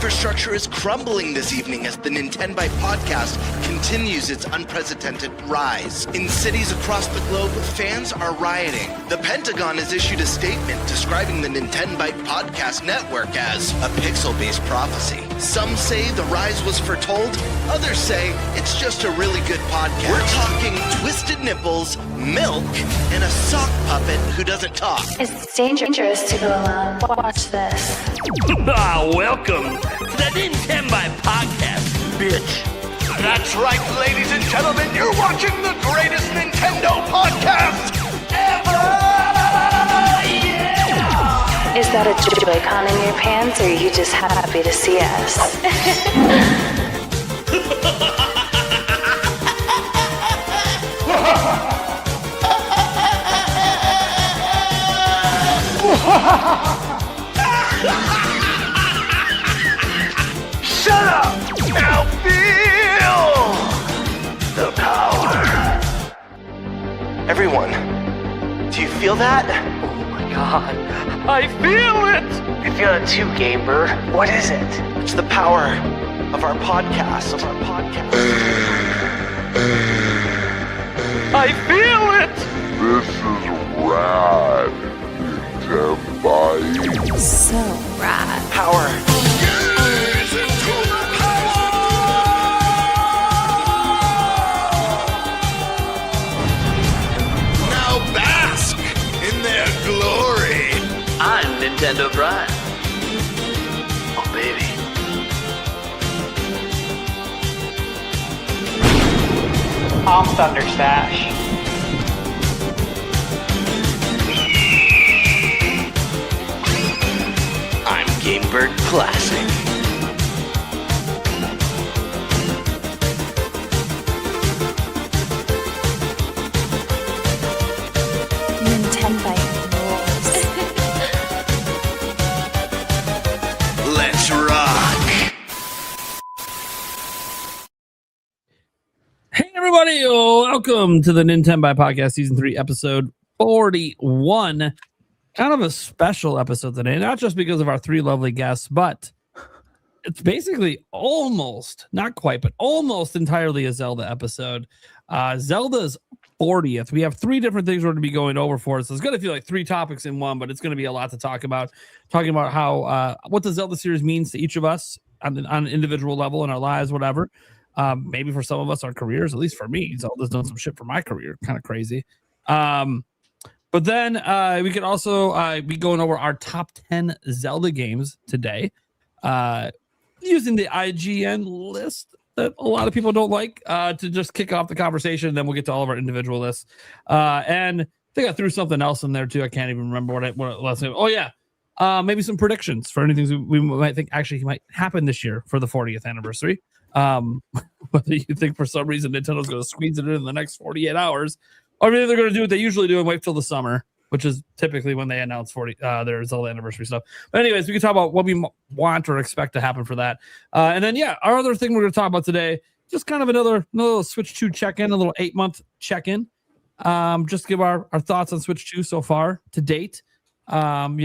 infrastructure is crumbling this evening as the NintenByte Podcast continues its unprecedented rise. In cities across the globe, fans are rioting. The Pentagon has issued a statement describing the NintenByte Podcast network as a pixel-based prophecy. Some say the rise was foretold, others say it's just a really good podcast. We're talking twisted nipples, milk, and a sock puppet who doesn't talk. It's dangerous to go alone. Watch this. Welcome to the NintenByte Podcast, bitch. That's right, ladies and gentlemen, you're watching the greatest Nintendo podcast ever! Yeah! Is that a Joy-Con in your pants, or are you just happy to see us? Shut up! Now feel the power. Everyone, do you feel that? Oh my god, I feel it! I feel it too, Gamer. What is it? It's the power of our podcast. I feel it! This is rad, NintenByte. So rad. Power. Now bask in their glory. I'm Nintendo Prime. Oh, baby. I'm Thunderstash. I'm Gamebird Classic. NintenByte rules. Let's rock. Hey everybody, welcome to the NintenByte Podcast Season 3, Episode 41. Kind of a special episode today, not just because of our three lovely guests, but it's basically almost, not quite, but almost entirely a Zelda episode. Zelda's 40th. We have three different things we're going to be going over for us. So it's going to feel like three topics in one, but it's going to be a lot to talk about. Talking about how what the Zelda series means to each of us on an individual level in our lives, whatever. Maybe for some of us, our careers, at least for me, Zelda's done some shit for my career. Kind of crazy. But then we could also be going over our top 10 Zelda games today using the IGN list that a lot of people don't like to just kick off the conversation. And then we'll get to all of our individual lists. And I think I threw something else in there too. I can't even remember what it was. Oh, yeah. Maybe some predictions for anything we might think actually might happen this year for the 40th anniversary. Whether you think for some reason Nintendo's going to squeeze it in the next 48 hours, or maybe they're going to do what they usually do and wait till the summer, which is typically when they announce their Zelda anniversary stuff. But anyways, we can talk about what we want or expect to happen for that. And then, yeah, our other thing we're going to talk about today, just kind of another Switch 2 check-in, a little 8-month check-in. Just give our thoughts on Switch 2 so far to date. How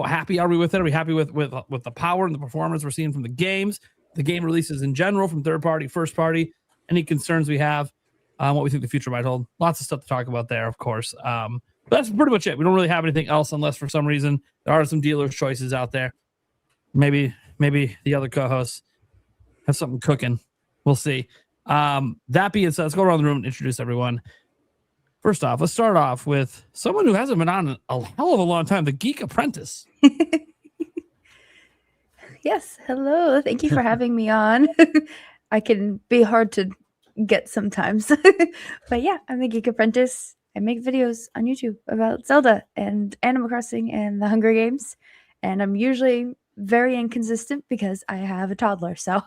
happy are we with it? Are we happy with the power and the performance we're seeing from the games, the game releases in general, from third party, first party, any concerns we have, what we think the future might hold? Lots of stuff to talk about there, of course. But that's pretty much it. We don't really have anything else unless for some reason there are some dealer's choices out there. Maybe the other co-hosts have something cooking. We'll see. That being said, let's go around the room and introduce everyone. First off, let's start off with someone who hasn't been on a hell of a long time, the Geek Apprentice. Yes, hello. Thank you for having me on. I can be hard to get sometimes. But yeah, I'm the Geek Apprentice. I make videos on YouTube about Zelda and Animal Crossing and the Hunger Games. And I'm usually very inconsistent because I have a toddler. So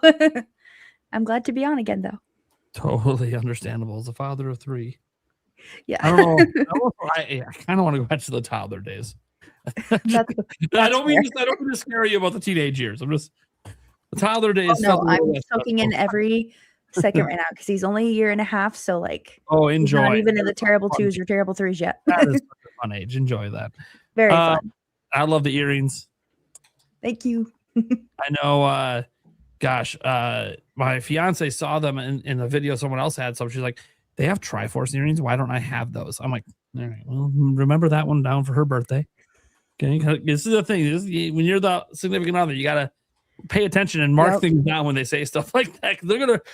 I'm glad to be on again, though. Totally understandable. As a father of three. Yeah. I don't know. I kind of want to go back to the toddler days. I don't mean to scare you about the teenage years. I'm just the toddler days. Oh, no, I'm soaking in every second right now because he's only a year and a half. So enjoy. He's not even in the terrible twos or terrible threes yet. That is such a fun age. Enjoy that. Very fun. I love the earrings. Thank you. I know. My fiance saw them in the video someone else had. So she's like, they have Triforce earrings. Why don't I have those? I'm like, all right, well, remember that one down for her birthday. Okay, this is the thing. When you're the significant other, you gotta pay attention and mark things down when they say stuff like that.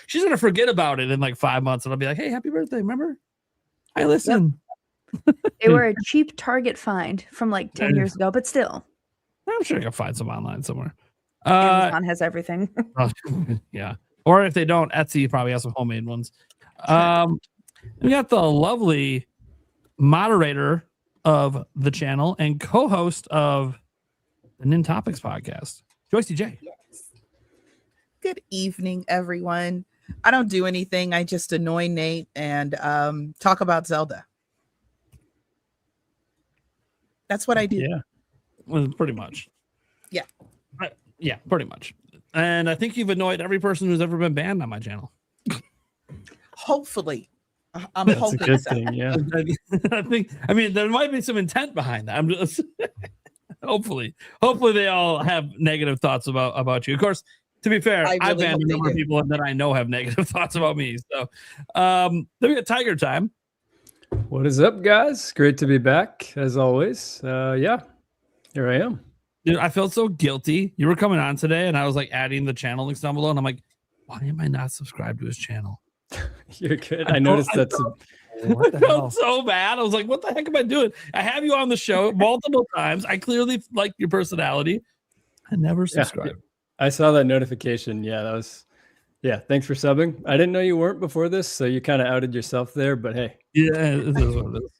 She's gonna forget about it in like 5 months, and I'll be like, hey, happy birthday! Remember? I listen. They were a cheap Target find from like 10 years ago, but still. I'm sure I can find some online somewhere. Amazon has everything. Yeah. Or if they don't, Etsy probably has some homemade ones. We got the lovely moderator of the channel and co-host of the NinTopics podcast, Joyce J. Yes. Good evening, everyone. I don't do anything. I just annoy Nate and talk about Zelda. That's what I do. Yeah. Well, pretty much. Yeah. Yeah, pretty much. And I think you've annoyed every person who's ever been banned on my channel. Hopefully. I'm That's hoping a good so. thing, yeah. I mean, there might be some intent behind that. I'm just hopefully they all have negative thoughts about you. Of course, to be fair, I I've really banned hope a they number of do. people that I know have negative thoughts about me. So then we got Tiger Time. What is up, guys? Great to be back, as always. Yeah, here I am. Dude, I felt so guilty. You were coming on today, and I was like adding the channel links down below, and I'm like, why am I not subscribed to his channel? You're good. I noticed that's I felt so bad. I was like, what the heck am I doing? I have you on the show multiple times. I clearly like your personality. I never subscribed. I saw that notification. Yeah, that was. Yeah, thanks for subbing. I didn't know you weren't before this, so you kind of outed yourself there. But hey, Yeah, it is what it is.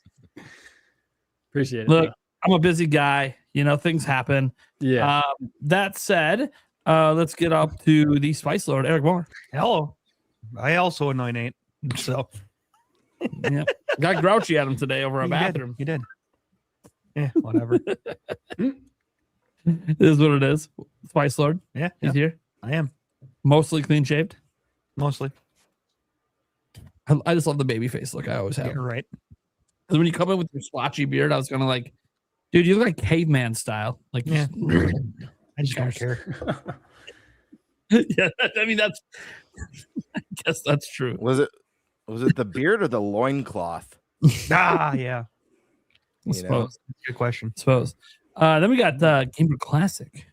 appreciate it. Look, though. I'm a busy guy. You know, things happen. Yeah, That said, let's get up to the Spice Lord, Eric Moore. Hello. I also annoy Nate. So Yeah, got grouchy at him today over a bathroom. You did. Yeah, whatever. It is what it is. Spice Lord, Yeah, he's here. I am. Mostly clean shaved. Mostly. I just love the baby face look I always have. You're right. Because when you come in with your splotchy beard, I was kind of like, dude, you look like caveman style. Like, Yeah. I just don't care. Yeah, I mean that's. I guess that's true. Was it the beard or the loincloth? Yeah. I suppose. Good question. Suppose. Then we got Gamer Classic.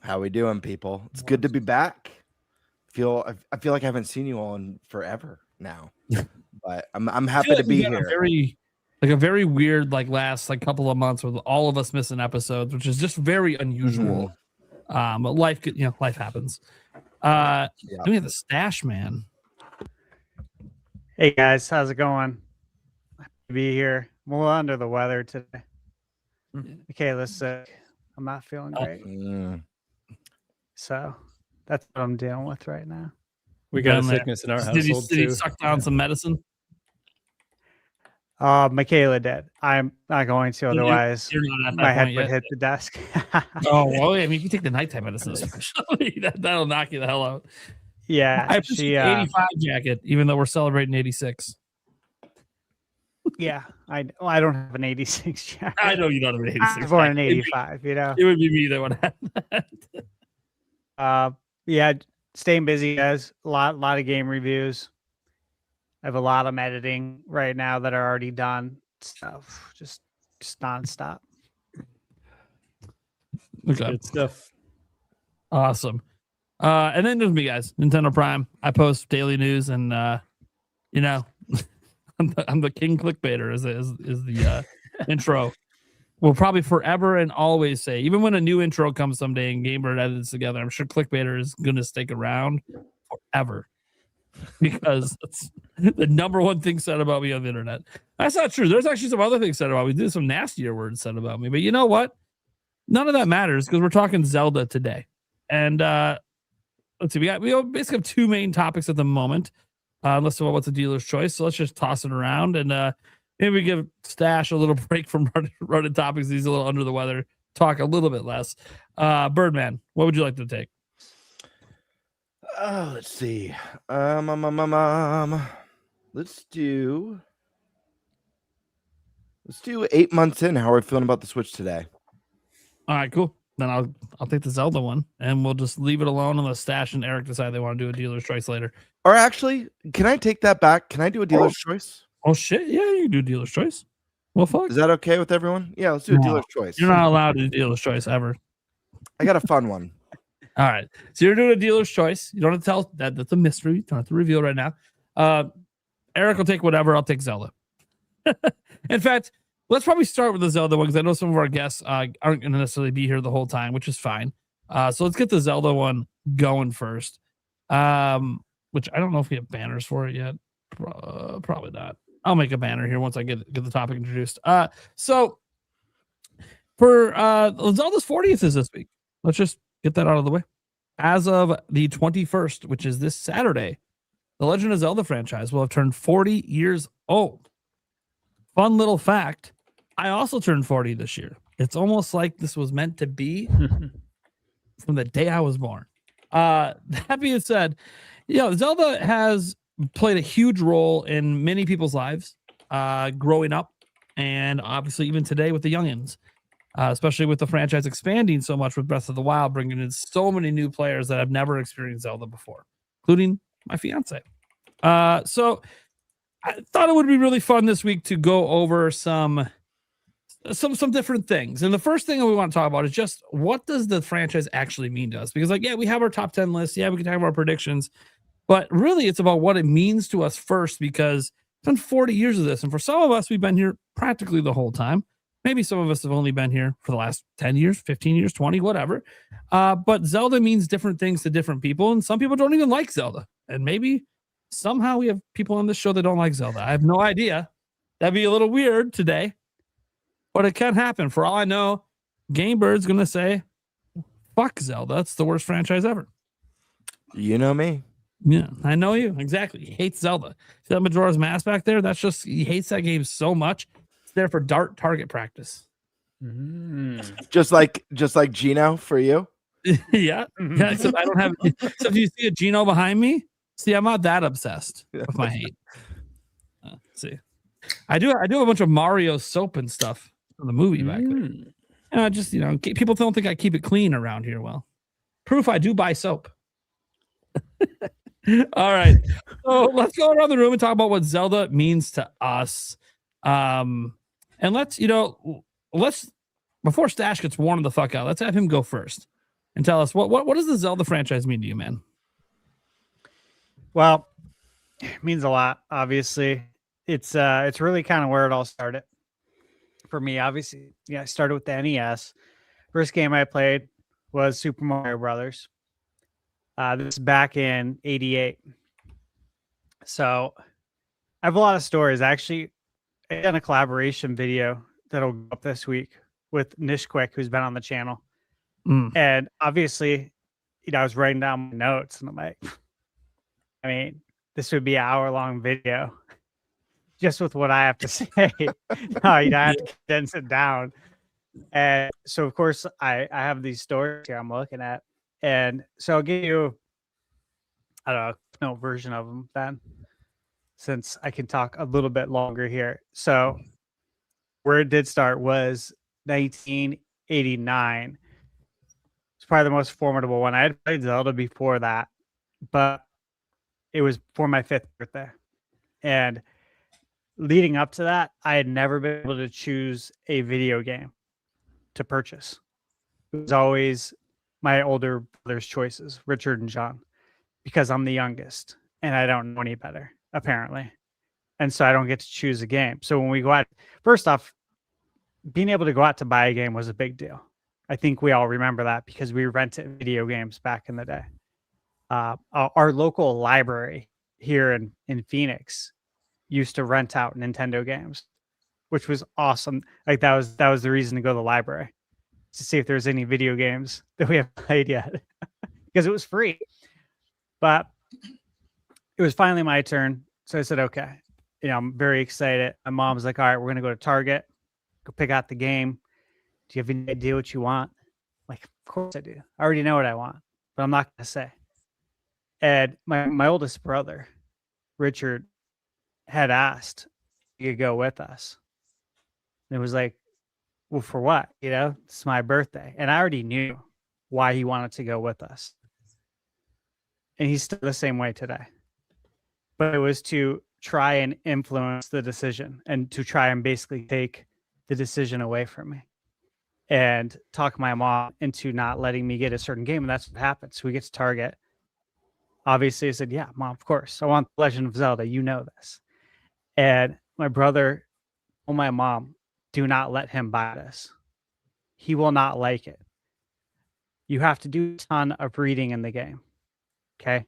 How we doing, people? It's good to be back. I feel like I haven't seen you all in forever now, but I'm happy to be here. A very weird last couple of months with all of us missing episodes, which is just very unusual. But life happens. Then we have the Stash Man. Hey guys, how's it going? Happy to be here. I'm a little under the weather today. Michaela's sick. I'm not feeling great. So that's what I'm dealing with right now. we got a Down there. sickness in our Did household he too. suck down some medicine? Michaela did. I'm not going to, otherwise You're not at that my head point would yet. hit the desk. Oh, well, I mean, if you take the nighttime medicine, especially, that'll knock you the hell out. Yeah, I appreciate she, the 85 jacket, even though we're celebrating 86. yeah, I don't have an 86 jacket. I know you don't have an 86. I was born in jacket. 85, you know. It would be me that would have that. Yeah, staying busy, guys. A lot of game reviews. I have a lot of editing right now that are already done. Stuff just nonstop. Okay. Good stuff. Awesome. And then there's me, guys. Nintendo Prime. I post daily news, and you know, I'm the king clickbaiter. Is the intro. We'll probably forever and always say, even when a new intro comes someday and Gamebird edits together, I'm sure clickbaiter is going to stick around forever because it's the number one thing said about me on the internet. That's not true. There's actually some other things said about me. There's some nastier words said about me, but you know what? None of that matters because we're talking Zelda today. And let's see, we basically have two main topics at the moment. Let's talk about what's a dealer's choice. So let's just toss it around and maybe we give Stash a little break from running topics. He's a little under the weather. Talk a little bit less. Birdman, what would you like to take? Let's see. Let's do 8 months in. How are we feeling about the Switch today? All right, cool. then I'll take the Zelda one, and we'll just leave it alone unless Stash and Eric decide they want to do a dealer's choice later. Or actually, can I take that back? Can I do a dealer's choice? Oh shit! Yeah, you can do dealer's choice. Well, fuck. Is that okay with everyone? Yeah, let's do a dealer's choice. You're not allowed to do dealer's choice ever. I got a fun one. All right. So you're doing a dealer's choice. You don't have to tell that. That's a mystery. You don't have to reveal right now. Eric will take whatever. I'll take Zelda. In fact, let's probably start with the Zelda one because I know some of our guests aren't going to necessarily be here the whole time, which is fine. So let's get the Zelda one going first. Which I don't know if we have banners for it yet. Probably not. I'll make a banner here once I get the topic introduced. So for Zelda's 40th is this week. Let's just get that out of the way. As of the 21st, which is this Saturday, the Legend of Zelda franchise will have turned 40 years old. Fun little fact, I also turned 40 this year. It's almost like this was meant to be from the day I was born. That being said, Zelda has played a huge role in many people's lives growing up, and obviously even today with the youngins. Especially with the franchise expanding so much with Breath of the Wild, bringing in so many new players that have never experienced Zelda before, including my fiance. So I thought it would be really fun this week to go over some different things. And the first thing that we want to talk about is just what does the franchise actually mean to us? Because we have our top 10 lists. Yeah, we can talk about our predictions, but really it's about what it means to us first, because it's been 40 years of this. And for some of us, we've been here practically the whole time. Maybe some of us have only been here for the last 10 years, 15 years, 20, whatever. But Zelda means different things to different people, and some people don't even like Zelda. And maybe somehow we have people on this show that don't like Zelda. I have no idea. That'd be a little weird today, but it can happen. For all I know, Game Bird's going to say, fuck Zelda. It's the worst franchise ever. You know me. Yeah, I know you. Exactly. He hates Zelda. See that Majora's Mask back there? That's just, he hates that game so much. There for dart target practice. Just like Gino for you. Yeah. So I don't have. So do you see a Gino behind me? See, I'm not that obsessed with my hate. See, I do a bunch of Mario soap and stuff from the movie back there. Just people don't think I keep it clean around here. Well, proof I do buy soap. All right, so let's go around the room and talk about what Zelda means to us. And let's before Stash gets worn the fuck out, let's have him go first and tell us what does the Zelda franchise mean to you, man? Well, it means a lot. Obviously, it's really kind of where it all started for me. Obviously, I started with the NES. First game I played was Super Mario Brothers. This is back in '88. So I have a lot of stories. Actually, I done a collaboration video that'll go up this week with Nishquick, who's been on the channel. And obviously, I was writing down my notes, and I'm like, I mean, this would be an hour-long video just with what I have to say. No, I have to condense it down. And so, of course, I have these stories here I'm looking at. And so I'll give you, I don't know, version of them then, since I can talk a little bit longer here. So where it did start was 1989. It's probably the most formidable one. I had played Zelda before that, but it was for my 5th birthday. And leading up to that, I had never been able to choose a video game to purchase. It was always my older brother's choices, Richard and John, because I'm the youngest and I don't know any better, apparently. And so I don't get to choose a game. So when we go out, first off, being able to go out to buy a game was a big deal. I think we all remember that because we rented video games back in the day. Our local library here in Phoenix used to rent out Nintendo games, which was awesome. Like that was the reason to go to the library, to see if there's any video games that we haven't played yet, because it was free. But it was finally my turn. So I said, okay, I'm very excited. My mom's like, all right, we're going to go to Target, go pick out the game. Do you have any idea what you want? I'm like, of course I do. I already know what I want, but I'm not going to say. And my oldest brother, Richard, had asked if he could go with us. And it was like, well, for what? It's my birthday. And I already knew why he wanted to go with us. And he's still the same way today. But it was to try and influence the decision and to try and basically take the decision away from me and talk my mom into not letting me get a certain game. And that's what happened. So we get to Target. Obviously, I said, yeah, Mom, of course. I want The Legend of Zelda. You know this. And my brother told my mom, do not let him buy this. He will not like it. You have to do a ton of reading in the game. Okay.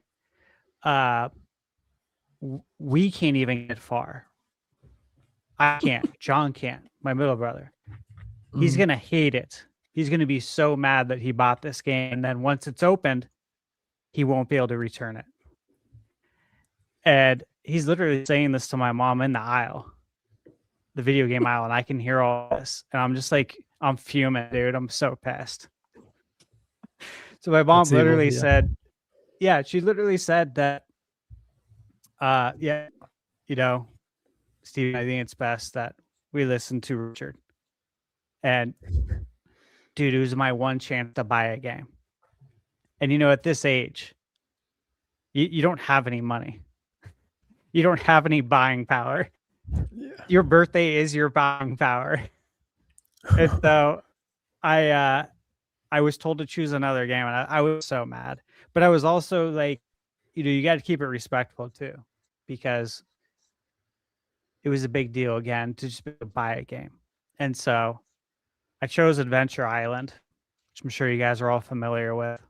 We can't even get far. I can't. John can't. My middle brother. He's going to hate it. He's going to be so mad that he bought this game. And then once it's opened, he won't be able to return it. And he's literally saying this to my mom in the aisle, the video game aisle. And I can hear all this. And I'm just like, I'm fuming, dude. I'm so pissed. So my mom literally said, yeah, she literally said that, yeah, Steve, I think it's best that we listen to Richard. And dude, it was my one chance to buy a game. And at this age, you don't have any money. You don't have any buying power. Yeah. Your birthday is your buying power. And so I was told to choose another game, and I was so mad. But I was also like, you got to keep it respectful too, because it was a big deal again to just buy a game. And so I chose Adventure Island, which I'm sure you guys are all familiar with.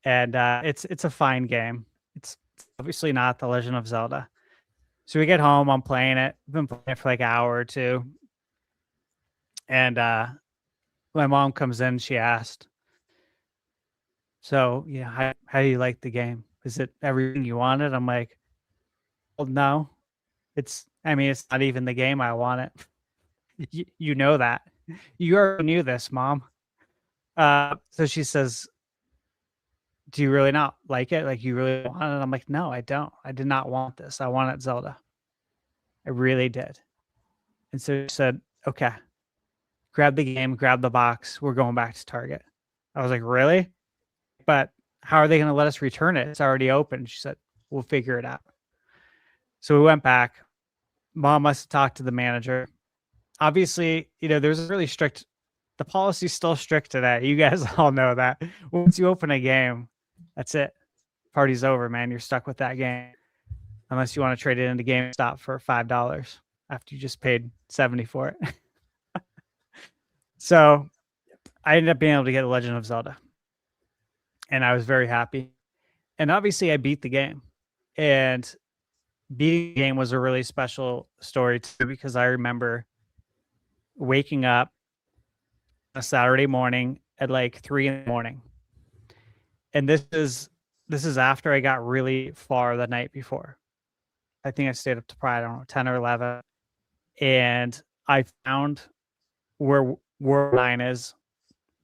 And it's a fine game. It's obviously not The Legend of Zelda. So we get home, I'm playing it. I've been playing it for like an hour or two. And my mom comes in, she asked, so, how do you like the game? Is it everything you wanted? I'm like, well, no. It's not even the game I wanted. You know that. You already knew this, Mom. So she says, do you really not like it? Like, you really want it? I'm like, no, I don't. I did not want this. I wanted Zelda. I really did. And so she said, okay, grab the game, grab the box. We're going back to Target. I was like, really? But how are they going to let us return it? It's already open. She said, we'll figure it out. So we went back. Mom must have talked to the manager. Obviously, there's a really strict, the policy's still strict today. You guys all know that. Once you open a game, that's it. Party's over, man. You're stuck with that game. Unless you want to trade it into GameStop for $5 after you just paid $70 for it. So I ended up being able to get The Legend of Zelda. And I was very happy. And obviously I beat the game. And beating the game was a really special story too, because I remember waking up a Saturday morning at like 3 a.m. And this is after I got really far the night before. I think I stayed up to probably, I don't know, 10 or 11. And I found where World 9 is,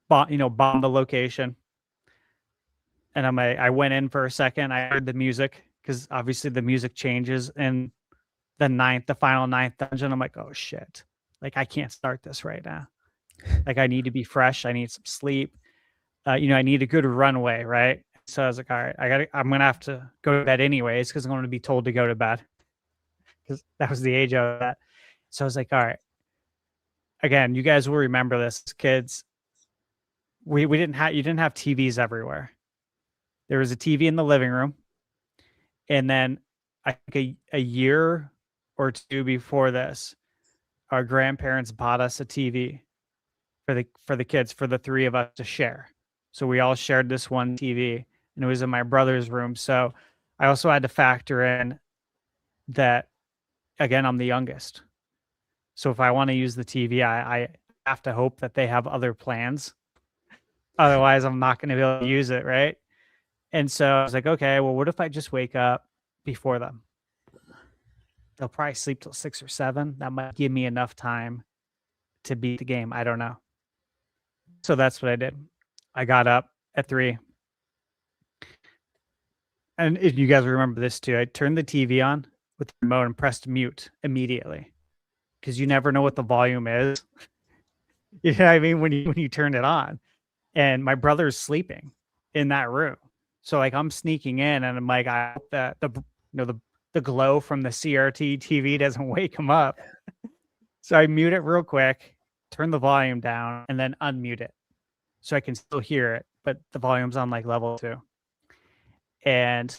bombed the location. And I went in for a second. I heard the music, because obviously the music changes in the final ninth dungeon. I'm like, oh shit. Like, I can't start this right now. Like, I need to be fresh. I need some sleep. I need a good runway, right? So I was like, all right, I'm going to have to go to bed anyways, because I'm going to be told to go to bed, because that was the age of that. So I was like, all right. Again, you guys will remember this, kids. You didn't have TVs everywhere. There was a TV in the living room. And then I think a year or two before this, our grandparents bought us a TV for the kids, for the three of us to share. So we all shared this one TV, and it was in my brother's room. So I also had to factor in that, again, I'm the youngest. So if I want to use the TV, I have to hope that they have other plans. Otherwise, I'm not going to be able to use it, right? And so I was like, okay, well, what if I just wake up before them? They'll probably sleep till 6 or 7. That might give me enough time to beat the game. I don't know. So that's what I did. I got up at 3. And if you guys remember this too, I turned the TV on with the remote and pressed mute immediately, because you never know what the volume is. You know what I mean? When you turn it on, and my brother's sleeping in that room. So like I'm sneaking in, and I'm like, I hope that the glow from the CRT TV doesn't wake him up. So I mute it real quick, turn the volume down, and then unmute it so I can still hear it, but the volume's on like level 2. And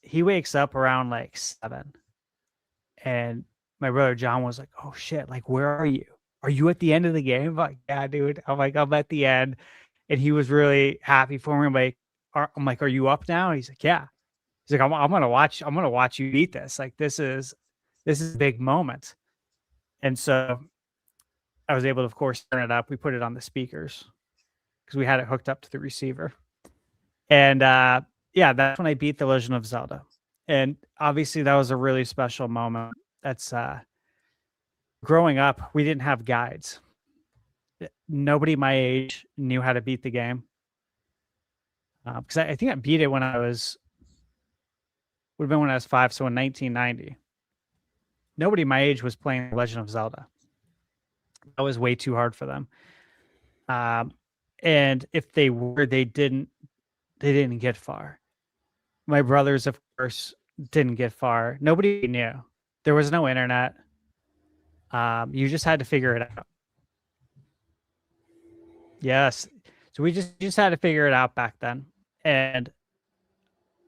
he wakes up around like 7. And my brother John was like, "Oh shit, like where are you? Are you at the end of the game?" I'm like, "Yeah, dude." I'm like, "I'm at the end." And he was really happy for me. I'm like, "Are you up now?" And he's like, "Yeah." He's like, I'm gonna watch you beat this. Like this is a big moment." And so I was able to, of course, turn it up. We put it on the speakers because we had it hooked up to the receiver. And yeah, that's when I beat The Legend of Zelda. And obviously that was a really special moment. That's growing up, we didn't have guides. Nobody my age knew how to beat the game. Because I think I beat it when I was 5, so in 1990. Nobody my age was playing The Legend of Zelda. That was way too hard for them. And if they were, they didn't get far. My brothers, of course, didn't get far. Nobody knew. There was no internet. You just had to figure it out. Yes. So we just had to figure it out back then. And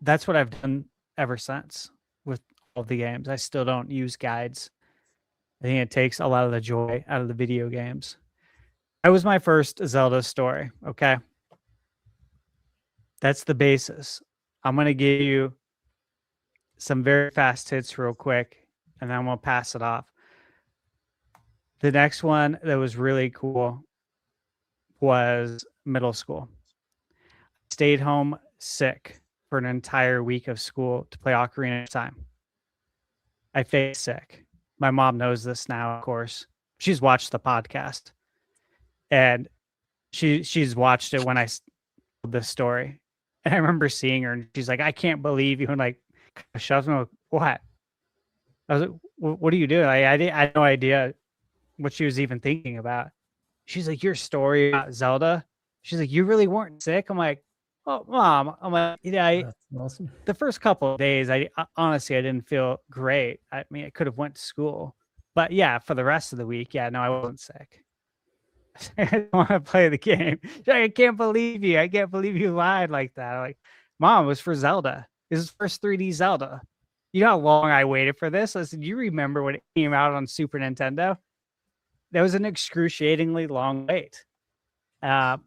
that's what I've done ever since with all the games. I still don't use guides. I think it takes a lot of the joy out of the video games. That was my first Zelda story. Okay. That's the basis. I'm going to give you some very fast hits real quick, and then we'll pass it off. The next one that was really cool was middle school. Stayed home sick for an entire week of school to play Ocarina of Time. I faked sick. My mom knows this now, of course. She's watched the podcast. And she's watched it when I told this story. And I remember seeing her, and she's like, "I can't believe you." And like, shoves me, like, "What?" I was like, "What are you doing?" I had no idea what she was even thinking about. She's like, "Your story about Zelda." She's like, "You really weren't sick?" I'm like, "Oh, Mom." I'm like, "Yeah." That's awesome. The first couple of days, I honestly, I didn't feel great. I mean, I could have went to school, but yeah, for the rest of the week, yeah, no, I wasn't sick. I don't want to play the game. I can't believe you. I can't believe you lied like that. I'm like, Mom, it was for Zelda. This is first 3D Zelda. You know how long I waited for this? I said, you remember when it came out on Super Nintendo? That was an excruciatingly long wait. And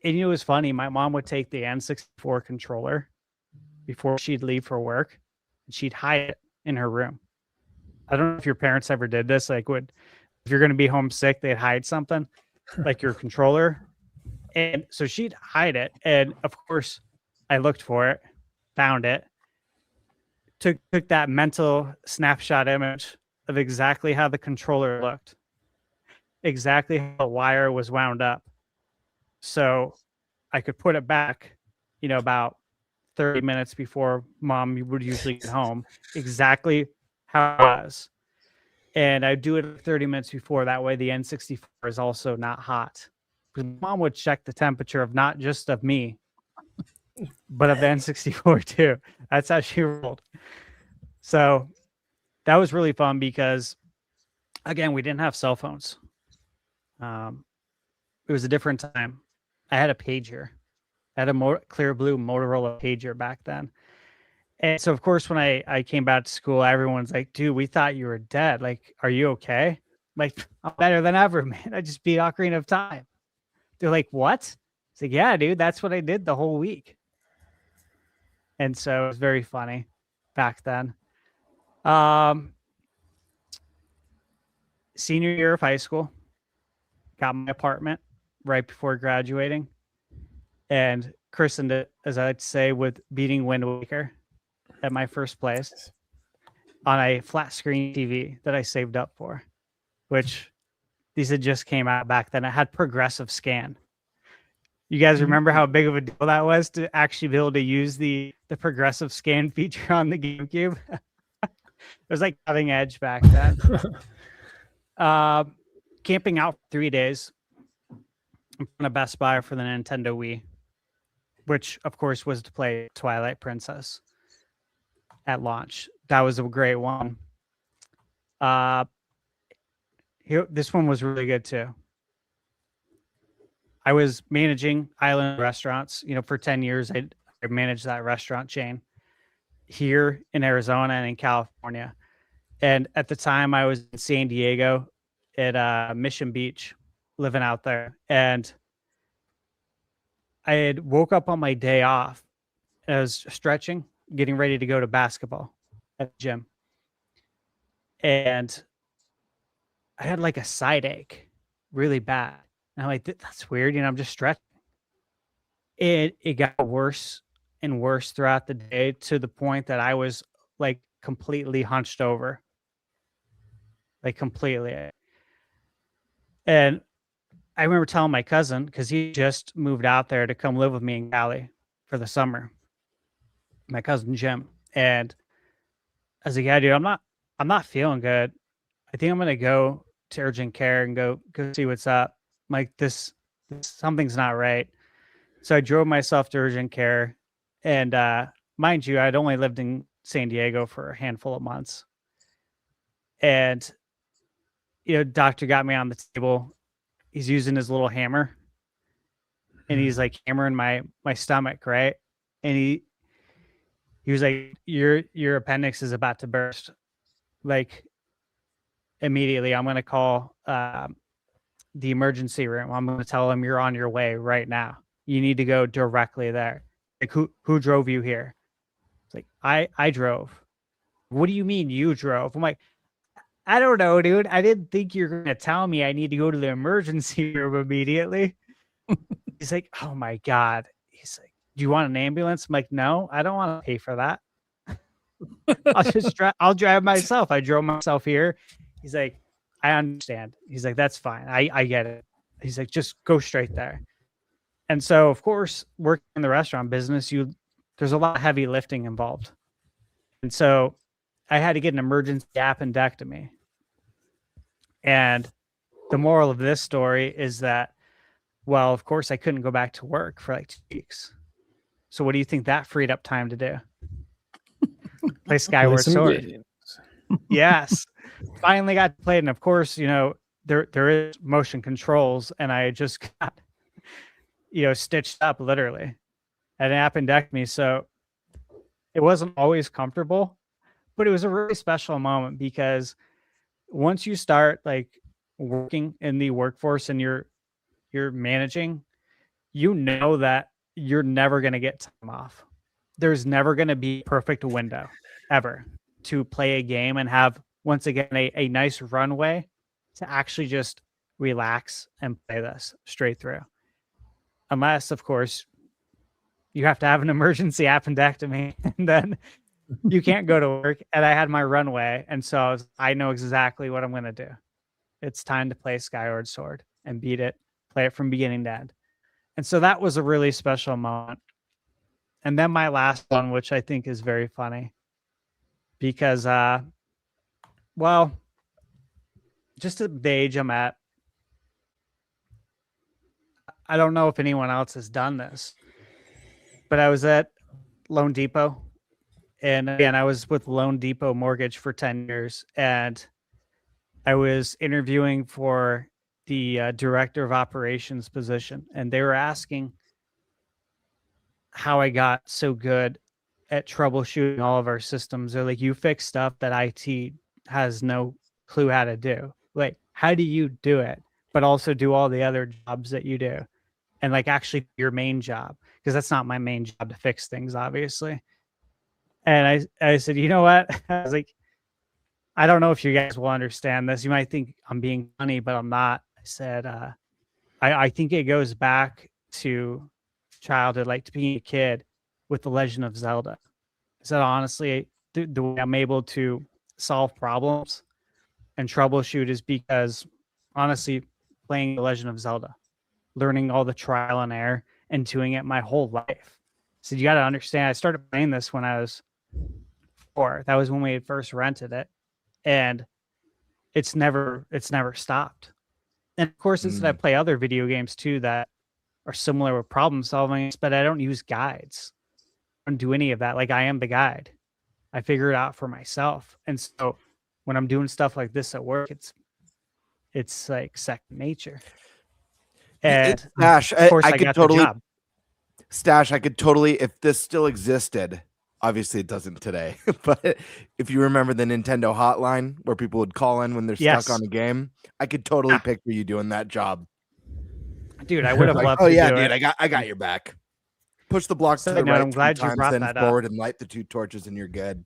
it was funny. My mom would take the N64 controller before she'd leave for work, and she'd hide it in her room. I don't know if your parents ever did this. Like, if you're going to be homesick, they'd hide something like your controller. And so she'd hide it. And of course, I looked for it, found it, took that mental snapshot image of exactly how the controller looked, exactly how the wire was wound up. So I could put it back, about 30 minutes before Mom would usually get home, exactly how it was. And I do it 30 minutes before. That way the N64 is also not hot. Because Mom would check the temperature of not just of me, but of the N64 too. That's how she rolled. So that was really fun because, again, we didn't have cell phones. It was a different time. I had a pager. I had a clear blue Motorola pager back then. And so, of course, when I came back to school, everyone's like, "Dude, we thought you were dead. Like, are you okay?" Like, I'm better than ever, man. I just beat Ocarina of Time. They're like, "What?" It's like, "Yeah, dude, that's what I did the whole week." And so it was very funny back then. Senior year of high school, got my apartment right before graduating, and christened it, as I'd say, with beating Wind Waker at my first place on a flat screen TV that I saved up for, which these had just came out back then. It had progressive scan. You guys remember how big of a deal that was to actually be able to use the progressive scan feature on the GameCube? It was like cutting edge back then. Camping out for 3 days. in front of Best Buy for the Nintendo Wii, which of course was to play Twilight Princess at launch. That was a great one. This one was really good too. I was managing Island restaurants, for 10 years. I managed that restaurant chain here in Arizona and in California. And at the time I was in San Diego at Mission Beach, living out there. And I had woke up on my day off. I was stretching, getting ready to go to basketball at the gym. And I had like a side ache really bad. And I'm like, that's weird. I'm just stretching. It got worse and worse throughout the day to the point that I was like completely hunched over. Like completely. And I remember telling my cousin, because he just moved out there to come live with me in Cali for the summer. My cousin Jim. And I was like, yeah, dude, I'm not feeling good. I think I'm gonna go to urgent care and go see what's up. I'm like, this something's not right. So I drove myself to urgent care. And mind you, I'd only lived in San Diego for a handful of months. And doctor got me on the table. He's using his little hammer. And he's like hammering my stomach, right? And he was like, your appendix is about to burst. Like immediately, I'm going to call the emergency room. I'm going to tell them you're on your way right now. You need to go directly there. Like who drove you here? It's like, I drove. What do you mean you drove? I'm like, I don't know, dude. I didn't think you're going to tell me I need to go to the emergency room immediately. He's like, oh my God. He's like, do you want an ambulance? I'm like, no, I don't want to pay for that. I'll drive myself. I drove myself here. He's like, I understand. He's like, that's fine. I get it. He's like, just go straight there. And so, of course, working in the restaurant business, there's a lot of heavy lifting involved. And so I had to get an emergency appendectomy. And the moral of this story is that, well, of course, I couldn't go back to work for like 2 weeks. So what do you think that freed up time to do? Play Skyward Sword. Yes. Finally got to play it. And of course, there is motion controls, and I just got, stitched up literally at an appendectomy. So it wasn't always comfortable, but it was a really special moment because once you start like working in the workforce and you're managing, that you're never going to get time off. There's never going to be a perfect window ever to play a game and have, once again, a nice runway to actually just relax and play this straight through. Unless, of course, you have to have an emergency appendectomy and then you can't go to work. And I had my runway. And so I know exactly what I'm going to do. It's time to play Skyward Sword and beat it, play it from beginning to end. And so that was a really special moment. And then my last one, which I think is very funny because, just at the age I'm at, I don't know if anyone else has done this, but I was at Loan Depot. And again, I was with Loan Depot Mortgage for 10 years. And I was interviewing for the director of operations position. And they were asking how I got so good at troubleshooting all of our systems. They're like, you fix stuff that IT has no clue how to do. Like, how do you do it, but also do all the other jobs that you do? And like actually your main job, because that's not my main job to fix things, obviously. And I said, you know what? I was like, I don't know if you guys will understand this. You might think I'm being funny, but I'm not. I said, I think it goes back to childhood, like to being a kid with The Legend of Zelda. I said, honestly, the way I'm able to solve problems and troubleshoot is because, honestly, playing The Legend of Zelda, learning all the trial and error and doing it my whole life. So you got to understand, I started playing this when I was 4. That was when we had first rented it. And it's never stopped. And of course, it's that I play other video games too that are similar with problem solving, but I don't use guides. I don't do any of that. Like, I am the guide. I figure it out for myself. And so when I'm doing stuff like this at work, it's like second nature. And Stash, of course, I could got totally the job. Stash. I could totally, if this still existed. Obviously, it doesn't today. But if you remember the Nintendo hotline where people would call in when they're stuck on a game, I could totally picture you doing that job. Dude, I would have Like, loved oh to yeah, do dude, it. I got your back. Push the blocks to the No, right. I'm glad you brought then that forward up. and light the 2 torches, and you're good.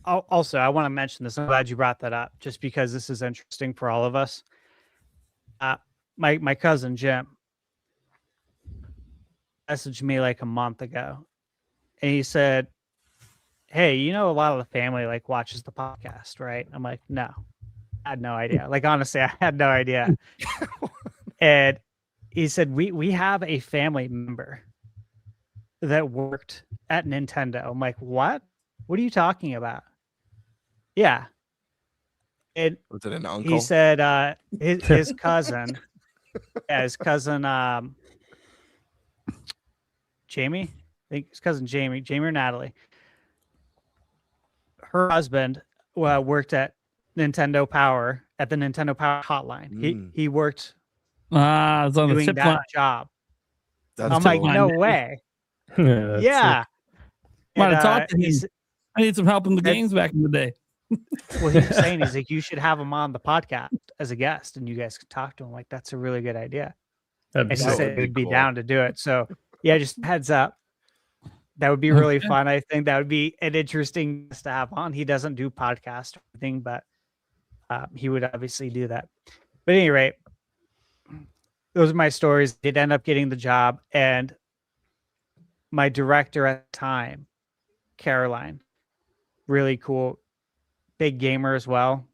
I want to mention this. I'm glad you brought that up, just because this is interesting for all of us. My cousin Jim messaged me like a month ago, and he said, "Hey, you know, a lot of the family like watches the podcast, right?" I'm like, "No, I had no idea." Like, honestly, I had no idea. And he said, "We have a family member that worked at Nintendo." I'm like, "What? What are you talking about?" Yeah. And Was it an uncle? he said his cousin, his cousin Jamie, I think his cousin Jamie or Natalie, her husband worked at Nintendo Power at the Nintendo Power hotline. He worked it's on the doing tip that line. job. That's I'm like, cool. no way. That's Yeah. Want to And, talk to him? he's- I need some help in the games back in the day. Well, he was saying, he's like, you should have him on the podcast as a guest, and you guys could talk to him. Like, that's a really good idea. That'd be And he so said he'd be cool. down to do it. So yeah, just heads up. That would be really fun. I think that would be an interesting guest to have on. He doesn't do podcast or anything, but he would obviously do that. But at any rate, those are my stories. Did end up getting the job, and my director at the time, Caroline, really cool, big gamer as well.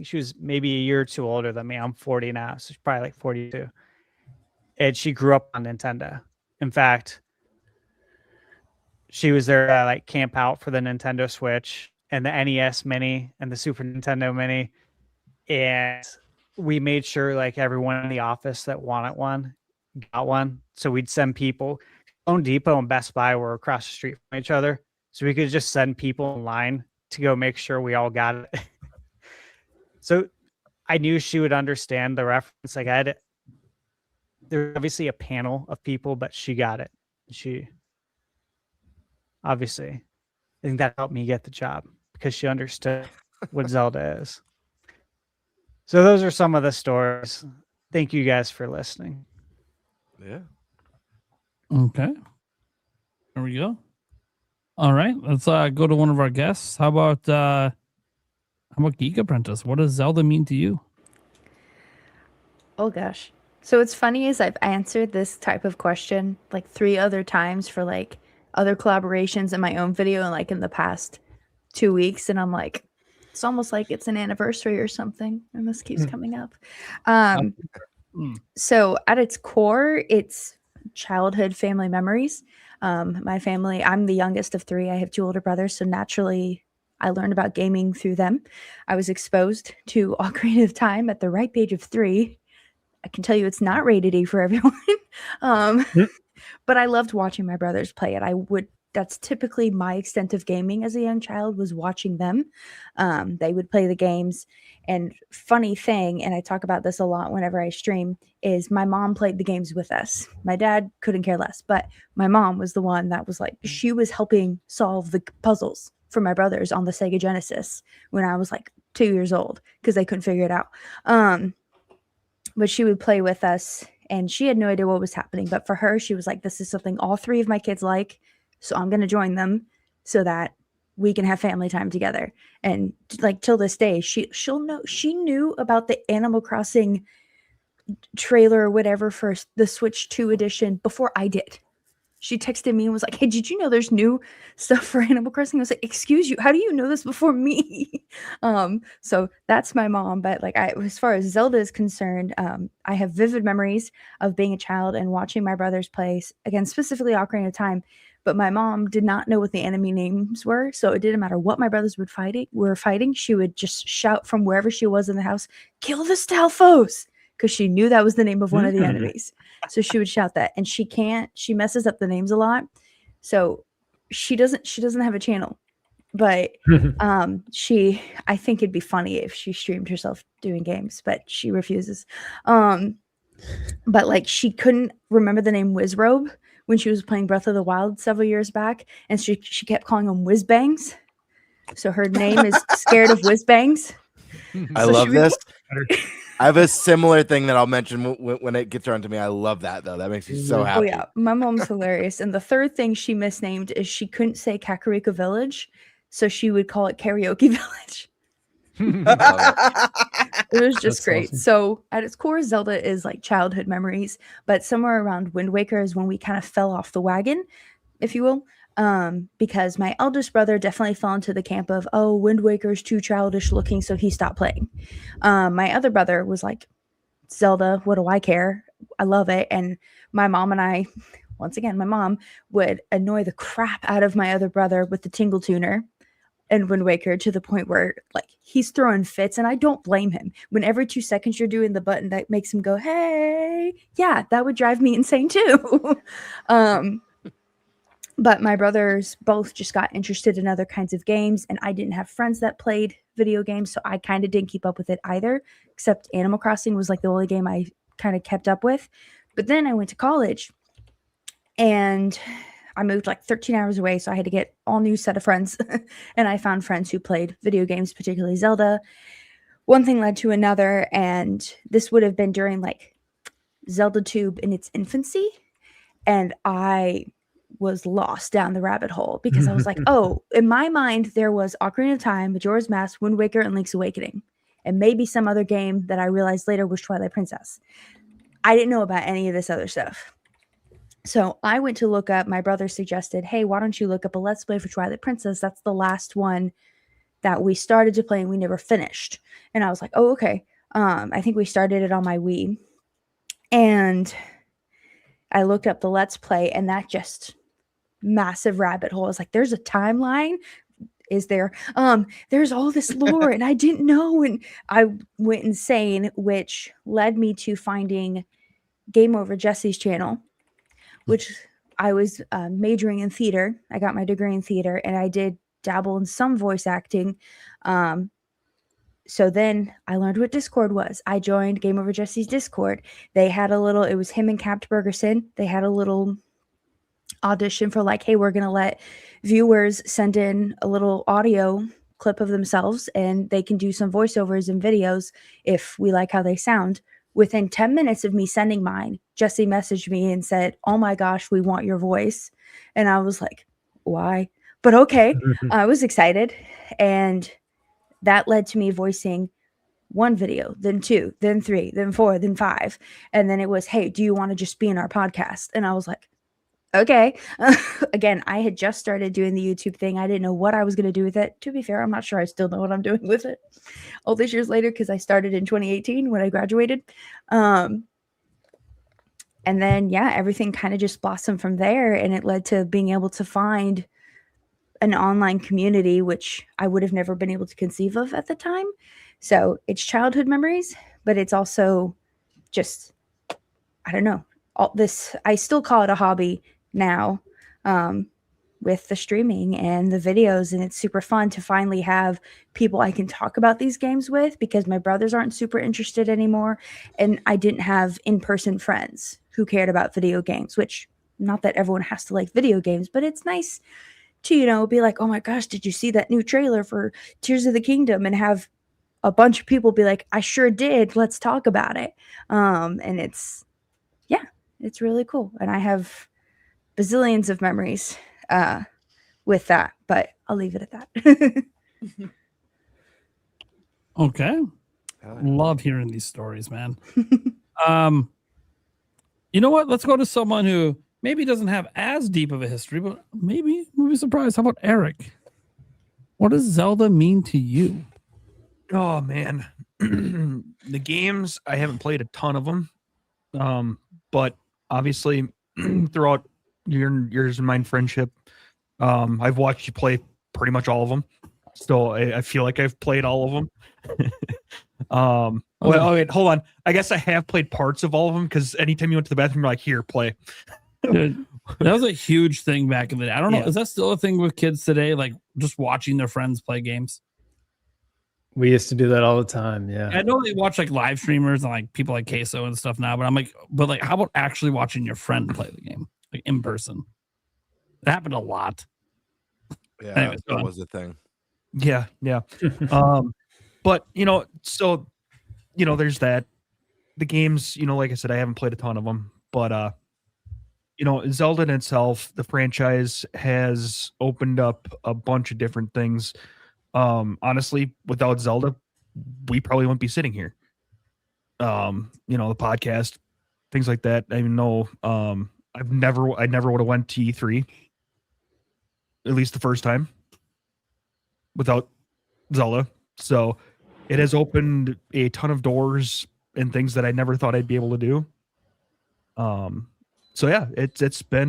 She was maybe a year or two older than me. I'm 40 now, so she's probably like 42. And she grew up on Nintendo. In fact, she was there like camp out for the Nintendo Switch and the NES Mini and the Super Nintendo Mini. And we made sure like everyone in the office that wanted one got one. So we'd send people. Home Depot and Best Buy were across the street from each other. So we could just send people in line to go make sure we all got it. So I knew she would understand the reference. Like, there was obviously a panel of people, but she got it. She obviously, I think that helped me get the job because she understood what Zelda is. So those are some of the stories. Thank you guys for listening. Yeah. Okay. There we go. All right. Let's go to one of our guests. How about Geek Apprentice? What does Zelda mean to you? Oh gosh. So what's funny is I've answered this type of question like 3 other times for like other collaborations in my own video and like in the past 2 weeks, and I'm like, it's almost like it's an anniversary or something, and this keeps coming up. So at its core, it's childhood family memories. My family, I'm the youngest of 3. I have 2 older brothers, so naturally I learned about gaming through them. I was exposed to Ocarina of Time at the ripe age of 3. I can tell you it's not rated E for everyone. But I loved watching my brothers play it. That's typically my extent of gaming as a young child, was watching them. They would play the games. And funny thing, and I talk about this a lot whenever I stream, is my mom played the games with us. My dad couldn't care less, but my mom was the one that was like, she was helping solve the puzzles for my brothers on the Sega Genesis when I was like 2 years old because they couldn't figure it out. But she would play with us, and she had no idea what was happening. But for her, she was like, this is something all 3 of my kids like, so I'm going to join them so that we can have family time together. And like till this day, she'll know. She knew about the Animal Crossing trailer or whatever for the Switch 2 edition before I did. She texted me and was like, hey, did you know there's new stuff for Animal Crossing? I was like, excuse you, how do you know this before me? So that's my mom. But like, as far as Zelda is concerned, I have vivid memories of being a child and watching my brothers play, again, specifically Ocarina of Time. but my mom did not know what the enemy names were. So it didn't matter what my brothers were fighting. She would just shout from wherever she was in the house, "Kill the Stalfos," because she knew that was the name of one of the enemies. So she would shout that, and she messes up the names a lot. So she doesn't have a channel, but I think it'd be funny if she streamed herself doing games, but she refuses. But like she couldn't remember the name Wizrobe when she was playing Breath of the Wild several years back, and she kept calling him Whizbangs. So her name is Scared of Whizbangs. I love this. I have a similar thing that I'll mention when it gets around to me. I love that though. That makes me so happy. Oh yeah, my mom's hilarious. And the third thing she misnamed is she couldn't say Kakariko Village, so she would call it Karaoke Village. It was just great. Awesome. So at its core, Zelda is like childhood memories, but somewhere around Wind Waker is when we kind of fell off the wagon, if you will. Because my eldest brother definitely fell into the camp of, oh, Wind Waker's too childish looking, so he stopped playing. My other brother was like, Zelda, what do I care? I love it. And my mom and I, once again, my mom would annoy the crap out of my other brother with the Tingle Tuner and Wind Waker to the point where like he's throwing fits, and I don't blame him. When every 2 seconds you're doing the button that makes him go, hey, yeah, that would drive me insane too. But my brothers both just got interested in other kinds of games, and I didn't have friends that played video games, so I kind of didn't keep up with it either, except Animal Crossing was like the only game I kind of kept up with. But then I went to college, and I moved like 13 hours away, so I had to get all new set of friends, and I found friends who played video games, particularly Zelda. One thing led to another, and this would have been during like Zelda Tube in its infancy, and I was lost down the rabbit hole because I was like, oh, in my mind, there was Ocarina of Time, Majora's Mask, Wind Waker, and Link's Awakening, and maybe some other game that I realized later was Twilight Princess. I didn't know about any of this other stuff. So I went to look up, my brother suggested, hey, why don't you look up a Let's Play for Twilight Princess? That's the last one that we started to play and we never finished. And I was like, oh, okay. I think we started it on my Wii. And I looked up the Let's Play, and that just massive rabbit hole. I was like, there's a timeline. Is there? There's all this lore, and I didn't know. And I went insane, which led me to finding Game Over Jesse's channel, which I was majoring in theater. I got my degree in theater, and I did dabble in some voice acting. So then I learned what Discord was. I joined Game Over Jesse's Discord. They had a little, it was him and Capt Bergerson. They had a little audition for like, hey, we're going to let viewers send in a little audio clip of themselves, and they can do some voiceovers and videos if we like how they sound. Within 10 minutes of me sending mine, Jesse messaged me and said, oh my gosh, we want your voice. And I was like, why? But okay. I was excited. And that led to me voicing one video, then 2, then 3, then 4, then 5. And then it was, hey, do you want to just be in our podcast? And I was like, okay. Again, I had just started doing the YouTube thing. I didn't know what I was going to do with it. To be fair, I'm not sure I still know what I'm doing with it all these years later, because I started in 2018 when I graduated. And then, yeah, everything kind of just blossomed from there, and it led to being able to find an online community, which I would have never been able to conceive of at the time. So it's childhood memories, but it's also just, I don't know, all this, I still call it a hobby now, with the streaming and the videos. And it's super fun to finally have people I can talk about these games with, because my brothers aren't super interested anymore. And I didn't have in-person friends who cared about video games, which, not that everyone has to like video games, but it's nice to, you know, be like, oh my gosh, did you see that new trailer for Tears of the Kingdom? And have a bunch of people be like, I sure did. Let's talk about it. And it's, yeah, it's really cool. And I have bazillions of memories with that, but I'll leave it at that. Okay. Love hearing these stories, man. You know what? Let's go to someone who maybe doesn't have as deep of a history, but maybe we'll be surprised. How about Eric? What does Zelda mean to you? Oh, man. The games, I haven't played a ton of them. But obviously, throughout yours and mine friendship. I've watched you play pretty much all of them. Still, I feel like I've played all of them. Well, okay, hold on. I guess I have played parts of all of them because anytime you went to the bathroom, you're like, here, play. Dude, that was a huge thing back in the day. I don't know. Yeah. Is that still a thing with kids today? Like just watching their friends play games? We used to do that all the time. Yeah. I know they watch like live streamers and like people like Queso and stuff now, but I'm like, how about actually watching your friend play the game like in person? It happened a lot. Yeah, Anyways, go that on. was the thing. Yeah. But so there's that. The games, like I said, I haven't played a ton of them, but Zelda in itself, the franchise has opened up a bunch of different things. Honestly, without Zelda, we probably wouldn't be sitting here. The podcast, things like that. I know I never would have went to E3, at least the first time, without Zelda. So it has opened a ton of doors and things that I never thought I'd be able to do. So yeah, the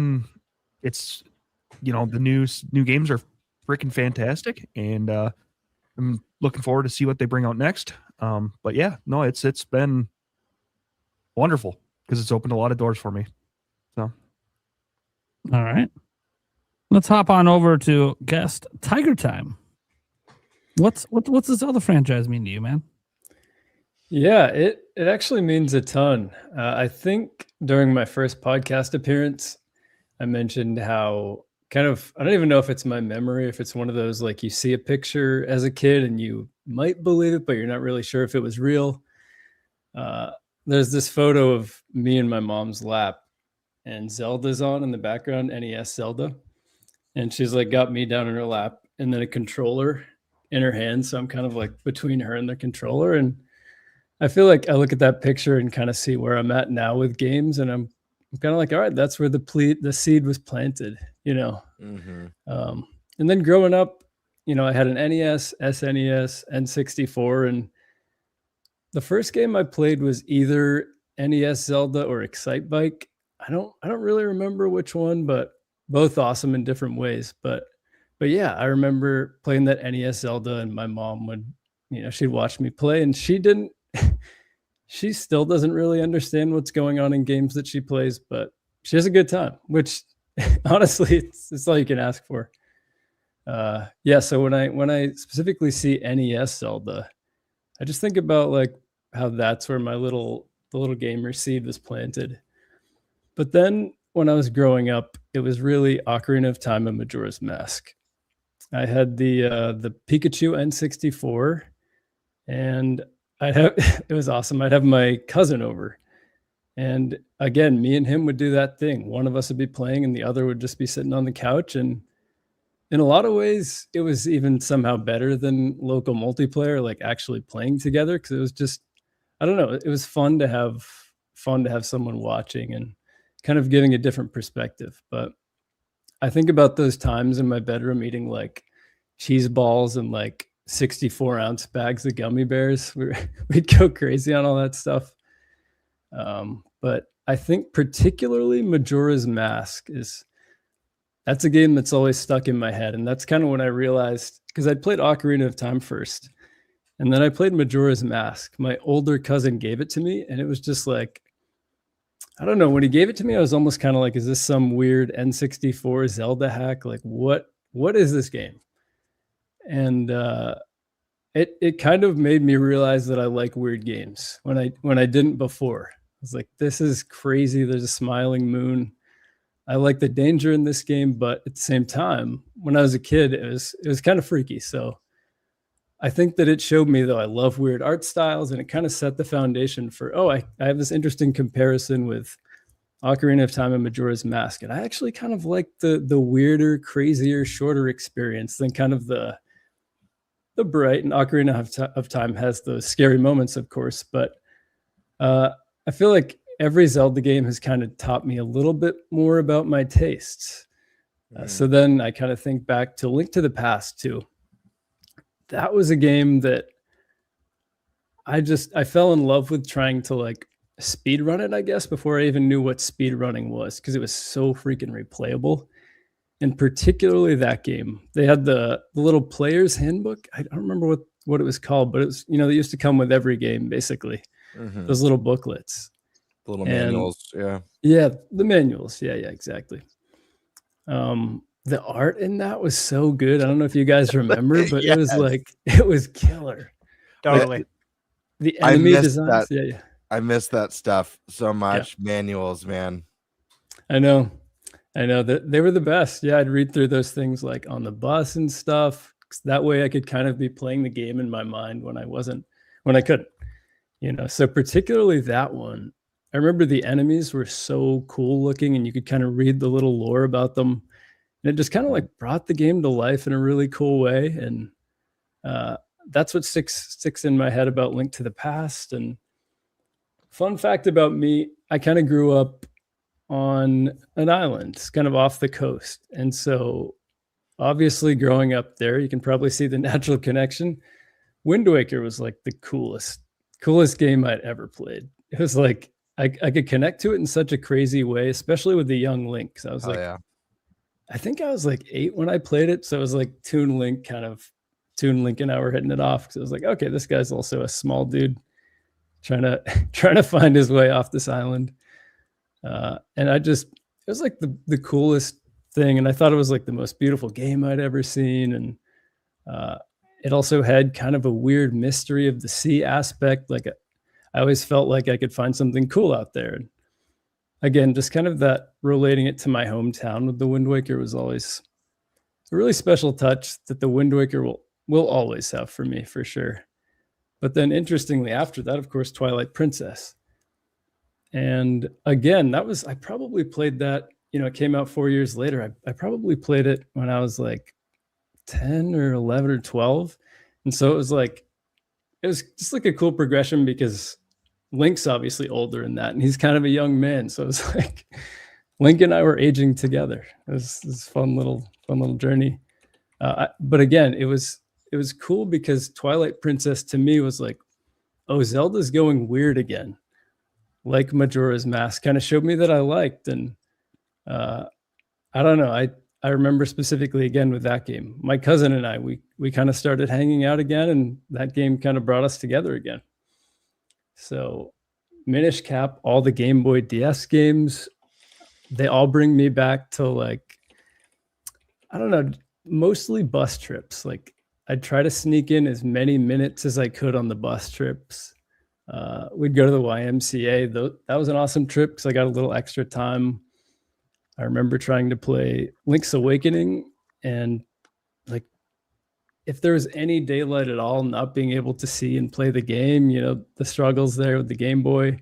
new games are freaking fantastic, and I'm looking forward to see what they bring out next. But yeah, no, it's been wonderful because it's opened a lot of doors for me. So, all right, let's hop on over to guest Tiger Time. What's this other franchise mean to you, man? Yeah, it actually means a ton. I think during my first podcast appearance, I mentioned how I don't even know if it's my memory, if it's one of those like you see a picture as a kid and you might believe it, but you're not really sure if it was real. There's this photo of me in my mom's lap and Zelda's on in the background, NES Zelda. And she's like got me down in her lap and then a controller in her hand. So I'm kind of like between her and the controller. And I feel like I look at that picture and kind of see where I'm at now with games. And I'm kind of like, all right, that's where the seed was planted, Mm-hmm. And then growing up, I had an NES, SNES, N64, and the first game I played was either NES Zelda or Excite Bike. I don't really remember which one, but both awesome in different ways. But yeah, I remember playing that NES Zelda, and my mom would, she'd watch me play, and she still doesn't really understand what's going on in games that she plays, but she has a good time, which honestly, it's all you can ask for. Yeah. So when I specifically see NES Zelda, I just think about like how that's where the little gamer seed was planted. But then when I was growing up, it was really Ocarina of Time and Majora's Mask. I had the Pikachu N64, and it was awesome. I'd have my cousin over, and again, me and him would do that thing. One of us would be playing and the other would just be sitting on the couch. And in a lot of ways, it was even somehow better than local multiplayer, like actually playing together. Cause it was just, I don't know. It was fun to have someone watching and kind of giving a different perspective. But I think about those times in my bedroom eating like cheese balls and like 64-ounce bags of gummy bears. We'd go crazy on all that stuff. But I think particularly Majora's Mask that's a game that's always stuck in my head. And that's kind of when I realized, because I'd played Ocarina of Time first, and then I played Majora's Mask. My older cousin gave it to me, and it was just like, I don't know. When he gave it to me, I was almost kind of like, is this some weird N64 Zelda hack? Like, what is this game? And it kind of made me realize that I like weird games when I didn't before. I was like, this is crazy. There's a smiling moon. I like the danger in this game, but at the same time, when I was a kid, it was kind of freaky. So I think that it showed me, though, I love weird art styles, and it kind of set the foundation for, I have this interesting comparison with Ocarina of Time and Majora's Mask. And I actually kind of like the weirder, crazier, shorter experience than kind of the bright. And Ocarina of Time has those scary moments, of course, but I feel like every Zelda game has kind of taught me a little bit more about my tastes. So then I kind of think back to Link to the Past too. That was a game that I fell in love with, trying to like speed run it, I guess, before I even knew what speed running was, because it was so freaking replayable. And particularly that game, they had the little player's handbook. I don't remember what it was called, but it was, they used to come with every game, basically. Those little booklets. The little manuals, yeah. Yeah, the manuals. Yeah, exactly. The art in that was so good. I don't know if you guys remember, but Yes. it was killer. Totally. Like, the enemy designs. I miss that stuff so much. Yeah. Manuals, man. I know that they were the best. Yeah, I'd read through those things like on the bus and stuff. That way I could kind of be playing the game in my mind when I couldn't, so particularly that one. I remember the enemies were so cool looking, and you could kind of read the little lore about them. And it just kind of like brought the game to life in a really cool way. And that's what sticks in my head about Link to the Past. And fun fact about me, I kind of grew up on an island, kind of off the coast. And so obviously growing up there, you can probably see the natural connection. Wind Waker was like the coolest game I'd ever played. It was like, I could connect to it in such a crazy way, especially with the young Link. So I was I think I was like 8 when I played it. So it was like Toon Link and I were hitting it off. So I was like, okay, this guy's also a small dude trying to find his way off this island. And it was like the coolest thing. And I thought it was like the most beautiful game I'd ever seen. And it also had kind of a weird mystery of the sea aspect. Like I always felt like I could find something cool out there. And again, just kind of that relating it to my hometown with the Wind Waker was always a really special touch that the Wind Waker will always have for me, for sure. But then interestingly, after that, of course, Twilight Princess. And again, I probably played that, it came out 4 years later. I probably played it when I was like 10 or 11 or 12. And so it was just like a cool progression, because Link's obviously older in that, and he's kind of a young man. So it was like Link and I were aging together. It was this fun little journey. But again, it was cool because Twilight Princess to me was like, oh, Zelda's going weird again. Like Majora's Mask kind of showed me that I liked. And I don't know. I remember specifically again with that game, my cousin and I, we kind of started hanging out again, and that game kind of brought us together again. So Minish Cap, all the Game Boy DS games, they all bring me back to like, I don't know, mostly bus trips. Like I'd try to sneak in as many minutes as I could on the bus trips. We'd go to the YMCA. That was an awesome trip because I got a little extra time. I remember trying to play Link's Awakening, and like if there was any daylight at all, not being able to see and play the game, the struggles there with the Game Boy.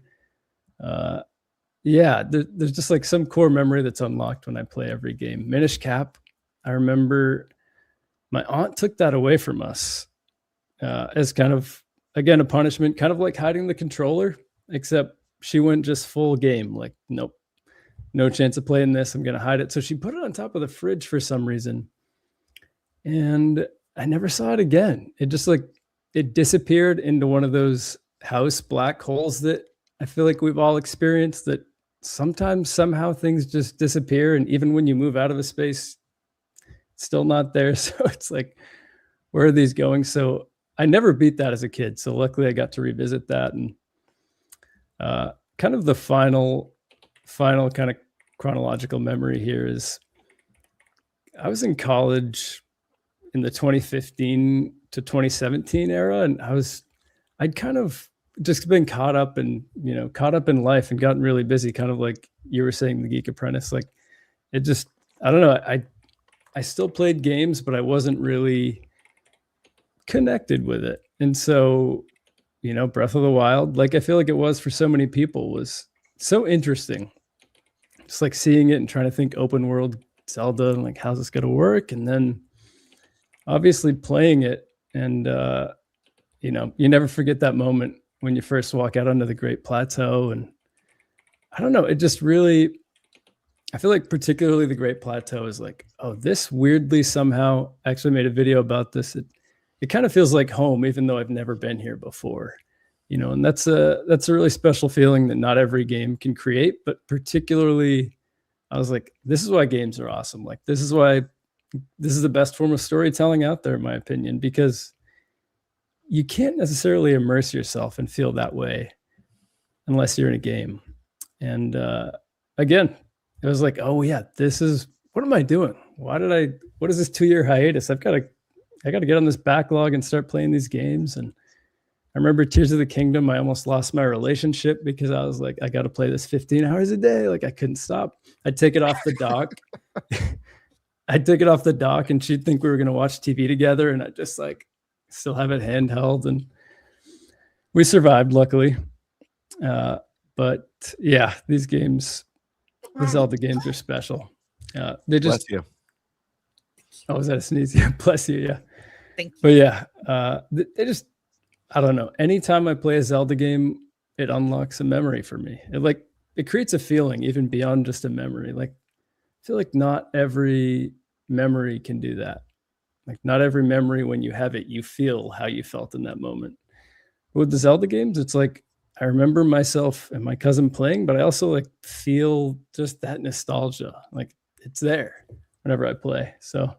There's just like some core memory that's unlocked when I play every game. Minish Cap, I remember my aunt took that away from us as kind of, again, a punishment, kind of like hiding the controller, except she went just full game. Like, nope, no chance of playing this. I'm going to hide it. So she put it on top of the fridge for some reason. And I never saw it again. It just it disappeared into one of those house black holes that I feel like we've all experienced, that sometimes somehow things just disappear. And even when you move out of a space, it's still not there. So it's like, where are these going? So I never beat that as a kid. So luckily I got to revisit that. And kind of the final kind of chronological memory here is I was in college in the 2015 to 2017 era. And I'd kind of just been caught up in life and gotten really busy, kind of like you were saying, the Geek Apprentice. Like it just, I don't know. I still played games, but I wasn't really connected with it. And so, Breath of the Wild, like I feel like it was for so many people, was so interesting. Just like seeing it and trying to think open world Zelda and like, how's this going to work? And then obviously playing it, and you never forget that moment when you first walk out onto the Great Plateau. And I don't know, it just really, I feel like particularly the Great Plateau is like, oh, this weirdly somehow, I actually made a video about this. It kind of feels like home, even though I've never been here before. And that's a really special feeling that not every game can create, but particularly I was like, this is why games are awesome. Like, this is the best form of storytelling out there, in my opinion, because you can't necessarily immerse yourself and feel that way unless you're in a game. And again, it was like, oh yeah, what am I doing? What is this 2-year hiatus? I got to get on this backlog and start playing these games. And I remember Tears of the Kingdom. I almost lost my relationship because I was like, I got to play this 15 hours a day. Like, I couldn't stop. I'd take it off the dock. And she'd think we were going to watch TV together. And I just like still have it handheld, and we survived, luckily. But yeah, these games, the Zelda games are special. They just, Bless you. Oh, was that a sneeze? Yeah, bless you. Yeah. Thank you. But yeah, they just, I don't know. Anytime I play a Zelda game, it unlocks a memory for me. It creates a feeling even beyond just a memory. Like, I feel like not every memory can do that. Like, not every memory, when you have it, you feel how you felt in that moment. But with the Zelda games, it's like, I remember myself and my cousin playing, but I also like feel just that nostalgia. Like, it's there whenever I play. So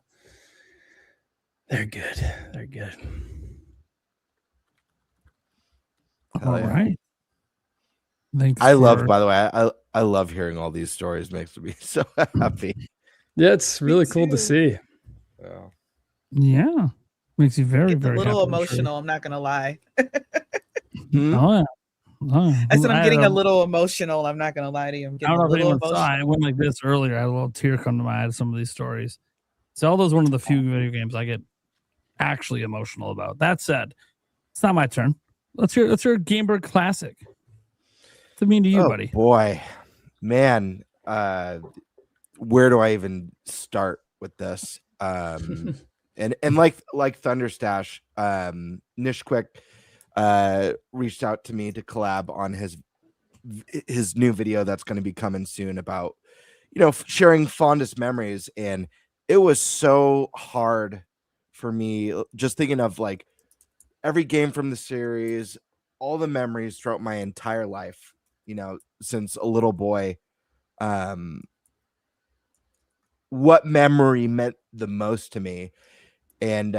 they're good. They're good. All right. Thanks. By the way, I love hearing all these stories. Makes me so happy. Yeah, it's really cool to see. Yeah. Makes you very, It's a very little happy, emotional. I'm not gonna lie. Oh, yeah. I said I'm getting a little emotional. I'm not gonna lie to you. I'm I getting don't know a if little anyone saw. emotional. I went like this earlier. I had a little tear come to my eye at some of these stories. Zelda's one of the few video games I get actually emotional about. That said, it's not my turn. Let's hear Gamebird Classic. What's it mean to you, buddy? Boy, man, where do I even start with this? And like Thunderstash, Nishquick reached out to me to collab on his new video that's going to be coming soon about, sharing fondest memories. And it was so hard for me just thinking of like every game from the series, all the memories throughout my entire life, since a little boy. What memory meant the most to me. And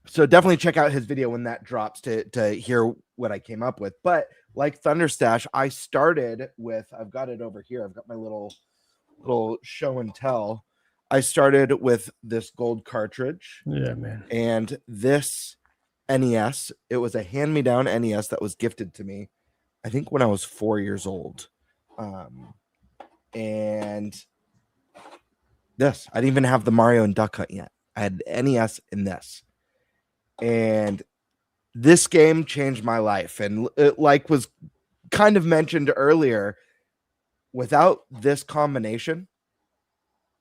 so definitely check out his video when that drops to hear what I came up with. But like Thunderstash, I started with, I've got it over here. I've got my little show and tell. I started with this gold cartridge. Yeah, man. And this NES, it was a hand-me-down NES that was gifted to me, I think when I was 4 years old. And this, I didn't even have the Mario and Duck Hunt yet. I had NES in this. And this game changed my life. And it, like was kind of mentioned earlier, without this combination,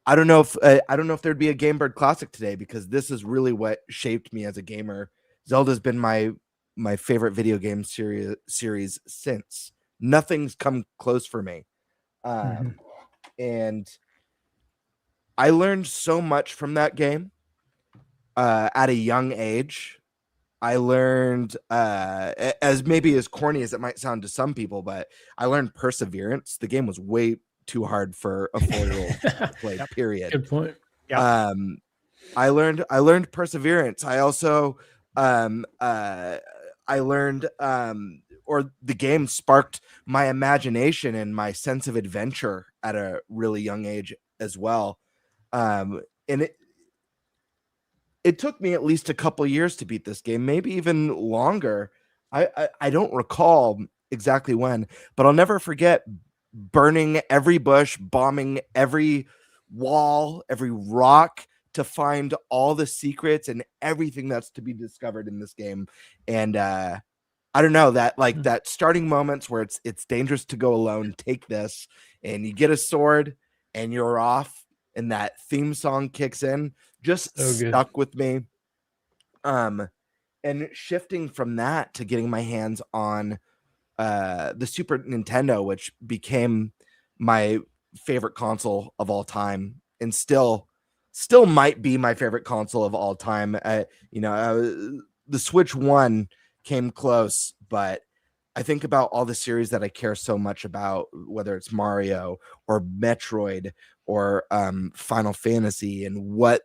I don't know if there'd be a Gamebird Classic today, because this is really what shaped me as a gamer. Zelda's been my favorite video game series since. Nothing's come close for me. And I learned so much from that game at a young age. I learned, as maybe as corny as it might sound to some people, but I learned perseverance. The game was way too hard for a 4-year-old to play, period. Good point. Yeah. I learned perseverance. I also I learned or the game sparked my imagination and my sense of adventure at a really young age as well. And it took me at least a couple years to beat this game, maybe even longer. I don't recall exactly when, but I'll never forget burning every bush, bombing every wall, every rock to find all the secrets and everything that's to be discovered in this game. And I don't know, that like that starting moments where it's dangerous to go alone, take this, and you get a sword and you're off, and that theme song kicks in, just stuck with me. And shifting from that to getting my hands on the Super Nintendo, which became my favorite console of all time, and still might be my favorite console of all time. The Switch 1 came close, but I think about all the series that I care so much about, whether it's Mario or Metroid or Final Fantasy, and what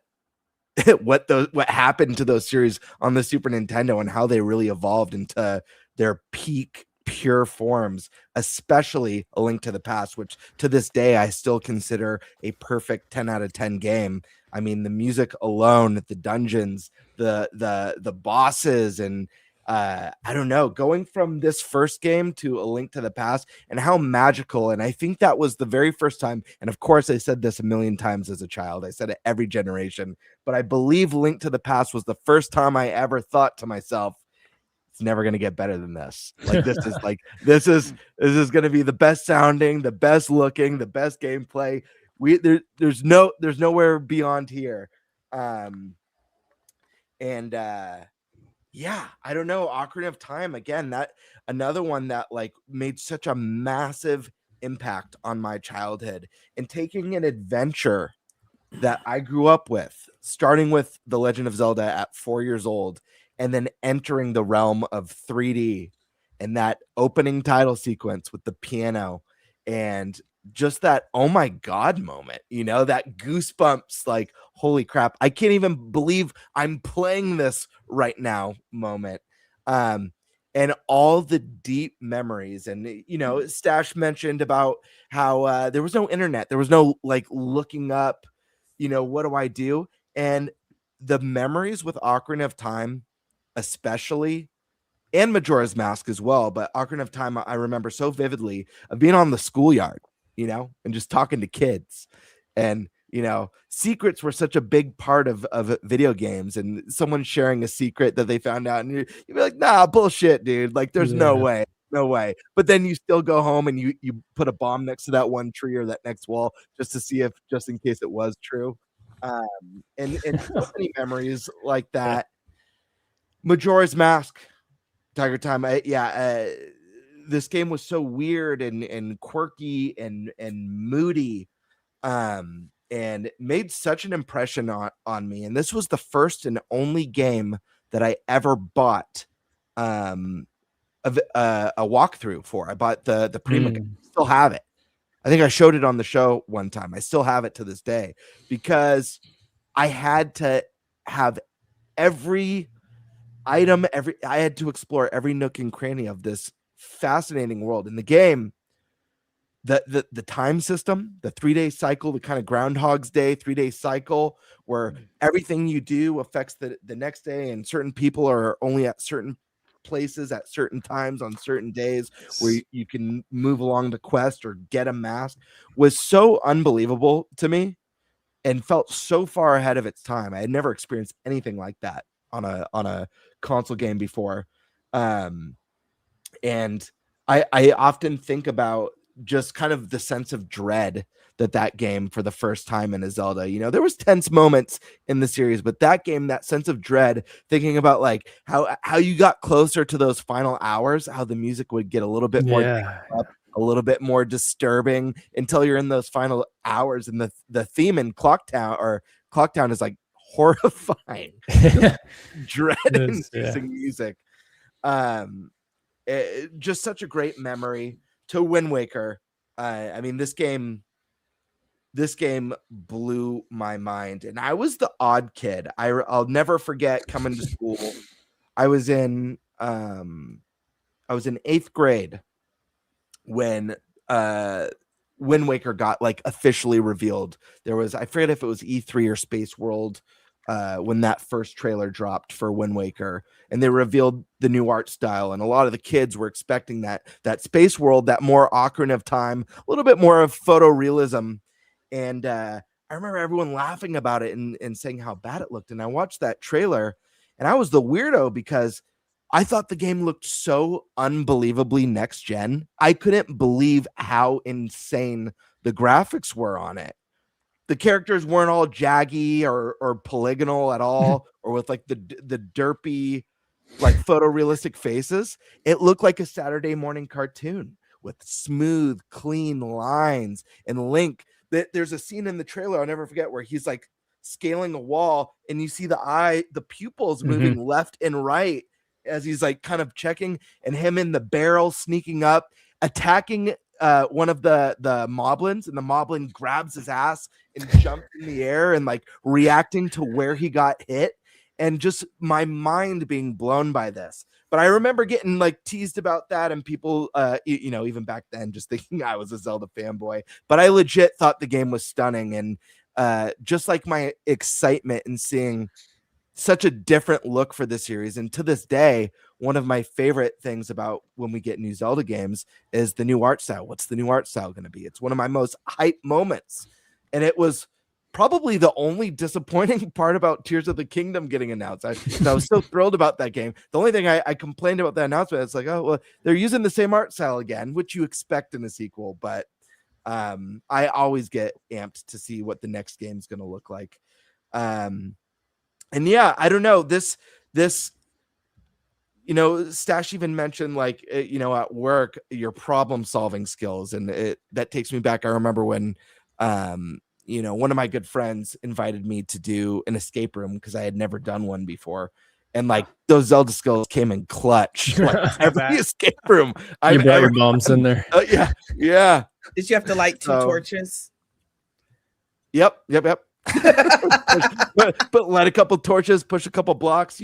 happened to those series on the Super Nintendo and how they really evolved into their peak pure forms, especially A Link to the Past, which to this day I still consider a perfect 10 out of 10 game. I mean, the music alone, the dungeons, the bosses, and I don't know, going from this first game to A Link to the Past and how magical. And I think that was the very first time. And of course, I said this a million times as a child. I said it every generation, but I believe Link to the Past was the first time I ever thought to myself, it's never going to get better than this. Like this is going to be the best sounding, the best looking, the best gameplay. There's nowhere beyond here. Yeah, I don't know. Ocarina of Time, again, that another one that like made such a massive impact on my childhood, and taking an adventure that I grew up with, starting with The Legend of Zelda at 4 years old, and then entering the realm of 3D and that opening title sequence with the piano and just that, oh my God moment, that goosebumps, like, holy crap, I can't even believe I'm playing this right now moment. And all the deep memories. And, Stash mentioned about how there was no internet. There was no like looking up, what do I do? And the memories with Ocarina of Time, especially, and Majora's Mask as well. But Ocarina of Time, I remember so vividly of being on the schoolyard, and just talking to kids. And, secrets were such a big part of video games, and someone sharing a secret that they found out, and you'd be like, nah, bullshit, dude. Like, there's no way. But then you still go home and you put a bomb next to that one tree or that next wall just in case it was true. And so many memories like that. Majora's Mask, Tiger Time. This game was so weird and quirky and moody, and made such an impression on me. And this was the first and only game that I ever bought a walkthrough for. I bought the premium. Still have it. I think I showed it on the show one time. I still have it to this day because I had to have every item, I had to explore every nook and cranny of this fascinating world. In the game, the time system, the 3-day cycle, the kind of Groundhog's Day 3-day cycle where everything you do affects the next day, and certain people are only at certain places at certain times on certain days where you can move along the quest or get a mask, was so unbelievable to me and felt so far ahead of its time. I had never experienced anything like that on a console game before. And I often think about just kind of the sense of dread that game for the first time in a Zelda, there was tense moments in the series, but that game, that sense of dread, thinking about like how you got closer to those final hours, how the music would get a little bit more up, a little bit more disturbing until you're in those final hours. And the theme in Clock Town is like horrifying. Dread-inducing music. Just such a great memory to Wind Waker. I mean, this game blew my mind, and I was the odd kid. I'll never forget coming to school. I was in 8th grade when Wind Waker got like officially revealed. There was, I forget if it was E3 or Space World, when that first trailer dropped for Wind Waker, and they revealed the new art style, and a lot of the kids were expecting that Space World, that more Ocarina of Time, a little bit more of photorealism. And I remember everyone laughing about it and saying how bad it looked. And I watched that trailer, and I was the weirdo because I thought the game looked so unbelievably next gen. I couldn't believe how insane the graphics were on it. The characters weren't all jaggy or polygonal at all, or with like the derpy, like photorealistic faces. It looked like a Saturday morning cartoon with smooth, clean lines. And Link, there's a scene in the trailer I'll never forget where he's like scaling a wall, and you see the pupils moving left and right. as he's like kind of checking, and him in the barrel sneaking up, attacking one of the moblins, and the moblin grabs his ass and jumps in the air and like reacting to where he got hit, and just my mind being blown by this. But I remember getting like teased about that, and people, even back then, just thinking I was a Zelda fanboy. But I legit thought the game was stunning, and just like my excitement in seeing such a different look for the series. And to this day, one of my favorite things about when we get new Zelda games is the new art style. What's the new art style going to be? It's one of my most hype moments, and it was probably the only disappointing part about Tears of the Kingdom getting announced. I was so thrilled about that game. The only thing I complained about the announcement, it's like, oh, well, they're using the same art style again, which you expect in a sequel. But I always get amped to see what the next game's going to look like. And yeah, I don't know. This, Stash even mentioned like, at work, your problem solving skills. And that takes me back. I remember when, one of my good friends invited me to do an escape room because I had never done one before. And like those Zelda skills came in clutch. Like every escape room. You brought your bombs in there. Yeah. Did you have to light two torches? Yep. but light a couple torches, push a couple blocks,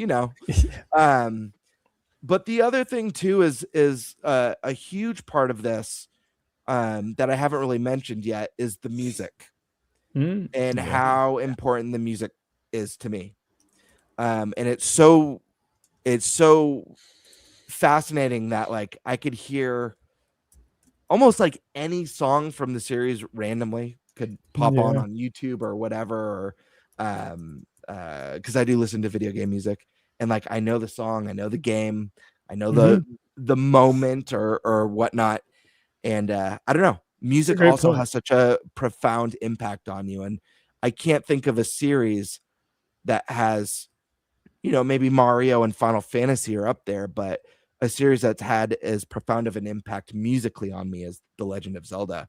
But the other thing too is a huge part of this that I haven't really mentioned yet is the music. And how important the music is to me. And it's so fascinating that like I could hear almost like any song from the series randomly could pop on YouTube or whatever, or because I do listen to video game music, and like I know the song, I know the game, I know the moment or whatnot. And I don't know. Music also has such a profound impact on you. And I can't think of a series that has, maybe Mario and Final Fantasy are up there, but a series that's had as profound of an impact musically on me as The Legend of Zelda.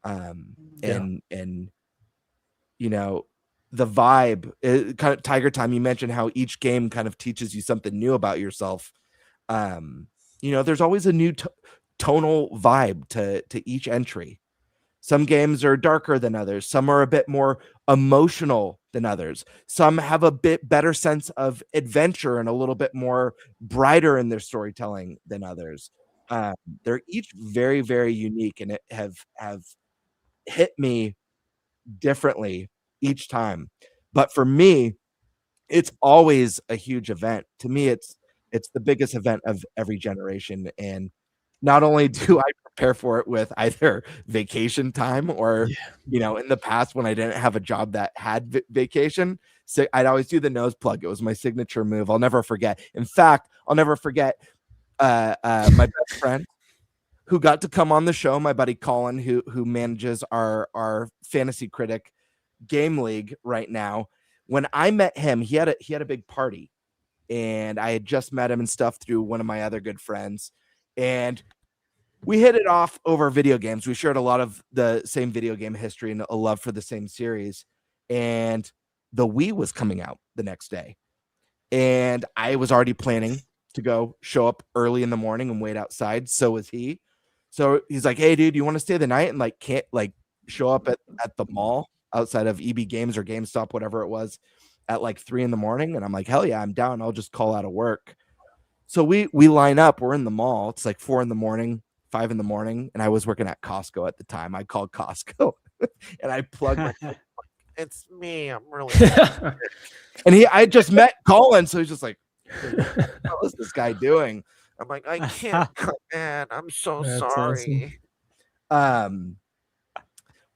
And the vibe, kind of Tiger Time, you mentioned how each game kind of teaches you something new about yourself. There's always a new tonal vibe to each entry. Some games are darker than others. Some are a bit more emotional than others. Some have a bit better sense of adventure and a little bit more brighter in their storytelling than others. They're each very, very unique, and it have hit me differently each time. But for me, it's always a huge event. To me, it's the biggest event of every generation. And not only do I prepare for it with either vacation time or, in the past when I didn't have a job that had vacation, so I'd always do the nose plug. It was my signature move. I'll never forget. In fact, I'll never forget my best friend who got to come on the show, my buddy Colin, who manages our fantasy critic game league right now. When I met him, he had a big party, and I had just met him and stuff through one of my other good friends. And we hit it off over video games. We shared a lot of the same video game history and a love for the same series. And the Wii was coming out the next day. And I was already planning to go show up early in the morning and wait outside. So was he. So he's like, hey, dude, you want to stay the night and can't show up at the mall outside of EB Games or GameStop, whatever it was, at 3 a.m? And I'm like, hell yeah, I'm down. I'll just call out of work. So we line up. We're in the mall. It's 4 a.m, 5 a.m, and I was working at Costco at the time. I called Costco and I plugged my phone. It's me. I'm really and I just met Colin, so he's just like, what is this guy doing? I'm like, I can't come in. I'm so sorry. Awesome.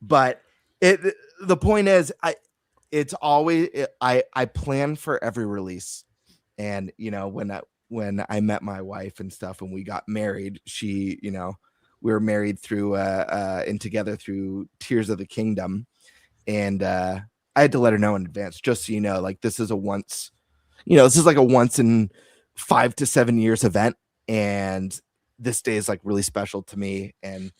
But the point is, it's always I plan for every release, and when I met my wife and stuff and we got married, she, we were married through and together through Tears of the Kingdom. And I had to let her know in advance, just so you know, this is a once like a once in 5 to 7 years event. And this day is really special to me. And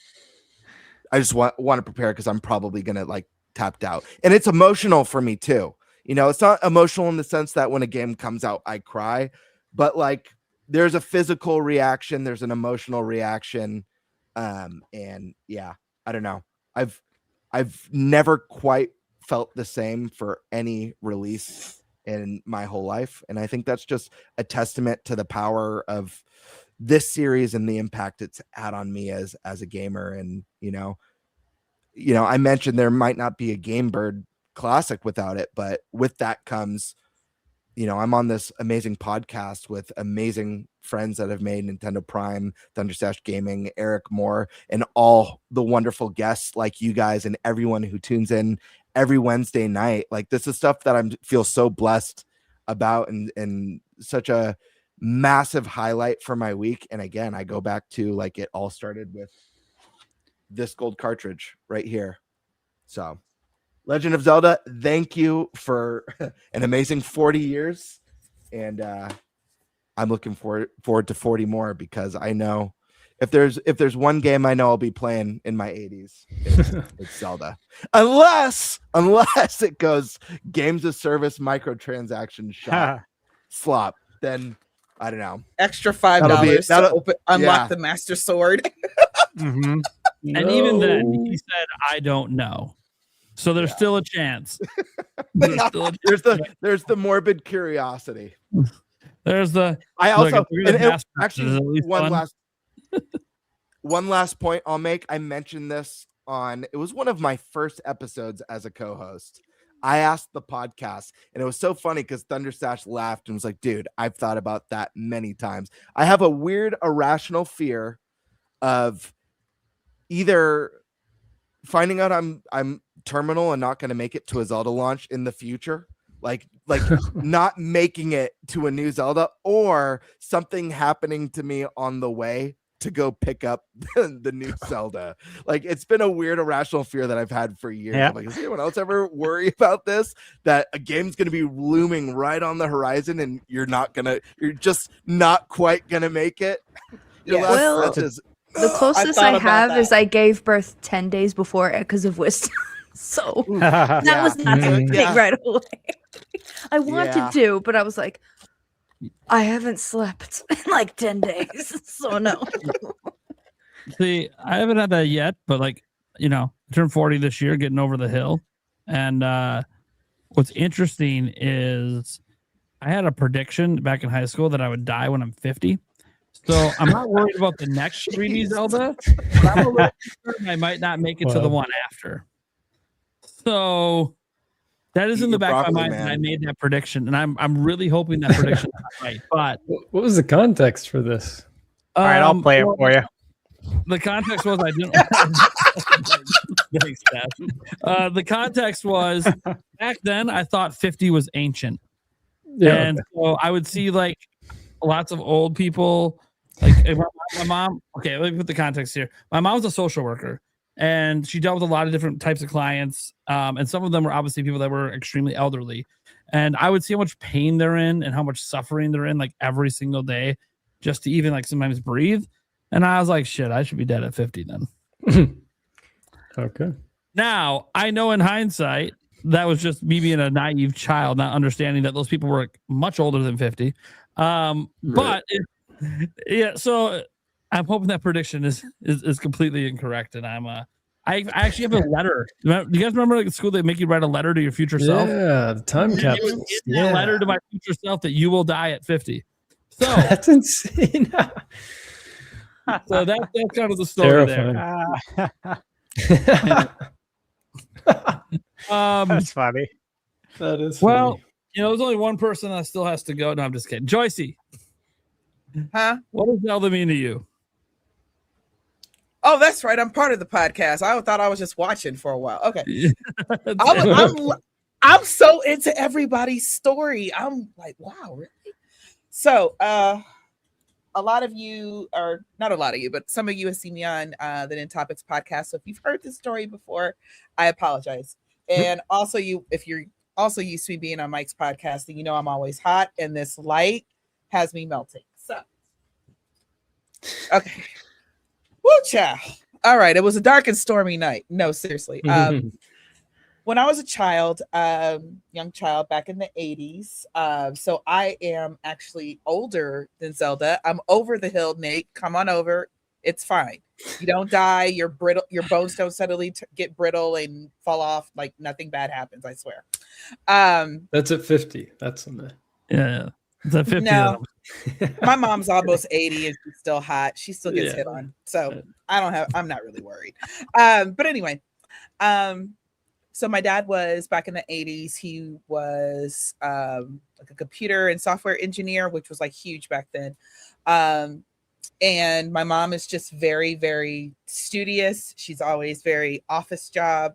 I just want to prepare because I'm probably going to tapped out. And it's emotional for me too. It's not emotional in the sense that when a game comes out, I cry, but there's a physical reaction, there's an emotional reaction, and yeah, I don't know. I've never quite felt the same for any release in my whole life, and I think that's just a testament to the power of this series and the impact it's had on me as a gamer. And you know, I mentioned there might not be a Game Bird Classic without it, but with that comes, you know, I'm on this amazing podcast with amazing friends that have made Nintendo Prime, Thunderstash Gaming, Eric Moore, and all the wonderful guests like you guys and everyone who tunes in every Wednesday night. Like, this is stuff that I feel so blessed about, and such a massive highlight for my week. And again, I go back to, like, it all started with this gold cartridge right here. So Legend of Zelda, thank you for an amazing 40 years. And I'm looking forward to 40 more, because I know if there's one game I know I'll be playing in my 80s, it's Zelda. Unless it goes games of service microtransaction slop, then I don't know. Extra $5 to unlock the Master Sword. Mm-hmm. No. And even then, he said, "I don't know." So there's still a chance. There's the morbid curiosity. There's the. I also actually one last point I'll make. I mentioned this it was one of my first episodes as a co-host. I asked the podcast, and it was so funny because Thunderstash laughed and was like, "Dude, I've thought about that many times. I have a weird irrational fear of either finding out I'm terminal and not going to make it to a Zelda launch in the future, like not making it to a new Zelda, or something happening to me on the way to go pick up the new Zelda." Like, it's been a weird irrational fear that I've had for years. Yeah. I'm like, does anyone else ever worry about this, that a game's going to be looming right on the horizon and you're just not quite going to make it? The closest I have is I gave birth 10 days before Echoes of Wisdom. So that was not something right away. I wanted to, but I was like, I haven't slept in like 10 days. So no. See, I haven't had that yet, but I turned 40 this year, getting over the hill. And what's interesting is I had a prediction back in high school that I would die when I'm 50. So I'm not worried about the next 3D Zelda, but I'm a little concerned I might not make it to the one after. So that is in the back of my mind that I made that prediction, and I'm really hoping that prediction is right. But what was the context for this? All right, I'll play it for you. The context was I didn't. Thanks, Dad. The context was back then I thought 50 was ancient, and so I would see like lots of old people. Like my mom. Okay, let me put the context here. My mom was a social worker, and she dealt with a lot of different types of clients. And some of them were obviously people that were extremely elderly. And I would see how much pain they're in and how much suffering they're in, like every single day, just to even like sometimes breathe. And I was like, shit, I should be dead at 50 then. Okay. Now I know in hindsight that was just me being a naive child, not understanding that those people were much older than 50. But so I'm hoping that prediction is completely incorrect, and I actually have a letter. Do you guys remember at school they make you write a letter to your future self? Yeah, the time capsule. A letter to my future self that you will die at 50. So that's insane. So that's kind of the story there. That's funny. That is well. There's only one person that still has to go. No, I'm just kidding. Joycey. Huh? What does Zelda mean to you? Oh, that's right. I'm part of the podcast. I thought I was just watching for a while. Okay. I'm so into everybody's story. I'm like, wow, really? So a lot of you, or not a lot of you, but some of you have seen me on the NinTopics podcast. So if you've heard this story before, I apologize. And also if you're also used to me being on Mike's podcast, and I'm always hot, and this light has me melting. So, okay. Woo, child. All right. It was a dark and stormy night. No, seriously. when I was a child, young child back in the 80s. So I am actually older than Zelda. I'm over the hill, Nate. Come on over. It's fine. You don't die. Your bones don't suddenly get brittle and fall off. Like nothing bad happens. I swear. That's at 50. That's in the Yeah. It's at 50. No, my mom's almost 80 and she's still hot. She still gets hit on. So I'm not really worried. But anyway, so my dad was back in the 80s. He was like a computer and software engineer, which was like huge back then. And my mom is just very, very studious. She's always very office job,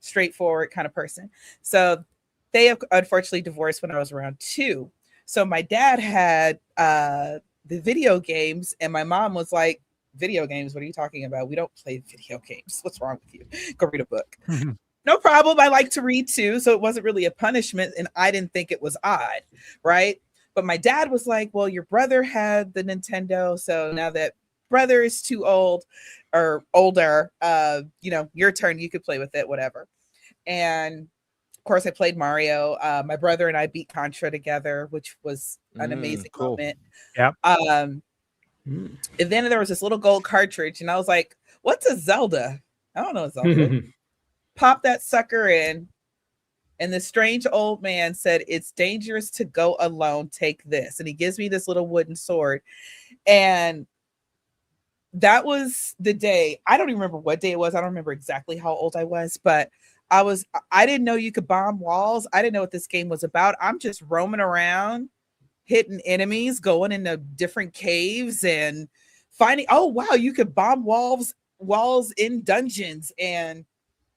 straightforward kind of person. So they unfortunately divorced when I was around 2. So my dad had the video games, and my mom was like, video games? What are you talking about? We don't play video games. What's wrong with you? Go read a book. No problem. I like to read too. So it wasn't really a punishment, and I didn't think it was odd, right? But my dad was like, well, your brother had the Nintendo. So now that brother is too old or older, your turn, you could play with it, whatever. And of course, I played Mario. My brother and I beat Contra together, which was an amazing moment. Yeah. And then there was this little gold cartridge, and I was like, what's a Zelda? I don't know a Zelda. Pop that sucker in. And the strange old man said, it's dangerous to go alone. Take this. And he gives me this little wooden sword. And that was the day. I don't even remember what day it was. I don't remember exactly how old I was, but I didn't know you could bomb walls. I didn't know what this game was about. I'm just roaming around, hitting enemies, going into different caves and finding, oh, wow, you could bomb walls in dungeons. And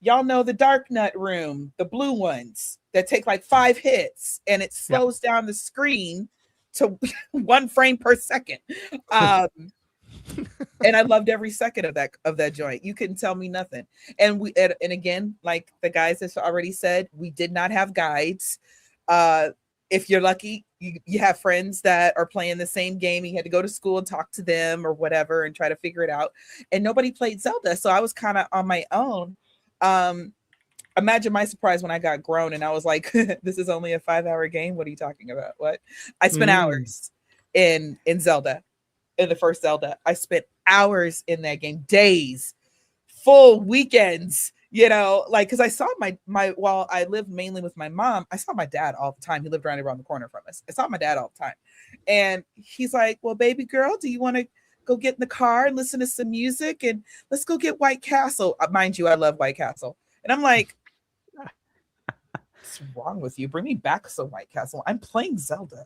y'all know the Dark Nut room, the blue ones that take like 5 hits, and it slows down the screen to 1 frame per second. And I loved every second of that joint. You couldn't tell me nothing. And again, like the guys have already said, we did not have guides. If you're lucky, you have friends that are playing the same game. You had to go to school and talk to them or whatever and try to figure it out. And nobody played Zelda, so I was kind of on my own. Imagine my surprise when I got grown and I was like, this is only a 5-hour game. What are you talking about? What? I spent hours in Zelda, in the first Zelda. I spent hours in that game, days, full weekends, like, cause I saw my while I lived mainly with my mom, I saw my dad all the time. He lived right around the corner from us. I saw my dad all the time. And he's like, well, baby girl, do you want to go get in the car and listen to some music and let's go get White Castle? Mind you, I love White Castle. And I'm like, what's wrong with you? Bring me back some White Castle. I'm playing Zelda.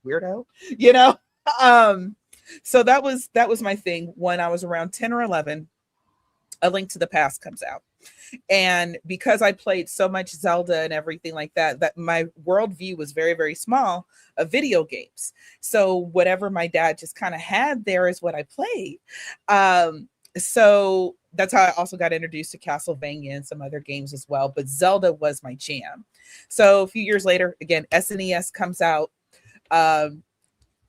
Weirdo, So that was my thing. When I was around 10 or 11, A Link to the Past comes out. And because I played so much Zelda and everything like that my worldview was very, very small of video games. So whatever my dad just kind of had there is what I played. So that's how I also got introduced to Castlevania and some other games as well. But Zelda was my jam. So a few years later, again, SNES comes out.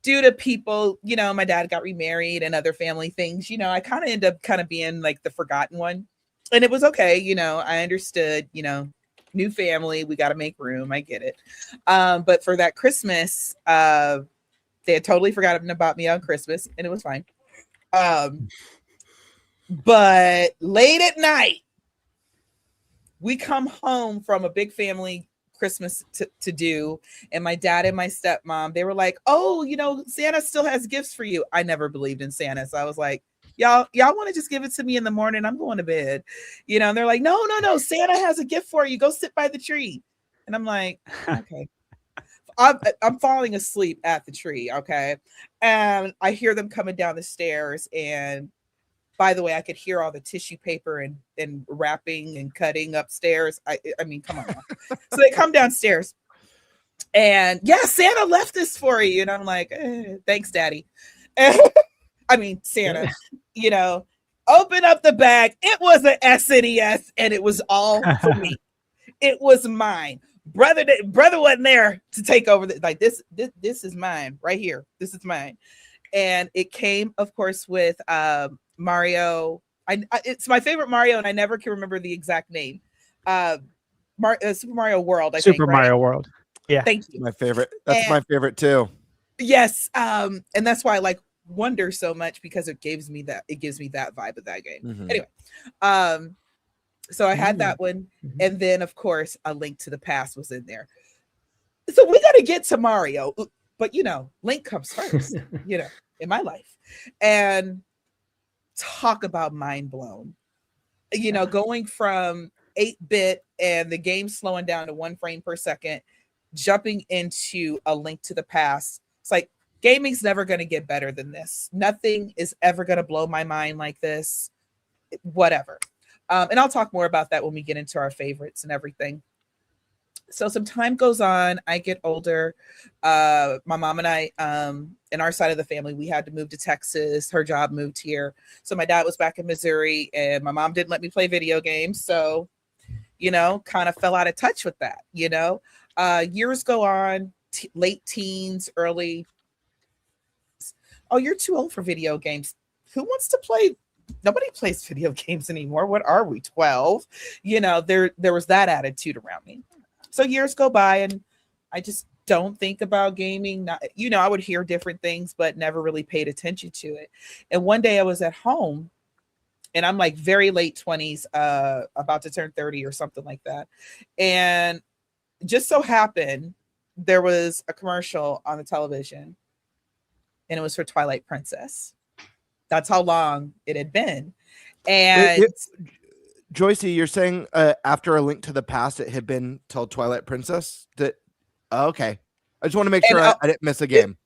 Due to people, my dad got remarried and other family things, I kind of end up kind of being like the forgotten one. And it was okay. I understood, new family, we got to make room. I get it. But for that Christmas, they had totally forgotten about me on Christmas, and it was fine. But late at night, we come home from a big family Christmas to do, and my dad and my stepmom, they were like, oh, Santa still has gifts for you. I never believed in Santa, so I was like, y'all want to just give it to me in the morning? I'm going to bed, and they're like, no, Santa has a gift for you. Go sit by the tree. And I'm like, okay. I'm falling asleep at the tree, okay? And I hear them coming down the stairs, and by the way, I could hear all the tissue paper and wrapping and cutting upstairs. I mean, come on. So they come downstairs, and Santa left this for you. And I'm like, thanks, Daddy. I mean, Santa, open up the bag. It was an SNES, and it was all for me. It was mine. Brother wasn't there to take over. This is mine right here. This is mine. And it came, of course, with Mario. It's my favorite Mario, and I never can remember the exact name. Super Mario World. I Super think, right? Mario World. Yeah. Thank you. My favorite. That's And- my favorite too. Yes, and that's why I like Wonder so much, because it gives me that vibe of that game. Mhm. Anyway, so I had that one, and then of course A Link to the Past was in there. So we got to get to Mario, but Link comes first, in my life. And talk about mind blown. Going from 8-bit and the game slowing down to 1 frame per second, jumping into A Link to the Past. It's like, gaming's never going to get better than this. Nothing is ever going to blow my mind like this. Whatever. And I'll talk more about that when we get into our favorites and everything. So some time goes on. I get older. My mom and I, in our side of the family, we had to move to Texas. Her job moved here. So my dad was back in Missouri, and my mom didn't let me play video games. So, kind of fell out of touch with that, years go on, late teens, early. Oh, you're too old for video games. Who wants to play? Nobody plays video games anymore. What are we, 12? There was that attitude around me. So years go by, and I just don't think about gaming. I would hear different things, but never really paid attention to it. And one day I was at home, and I'm like very late 20s, about to turn 30 or something like that. And just so happened, there was a commercial on the television, and it was for Twilight Princess. That's how long it had been. And Joycey, you're saying after A Link to the Past, it had been till Twilight Princess? Okay. I just want to make sure I didn't miss a game.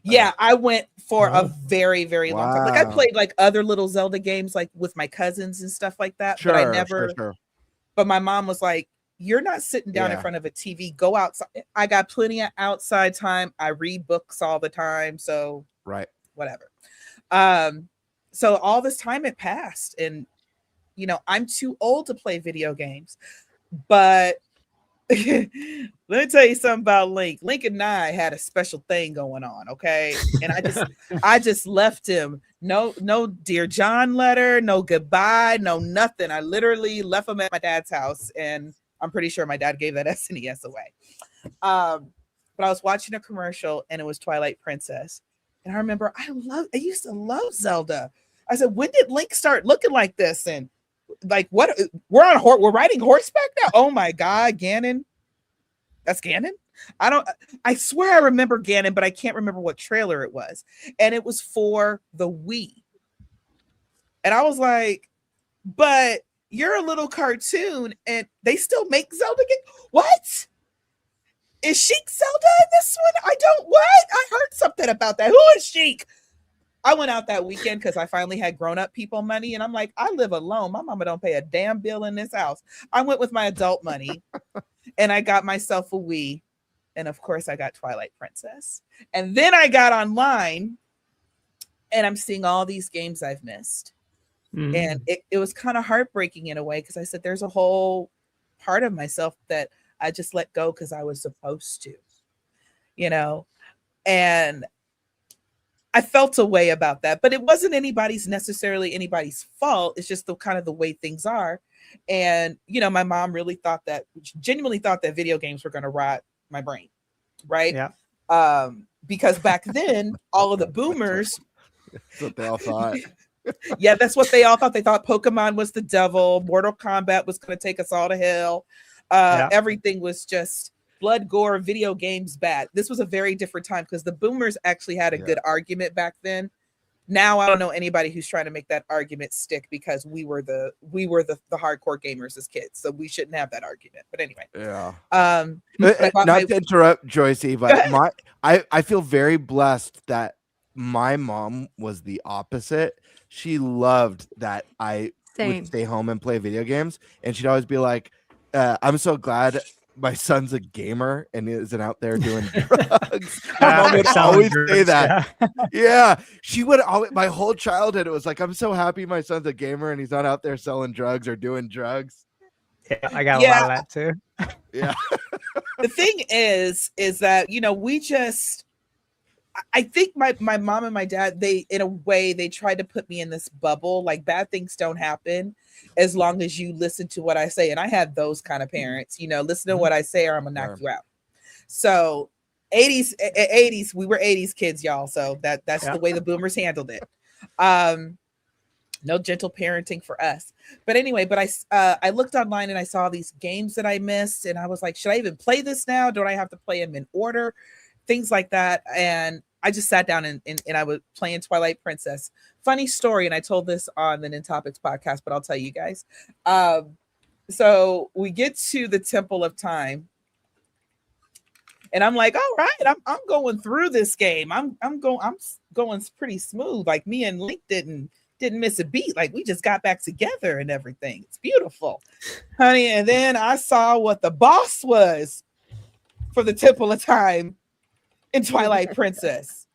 Yeah, I went for a very, very long time. Like, I Wow. played like other little Zelda games, like with my cousins and stuff like that. But I never. Sure. But my mom was like, "You're not sitting down in front of a TV. Go outside." I got plenty of outside time. I read books all the time, so Right. whatever. So all this time had passed, and I'm too old to play video games. But let me tell you something about Link. Link and I had a special thing going on, okay? And I just left him. No Dear John letter, no goodbye, no nothing. I literally left him at my dad's house, and I'm pretty sure my dad gave that SNES away. But I was watching a commercial, and it was Twilight Princess. And I remember I used to love Zelda. I said, when did Link start looking like this? And like, what? We're riding horseback now. Oh my God, Ganon. That's Ganon. I swear I remember Ganon, but I can't remember what trailer it was. And it was for the Wii. And I was like, but you're a little cartoon, and they still make Zelda games. What? Is Sheik Zelda in this one? What? I heard something about that. Who is Sheik? I went out that weekend because I finally had grown-up people money, and I'm like, I live alone. My mama don't pay a damn bill in this house. I went with my adult money, and I got myself a Wii, and of course I got Twilight Princess. And then I got online, and I'm seeing all these games I've missed. Mm-hmm. And it was kind of heartbreaking in a way, because I said there's a whole part of myself that I just let go because I was supposed to, and I felt a way about that, but it wasn't necessarily anybody's fault. It's just the kind of the way things are. And, my mom genuinely thought that video games were going to rot my brain. Right. Yeah. Because back then, all of the boomers. That's what they all thought. Yeah, that's what they all thought. They thought Pokemon was the devil. Mortal Kombat was going to take us all to hell. Everything was just blood, gore, video games bad. This was a very different time, because the boomers actually had a good argument back then. Now I don't know anybody who's trying to make that argument stick, because we were the hardcore gamers as kids, so we shouldn't have that argument. But anyway, not to interrupt, Joycey, but I feel very blessed that my mom was the opposite. She loved that I would stay home and play video games, and she'd always be like, I'm so glad my son's a gamer and isn't out there doing drugs. My mom would always say that. Yeah. She would always, my whole childhood, it was like, I'm so happy my son's a gamer and he's not out there selling drugs or doing drugs. Yeah, I got a lot of that too. Yeah. The thing is that, we just, I think my mom and my dad, they, in a way, they tried to put me in this bubble. Like, bad things don't happen as long as you listen to what I say. And I had those kind of parents, you know, listen to what I say or I'm gonna knock you out. So 80s, we were 80s kids, y'all. So that's the way the boomers handled it. No gentle parenting for us. But anyway, I looked online and I saw these games that I missed. And I was like, should I even play this now? Don't I have to play them in order? Things like that. And I just sat down and I was playing Twilight Princess. Funny story, and I told this on the NintenByte podcast, but I'll tell you guys. So we get to the Temple of Time, and I'm like, all right, I'm going through this game. I'm going pretty smooth. Like, me and Link didn't miss a beat. Like, we just got back together and everything. It's beautiful, honey. And then I saw what the boss was for the Temple of Time in Twilight Princess.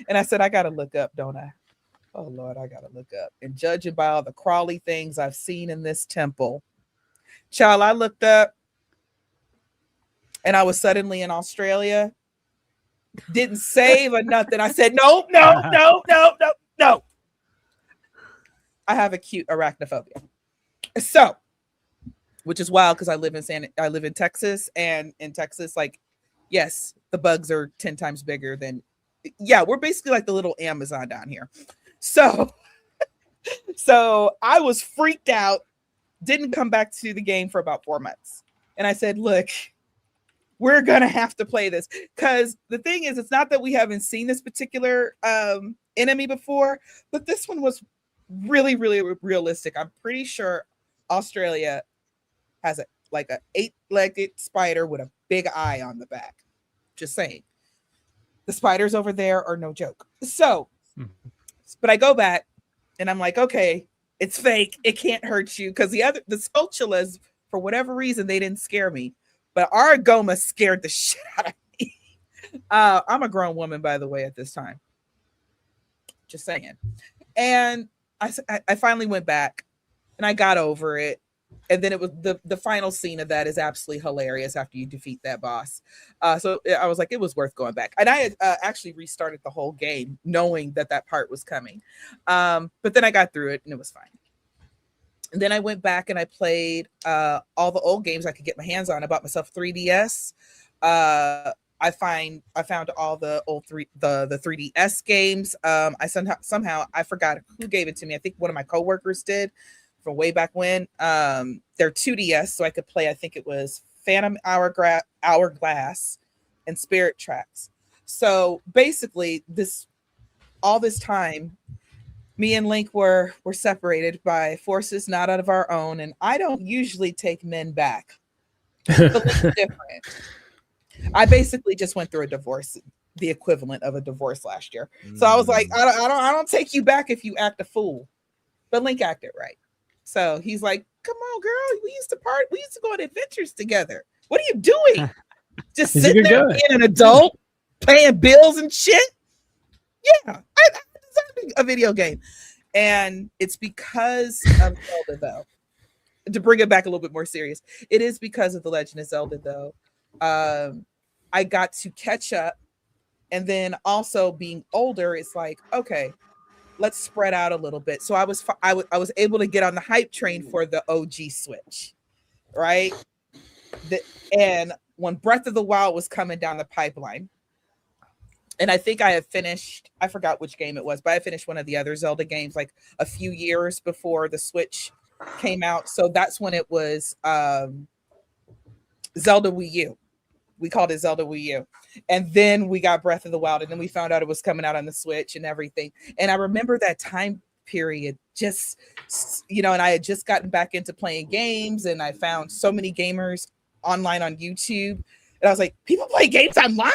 And I said, I gotta look up, don't I? Oh Lord, I gotta look up. And judging by all the crawly things I've seen in this temple, child, I looked up and I was suddenly in Australia. Didn't save or nothing. I said, no. I have acute arachnophobia. So, which is wild because I live in Texas, and in Texas, like, yes, the bugs are 10 times bigger than, we're basically like the little Amazon down here. So I was freaked out, didn't come back to the game for about 4 months. And I said, look, we're going to have to play this. Because the thing is, it's not that we haven't seen this particular enemy before, but this one was really, really realistic. I'm pretty sure Australia has a 8-legged spider with a big eye on the back. Just saying. The spiders over there are no joke. So, but I go back and I'm like, okay, it's fake. It can't hurt you. Because the Spatulas, for whatever reason, they didn't scare me. But Argoma scared the shit out of me. I'm a grown woman, by the way, at this time. Just saying. And I finally went back and I got over it. And then it was the final scene of that is absolutely hilarious after you defeat that boss. So I was like, it was worth going back. And I had actually restarted the whole game knowing that part was coming. But then I got through it and it was fine. And then I went back and I played all the old games I could get my hands on. I bought myself 3DS. I found all the old the 3DS games. I somehow I forgot who gave it to me. I think one of my coworkers did. From way back when. They're 2DS, so I could play, I think it was Phantom Hourglass and Spirit Tracks. So basically, all this time, me and Link were separated by forces not out of our own, and I don't usually take men back. But Link's different. I basically just went through a divorce, the equivalent of a divorce last year. So I was like, I don't take you back if you act a fool. But Link acted right. So he's like, come on, girl. We used to go on adventures together. What are you doing? Just sitting there being an adult, paying bills and shit? Yeah, I designed a video game. And it's because of Zelda, though. To bring it back a little bit more serious, it is because of The Legend of Zelda, though. I got to catch up. And then also being older, it's like, okay, let's spread out a little bit. So I was able to get on the hype train for the OG Switch, right? And when Breath of the Wild was coming down the pipeline, and I think I had finished, I forgot which game it was, but I finished one of the other Zelda games like a few years before the Switch came out. So that's when it was Zelda Wii U. We called it Zelda Wii U. And then we got Breath of the Wild, and then we found out it was coming out on the Switch and everything. And I remember that time period, just, and I had just gotten back into playing games, and I found so many gamers online on YouTube. And I was like, people play games online?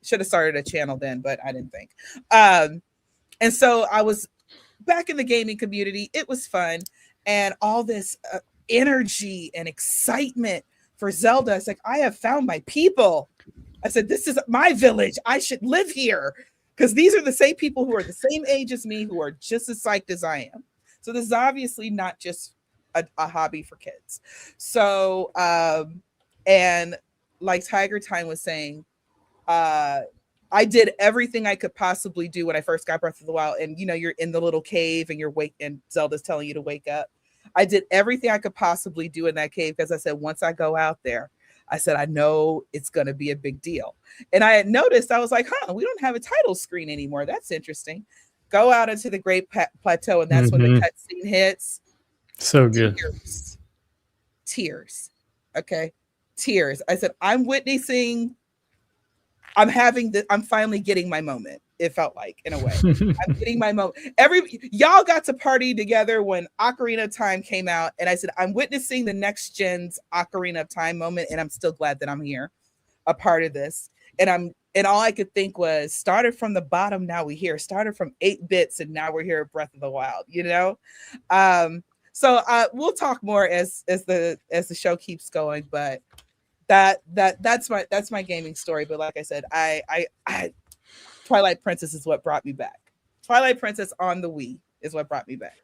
Should have started a channel then, but I didn't think. And so I was back in the gaming community. It was fun. And all this energy and excitement for Zelda. It's like, I have found my people. I said, this is my village. I should live here because these are the same people who are the same age as me, who are just as psyched as I am. So this is obviously not just a hobby for kids. So, and like Tiger Time was saying, I I did everything I could possibly do when I first got Breath of the Wild. And you're in the little cave and and Zelda's telling you to wake up. I did everything I could possibly do in that cave because I said, once I go out there, I said, I know it's going to be a big deal. And I had noticed, I was like, we don't have a title screen anymore. That's interesting. Go out into the Great Plateau, and that's when the cutscene hits. So good. Tears. Okay. Tears. I said, I'm finally getting my moment. It felt like, in a way, I'm getting my moment. Y'all got to party together when Ocarina of Time came out. And I said, I'm witnessing the next gen's Ocarina of Time moment. And I'm still glad that I'm here, a part of this. And all I could think was, started from the bottom. Now we here, started from 8 bits. And now we're here at Breath of the Wild, So we'll talk more as the show keeps going, but that's my gaming story. But like I said, I Twilight Princess is what brought me back. Twilight Princess on the Wii is what brought me back.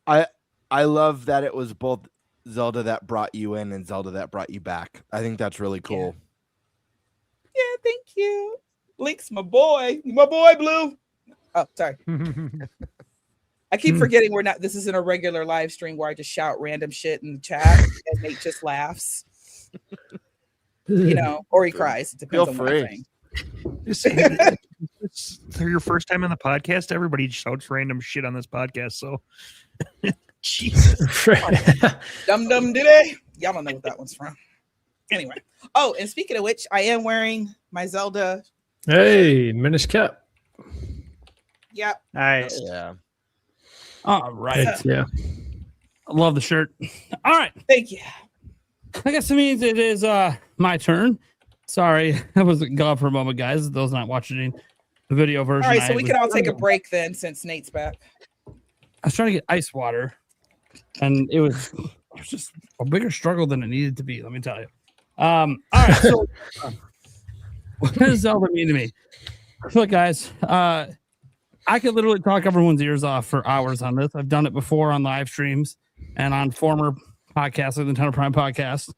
I love that it was both Zelda that brought you in and Zelda that brought you back. I think that's really cool. Yeah, thank you. Link's my boy Blue. Oh, sorry. I keep forgetting this isn't a regular live stream where I just shout random shit in the chat and Nate just laughs. Or he cries. It depends on what I'm saying. It's your first time on the podcast. Everybody shouts random shit on this podcast. So, Jesus. Dum dum diddy. Y'all don't know what that one's from. Anyway. Oh, and speaking of which, I am wearing my Zelda. Hey, Minish Cap. Yep. Nice. Yeah. All right. Yeah. I love the shirt. All right. Thank you. I guess it means it is my turn. Sorry, I was gone for a moment, guys. Those not watching the video version. All right, so we can all take a break then, since Nate's back. I was trying to get ice water, and it was just a bigger struggle than it needed to be. Let me tell you. All right, so what does Zelda mean to me? Look, guys, I could literally talk everyone's ears off for hours on this. I've done it before on live streams and on former podcasts, like the Nintendo Prime podcast.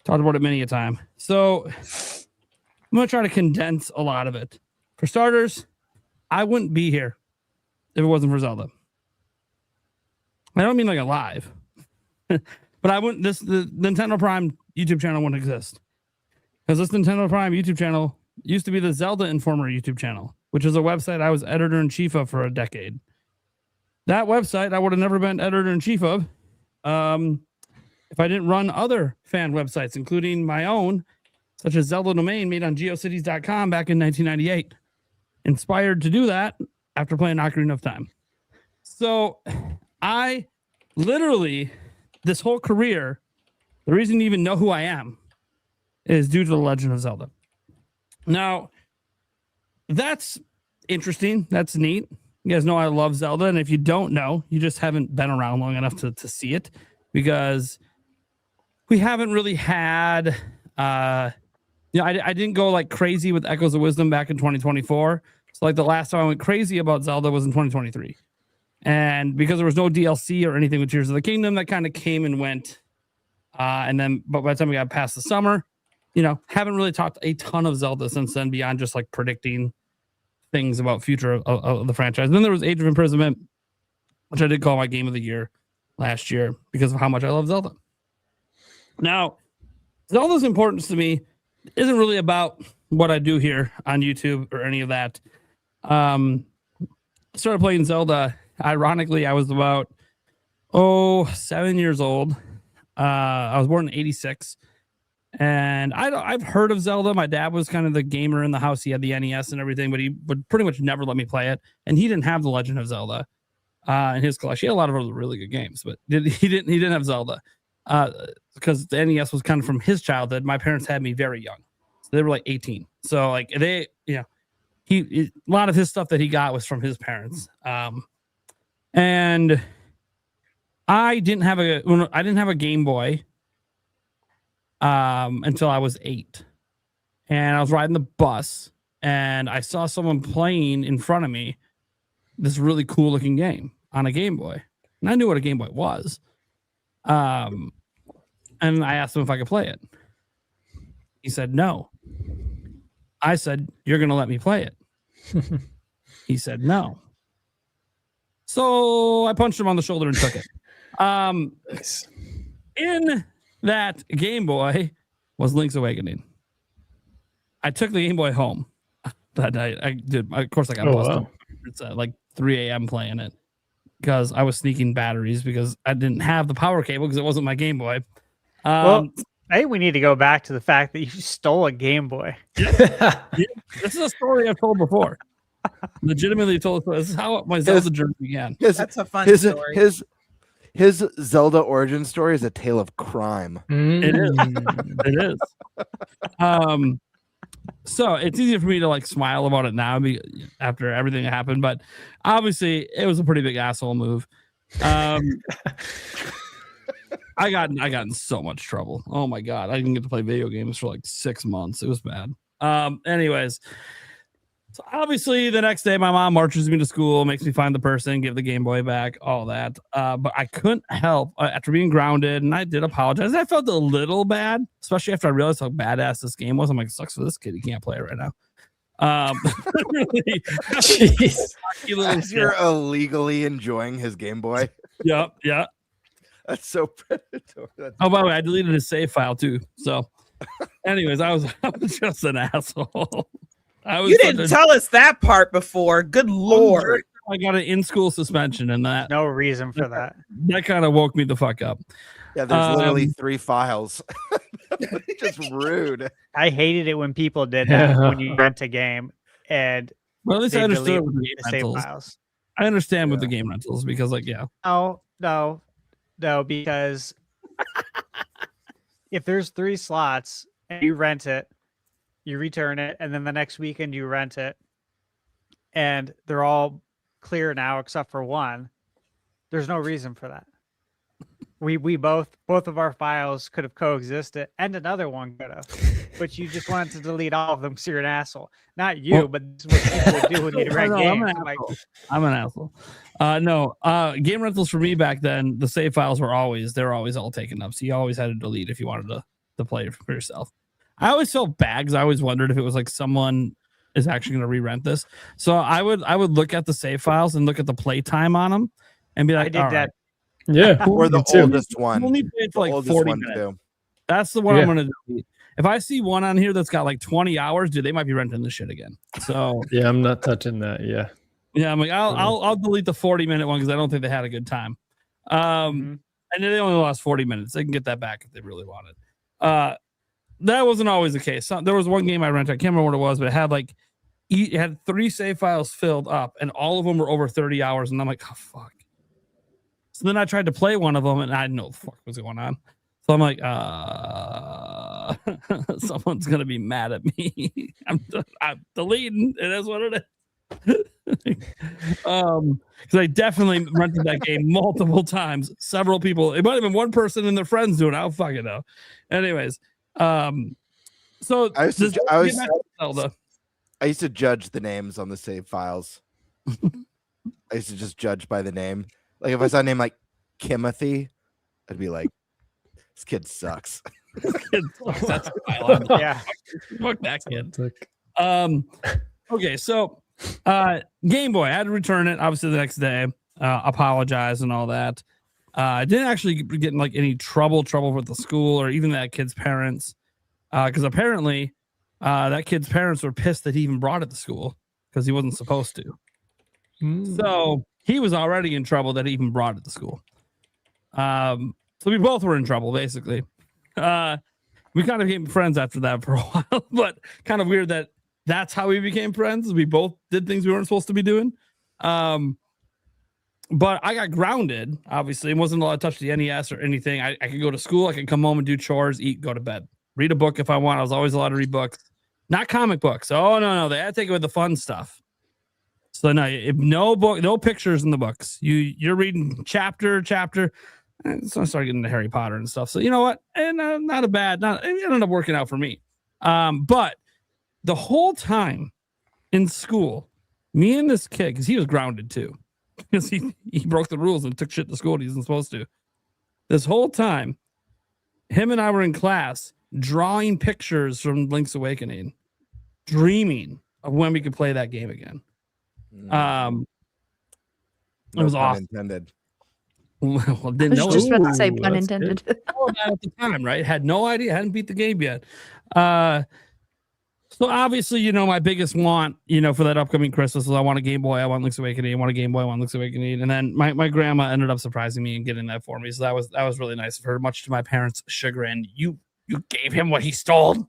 Talked about it many a time. So I'm going to try to condense a lot of it. For starters, I wouldn't be here if it wasn't for Zelda. I don't mean like alive, but I wouldn't. The Nintendo Prime YouTube channel wouldn't exist, because this Nintendo Prime YouTube channel used to be the Zelda Informer YouTube channel, which is a website I was editor-in-chief of for a decade. That website I would have never been editor-in-chief of if I didn't run other fan websites, including my own, such as Zelda Domain, made on geocities.com back in 1998. Inspired to do that after playing Ocarina of Time. So I literally, this whole career, the reason you even know who I am is due to The Legend of Zelda. Now, that's interesting. That's neat. You guys know I love Zelda, and if you don't know, you just haven't been around long enough to see it, because we haven't really had, I didn't go like crazy with Echoes of Wisdom back in 2024. So like the last time I went crazy about Zelda was in 2023. And because there was no DLC or anything with Tears of the Kingdom, that kind of came and went. But by the time we got past the summer, haven't really talked a ton of Zelda since then, beyond just like predicting things about future of the franchise. And then there was Age of Imprisonment, which I did call my game of the year last year because of how much I love Zelda. Now, Zelda's importance to me isn't really about what I do here on YouTube or any of that. I started playing Zelda. Ironically, I was about 7 years old. I was born in 86. And I've heard of Zelda. My dad was kind of the gamer in the house. He had the NES and everything, but he would pretty much never let me play it. And he didn't have The Legend of Zelda in his collection. He had a lot of other really good games, but he didn't have Zelda because the NES was kind of from his childhood. My parents had me very young, so they were like 18. So like a lot of his stuff that he got was from his parents. And I didn't have a Game Boy until I was 8, and I was riding the bus and I saw someone playing in front of me this really cool looking game on a Game Boy, and I knew what a Game Boy was. And I asked him if I could play it. He said no. I said, "You're going to let me play it." He said, "No." So I punched him on the shoulder and took it. Nice. In that Game Boy was Link's Awakening. I took the Game Boy home that night. I did. Of course, I got busted. Wow. It's like 3 a.m. playing it because I was sneaking batteries because I didn't have the power cable because it wasn't my Game Boy. Well, I think we need to go back to the fact that you stole a Game Boy. Yeah, this is a story I've told before. Legitimately told. This is how my Zelda journey began. That's a fun story. His Zelda origin story is a tale of crime. It is. It is. So it's easier for me to like smile about it now after everything that happened, but obviously it was a pretty big asshole move. I got in so much trouble. Oh my god, I didn't get to play video games for like 6 months. It was bad. Anyways, so obviously the next day my mom marches me to school, makes me find the person, give the Game Boy back, all that. But I couldn't help after being grounded, and I did apologize. I felt a little bad, especially after I realized how badass this game was. I'm like, sucks for this kid. He can't play it right now. Really, jeez. You're illegally enjoying his Game Boy. Yep. That's so predatory. Oh, by the way, I deleted his save file too. So, anyways, I was just an asshole. You didn't tell us that part before. Good Lord. I got an in-school suspension and that. No reason for that. That kind of woke me the fuck up. Yeah, there's literally 3 files. Just rude. I hated it when people did that when you rent a game and well, at least I understood with the game save rentals. files. I understand with the game rentals because like No, because if there's 3 slots and you rent it, you return it, and then the next weekend you rent it, and they're all clear now except for one, there's no reason for that. We both of our files could have coexisted, and another one could have, but you just wanted to delete all of them because you're an asshole. Not you, but this is what people do when you rent games. I'm an asshole. No, game rentals for me back then, the save files were always all taken up, so you always had to delete if you wanted to play it for yourself. I always felt bad because I always wondered if it was like someone is actually going to re-rent this. So I would look at the save files and look at the play time on them and be like, I did that. Yeah, or the oldest one. Only played for like 40 minutes. Too. That's the one I'm going to delete. If I see one on here that's got like 20 hours, dude, they might be renting this shit again. So yeah, I'm not touching that. Yeah, I'm like, I'll delete the 40-minute one because I don't think they had a good time. And they only lost 40 minutes. They can get that back if they really want it. That wasn't always the case. There was one game I rented. I can't remember what it was, but it had 3 save files filled up, and all of them were over 30 hours. And I'm like, oh fuck. So then I tried to play one of them, and I didn't know what the fuck was going on. So I'm like, someone's gonna be mad at me. I'm deleting. It is what it is. Because I definitely rented that game multiple times. Several people. It might have been one person and their friends doing it. I don't fucking know. Anyways. So I used to judge the names on the save files. I used to just judge by the name. Like if I saw a name like Kimothy, I'd be like, this kid sucks. That's yeah. Fuck that kid. Okay, so Game Boy, I had to return it obviously the next day, apologize and all that. I didn't actually get in like any trouble with the school or even that kid's parents, because apparently that kid's parents were pissed that he even brought it to school because he wasn't supposed to. So he was already in trouble that he even brought it to school. So we both were in trouble basically. We kind of became friends after that for a while, but kind of weird that that's how we became friends. We both did things we weren't supposed to be doing. But I got grounded, obviously, and wasn't allowed to touch the NES or anything. I could go to school. I could come home and do chores, eat, go to bed, read a book if I want. I was always allowed to read books, not comic books. Oh, no. They had to take it with the fun stuff. So no pictures in the books. You're reading chapter. So I started getting into Harry Potter and stuff. So you know what? And it ended up working out for me. But the whole time in school, me and this kid, because he was grounded too. Because he broke the rules and took shit to school he wasn't supposed to. This whole time, him and I were in class drawing pictures from Link's Awakening dreaming of when we could play that game again. It No was pun awesome. intended. Well, I didn't was know just about to say Ooh, pun that's intended. all that at the time, right? Had no idea, hadn't beat the game yet. So obviously, you know, my biggest want, you know, for that upcoming Christmas was I want a Game Boy, I want Link's Awakening, I want a Game Boy, I want Link's Awakening. And then my grandma ended up surprising me and getting that for me. So that was really nice of her, much to my parents' chagrin. You gave him what he stole.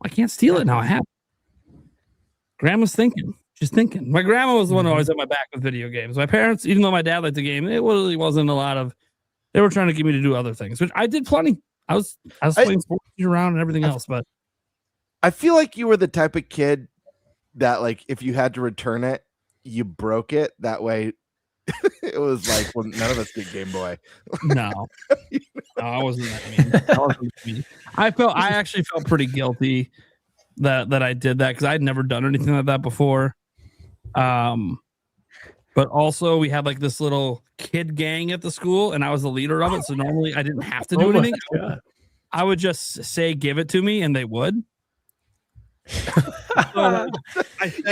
I can't steal it now. I have. Grandma's thinking. She's thinking. My grandma was the one who always had my back with video games. My parents, even though my dad liked the game, it really wasn't a lot of. They were trying to get me to do other things, which I did plenty. I was playing sports around and everything else, but I feel like you were the type of kid that, like, if you had to return it, you broke it. That way, it was like, well, none of us get Game Boy. No, I wasn't that mean. I actually felt pretty guilty that I did that because I'd never done anything like that before. But also we had like this little kid gang at the school, and I was the leader of it. So normally I didn't have to do anything. I would just say, "Give it to me," and they would. You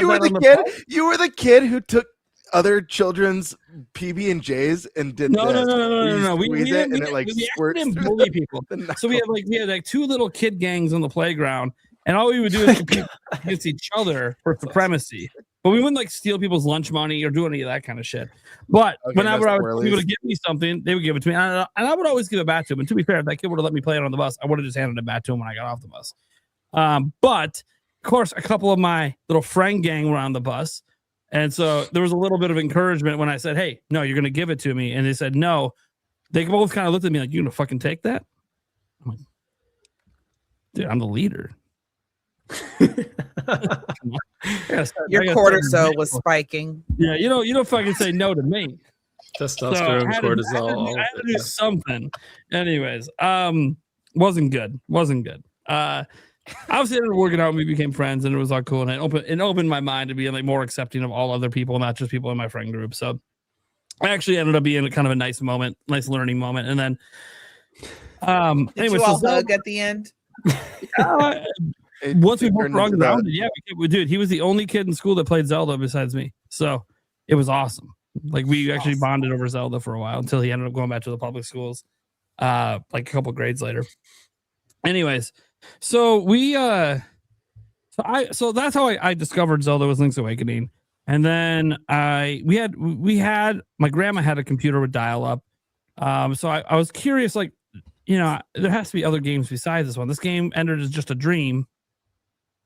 were the kid who took other children's PB&Js and did no. We didn't didn't bully people. So we had like two little kid gangs on the playground, and all we would do is compete against each other for supremacy. But we wouldn't like steal people's lunch money or do any of that kind of shit. But whenever I was able to give me something, they would give it to me, and I would always give it back to him. And to be fair, if that kid would have let me play it on the bus, I would have just handed it back to him when I got off the bus. But of course, a couple of my little friend gang were on the bus. And so there was a little bit of encouragement when I said, "Hey, no, you're going to give it to me." And they said, "No." They both kind of looked at me like, "You going to fucking take that?" I'm like, "Dude, I'm the leader." Your cortisol was spiking. Yeah, you don't fucking say no to me. Testosterone, cortisol. I had to do something. Anyways, wasn't good. Obviously, it ended up working out. We became friends, and it was all cool. And it opened my mind to be like more accepting of all other people, not just people in my friend group. So, I actually ended up being a kind of a nice moment, nice learning moment. And then, did you all hug at the end? Once we both grounded, dude, he was the only kid in school that played Zelda besides me. So it was awesome. Like we actually bonded over Zelda for a while until he ended up going back to the public schools, like a couple grades later. Anyways. So so that's how I discovered Zelda was Link's Awakening. And then we had my grandma had a computer with dial up. So I was curious, like, you know, there has to be other games besides this one. This game ended as just a dream.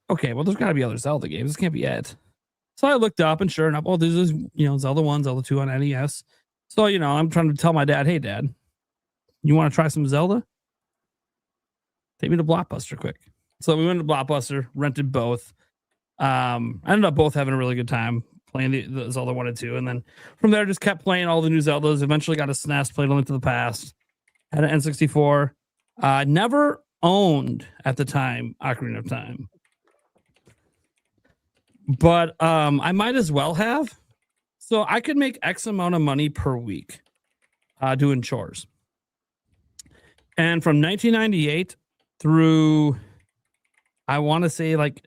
Okay, well, there's got to be other Zelda games. This can't be it. So I looked up, and sure enough, this is, you know, Zelda 1, Zelda 2 on NES. So, you know, I'm trying to tell my dad, "Hey, Dad, you want to try some Zelda? Take me to Blockbuster quick." So we went to Blockbuster, rented both. I ended up both having a really good time playing the Zelda 1 and 2. And then from there, just kept playing all the new Zeldas. Eventually got a SNES, played A Link to the Past. Had an N64. Never owned at the time Ocarina of Time. But I might as well have. So I could make X amount of money per week doing chores. And from 1998 through, I want to say like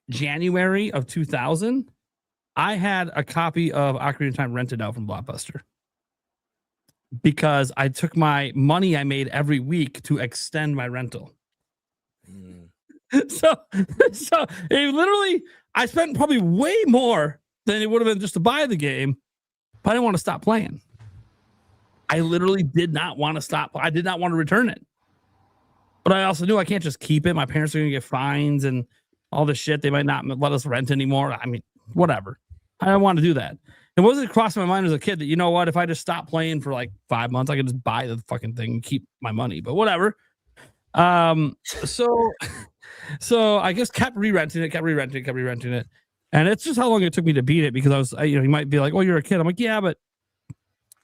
January of 2000, I had a copy of Ocarina of Time rented out from Blockbuster because I took my money I made every week to extend my rental. So it literally, I spent probably way more than it would have been just to buy the game, but I didn't want to stop playing. I literally did not want to stop. I did not want to return it. But I also knew I can't just keep it. My parents are going to get fines and all this shit. They might not let us rent anymore. I mean, whatever. I don't want to do that. It wasn't crossing my mind as a kid that, you know what, if I just stopped playing for like 5 months, I could just buy the fucking thing and keep my money. But whatever. So I guess kept re-renting it. And it's just how long it took me to beat it, because I was, you know, you might be like, "Oh, you're a kid." I'm like, yeah, but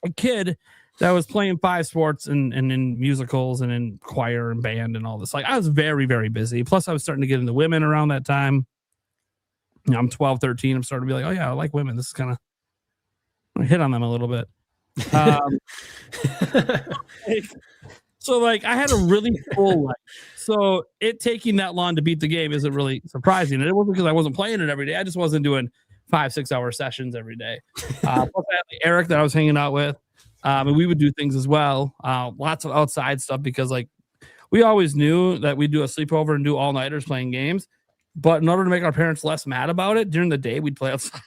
a kid that was playing 5 sports and in musicals and in choir and band and all this. Like, I was very, very busy. Plus, I was starting to get into women around that time. You know, I'm 12, 13. I'm starting to be like, "Oh, yeah, I like women." This is kind of, I hit on them a little bit. So like I had a really full life. So it taking that long to beat the game isn't really surprising. And it wasn't because I wasn't playing it every day. I just wasn't doing 5-6 hour sessions every day. Plus I had Eric that I was hanging out with. And we would do things as well. Lots of outside stuff because like we always knew that we'd do a sleepover and do all-nighters playing games. But in order to make our parents less mad about it, during the day we'd play outside.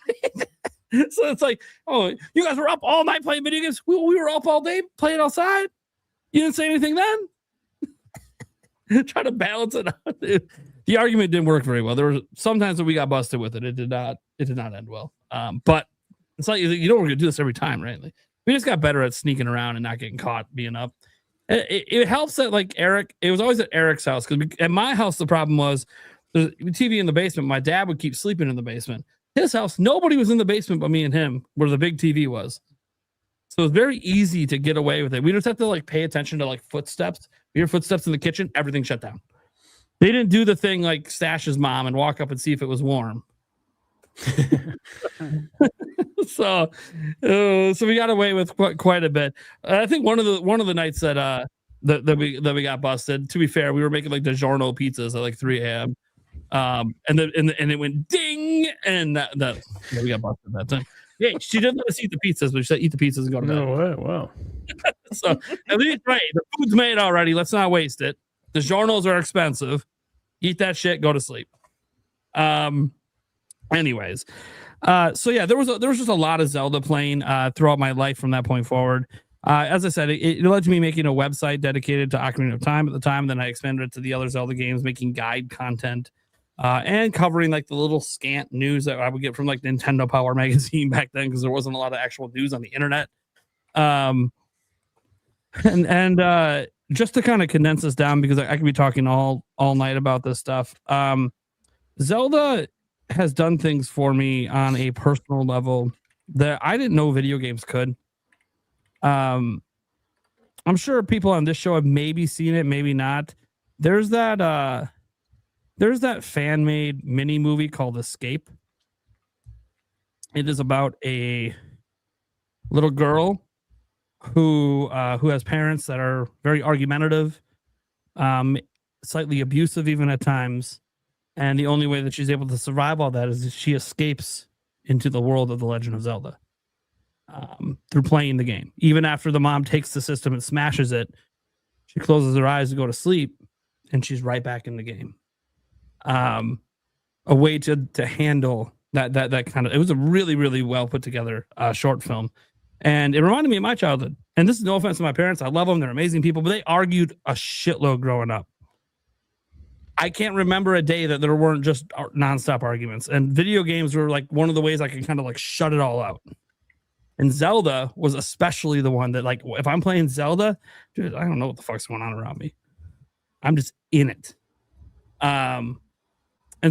So it's like, oh, you guys were up all night playing video games. We were up all day playing outside. You didn't say anything then? Try to balance it out. The argument didn't work very well. There were sometimes when we got busted with it. It did not end well. But it's like you know we're gonna do this every time, right? Like, we just got better at sneaking around and not getting caught being up. It helps that like Eric. It was always at Eric's house because at my house the problem was there's a TV in the basement. My dad would keep sleeping in the basement. His house, nobody was in the basement but me and him, where the big TV was. So it's very easy to get away with it. We just have to like pay attention to like footsteps. We hear footsteps in the kitchen, everything shut down. They didn't do the thing like stash his mom and walk up and see if it was warm. So we got away with quite a bit. I think one of the nights that we got busted. To be fair, we were making like DiGiorno pizzas at like 3 a.m. And it went ding, and that we got busted that time. Yeah, she didn't let us eat the pizzas, but she said eat the pizzas and go to bed. No way! Wow. So at least right, the food's made already. Let's not waste it. The DiGiornos are expensive. Eat that shit. Go to sleep. Anyways, so yeah, there was just a lot of Zelda playing throughout my life from that point forward. As I said, it led to me making a website dedicated to Ocarina of Time at the time. Then I expanded it to the other Zelda games, making guide content. And covering like the little scant news that I would get from like Nintendo Power magazine back then, because there wasn't a lot of actual news on the internet. And just to kind of condense this down, because I could be talking all night about this stuff. Zelda has done things for me on a personal level that I didn't know video games could. I'm sure people on this show have maybe seen it, maybe not. There's that fan-made mini movie called Escape. It is about a little girl who has parents that are very argumentative, slightly abusive even at times, and the only way that she's able to survive all that is she escapes into the world of The Legend of Zelda through playing the game. Even after the mom takes the system and smashes it, she closes her eyes to go to sleep, and she's right back in the game. A way to handle that kind of, it was a really, really well put together short film. And it reminded me of my childhood. And this is no offense to my parents. I love them. They're amazing people, but they argued a shitload growing up. I can't remember a day that there weren't just nonstop arguments. And video games were like one of the ways I can kind of like shut it all out. And Zelda was especially the one that, like, if I'm playing Zelda, dude, I don't know what the fuck's going on around me. I'm just in it. And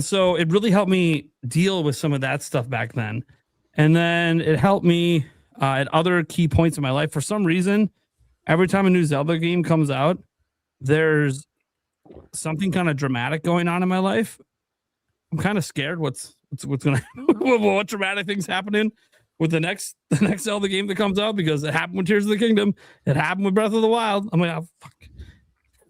so it really helped me deal with some of that stuff back then. And then it helped me at other key points in my life. For some reason, every time a new Zelda game comes out, there's something kind of dramatic going on in my life. I'm kind of scared what's going to what dramatic things happening with the next Zelda game that comes out, because it happened with Tears of the Kingdom. It happened with Breath of the Wild. I'm like, oh, fuck.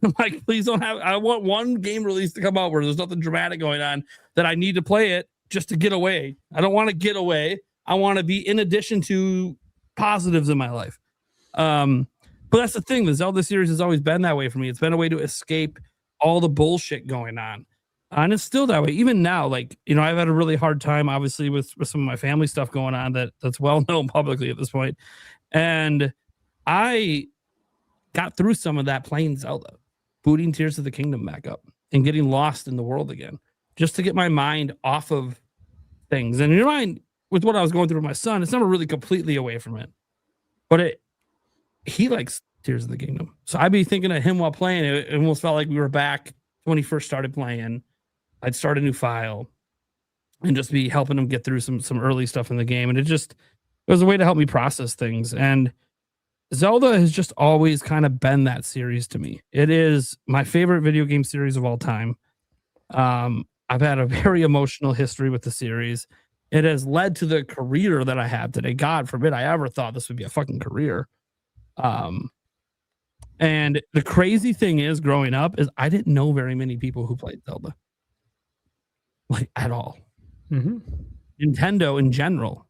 I'm like, please don't have. I want one game release to come out where there's nothing dramatic going on that I need to play it just to get away. I don't want to get away. I want to be in addition to positives in my life. But that's the thing. The Zelda series has always been that way for me. It's been a way to escape all the bullshit going on. And it's still that way. Even now, like, you know, I've had a really hard time, obviously, with some of my family stuff going on that's well known publicly at this point. And I got through some of that playing Zelda, booting Tears of the Kingdom back up and getting lost in the world again, just to get my mind off of things. And your mind, with what I was going through with my son, it's never really completely away from it. But he likes Tears of the Kingdom. So I'd be thinking of him while playing. It almost felt like we were back when he first started playing. I'd start a new file and just be helping him get through some early stuff in the game. And it was a way to help me process things. And Zelda has just always kind of been that series to me. It is my favorite video game series of all time. I've had a very emotional history with the series. It has led to the career that I have today. God forbid I ever thought this would be a fucking career. And the crazy thing is, growing up, is I didn't know very many people who played Zelda, like at all. Nintendo in general.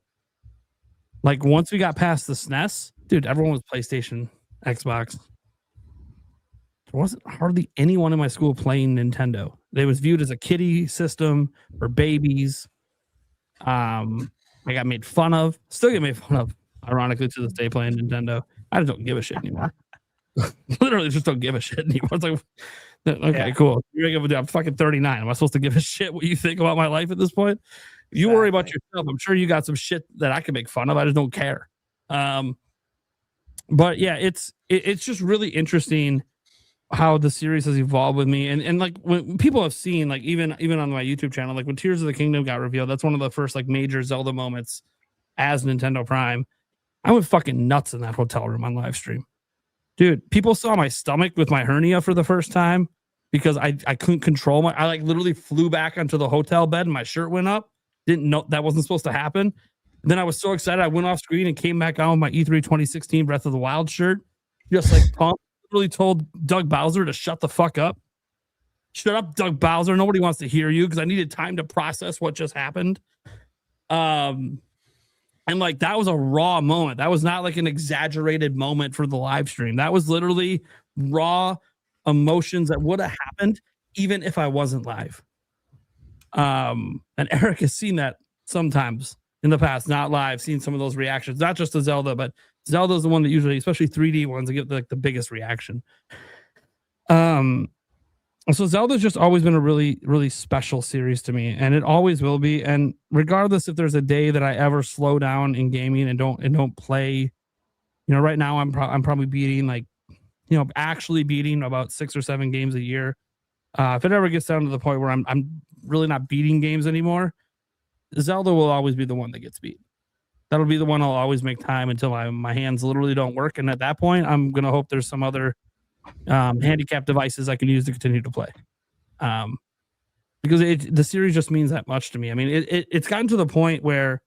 Like once we got past the SNES, dude, everyone was PlayStation, Xbox. There wasn't hardly anyone in my school playing Nintendo. They was viewed as a kiddie system for babies. I got made fun of. Still get made fun of, ironically, to this day playing Nintendo. I just don't give a shit anymore. Literally just don't give a shit anymore. It's like, okay, cool. I'm fucking 39. Am I supposed to give a shit what you think about my life at this point? You worry about yourself. I'm sure you got some shit that I can make fun of. I just don't care. But yeah, it's just really interesting how the series has evolved with me. And like when people have seen, like even on my YouTube channel, like when Tears of the Kingdom got revealed, that's one of the first like major Zelda moments as Nintendo Prime. I went fucking nuts in that hotel room on live stream. Dude, people saw my stomach with my hernia for the first time because I couldn't control I like literally flew back onto the hotel bed and my shirt went up. Didn't know that wasn't supposed to happen. And then I was so excited. I went off screen and came back on with my E3 2016 Breath of the Wild shirt. Just like pumped. Literally told Doug Bowser to shut the fuck up. Shut up, Doug Bowser. Nobody wants to hear you because I needed time to process what just happened. And like that was a raw moment. That was not like an exaggerated moment for the live stream. That was literally raw emotions that would have happened even if I wasn't live. And Eric has seen that sometimes in the past, not live, seen some of those reactions, not just to Zelda, but Zelda's the one that usually, especially 3D ones, that get like the biggest reaction. So Zelda's just always been a really, really special series to me, and it always will be. And regardless if there's a day that I ever slow down in gaming and don't play, you know, right now I'm probably beating actually beating about 6 or 7 games a year. If it ever gets down to the point where I'm really not beating games anymore, Zelda will always be the one that gets beat. That'll be the one I'll always make time until my hands literally don't work. And at that point, I'm gonna hope there's some other handicap devices I can use to continue to play, because the series just means that much to me. I mean, it's gotten to the point where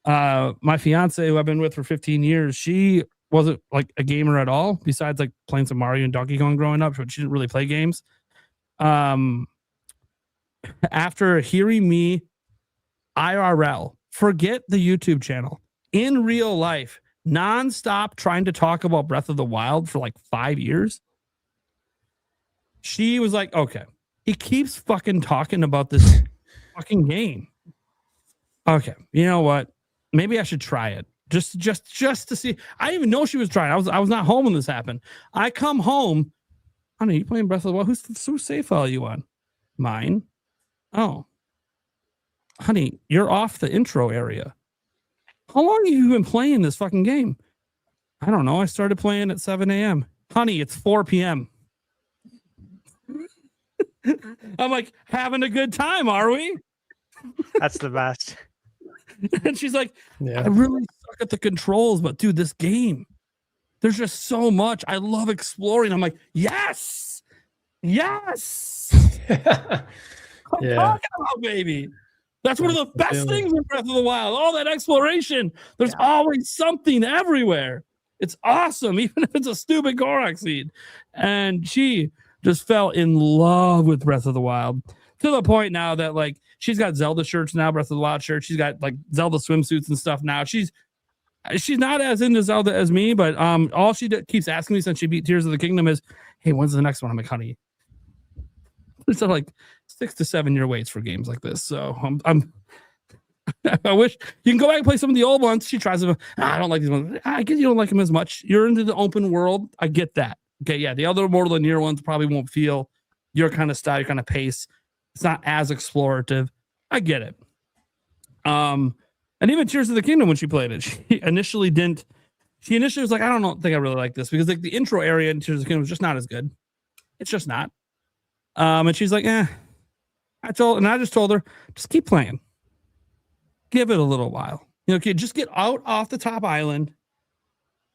my fiance, who I've been with for 15 years, she wasn't like a gamer at all, besides like playing some Mario and Donkey Kong growing up, but she didn't really play games. After hearing me IRL, forget the YouTube channel, in real life, nonstop trying to talk about Breath of the Wild for like 5 years, she was like, okay, he keeps fucking talking about this fucking game. Okay, you know what? Maybe I should try it. Just to see. I didn't even know she was trying. I was not home when this happened. I come home. Honey, you playing Breath of the Wild? Whose save file are you on? Mine. Oh. Honey, you're off the intro area. How long have you been playing this fucking game? I don't know. I started playing at 7 a.m. Honey, it's 4 p.m. I'm like, having a good time, are we? That's the best. And she's like, I really suck at the controls, but dude, this game, there's just so much. I love exploring. I'm like, yes. What I'm talking about, baby. That's one of the best things in Breath of the Wild. All that exploration. There's always something everywhere. It's awesome, even if it's a stupid Korok seed. And she just fell in love with Breath of the Wild, to the point now that like she's got Zelda shirts now, Breath of the Wild shirts. She's got like Zelda swimsuits and stuff now. She's not as into Zelda as me, but all she keeps asking me since she beat Tears of the Kingdom is, hey, when's the next one? I'm like, honey, it's like 6 to 7 year waits for games like this. So I wish you can go back and play some of the old ones. She tries them. I don't like these ones. I guess you don't like them as much. You're into the open world. I get that. Okay, yeah, the other more linear ones probably won't feel your kind of style, your kind of pace. It's not as explorative. I get it. And even Tears of the Kingdom, when she played it, she initially was like, I don't think I really like this, because like the intro area in Tears of the Kingdom was just not as good. It's just not. And she's like, I just told her, just keep playing. Give it a little while. You know, okay, just get out off the top island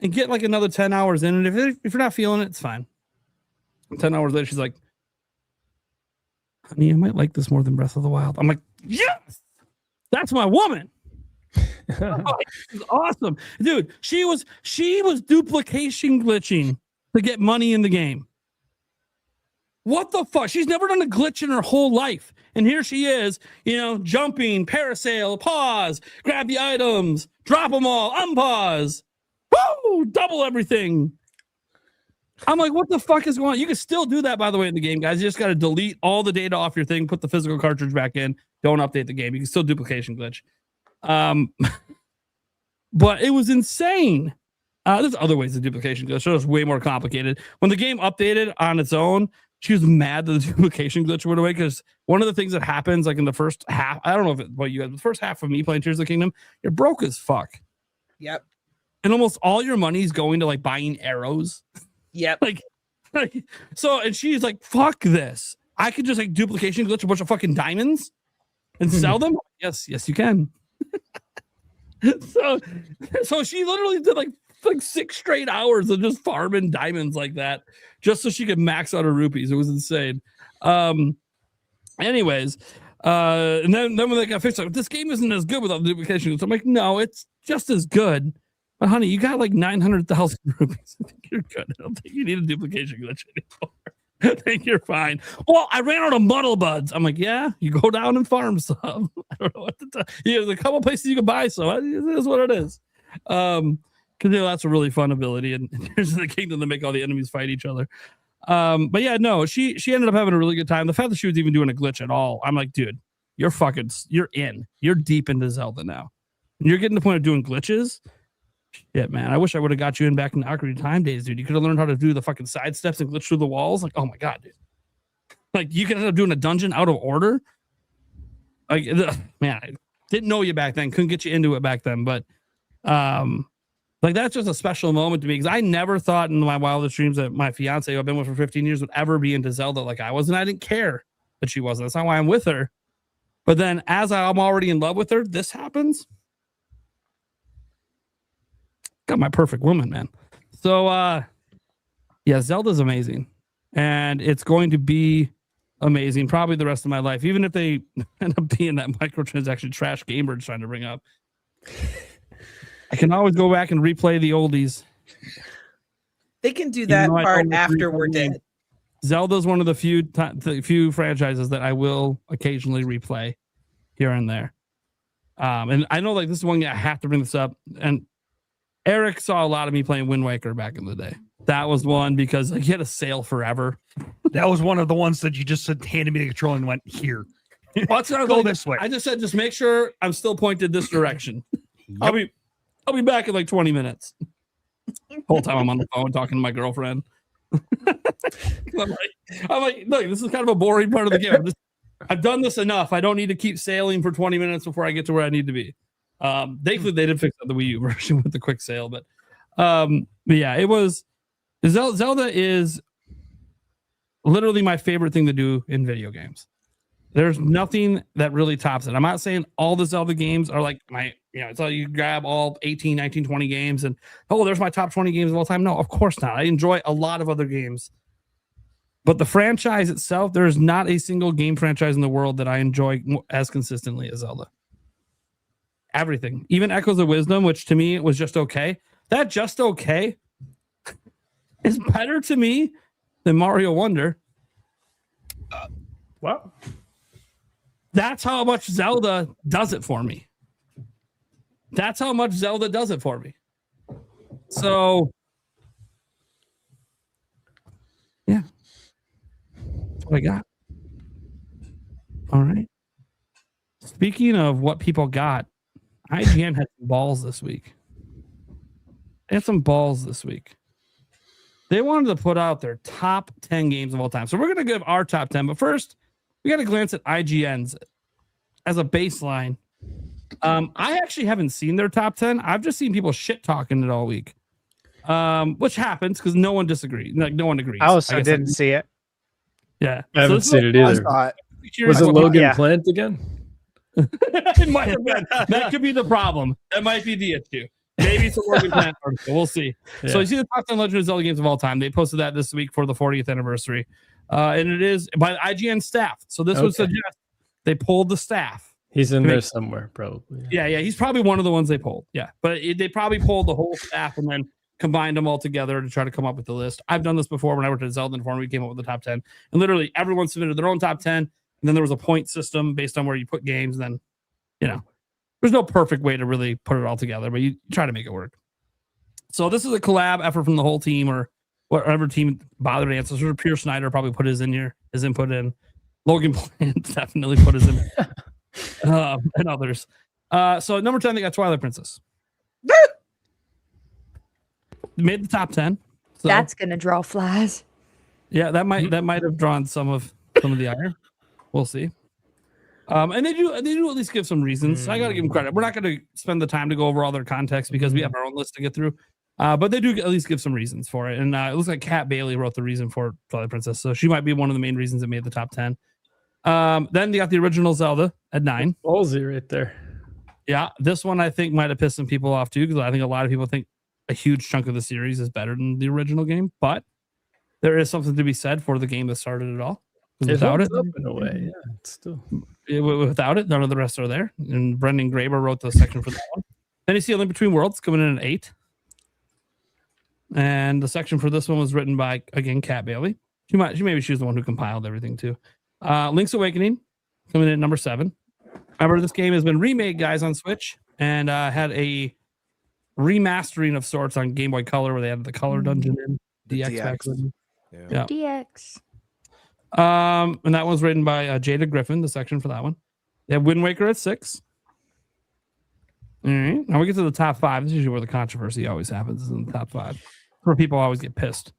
and get like another 10 hours in. And if you're not feeling it, it's fine. 10 hours later, she's like, honey, I might like this more than Breath of the Wild. I'm like, yes, that's my woman. Oh, awesome, dude. She was duplication glitching to get money in the game. What the fuck? She's never done a glitch in her whole life. And here she is, jumping, parasail, pause, grab the items, drop them all, unpause. Woo! Double everything. I'm like, what the fuck is going on? You can still do that, by the way, in the game, guys. You just got to delete all the data off your thing, put the physical cartridge back in, don't update the game. You can still duplication glitch. But it was insane. There's other ways of duplication glitch. It was way more complicated. When the game updated on its own, she was mad that the duplication glitch went away because one of the things that happens, like in the first half, I don't know what you had, the first half of me playing Tears of the Kingdom, you're broke as fuck. Yep. And almost all your money is going to like buying arrows. Yep. And she's like, fuck this. I could just like duplication glitch a bunch of fucking diamonds and sell them. Yes, you can. So she literally did like 6 straight hours of just farming diamonds like that just so she could max out her rupees. It was insane. Anyways, and then when they got fixed, like, this game isn't as good without the duplication. So I'm like, no, it's just as good. But honey, you got like 900,000 rupees. I think you're good. I don't think you need a duplication glitch anymore. I think you're fine. Well, I ran out of muddle buds. I'm like, yeah, you go down and farm some. I don't know what to tell you. There's a couple places you can buy some. It is what it is. Because that's a really fun ability, and Tears of the Kingdom to make all the enemies fight each other. But yeah, no, she ended up having a really good time. The fact that she was even doing a glitch at all, I'm like, dude, you're deep into Zelda now. And you're getting to the point of doing glitches. Shit, man, I wish I would have got you in back in the Ocarina of Time days, dude. You could have learned how to do the fucking side steps and glitch through the walls. Like, oh my god, dude. Like, you could end up doing a dungeon out of order. Like, man, I didn't know you back then. Couldn't get you into it back then, but like, that's just a special moment to me because I never thought in my wildest dreams that my fiance, who I've been with for 15 years, would ever be into Zelda like I was, and I didn't care that she wasn't. That's not why I'm with her. But then, as I'm already in love with her, this happens. Got my perfect woman, man. So, yeah, Zelda's amazing, and it's going to be amazing probably the rest of my life, even if they end up being that microtransaction trash Gamebird's trying to bring up. I can always go back and replay the oldies. They can do that part after we're dead. Zelda's one of the few franchises that I will occasionally replay here and there. And I know, like, this is one I have to bring this up. And Eric saw a lot of me playing Wind Waker back in the day. That was one because like, he had a sale forever. That was one of the ones that you just handed me the controller and went, here. Go this way. I just said, just make sure I'm still pointed this direction. Yep. I'll be back in like 20 minutes. Whole time I'm on the phone talking to my girlfriend. I'm like, look, this is kind of a boring part of the game. I've done this enough. I don't need to keep sailing for 20 minutes before I get to where I need to be. Thankfully, they did fix the Wii U version with the quick sale, but yeah, it was. Zelda is literally my favorite thing to do in video games. There's nothing that really tops it. I'm not saying all the Zelda games are like it's all you grab all 18, 19, 20 games and, oh, there's my top 20 games of all time. No, of course not. I enjoy a lot of other games. But the franchise itself, there's not a single game franchise in the world that I enjoy as consistently as Zelda. Everything. Even Echoes of Wisdom, which to me was just okay. That just okay is better to me than Mario Wonder. Wow. That's how much Zelda does it for me. That's how much Zelda does it for me. So, yeah. That's what I got. All right. Speaking of what people got, IGN had some balls this week. They had some balls this week. They wanted to put out their top 10 games of all time. So we're going to give our top 10. But first, we got to glance at IGN's as a baseline. I actually haven't seen their top 10. I've just seen people shit talking it all week, which happens because no one disagrees. Like, no one agrees. I also didn't see it. Yeah. I haven't seen it either. Was it Logan Plant again? It might have been. That could be the problem. That might be the issue. Maybe it's a Logan Plant article. We'll see. Yeah. So you see the top 10 Legend of Zelda games of all time. They posted that this week for the 40th anniversary. And it is by the IGN staff. So this would suggest they pulled the staff. He's in there somewhere, probably. Yeah. He's probably one of the ones they pulled. Yeah. But they probably pulled the whole staff and then combined them all together to try to come up with the list. I've done this before when I worked at Zelda Forum. We came up with the top 10, and literally everyone submitted their own top 10. And then there was a point system based on where you put games. And then, there's no perfect way to really put it all together, but you try to make it work. So this is a collab effort from the whole team, or whatever team bothered to answer. So Pierre Snyder probably put his input in. Logan Plant definitely put his in, and others. So number 10, they got Twilight Princess. Made the top 10. So, That's gonna draw flies. yeah, that might have drawn some of the ire. We'll see. And they do at least give some reasons. I got to give them credit. We're not going to spend the time to go over all their context because we have our own list to get through. But they do at least give some reasons for it. And it looks like Kat Bailey wrote the reason for Twilight Princess, so she might be one of the main reasons it made the top 10. Then you got the original Zelda at 9. Ballsy right there. Yeah, this one I think might have pissed some people off too, because I think a lot of people think a huge chunk of the series is better than the original game. But there is something to be said for the game that started it all. Without it, up in a way, yeah, it's still without it, none of the rest are there. And Brendan Graber wrote the section for that one. Then you see A Link Between Worlds coming in at 8. And the section for this one was written by, again, Kat Bailey. She was the one who compiled everything too. Link's Awakening coming in at number 7. Remember, this game has been remade, guys, on Switch, and had a remastering of sorts on Game Boy Color, where they had the color dungeon in DX back then. Yeah. DX. And that one's written by Jada Griffin, the section for that one. They have Wind Waker at 6. All right. Now we get to the top 5. This is usually where the controversy always happens, is in the top 5. Where people always get pissed.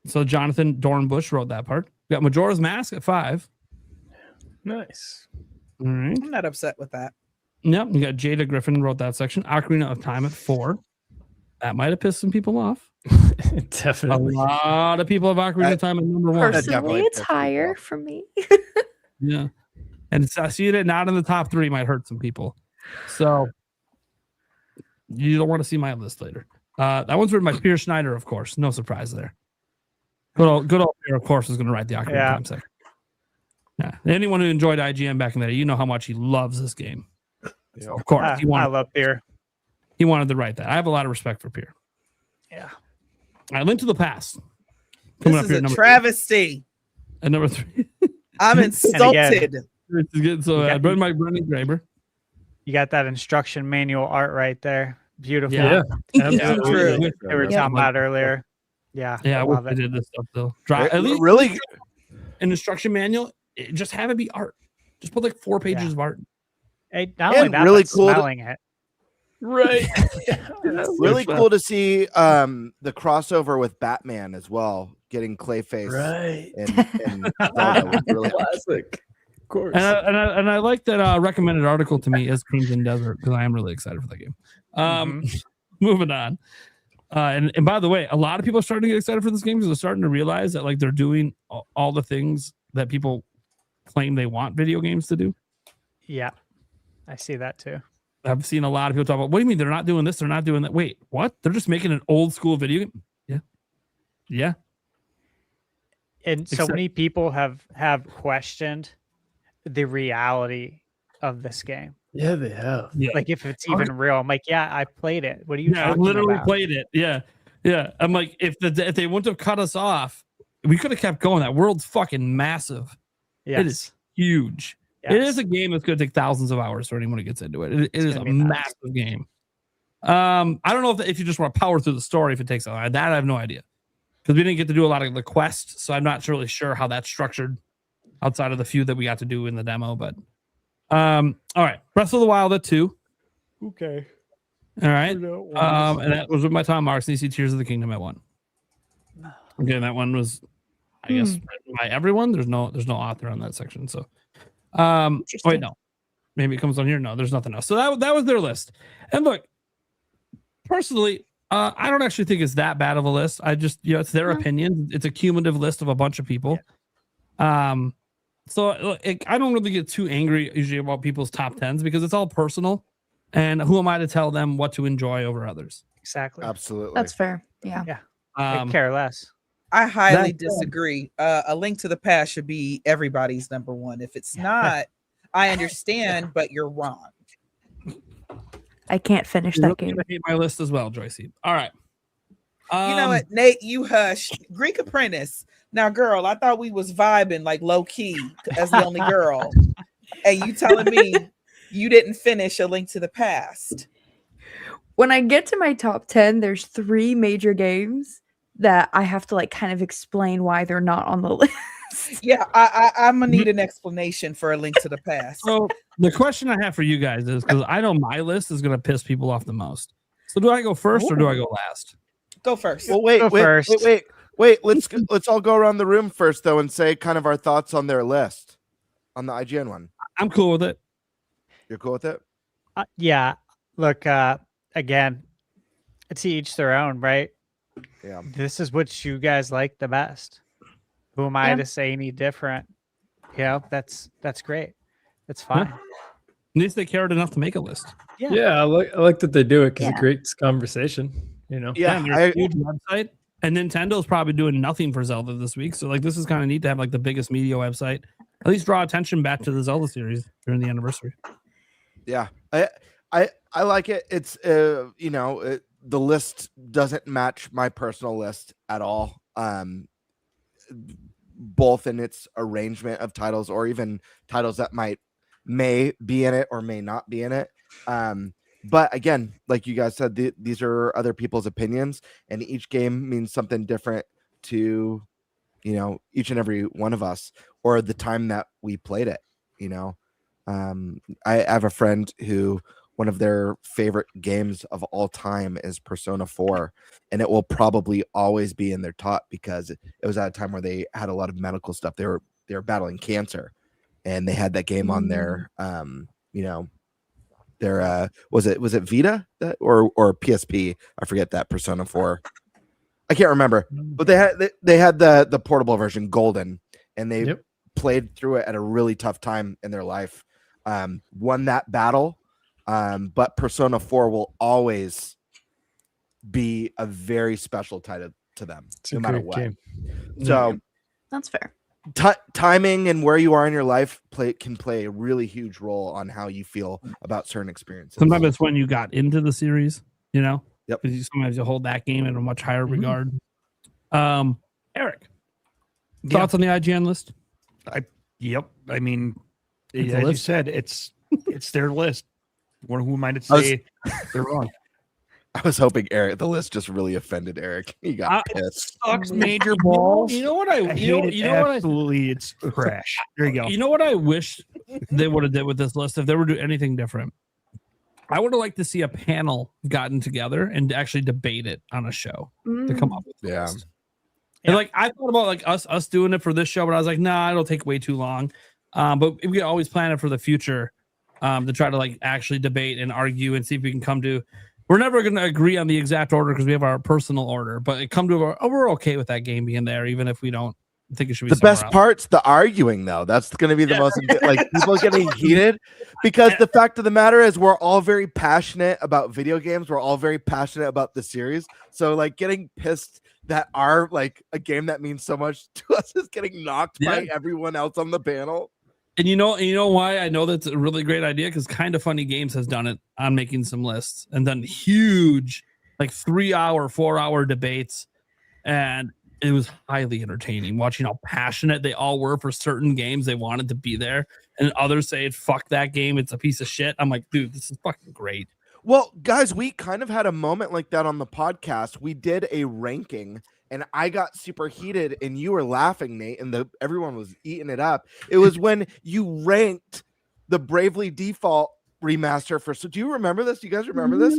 So Jonathan Dornbush wrote that part. We got Majora's Mask at 5. nice. All right. I'm not upset with that. Yep. You got Jada Griffin wrote that section. Ocarina of Time at 4. That might have pissed some people off. Definitely. A lot of people have Ocarina of Time at number 1. Personally, it's higher for me. Yeah. And seeing it not in the top 3 might hurt some people. So you don't want to see my list later. That one's written by Pierre Snyder, of course. No surprise there. Good old Pierre, of course, is going to write the Ocarina of Time section. Yeah. Anyone who enjoyed IGN back in the day, you know how much he loves this game. So, of course. I love Pierre. He wanted to write that. I have a lot of respect for Pierre. Yeah. All right, Link to the Past. This is a travesty. At number 3. I'm insulted. It's good. So written by Brendan Graber. You got that instruction manual art right there. Beautiful. Yeah. True. They were talking about earlier. Yeah. Yeah, I love wish it. they did this stuff though. At least really an instruction manual. Just have it be art. Just put like 4 pages of art. Hey, not only that, really but cool smelling it. Right. really cool to see the crossover with Batman as well, getting Clayface. Right. And Zelda was really Classic. Of course. And I like that recommended article to me is Crimson Desert, because I am really excited for that game. Moving on. And by the way, a lot of people are starting to get excited for this game because they're starting to realize that like they're doing all the things that people claim they want video games to do. Yeah. I see that too. I've seen a lot of people talk about, what do you mean they're not doing this? They're not doing that. Wait, what? They're just making an old school video game? Yeah. Yeah. And so many people have questioned the reality of this game. Yeah, they have. Yeah. Like if it's even real. I'm like, yeah, I played it. What are you I talking literally about? played it. Yeah. Yeah. I'm like, if they wouldn't have cut us off, we could have kept going. That world's fucking massive. Yes. It is huge. Yes. It is a game that's going to take thousands of hours for anyone who gets into it. It is a gonna be nuts. massive game. I don't know if you just want to power through the story, if it takes a while. That I have no idea, because we didn't get to do a lot of the quests, so I'm not really sure how that's structured outside of the few that we got to do in the demo. But all right, Breath of the Wild at 2. Okay. All right, and that was with my Tom Marks. And you see Tears of the Kingdom at 1. Again, that one was, I guess, written by everyone. There's no author on that section. So, wait, no, maybe it comes on here. No, there's nothing else. So that was their list. And look, personally, I don't actually think it's that bad of a list. I just, it's their opinion. It's a cumulative list of a bunch of people. Yeah. So I don't really get too angry usually about people's top 10s because it's all personal. And who am I to tell them what to enjoy over others? Exactly. Absolutely. That's fair. Yeah. Yeah. I care less. I highly disagree. A Link to the Past should be everybody's number 1. If it's not, I understand, but you're wrong. I can't finish You're that really game. gonna hate my list as well, Joycey. All right. You know what, Nate? You hush. Greek Apprentice. Now, girl, I thought we was vibing like low key as the only girl, and you telling me you didn't finish A Link to the Past. When I get to my top 10, there's 3 major games that I have to like kind of explain why they're not on the list. Yeah, I'm gonna need an explanation for A Link to the Past. So the question I have for you guys is, because I know my list is gonna piss people off the most. So do I go first or do I go last? Go first. Well, wait, Go wait, first. wait. Let's all go around the room first, though, and say kind of our thoughts on their list on the IGN one. I'm cool with it. You're cool with it? Yeah. Look, again, it's each their own, right? Yeah. This is what you guys like the best. Who am I Yeah. to say any different? That's great. That's fine. At least they cared enough to make a list. Yeah, I like that they do it because Yeah. it creates conversation. You know. Yeah. And there's a huge website, and Nintendo's probably doing nothing for Zelda this week. So like, this is kind of neat to have like the biggest media website. At least draw attention back to the Zelda series during the anniversary. Yeah. I like it. It's the list doesn't match my personal list at all. Both in its arrangement of titles or even titles that may be in it or may not be in it. But again, like you guys said, these are other people's opinions, and each game means something different to, each and every one of us, or the time that we played it. I have a friend who one of their favorite games of all time is Persona 4, and it will probably always be in their top because it was at a time where they had a lot of medical stuff. They were battling cancer, and they had that game on their their was it Vita or PSP? I forget that Persona 4. I can't remember, but they had the portable version, Golden, and they played through it at a really tough time in their life. Won that battle, but Persona 4 will always be a very special title to them, no matter what. Game. So that's fair. Timing and where you are in your life can play a really huge role on how you feel about certain experiences. Sometimes it's when you got into the series, Yep. Because sometimes you hold that game in a much higher regard. Eric, thoughts on the IGN list? Yep. I mean, It's as a you list. said, it's their list. Who might say they're wrong? I was hoping the list just really offended Eric. He got pissed. Sucks major balls. You know what I absolutely it's trash. There you go. You know what I wish they would have did with this list if they were doing anything different? I would have liked to see a panel gotten together and actually debate it on a show to come up with the list. And like I thought about like us doing it for this show, but I was like, nah, it'll take way too long. But we always plan it for the future to try to like actually debate and argue and see if we can come to. We're never going to agree on the exact order because we have our personal order, but it come to we're okay with that game being there, even if we don't think it should be. The best part's the arguing, though. That's going to be the most like people getting heated because the fact of the matter is we're all very passionate about video games. We're all very passionate about the series. So like getting pissed that our like a game that means so much to us is getting knocked by everyone else on the panel. And you know why I know that's a really great idea? Because Kind of Funny Games has done it on making some lists and done huge, like 3-hour, 4-hour debates. And it was highly entertaining watching how passionate they all were for certain games they wanted to be there. And others say, fuck that game. It's a piece of shit. I'm like, dude, this is fucking great. Well, guys, we kind of had a moment like that on the podcast. We did a ranking. And I got super heated, and you were laughing, Nate, and everyone was eating it up. It was when you ranked the Bravely Default remaster for. So, do you remember this? Do you guys remember this?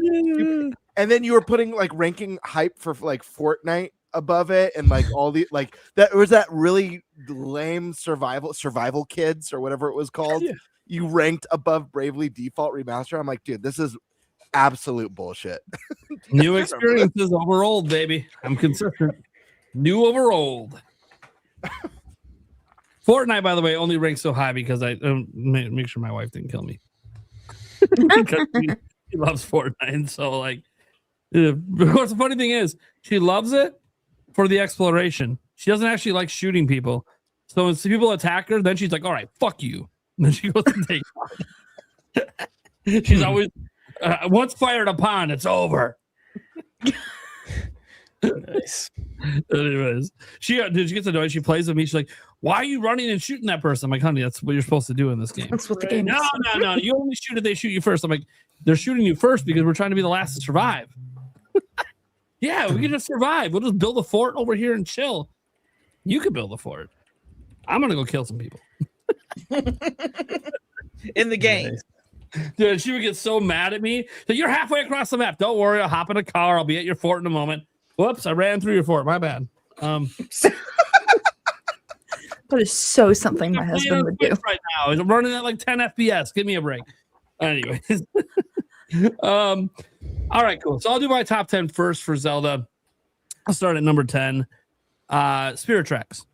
And then you were putting like ranking hype for like Fortnite above it, and like all the like that was that really lame survival kids or whatever it was called. Yeah. You ranked above Bravely Default remaster. I'm like, dude, this is absolute bullshit. New experiences over old, baby. I'm consistent. New over old. Fortnite, by the way, only ranks so high because I make sure my wife didn't kill me. Because she loves Fortnite. So, like, of course, the funny thing is, she loves it for the exploration. She doesn't actually like shooting people. So when people attack her, then she's like, all right, fuck you. And then she goes and takes off. She's always Once fired upon, it's over. Nice. Anyways, did you get the noise? She plays with me. She's like, "Why are you running and shooting that person?" I'm like, "Honey, that's what you're supposed to do in this game." That's what the game No, is. no. You only shoot if they shoot you first. I'm like, they're shooting you first because we're trying to be the last to survive. Yeah, we can just survive. We'll just build a fort over here and chill. You could build a fort. I'm gonna go kill some people In the game. Dude, she would get so mad at me. So you're halfway across the map. Don't worry, I'll hop in a car. I'll be at your fort in a moment. Whoops, I ran through your fort. My bad. That is so something my husband would do. Right now, I'm running at like 10 FPS. Give me a break. Anyways, all right, cool. So I'll do my top 10 first for Zelda. I'll start at number 10. Spirit Tracks.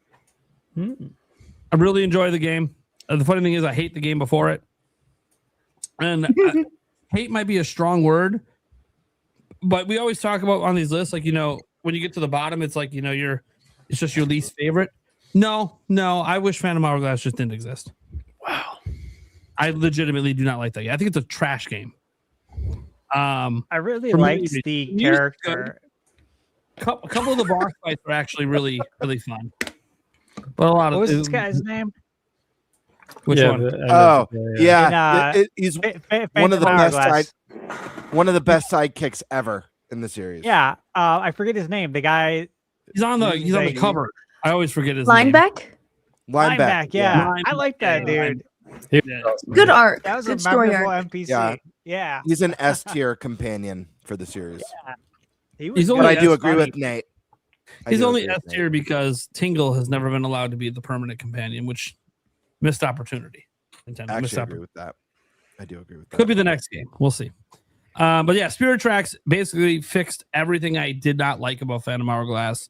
I really enjoy the game. The funny thing is, I hate the game before it. And hate might be a strong word, but we always talk about on these lists, like, when you get to the bottom, it's like, it's just your least favorite. No, I wish Phantom Hourglass just didn't exist. Wow. I legitimately do not like that game. I think it's a trash game. I really liked the character. A couple of the boss fights are actually really, really fun. But a lot of what was this guy's name? Which one? He's one of the best sidekicks ever in the series. Yeah, I forget his name. The guy. He's on the cover. I always forget his name. Lineback. Yeah, I like that dude. Good art. That was good a story memorable art. NPC. Yeah. He's an S tier companion for the series. Yeah. But I do agree with Nate. He's only S tier because Tingle has never been allowed to be the permanent companion, which missed opportunity. I agree with that. I do agree with that. Could be the next game. We'll see. But yeah, Spirit Tracks basically fixed everything I did not like about Phantom Hourglass,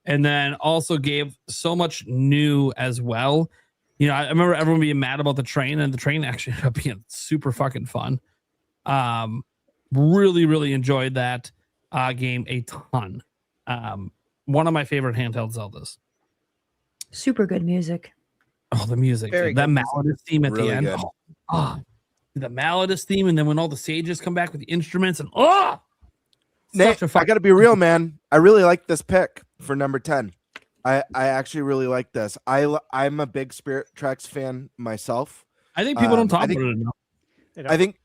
and then also gave so much new as well. I remember everyone being mad about the train, and the train actually ended up being super fucking fun. Really, really enjoyed that game a ton. One of my favorite handheld Zeldas. Super good music. Oh, the music. That Melodus theme at the end. The Melodus theme, and then when all the sages come back with the instruments, and Nate, I got to be real, man. I really like this pick for number 10. I actually really like this. I'm a big Spirit Tracks fan myself. I think people don't talk about it enough. I think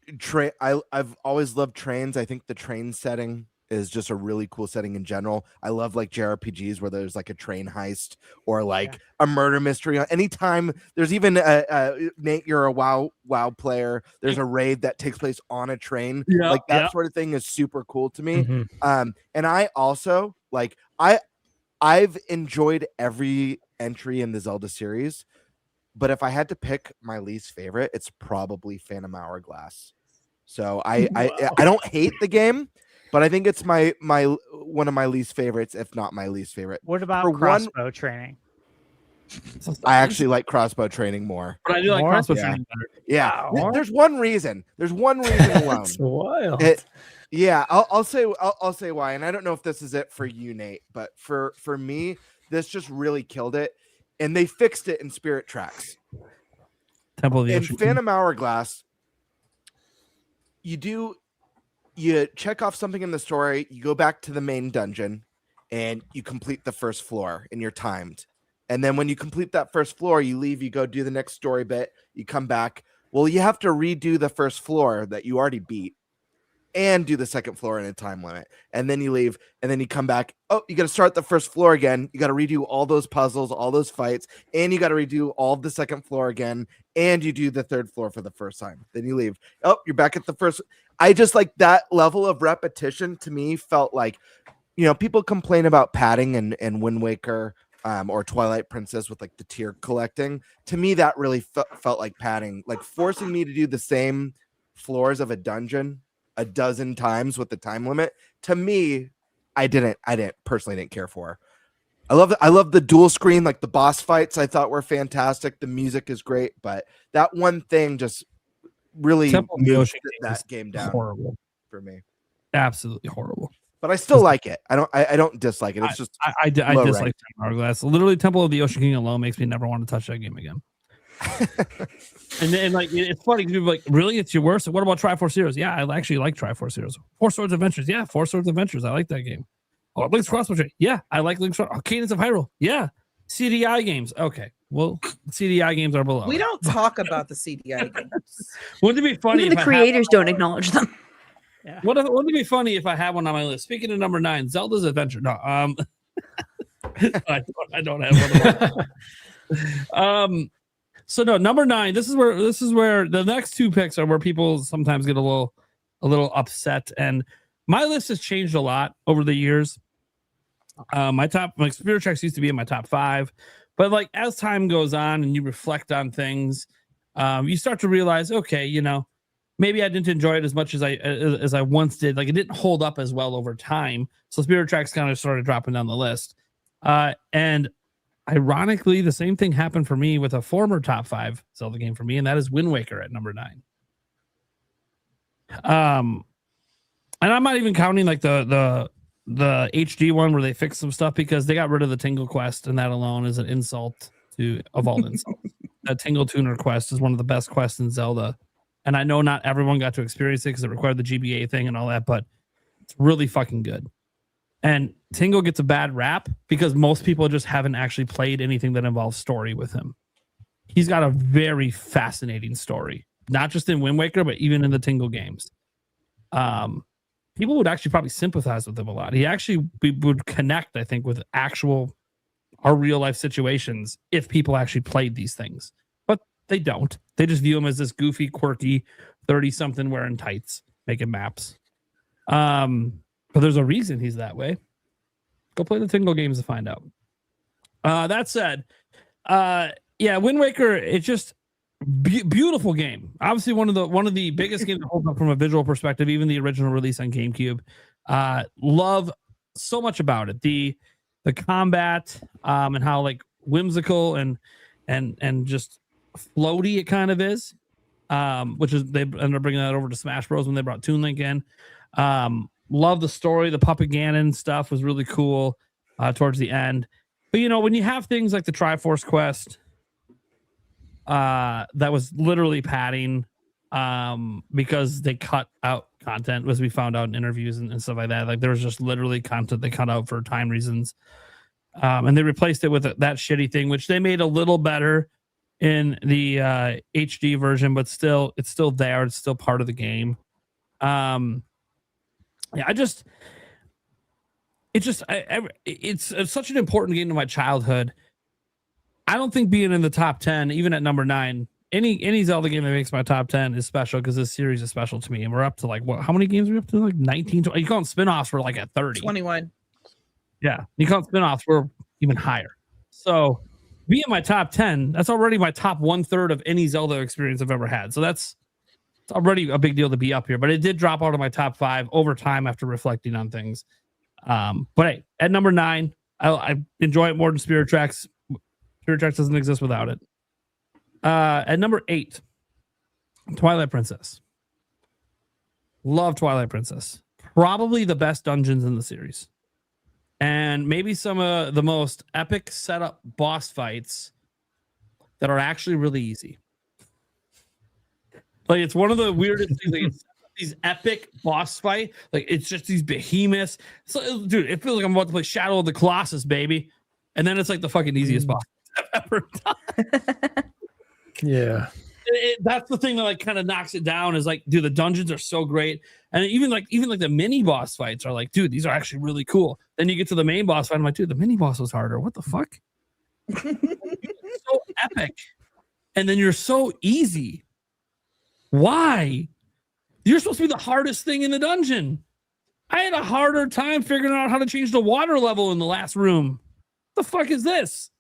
I've always loved trains. I think the train setting is just a really cool setting in general. I love like JRPGs where there's like a train heist or like a murder mystery. Anytime there's even Nate, you're a WoW player. There's a raid that takes place on a train. Like that sort of thing is super cool to me. And I also like I've enjoyed every entry in the Zelda series, but if I had to pick my least favorite, it's probably Phantom Hourglass. So I don't hate the game, but I think it's my one of my least favorites, if not my least favorite. What about crossbow training? I actually like crossbow training more. But I do like crossbow training better. Yeah. There's one reason. There's one reason alone. It's wild. I'll say why, and I don't know if this is it for you, Nate, but for me, this just really killed it, and they fixed it in Spirit Tracks. Temple of the Ocean. In Phantom Hourglass, you check off something in the story, you go back to the main dungeon, and you complete the first floor, and you're timed. And then when you complete that first floor, you leave, you go do the next story bit, you come back. Well, you have to redo the first floor that you already beat and do the second floor in a time limit. And then you leave, and then you come back. Oh, you got to start the first floor again. You got to redo all those puzzles, all those fights, and you got to redo all the second floor again. And you do the third floor for the first time. Then you leave. Oh, you're back at the first. I just like that level of repetition to me felt like, people complain about padding and Wind Waker or Twilight Princess with like the tier collecting. To me, that really felt like padding, like forcing me to do the same floors of a dungeon a dozen times with the time limit. To me, I personally didn't care for. I love the dual screen, like the boss fights I thought were fantastic. The music is great, but that one thing just really moved that game down. Horrible for me. Absolutely horrible. But I still like it. I don't dislike it. It's just I dislike Temple Hourglass. Literally, Temple of the Ocean King alone makes me never want to touch that game again. And then like it's funny because people are like, really, it's your worst? What about Triforce Heroes? Yeah, I actually like Triforce Heroes. Four Swords Adventures. Yeah, Four Swords Adventures. I like that game. Oh, Link's Cross Country. Yeah, I like Link's Cross. Oh, Cadence of Hyrule. Yeah. CDI games. Okay. Well, CDI games are below. We don't talk about the CDI games. Wouldn't it be funny Even the creators don't acknowledge them. Yeah. Wouldn't it be funny if I had one on my list? Speaking of number 9, Zelda's Adventure. No, I don't have one. So no, number 9. This is where the next 2 picks are where people sometimes get a little upset, and my list has changed a lot over the years. My Spirit Tracks used to be in my top 5, but like as time goes on and you reflect on things, you start to realize, okay, you know, maybe I didn't enjoy it as much as I once did. Like it didn't hold up as well over time. So Spirit Tracks kind of started dropping down the list. And ironically, the same thing happened for me with a former top 5 Zelda game for me, and that is Wind Waker at number 9. And I'm not even counting like the HD one where they fixed some stuff, because they got rid of the Tingle Quest, and that alone is an insult of all insults. That Tingle Tuner quest is one of the best quests in Zelda. And I know not everyone got to experience it because it required the GBA thing and all that, but it's really fucking good. And Tingle gets a bad rap because most people just haven't actually played anything that involves story with him. He's got a very fascinating story, not just in Wind Waker, but even in the Tingle games. People would actually probably sympathize with him a lot. He actually would connect, I think, with our real life situations if people actually played these things. But they don't. They just view him as this goofy, quirky 30-something wearing tights, making maps. But there's a reason he's that way. Go play the Tingle games to find out. That said, Wind Waker, it's just beautiful game. Obviously, one of the biggest games to hold up from a visual perspective, even the original release on GameCube. Love so much about it. The combat, and how like whimsical and just floaty it kind of is. Which is, they ended up bringing that over to Smash Bros. When they brought Toon Link in. Love the story. The Puppet Ganon stuff was really cool towards the end. But, you know, when you have things like the Triforce Quest, that was literally padding because they cut out content, as we found out in interviews and stuff like that. Like there was just literally content they cut out for time reasons. And they replaced it with that shitty thing, which they made a little better in the HD version, but still, it's still there. It's still part of the game. It's such an important game to my childhood. I don't think being in the top 10, even at number 9, any Zelda game that makes my top 10 is special, because this series is special to me. And we're up to like, what? How many games are we up to? Like 19, 20? You call them spinoffs, we're like at 30. 21. Yeah. You call them spinoffs, we're even higher. So being my top 10, that's already my top 1/3 of any Zelda experience I've ever had. So it's already a big deal to be up here, but it did drop out of my top 5 over time after reflecting on things. But hey, at number 9, I enjoy it more than Spirit Tracks. Spirit Tracks doesn't exist without it. At number 8, Twilight Princess. Love Twilight Princess. Probably the best dungeons in the series. And maybe some of the most epic setup boss fights that are actually really easy. Like, it's one of the weirdest things. Like, it's these epic boss fight. Like, it's just these behemoths. So, dude, it feels like I'm about to play Shadow of the Colossus, baby. And then it's like the fucking easiest boss I've ever done. Yeah. That's the thing that like kind of knocks it down, is like, dude, the dungeons are so great. And even like the mini boss fights are like, dude, these are actually really cool. Then you get to the main boss fight, I'm like, dude, the mini boss was harder. What the fuck? So epic. And then you're so easy. Why? You're supposed to be the hardest thing in the dungeon. I had a harder time figuring out how to change the water level in the last room. What the fuck is this?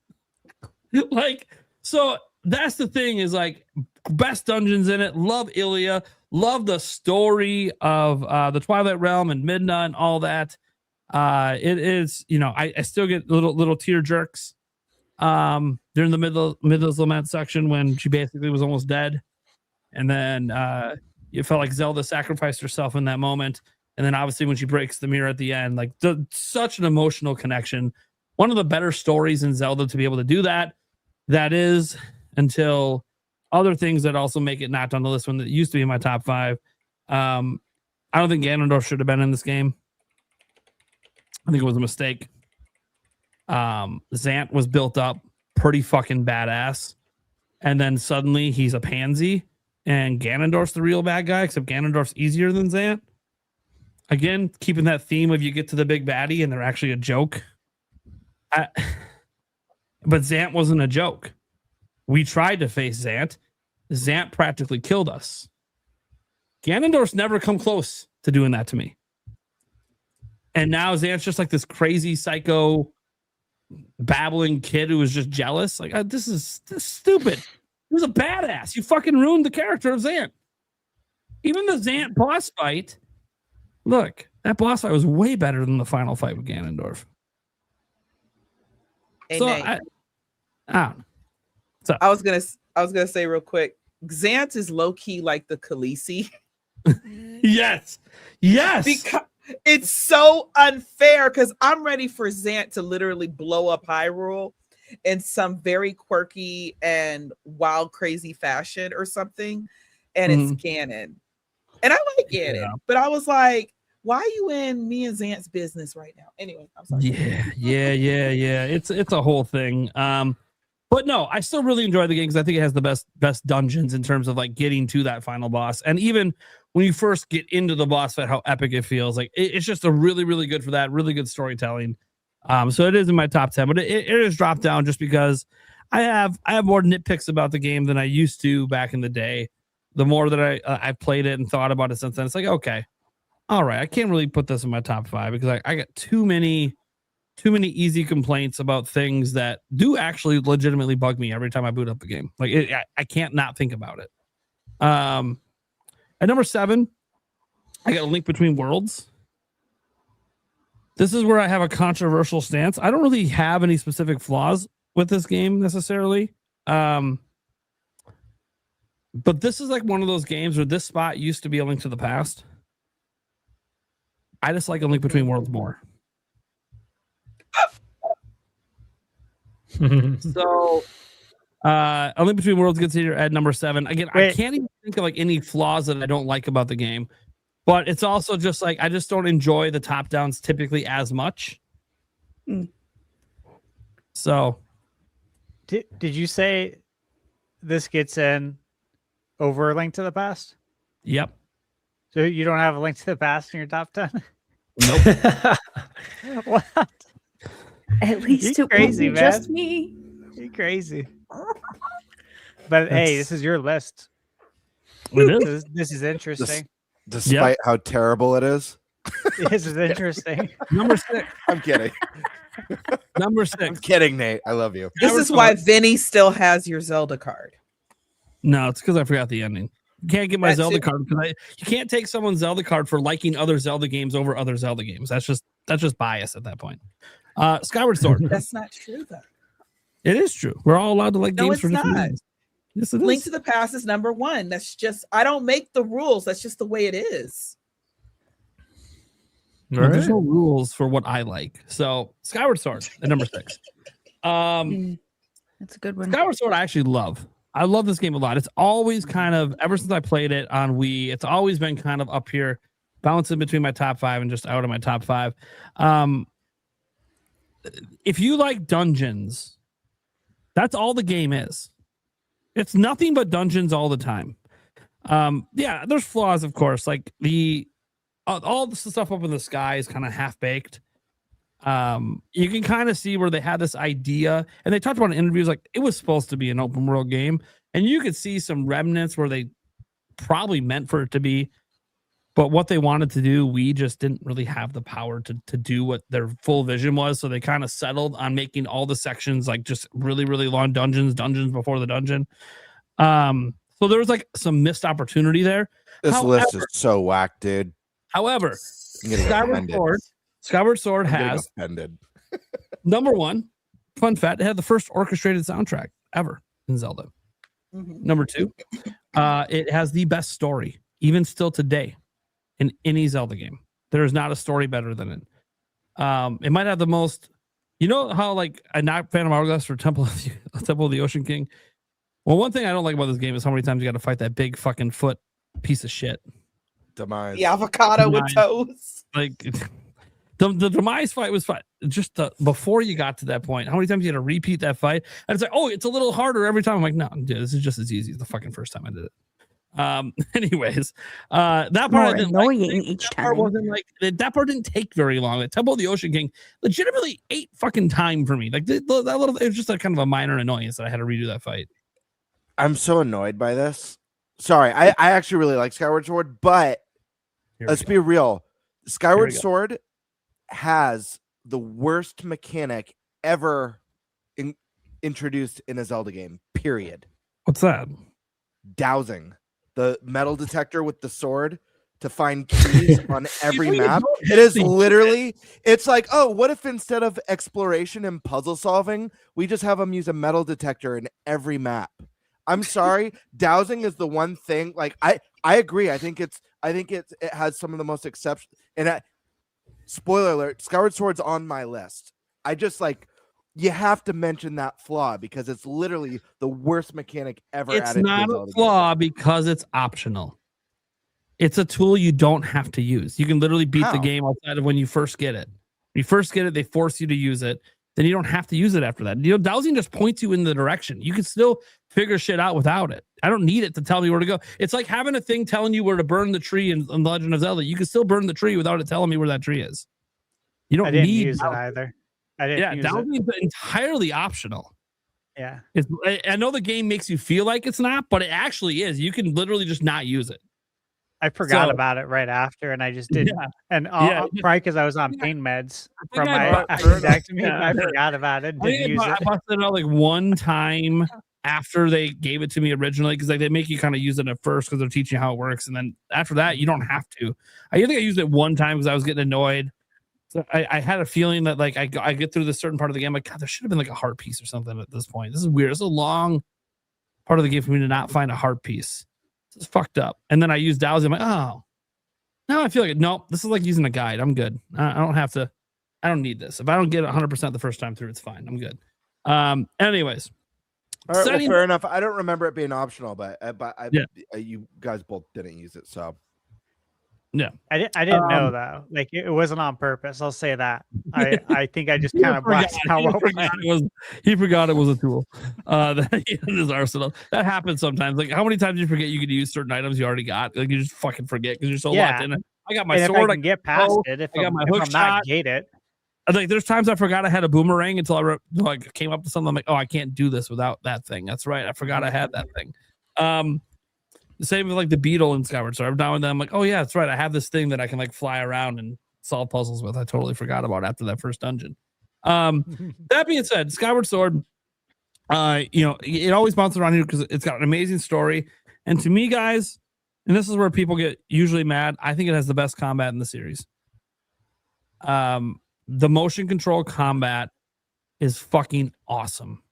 Like, so that's the thing, is like, best dungeons in it. Love Ilia. Love the story of the Twilight Realm and Midna and all that. It is, you know, I still get little tear jerks during the Midna's Lament section when she basically was almost dead. And then it felt like Zelda sacrificed herself in that moment. And then obviously when she breaks the mirror at the end, like such an emotional connection. One of the better stories in Zelda to be able to do that. That is until other things that also make it not on the list when it used to be in my top 5. I don't think Ganondorf should have been in this game. I think it was a mistake. Zant was built up pretty fucking badass. And then suddenly he's a pansy and Ganondorf's the real bad guy, except Ganondorf's easier than Zant. Again, keeping that theme of you get to the big baddie and they're actually a joke. But Zant wasn't a joke. We tried to face Zant. Zant practically killed us. Ganondorf's never come close to doing that to me. And now Zant's just like this crazy psycho babbling kid who was just jealous. Like, this is stupid. He was a badass. You fucking ruined the character of Zant. Even the Zant boss fight. Look, that boss fight was way better than the final fight with Ganondorf. Hey, So Nate, I was gonna say real quick, Zant is low key like the Khaleesi. Yes. Because it's so unfair because I'm ready for Zant to literally blow up Hyrule in some very quirky and wild, crazy fashion or something. And it's Ganon. And I like Ganon, but I was like, why are you in me and Zant's business right now? Anyway, I'm sorry. Yeah. It's a whole thing. But no, I still really enjoy the game because I think it has the best dungeons in terms of like getting to that final boss. And even when you first get into the boss fight, how epic it feels. Like it's just a really, really good for that. Really good storytelling. So it is in my top 10, but it is dropped down just because I have more nitpicks about the game than I used to back in the day. The more that I played it and thought about it since then, it's like, okay, all right, I can't really put this in my top 5 because I got too many easy complaints about things that do actually legitimately bug me every time I boot up the game. Like I can't not think about it. At number 7, I got A Link Between Worlds. This is where I have a controversial stance. I don't really have any specific flaws with this game necessarily. But this is like one of those games where this spot used to be A Link to the Past. I just like A Link Between Worlds more. So A Link Between Worlds gets here at number 7. Again, I can't even think of like any flaws that I don't like about the game. But it's also just like I just don't enjoy the top downs typically as much. So Did you say this gets in over A Link to the Past? Yep. So you don't have A Link to the Past in your top 10? Nope. What? At least You're it crazy, won't be man. just me. You're crazy. But hey, this is your list. It is. This is interesting. Despite how terrible it is. This is interesting. Number 6. I'm kidding. Number I'm 6. kidding, Nate. I love you. This is why Vinny still has your Zelda card. No, it's because I forgot the ending. You can't get my That's Zelda it. card because you can't take someone's Zelda card for liking other Zelda games over other Zelda games. That's just bias at that point. Skyward Sword. That's not true, though. It is true. We're all allowed to like No, games it's for different not. reasons. Yes, it is. Link to the Past is number 1. That's just, I don't make the rules. That's just the way it is. Well, there's no rules for what I like. So Skyward Sword at number 6. That's a good one. Skyward Sword I actually love. I love this game a lot. It's always kind of, ever since I played it on Wii, it's always been kind of up here, bouncing between my top 5 and just out of my top 5. If you like dungeons, that's all the game is. It's nothing but dungeons all the time. Yeah, there's flaws, of course. Like all the stuff up in the sky is kind of half-baked. You can kind of see where they had this idea, and they talked about in interviews like it was supposed to be an open world game, and you could see some remnants where they probably meant for it to be, but what they wanted to do, we just didn't really have the power to do what their full vision was. So they kind of settled on making all the sections like just really, really long dungeons before the dungeon. So there was like some missed opportunity there. This list is so whack, dude. However, I'm getting offended. Skyward Sword I'm getting has offended. number 1, fun fact, it had the first orchestrated soundtrack ever in Zelda. Number 2, it has the best story, even still today, in any Zelda game. There is not a story better than it. It might have the most, you know how like a not Phantom Hourglass for Temple of the Ocean King, Well, one thing I don't like about this game is how many times you got to fight that big fucking foot piece of shit. Demise. The avocado with Demise. toes. Like the Demise fight was fun. Just before you got to that point, how many times you had to repeat that fight? And it's like, oh, it's a little harder every time. I'm like, no, dude, this is just as easy as the fucking first time I did it. Anyways, that part More I didn't annoying like. each That part time. wasn't like that part didn't take very long. The Temple of the Ocean King legitimately ate fucking time for me. Like that little, it was just a kind of a minor annoyance that I had to redo that fight. I'm so annoyed by this. Sorry, I actually really like Skyward Sword, but Here we let's go. be real. Skyward go. Sword has the worst mechanic ever introduced in a Zelda game, period. What's that? Dowsing. The metal detector with the sword to find keys on every map. It is literally, it's like, oh, what if instead of exploration and puzzle solving, we just have them use a metal detector in every map? I'm sorry, dowsing is the one thing. Like I agree. I think it has some of the most exceptional. And spoiler alert, Skyward Sword's on my list. I just like, you have to mention that flaw because it's literally the worst mechanic ever. It's added not to a flaw because it's optional. It's a tool you don't have to use. You can literally beat the game outside of when you first get it. When you first get it, they force you to use it. Then you don't have to use it after that. You know, dowsing just points you in the direction. You can still figure shit out without it. I don't need it to tell me where to go. It's like having a thing telling you where to burn the tree in The Legend of Zelda. You can still burn the tree without it telling me where that tree is. You don't I didn't need use it dowsing. either. I didn't Yeah, use dowsing it. is entirely optional. Yeah. I know the game makes you feel like it's not, but it actually is. You can literally just not use it. I forgot So- about it right after, and I just didn't. Yeah. And Yeah. probably because I was on pain meds think from I my bought- appendectomy, Yeah. I forgot about it. I think Didn't use I it. busted it out like one time after they gave it to me originally because like they make you kind of use it at first because they're teaching you how it works, and then after that you don't have to. I think I used it one time because I was getting annoyed. So I had a feeling that like I get through this certain part of the game, like God, there should have been like a heart piece or something at this point. This is weird. It's a long part of the game for me to not find a heart piece. This is fucked up. And then I used dowsing. I'm like, oh, now I feel like nope. This is like using a guide. I'm good. I don't have to. I don't need this. If I don't get 100% the first time through, it's fine. I'm good. Anyways, All right, well, setting- fair enough. I don't remember it being optional, but Yeah. You guys both didn't use it, so yeah. I didn't know though. Like it wasn't on purpose. I'll say that. I think I just He kind of blasted how well he forgot it was a tool that he had in his arsenal. That happens sometimes. Like how many times do you forget you could use certain items you already got? Like you just fucking forget because you're so locked in. I got my and sword. If I can get past it, if I got I'm, my if hook I'm shot. not gated. Like there's times I forgot I had a boomerang until I came up to something. I'm like, oh, I can't do this without that thing. That's right. I forgot I had that thing. The same with like the beetle in Skyward Sword. Now and then I'm like, oh yeah, that's right. I have this thing that I can like fly around and solve puzzles with. I totally forgot about after that first dungeon. That being said, Skyward Sword, it always bounces around here because it's got an amazing story. And to me, guys, and this is where people get usually mad, I think it has the best combat in the series. The motion control combat is fucking awesome.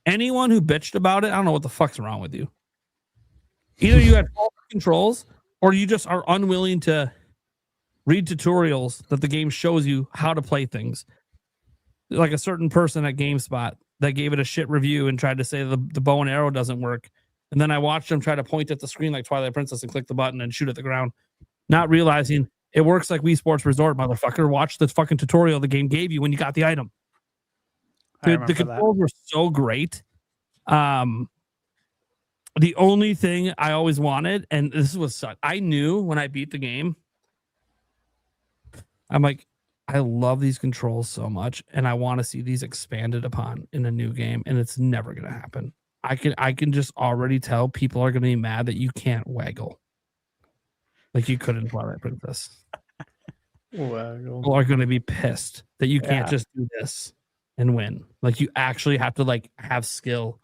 Anyone who bitched about it, I don't know what the fuck's wrong with you. Either you had faulty controls or you just are unwilling to read tutorials that the game shows you how to play things. Like a certain person at GameSpot that gave it a shit review and tried to say the bow and arrow doesn't work. And then I watched him try to point at the screen like Twilight Princess and click the button and shoot at the ground, not realizing it works like Wii Sports Resort, motherfucker. Watch the fucking tutorial the game gave you when you got the item. Dude, the controls were so great. The only thing I always wanted, and this was such, I knew when I beat the game, I'm like, I love these controls so much, and I want to see these expanded upon in a new game, and it's never gonna happen. I can just already tell people are gonna be mad that you can't waggle like you could in Twilight Princess. Waggle. People are gonna be pissed that you can't just do this and win. Like you actually have to like have skill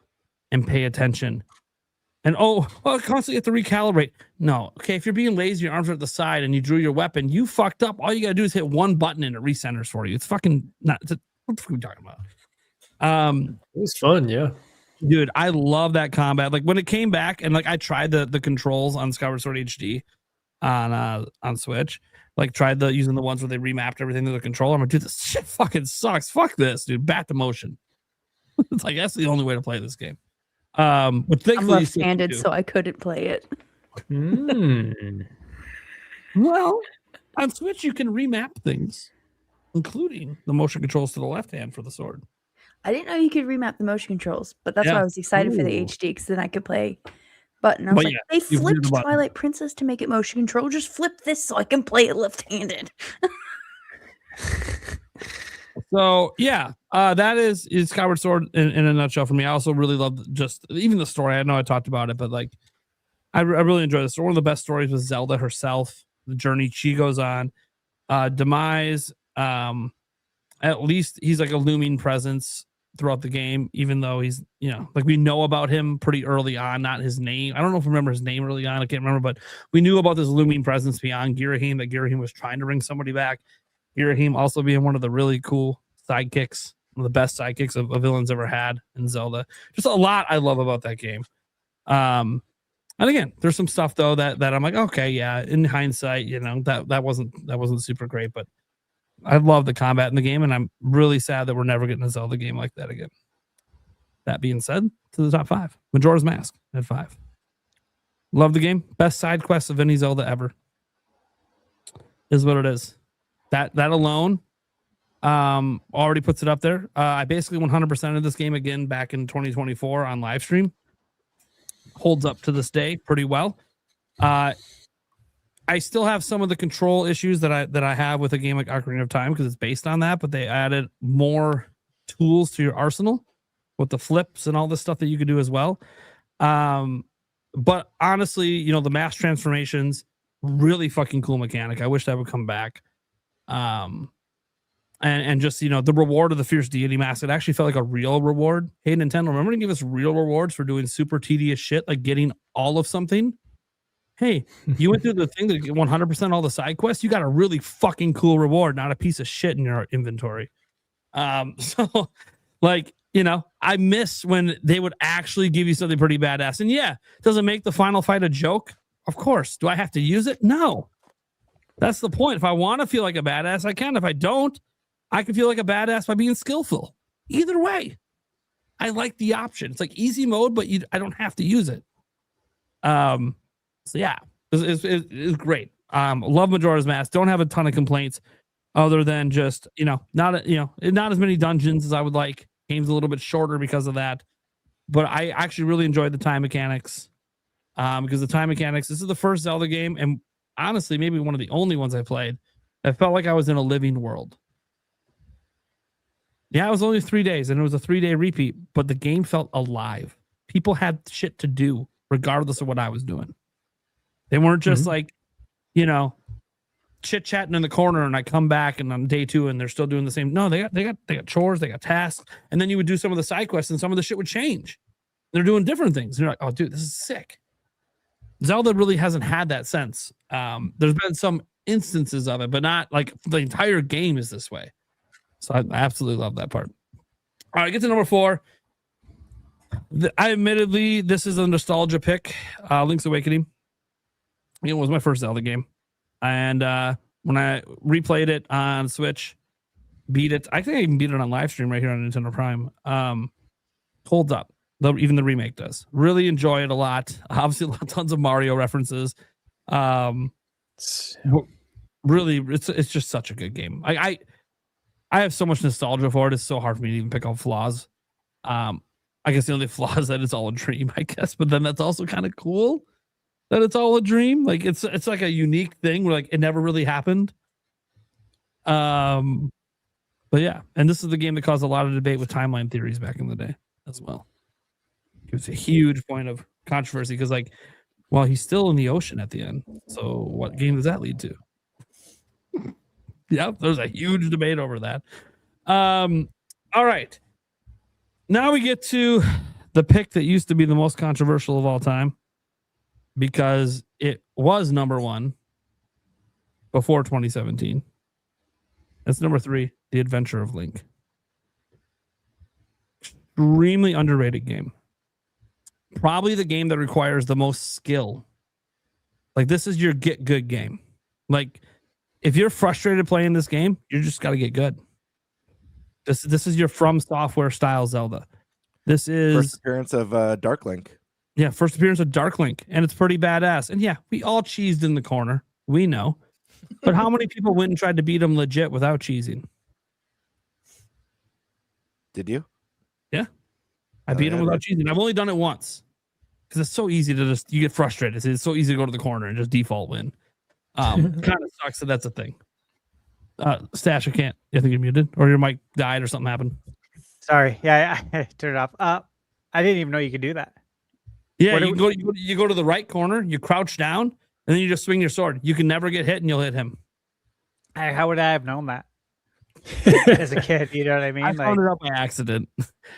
and pay attention. And constantly have to recalibrate. No, okay. If you're being lazy, your arms are at the side, and you drew your weapon, you fucked up. All you gotta do is hit one button, and it recenters for you. It's fucking not. What the fuck are we talking about? It was fun, yeah. Dude, I love that combat. Like when it came back, and like I tried the controls on Skyward Sword HD on Switch. Like tried using the ones where they remapped everything to the controller. I'm like, dude, this shit fucking sucks. Fuck this, dude. Back to motion. It's like that's the only way to play this game. But I'm thankfully, left-handed, so I couldn't play it. Well, on Switch you can remap things, including the motion controls to the left hand for the sword. I didn't know you could remap the motion controls, but that's why Yeah. I was excited for the Ooh. HD because then I could play button. I was But like, yeah, they you can do the flipped button. Twilight Princess to make it motion control. Just flip this so I can play it left-handed. So yeah, that is Skyward Sword in a nutshell for me. I also really love just even the story. I know I talked about it, but like I really enjoy this. One of the best stories was Zelda herself, the journey she goes on. Demise, at least he's like a looming presence throughout the game, even though he's, like we know about him pretty early on, not his name. I don't know if I remember his name early on. I can't remember, but we knew about this looming presence beyond Girahim, that Girahim was trying to bring somebody back. Girahim also being one of the really cool sidekicks, one of the best sidekicks a villain's ever had in Zelda. Just a lot I love about that game. And again, there's some stuff though that I'm like, okay, yeah, in hindsight, that wasn't super great, but I love the combat in the game, and I'm really sad that we're never getting a Zelda game like that again. That being said, to the top 5. Majora's Mask at 5. Love the game. Best side quest of any Zelda ever. Is what it is. That alone already puts it up there. I basically 100% of this game again back in 2024 on live stream. Holds up to this day pretty well. I still have some of the control issues that I have with a game like Ocarina of Time because it's based on that, but they added more tools to your arsenal with the flips and all this stuff that you could do as well. But honestly, the mass transformations, really fucking cool mechanic. I wish that would come back. And just, the reward of the Fierce Deity Mask, it actually felt like a real reward. Hey, Nintendo, remember to give us real rewards for doing super tedious shit, like getting all of something? Hey, you went through the thing to get 100% all the side quests. You got a really fucking cool reward, not a piece of shit in your inventory. So like, I miss when they would actually give you something pretty badass. And yeah, does it make the final fight a joke? Of course. Do I have to use it? No. That's the point. If I want to feel like a badass, I can. If I don't, I can feel like a badass by being skillful. Either way, I like the option. It's like easy mode, but I don't have to use it. So yeah, it's great. Love Majora's Mask. Don't have a ton of complaints other than just, not as many dungeons as I would like. Game's a little bit shorter because of that. But I actually really enjoyed the time mechanics. Because the time mechanics, this is the first Zelda game, and honestly, maybe one of the only ones I played. I felt like I was in a living world. Yeah, it was only 3 days, and it was a 3-day repeat, but the game felt alive. People had shit to do, regardless of what I was doing. They weren't just like, chit-chatting in the corner, and I come back and on day 2 and they're still doing the same. No, they got chores, they got tasks, and then you would do some of the side quests and some of the shit would change. They're doing different things. And you're like, oh, dude, this is sick. Zelda really hasn't had that sense. There's been some instances of it, but not like the entire game is this way. So I absolutely love that part. All right, get to number 4. Admittedly, this is a nostalgia pick. Link's Awakening. It was my first Zelda game. And when I replayed it on Switch, beat it. I think I even beat it on live stream right here on Nintendo Prime. Holds up. Even the remake does. Really enjoy it a lot. Obviously, tons of Mario references. Really, it's just such a good game. I have so much nostalgia for it. It's so hard for me to even pick out flaws. I guess the only flaw is that it's all a dream, I guess. But then that's also kind of cool that it's all a dream. Like it's like a unique thing where like it never really happened. But yeah, and this is the game that caused a lot of debate with timeline theories back in the day as well. It was a huge point of controversy because like, well, he's still in the ocean at the end. So what game does that lead to? Yeah, there's a huge debate over that. All right. Now we get to the pick that used to be the most controversial of all time because it was number 1 before 2017. That's number 3, The Adventure of Link. Extremely underrated game. Probably the game that requires the most skill. Like this is your get good game. Like if you're frustrated playing this game, you just got to get good. This is your From Software style Zelda. This is First appearance of Dark Link. Yeah, first appearance of Dark Link, and it's pretty badass. And yeah, we all cheesed in the corner. We know. But how many people went and tried to beat him legit without cheesing? Did you? Yeah. I beat him without cheesing. I've only done it once. Because it's so easy to just, you get frustrated. It's so easy to go to the corner and just default win. Kind of sucks that that's a thing. Stash, I can't. You think you're muted? Or your mic died or something happened? Sorry. Yeah, I turned it off. I didn't even know you could do that. Yeah, you go to the right corner, you crouch down, and then you just swing your sword. You can never get hit, and you'll hit him. How would I have known that as a kid? You know what I mean? I found it out by accident.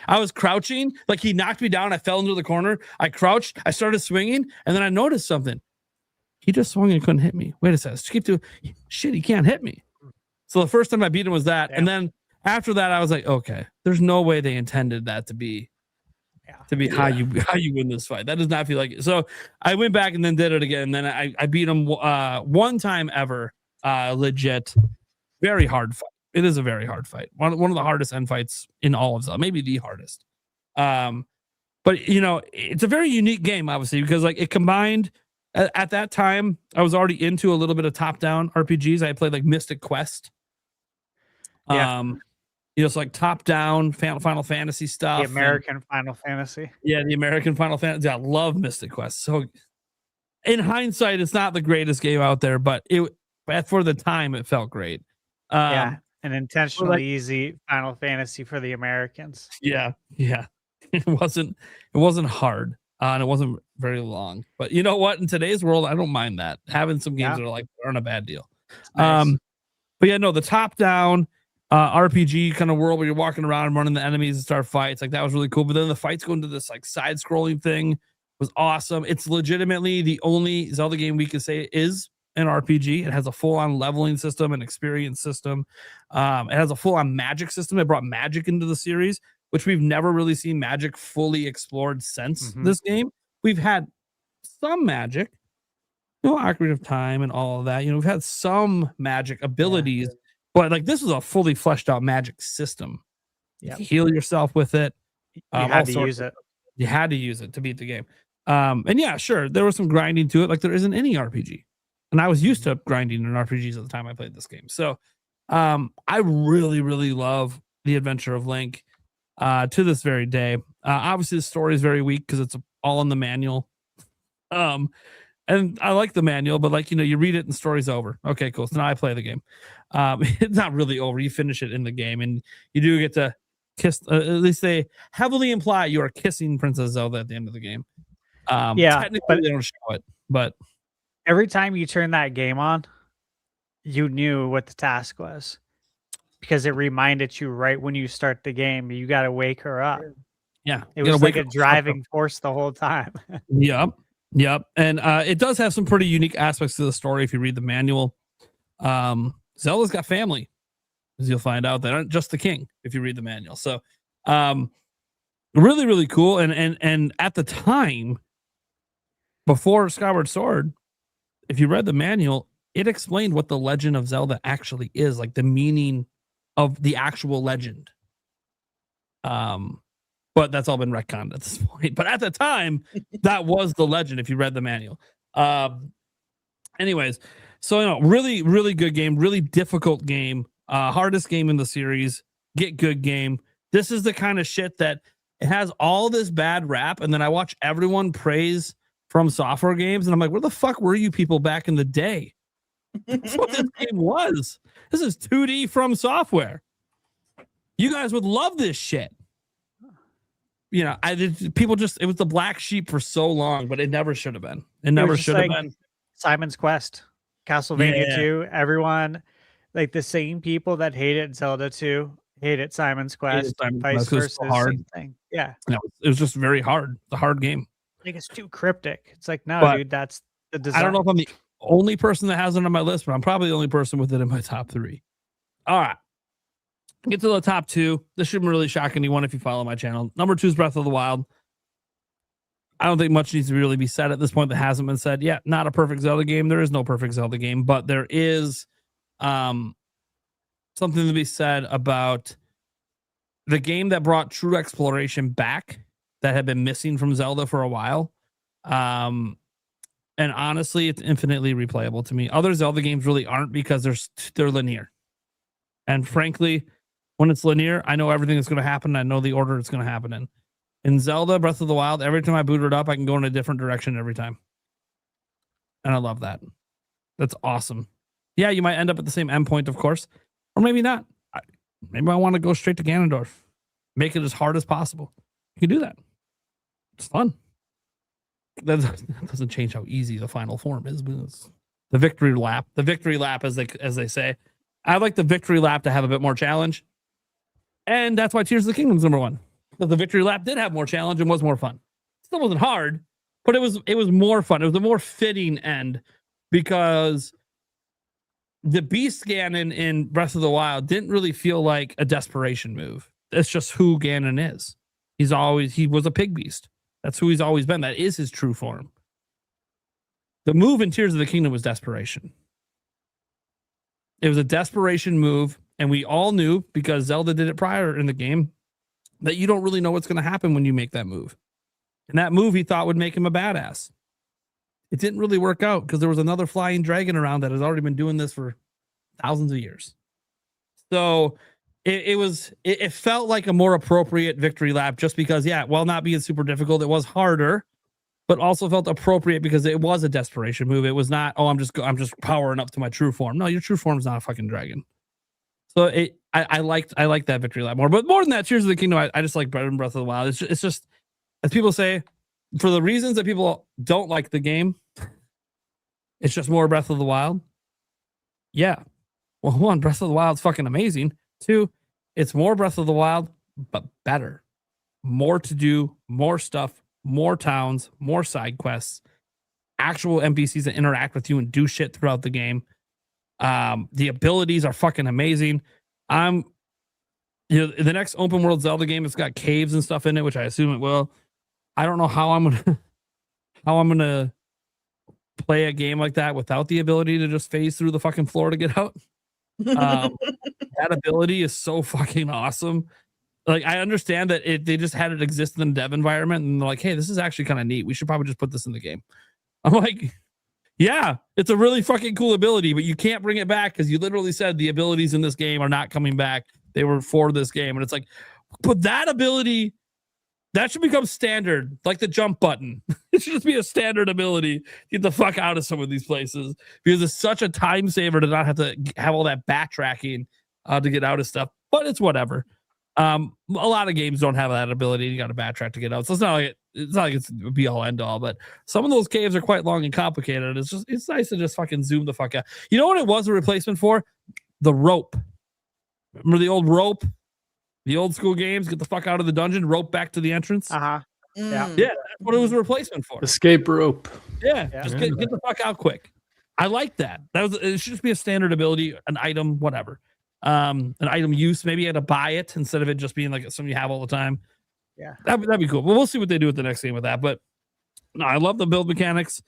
I was crouching, like he knocked me down. I fell into the corner. I crouched. I started swinging, and then I noticed something. He just swung and couldn't hit me. Wait a second. Skip to shit. He can't hit me. So the first time I beat him was that, and then after that, I was like, okay, there's no way they intended that to be. How you win this fight. That does not feel like it. So I went back and then did it again. And then I beat him one time ever. Legit. Very hard fight. It is a very hard fight. One of the hardest end fights in all of Zelda. Maybe the hardest. But it's a very unique game, obviously, because like it combined at that time, I was already into a little bit of top-down RPGs. I played like Mystic Quest. It's like top-down Final Fantasy stuff. The American Final Fantasy. Yeah, the American Final Fantasy. I love Mystic Quest. So, in hindsight, it's not the greatest game out there, but for the time, it felt great. An intentionally easy Final Fantasy for the Americans. Yeah. It wasn't hard, and it wasn't very long. But you know what? In today's world, I don't mind that. Having some games that aren't a bad deal. Nice. But yeah, no, the top-down RPG kind of world where you're walking around and running the enemies and start fights, like that was really cool. But then the fights go into this like side-scrolling thing was awesome. It's legitimately the only Zelda game we could say is an RPG. It has a full-on leveling system, an experience system. It has a full-on magic system. It brought magic into the series, which we've never really seen magic fully explored since this game. We've had some magic, Ocarina of Time and all of that. We've had some magic abilities. Yeah. But like this was a fully fleshed out magic system. You heal yourself with it. You had to use it. You had to use it to beat the game. And yeah, sure, there was some grinding to it, like there isn't any RPG. And I was used to grinding in RPGs at the time I played this game. So I really, really love the Adventure of Link to this very day. Obviously, the story is very weak because it's all in the manual. And I like the manual, but you read it and the story's over. Okay, cool. So now I play the game. It's not really over. You finish it in the game, and you do get to kiss. At least they heavily imply you are kissing Princess Zelda at the end of the game. Technically, they don't show it, but every time you turn that game on, you knew what the task was because it reminded you right when you start the game. You got to wake her up. Yeah, it was like a driving force the whole time. Yep. And it does have some pretty unique aspects to the story if you read the manual. Zelda's got family, as you'll find out. They aren't just the king if you read the manual. So really, really cool. And at the time, before Skyward Sword, if you read the manual, it explained what the Legend of Zelda actually is, like the meaning of the actual legend. But that's all been retconned at this point. But at the time, that was the legend if you read the manual. Anyways, so really, really good game, really difficult game, hardest game in the series. Get good game. This is the kind of shit that it has all this bad rap, and then I watch everyone praise From Software games, and I'm like, where the fuck were you people back in the day? That's what this game was. This is 2D From Software. You guys would love this shit. It was the black sheep for so long, but it never should have been. It never should have been. Simon's Quest, Castlevania 2, everyone, like the same people that hated Zelda 2, hated Simon's Quest, vice versa. So hard. Same thing. Yeah. No, it was just very hard. It's a hard game. Like it's too cryptic. It's like, no, dude, that's the design. I don't know if I'm the only person that has it on my list, but I'm probably the only person with it in my top 3. All right. Get to the top 2. This shouldn't really shock anyone if you follow my channel. Number 2 is Breath of the Wild. I don't think much needs to really be said at this point that hasn't been said. Yeah, not a perfect Zelda game. There is no perfect Zelda game, but there is something to be said about the game that brought true exploration back that had been missing from Zelda for a while. And honestly, it's infinitely replayable to me. Other Zelda games really aren't because they're linear. And frankly, when it's linear, I know everything that's going to happen. I know the order it's going to happen in. In Zelda Breath of the Wild, every time I boot it up, I can go in a different direction every time. And I love that. That's awesome. Yeah, you might end up at the same endpoint, of course. Or maybe not. Maybe I want to go straight to Ganondorf. Make it as hard as possible. You can do that. It's fun. That doesn't change how easy the final form is, but it's the victory lap. The victory lap, as they say. I like the victory lap to have a bit more challenge. And that's why Tears of the Kingdom is number one. Because the victory lap did have more challenge and was more fun. Still wasn't hard, but it was more fun. It was a more fitting end because the beast Ganon in Breath of the Wild didn't really feel like a desperation move. That's just who Ganon is. He was a pig beast. That's who he's always been. That is his true form. The move in Tears of the Kingdom was desperation. It was a desperation move, and we all knew, because Zelda did it prior in the game, that you don't really know what's going to happen when you make that move. And that move he thought would make him a badass. It didn't really work out because there was another flying dragon around that has already been doing this for thousands of years. So it felt like a more appropriate victory lap just because, yeah, while not being super difficult, it was harder, but also felt appropriate because it was a desperation move. It was not, I'm just powering up to my true form. No, your true form is not a fucking dragon. So I liked that victory lap more. But more than that, Tears of the Kingdom, I just like better than Breath of the Wild. It's just, as people say, for the reasons that people don't like the game, it's just more Breath of the Wild. Yeah. Well, one, Breath of the Wild is fucking amazing. Two, it's more Breath of the Wild, but better. More to do, more stuff, more towns, more side quests, actual NPCs that interact with you and do shit throughout the game. The abilities are fucking amazing. The next open world Zelda game, it's got caves and stuff in it, which I assume it will. I don't know how I'm gonna play a game like that without the ability to just phase through the fucking floor to get out. That ability is so fucking awesome. Like, I understand that they just had it exist in the dev environment, and they're like, hey, this is actually kind of neat. We should probably just put this in the game. I'm like, yeah, it's a really fucking cool ability, but you can't bring it back because you literally said the abilities in this game are not coming back. They were for this game. And it's like, but that ability, that should become standard, like the jump button. It should just be a standard ability. Get the fuck out of some of these places because it's such a time saver to not have to have all that backtracking to get out of stuff. But it's whatever. A lot of games don't have that ability. You got to backtrack to get out. So it's not like it's be all end all. But some of those caves are quite long and complicated. It's nice to just fucking zoom the fuck out. You know what it was a replacement for? The rope. Remember the old rope? The old school games, get the fuck out of the dungeon, rope back to the entrance. Yeah. Yeah, that's what it was a replacement for. Escape rope. Yeah. Just get the fuck out quick. I like that. It should just be a standard ability, an item, whatever. An item use. Maybe you had to buy it instead of it just being like something you have all the time. Yeah. That'd be cool. But we'll see what they do with the next game with that. But no, I love the build mechanics.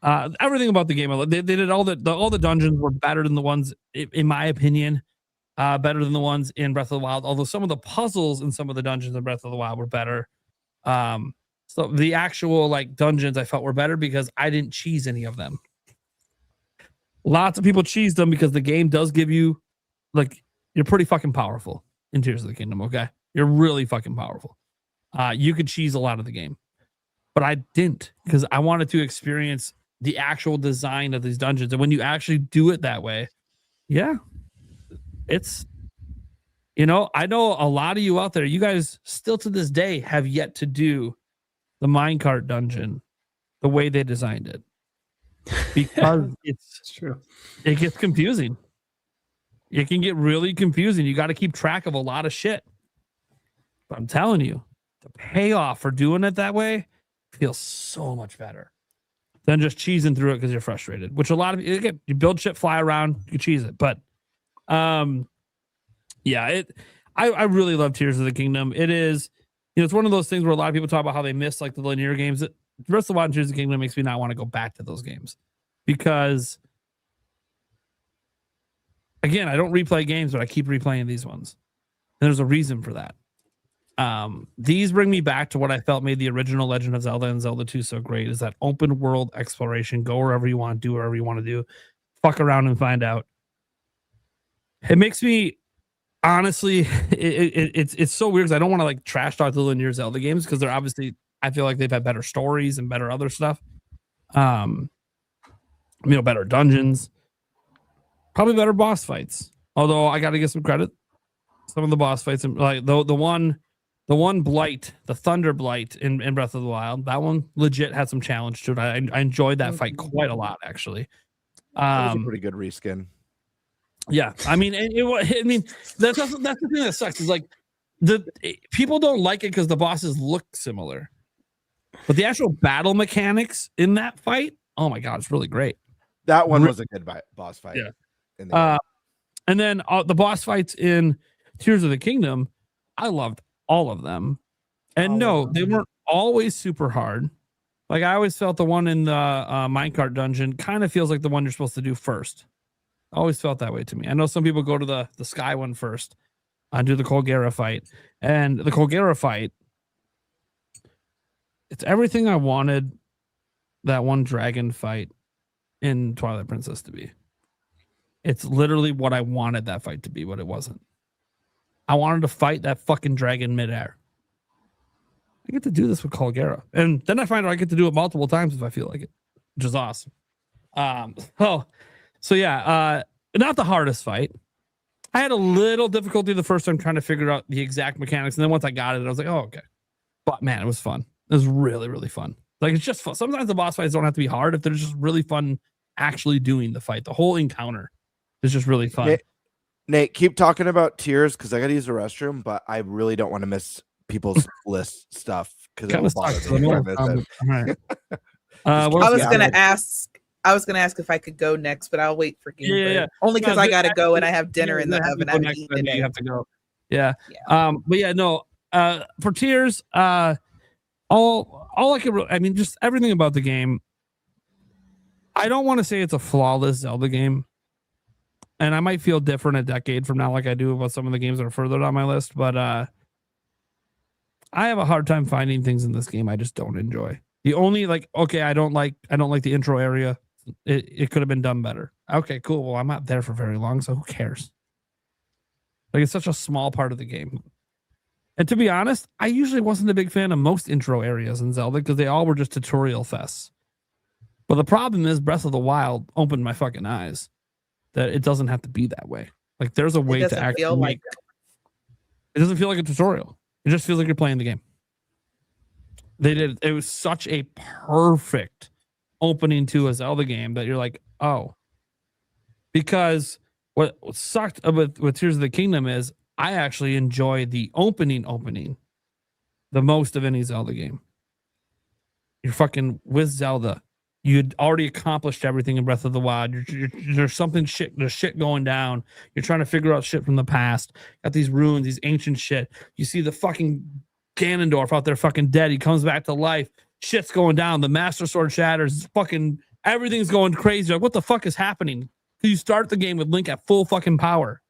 Everything about the game. They did all the dungeons were better than the ones, in my opinion. Better than the ones in Breath of the Wild, although some of the puzzles in some of the dungeons in Breath of the Wild were better. So the actual like dungeons I felt were better because I didn't cheese any of them. Lots of people cheesed them because the game does give you, like, you're pretty fucking powerful in Tears of the Kingdom, okay? You're really fucking powerful. You could cheese a lot of the game. But I didn't because I wanted to experience the actual design of these dungeons. And when you actually do it that way, yeah. It's, I know a lot of you out there, you guys still to this day have yet to do the minecart dungeon the way they designed it because it's true. It gets confusing. It can get really confusing. You got to keep track of a lot of shit. But I'm telling you, the payoff for doing it that way feels so much better than just cheesing through it because you're frustrated, which a lot of again, you build shit, fly around, you cheese it. But yeah, I really love Tears of the Kingdom. It is, it's one of those things where a lot of people talk about how they miss like the linear games. The rest of the Wild and Tears of the Kingdom makes me not want to go back to those games because, again, I don't replay games, but I keep replaying these ones. And there's a reason for that. These bring me back to what I felt made the original Legend of Zelda and Zelda 2 so great, is that open world exploration. Go wherever you want, do whatever you want to do, fuck around and find out. It makes me, honestly, it's so weird because I don't want to like trash talk the linear Zelda games because they're obviously, I feel like they've had better stories and better other stuff. Better dungeons, probably better boss fights. Although I got to give some credit, some of the boss fights, like the one blight, the Thunder Blight in Breath of the Wild, that one legit had some challenge to it. I enjoyed that fight quite a lot, actually. That was a pretty good reskin. Yeah, I mean, that's the thing that sucks is like people don't like it because the bosses look similar, but the actual battle mechanics in that fight, oh my god, it's really great. That one was a good boss fight. Yeah. And then the boss fights in Tears of the Kingdom, I loved all of them. And they weren't always super hard. Like I always felt the one in the minecart dungeon kind of feels like the one you're supposed to do first. Always felt that way to me. I know some people go to the sky one first and do the Colgera fight. And the Colgera fight, it's everything I wanted that one dragon fight in Twilight Princess to be. It's literally what I wanted that fight to be, but it wasn't. I wanted to fight that fucking dragon midair. I get to do this with Colgera. And then I find out I get to do it multiple times if I feel like it, which is awesome. So yeah, not the hardest fight. I had a little difficulty the first time trying to figure out the exact mechanics. And then once I got it, I was like, oh, okay. But man, it was fun. It was really, really fun. Like it's just fun. Sometimes the boss fights don't have to be hard if they're just really fun actually doing the fight. The whole encounter is just really fun. Nate, keep talking about Tears because I got to use the restroom, but I really don't want to miss people's list stuff because it will bother me if I miss it. I was gonna ask if I could go next, but I'll wait for Game Bird. Only because I gotta go and I have dinner in the oven. I haven't eaten today. You have to go. Yeah. But yeah, no. For Tears, all I could, I mean, just everything about the game. I don't want to say it's a flawless Zelda game, and I might feel different a decade from now, like I do about some of the games that are further down my list. But I have a hard time finding things in this game I just don't enjoy. The only I don't like the intro area. It could have been done better. Okay, cool. Well, I'm not there for very long, so who cares? Like it's such a small part of the game. And to be honest, I usually wasn't a big fan of most intro areas in Zelda because they all were just tutorial fests. But the problem is Breath of the Wild opened my fucking eyes that it doesn't have to be that way. Like there's a way to actually make it doesn't feel like a tutorial. It just feels like you're playing the game. It was such a perfect opening to a Zelda game that you're like, oh. Because what sucked with Tears of the Kingdom is I actually enjoy the opening the most of any Zelda game. You're fucking with Zelda. You'd already accomplished everything in Breath of the Wild. There's shit going down. You're trying to figure out shit from the past. Got these ruins, these ancient shit. You see the fucking Ganondorf out there fucking dead. He comes back to life. Shit's going down. The Master Sword shatters. Fucking everything's going crazy. Like, what the fuck is happening? You start the game with Link at full fucking power,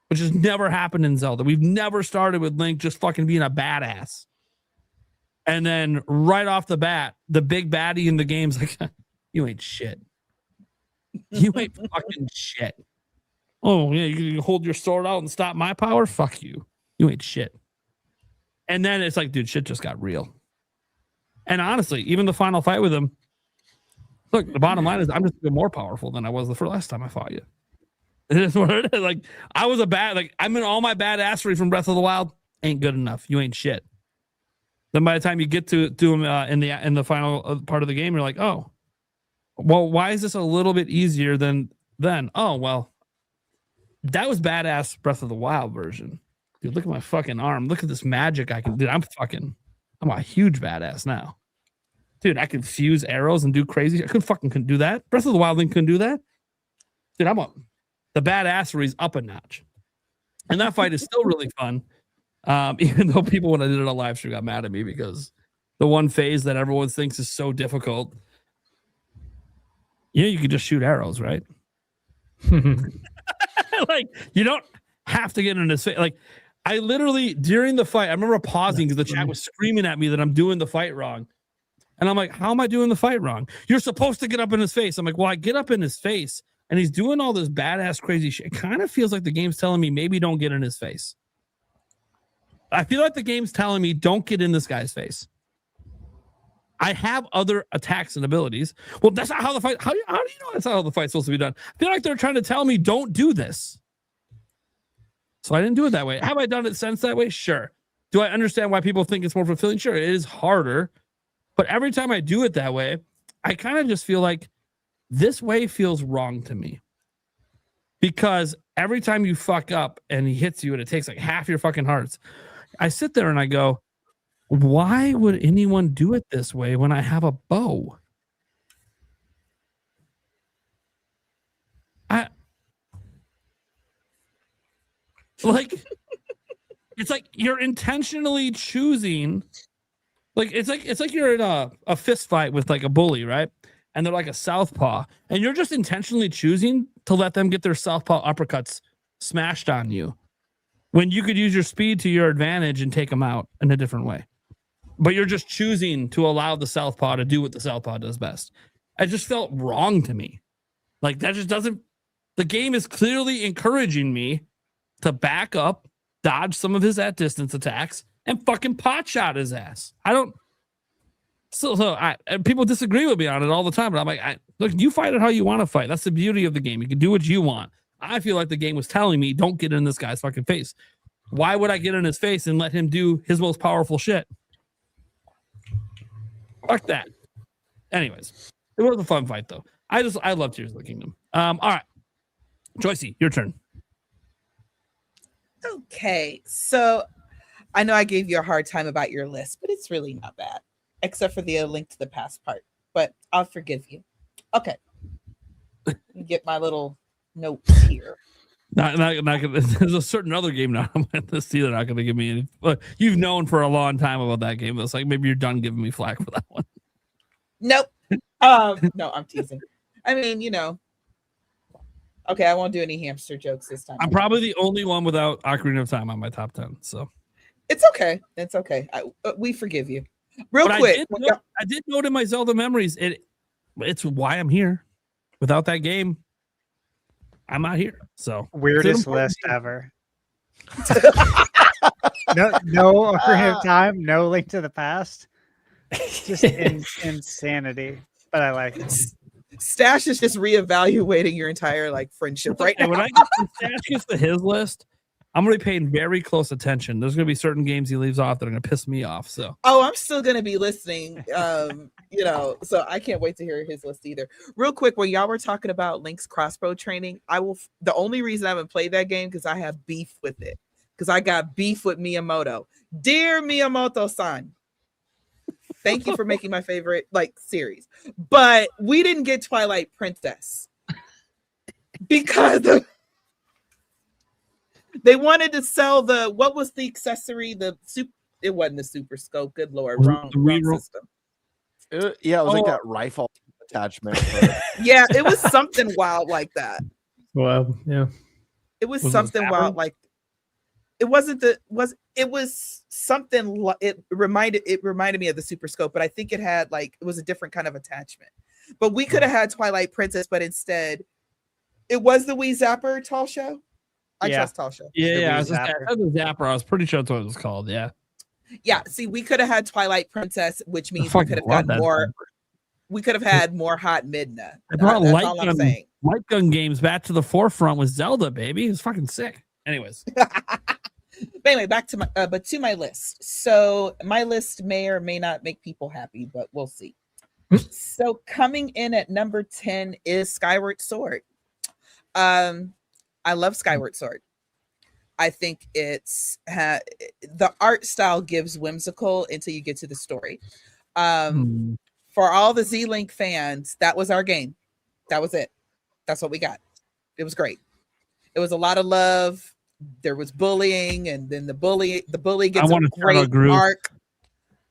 which has never happened in Zelda. We've never started with Link just fucking being a badass. And then right off the bat, the big baddie in the game's like, you ain't shit. You ain't fucking shit. Oh, yeah, you hold your sword out and stop my power? Fuck you. You ain't shit. And then it's like, dude, shit just got real. And honestly, even the final fight with him, look, the bottom line is I'm just even more powerful than I was the last time I fought you. It is what it is. Like, I'm in all my badassery from Breath of the Wild. Ain't good enough. You ain't shit. Then by the time you get to him in the final part of the game, you're like, oh, well, why is this a little bit easier than then? Oh, well, that was badass Breath of the Wild version. Dude, look at my fucking arm. Look at this magic I can do. I'm a huge badass now. Dude, I can fuse arrows and do crazy. I couldn't do that. Breath of the Wild Link couldn't do that. Dude, the badassery's up a notch. And that fight is still really fun. Even though people, when I did it on live stream, got mad at me because the one phase that everyone thinks is so difficult. Yeah, you can just shoot arrows, right? Like, you don't have to get into this. Like, I literally, during the fight, I remember pausing because the chat was screaming at me that I'm doing the fight wrong. And I'm like, how am I doing the fight wrong? You're supposed to get up in his face. I'm like, well, I get up in his face and he's doing all this badass crazy shit. It kind of feels like the game's telling me maybe don't get in his face. I feel like the game's telling me don't get in this guy's face. I have other attacks and abilities. Well, that's not how the fight. How do you know that's not how the fight's supposed to be done? I feel like they're trying to tell me don't do this. So I didn't do it that way. Have I done it since that way? Sure. Do I understand why people think it's more fulfilling? Sure. It is harder. But every time I do it that way, I kind of just feel like this way feels wrong to me. Because every time you fuck up and he hits you and it takes like half your fucking hearts, I sit there and I go, why would anyone do it this way when I have a bow? It's like you're intentionally choosing. Like it's like you're in a fist fight with like a bully, right? And they're like a southpaw, and you're just intentionally choosing to let them get their southpaw uppercuts smashed on you, when you could use your speed to your advantage and take them out in a different way. But you're just choosing to allow the southpaw to do what the southpaw does best. It just felt wrong to me. Like that just doesn't. The game is clearly encouraging me to back up, dodge some of his at distance attacks, and fucking pot shot his ass. I don't. And people disagree with me on it all the time, but I'm like, look, you fight it how you want to fight. That's the beauty of the game. You can do what you want. I feel like the game was telling me, don't get in this guy's fucking face. Why would I get in his face and let him do his most powerful shit? Fuck that. Anyways, it was a fun fight though. I love Tears of the Kingdom. All right, Joycey, your turn. Okay, so I know I gave you a hard time about your list, but it's really not bad, except for the Link to the Past part. But I'll forgive you. Okay, get my little notes here. Not gonna, there's a certain other game now on my list too. They're not going to give me any. But you've known for a long time about that game. It's like maybe you're done giving me flack for that one. Nope. No, I'm teasing. I mean, you know. Okay, I won't do any hamster jokes this time. I'm probably the only one without Ocarina of Time on my top 10. So it's okay. It's okay. We forgive you. Real quick. I did note in my Zelda memories. It's why I'm here. Without that game, I'm not here. So weirdest list ever. no Ocarina of Time, no Link to the Past. Just insanity. But I like it. Stash is just reevaluating your entire like friendship right now. When Stash gets to his list, I'm gonna be paying very close attention. There's gonna be certain games he leaves off that are gonna piss me off. So I'm still gonna be listening. You know, so I can't wait to hear his list either. Real quick, when y'all were talking about Link's crossbow training, the only reason I haven't played that game because I have beef with it. Because I got beef with Miyamoto. Dear Miyamoto-san. Thank you for making my favorite series. But we didn't get Twilight Princess because they wanted to sell what was the accessory? It wasn't the Super Scope. Good Lord, wrong system. It was like that rifle attachment. Yeah, it was something wild like that. Well, yeah. It was something wild like. It wasn't it was something it reminded me of the Super Scope, but I think it had it was a different kind of attachment. But we could have had Twilight Princess, but instead it was the Wii Zapper Tall Show. I trust Tall Show. Yeah, I was the Zapper. I was pretty sure that's what it was called. Yeah. Yeah. See, we could have had Twilight Princess, which means we could have gotten more. We could have had more Hot Midna. That's all I'm saying. Light gun games back to the forefront with Zelda, baby. It's fucking sick. Anyways. But anyway, back to my list. So my list may or may not make people happy, but we'll see. So coming in at number 10 is Skyward Sword. I love Skyward Sword. I think it's the art style gives whimsical until you get to the story. For all the Z-Link fans, that was our game. That was it. That's what we got. It was great. It was a lot of love. There was bullying, and then the bully gets a great arc.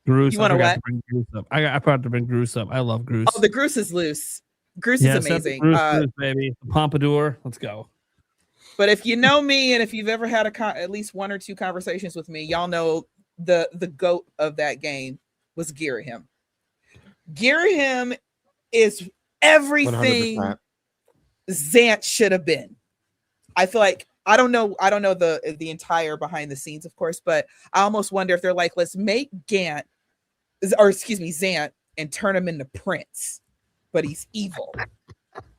Groose. You want to what? I forgot to bring Groose up. I love Groose. Oh, the Groose is loose. Groose is amazing. Groose, baby. The Pompadour. Let's go. But if you know me, and if you've ever had at least one or two conversations with me, y'all know the goat of that game was Girahim. Girahim is everything 100%. Zant should have been. I feel like I don't know the entire behind the scenes, of course, but I almost wonder if they're like, let's make Zant and turn him into Prince, but he's evil.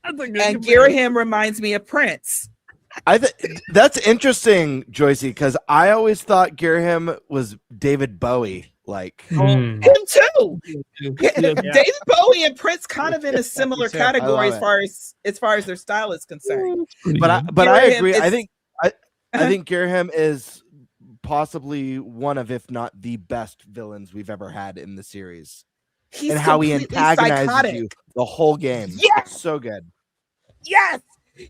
And Girahim reminds me of Prince. That's interesting, Joycey, because I always thought Girahim was David Bowie. Like him too. David Bowie and Prince kind of in a similar category as far as their style is concerned. But I agree. I think Girahim is possibly one of, if not the best villains we've ever had in the series. And how he antagonizes you the whole game. Yes, so good. Yes,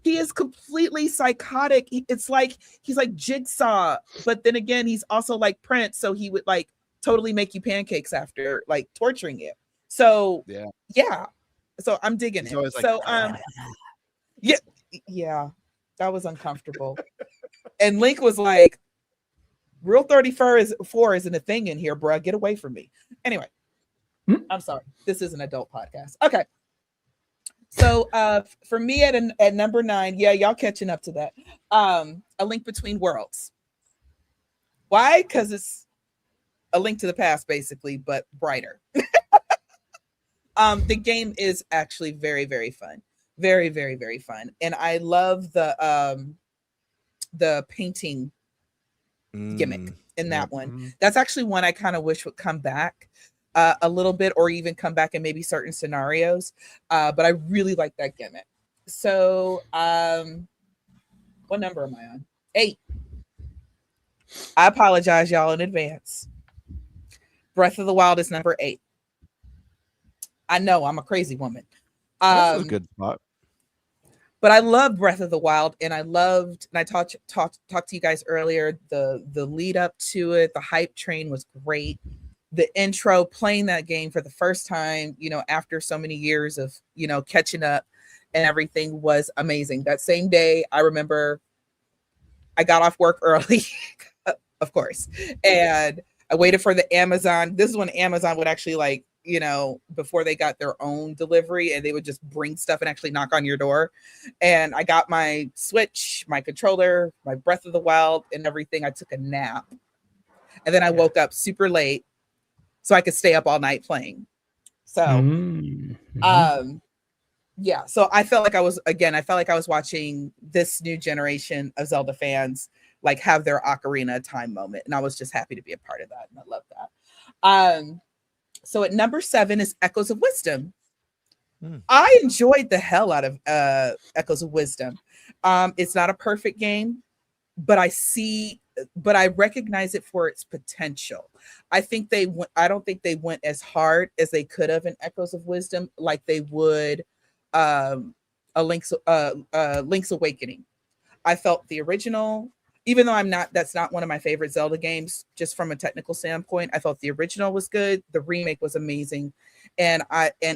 he is completely psychotic. It's like he's like Jigsaw, but then again, he's also like Prince. So he would like totally make you pancakes after like torturing you. So yeah. So I'm digging it. Like, so yeah, that was uncomfortable. And Link was like, "Rule 34 isn't a thing in here, bro. Get away from me." Anyway, I'm sorry. This is an adult podcast. Okay. So for me at number 9, y'all catching up to that. A Link Between Worlds. Why? Because it's a link to the past, basically, but brighter. The game is actually very, very fun. Very, very, very fun. And I love the painting gimmick in that one. That's actually one I kind of wish would come back a little bit, or even come back in maybe certain scenarios. But I really like that gimmick. So what number am I on? 8. I apologize, y'all, in advance. Breath of the Wild is number 8. I know I'm a crazy woman. That's a good spot. But I love Breath of the Wild, and I talked to you guys earlier. The lead up to it, the hype train was great. The intro, playing that game for the first time, after so many years of, catching up and everything, was amazing. That same day, I remember I got off work early, of course, and I waited for the Amazon. This is when Amazon would actually before they got their own delivery, and they would just bring stuff and actually knock on your door. And I got my Switch, my controller, my Breath of the Wild, and everything. I took a nap, and then I woke up super late so I could stay up all night playing. So, so I felt like I was watching this new generation of Zelda fans like have their Ocarina of Time moment, and I was just happy to be a part of that, and I love that. So at number 7 is Echoes of Wisdom. I enjoyed the hell out of Echoes of Wisdom. It's not a perfect game, but I recognize it for its potential. I don't think they went as hard as they could have in Echoes of Wisdom, like they would a Link's Awakening. I felt the original, even though that's not one of my favorite Zelda games, just from a technical standpoint, I thought the original was good. The remake was amazing. And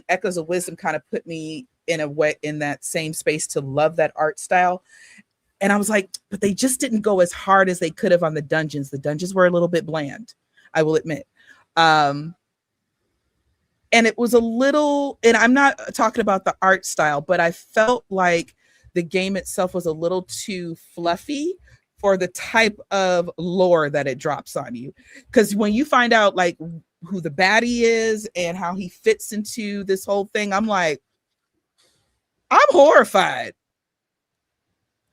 Echoes of Wisdom kind of put me in a way in that same space to love that art style. And I was like, but they just didn't go as hard as they could have on the dungeons. The dungeons were a little bit bland, I will admit. And it was a little, and I'm not talking about the art style, but I felt like the game itself was a little too fluffy for the type of lore that it drops on you. Because when you find out like who the baddie is and how he fits into this whole thing, I'm like, I'm horrified.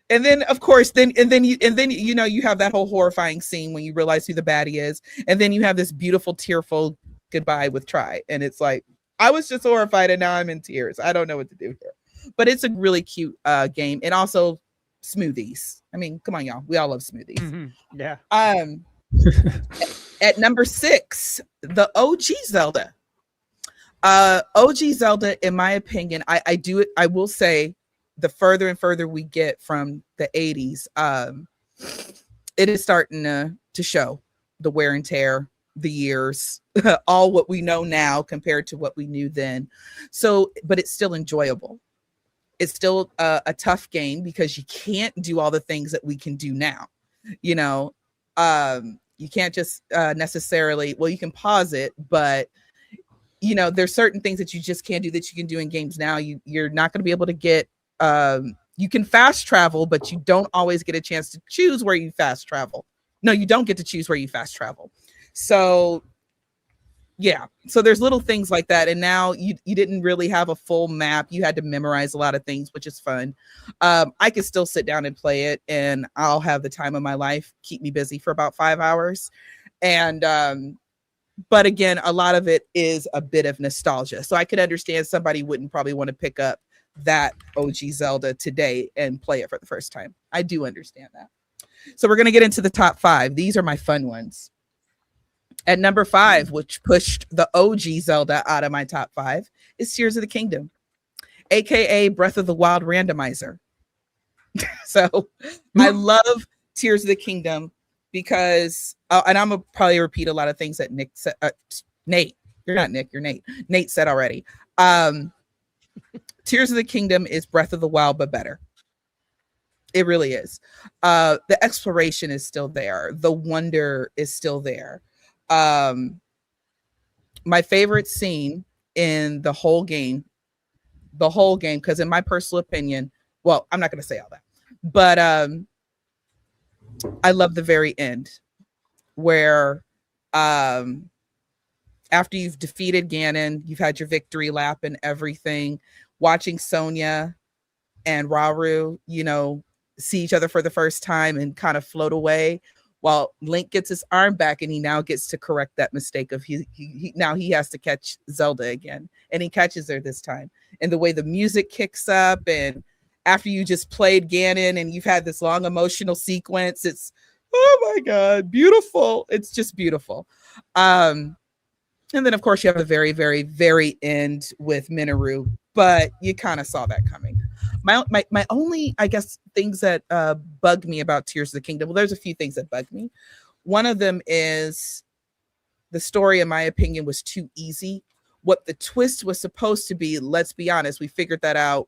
And then of course, you have that whole horrifying scene when you realize who the baddie is. And then you have this beautiful, tearful goodbye with Tri. And it's like, I was just horrified and now I'm in tears. I don't know what to do here. But it's a really cute game. And also smoothies. I mean, come on, y'all. We all love smoothies. Yeah. At number 6, the OG Zelda. OG Zelda, in my opinion, I will say, the further and further we get from the 80s, it is starting to show the wear and tear, the years, all what we know now compared to what we knew then. So, but it's still enjoyable. It's still a tough game because you can't do all the things that we can do now. You know, you can't just necessarily, well, you can pause it, but you know, there's certain things that you just can't do that you can do in games now. You're not going to be able to get, you can fast travel, but you don't always get a chance to choose where you fast travel. No, you don't get to choose where you fast travel. So yeah, so there's little things like that. And now you didn't really have a full map. You had to memorize a lot of things, which is fun. I could still sit down and play it, and I'll have the time of my life, keep me busy for about 5 hours. And but again, a lot of it is a bit of nostalgia. So I could understand somebody wouldn't probably want to pick up that OG Zelda today and play it for the first time. I do understand that. So we're going to get into the top 5. These are my fun ones. At number 5, which pushed the OG Zelda out of my top 5, is Tears of the Kingdom, aka Breath of the Wild randomizer. So I love Tears of the Kingdom because, and I'm gonna probably repeat a lot of things that Nick said. Nate, you're not Nick, you're Nate. Nate said already. Tears of the Kingdom is Breath of the Wild, but better. It really is. The exploration is still there. The wonder is still there. My favorite scene in the whole game, because in my personal opinion, well, I'm not going to say all that, but I love the very end where after you've defeated Ganon, you've had your victory lap and everything, watching Sonya and Rauru, you know, see each other for the first time and kind of float away while Link gets his arm back, and he now gets to correct that mistake of he now he has to catch Zelda again, and he catches her this time. And the way the music kicks up, and after you just played Ganon and you've had this long emotional sequence, it's, oh my God, beautiful. It's just beautiful. And then of course you have the very, very, very end with Minoru, but you kind of saw that coming. My only, I guess, things that bug me about Tears of the Kingdom, well, there's a few things that bug me. One of them is the story, in my opinion, was too easy. What the twist was supposed to be, let's be honest, we figured that out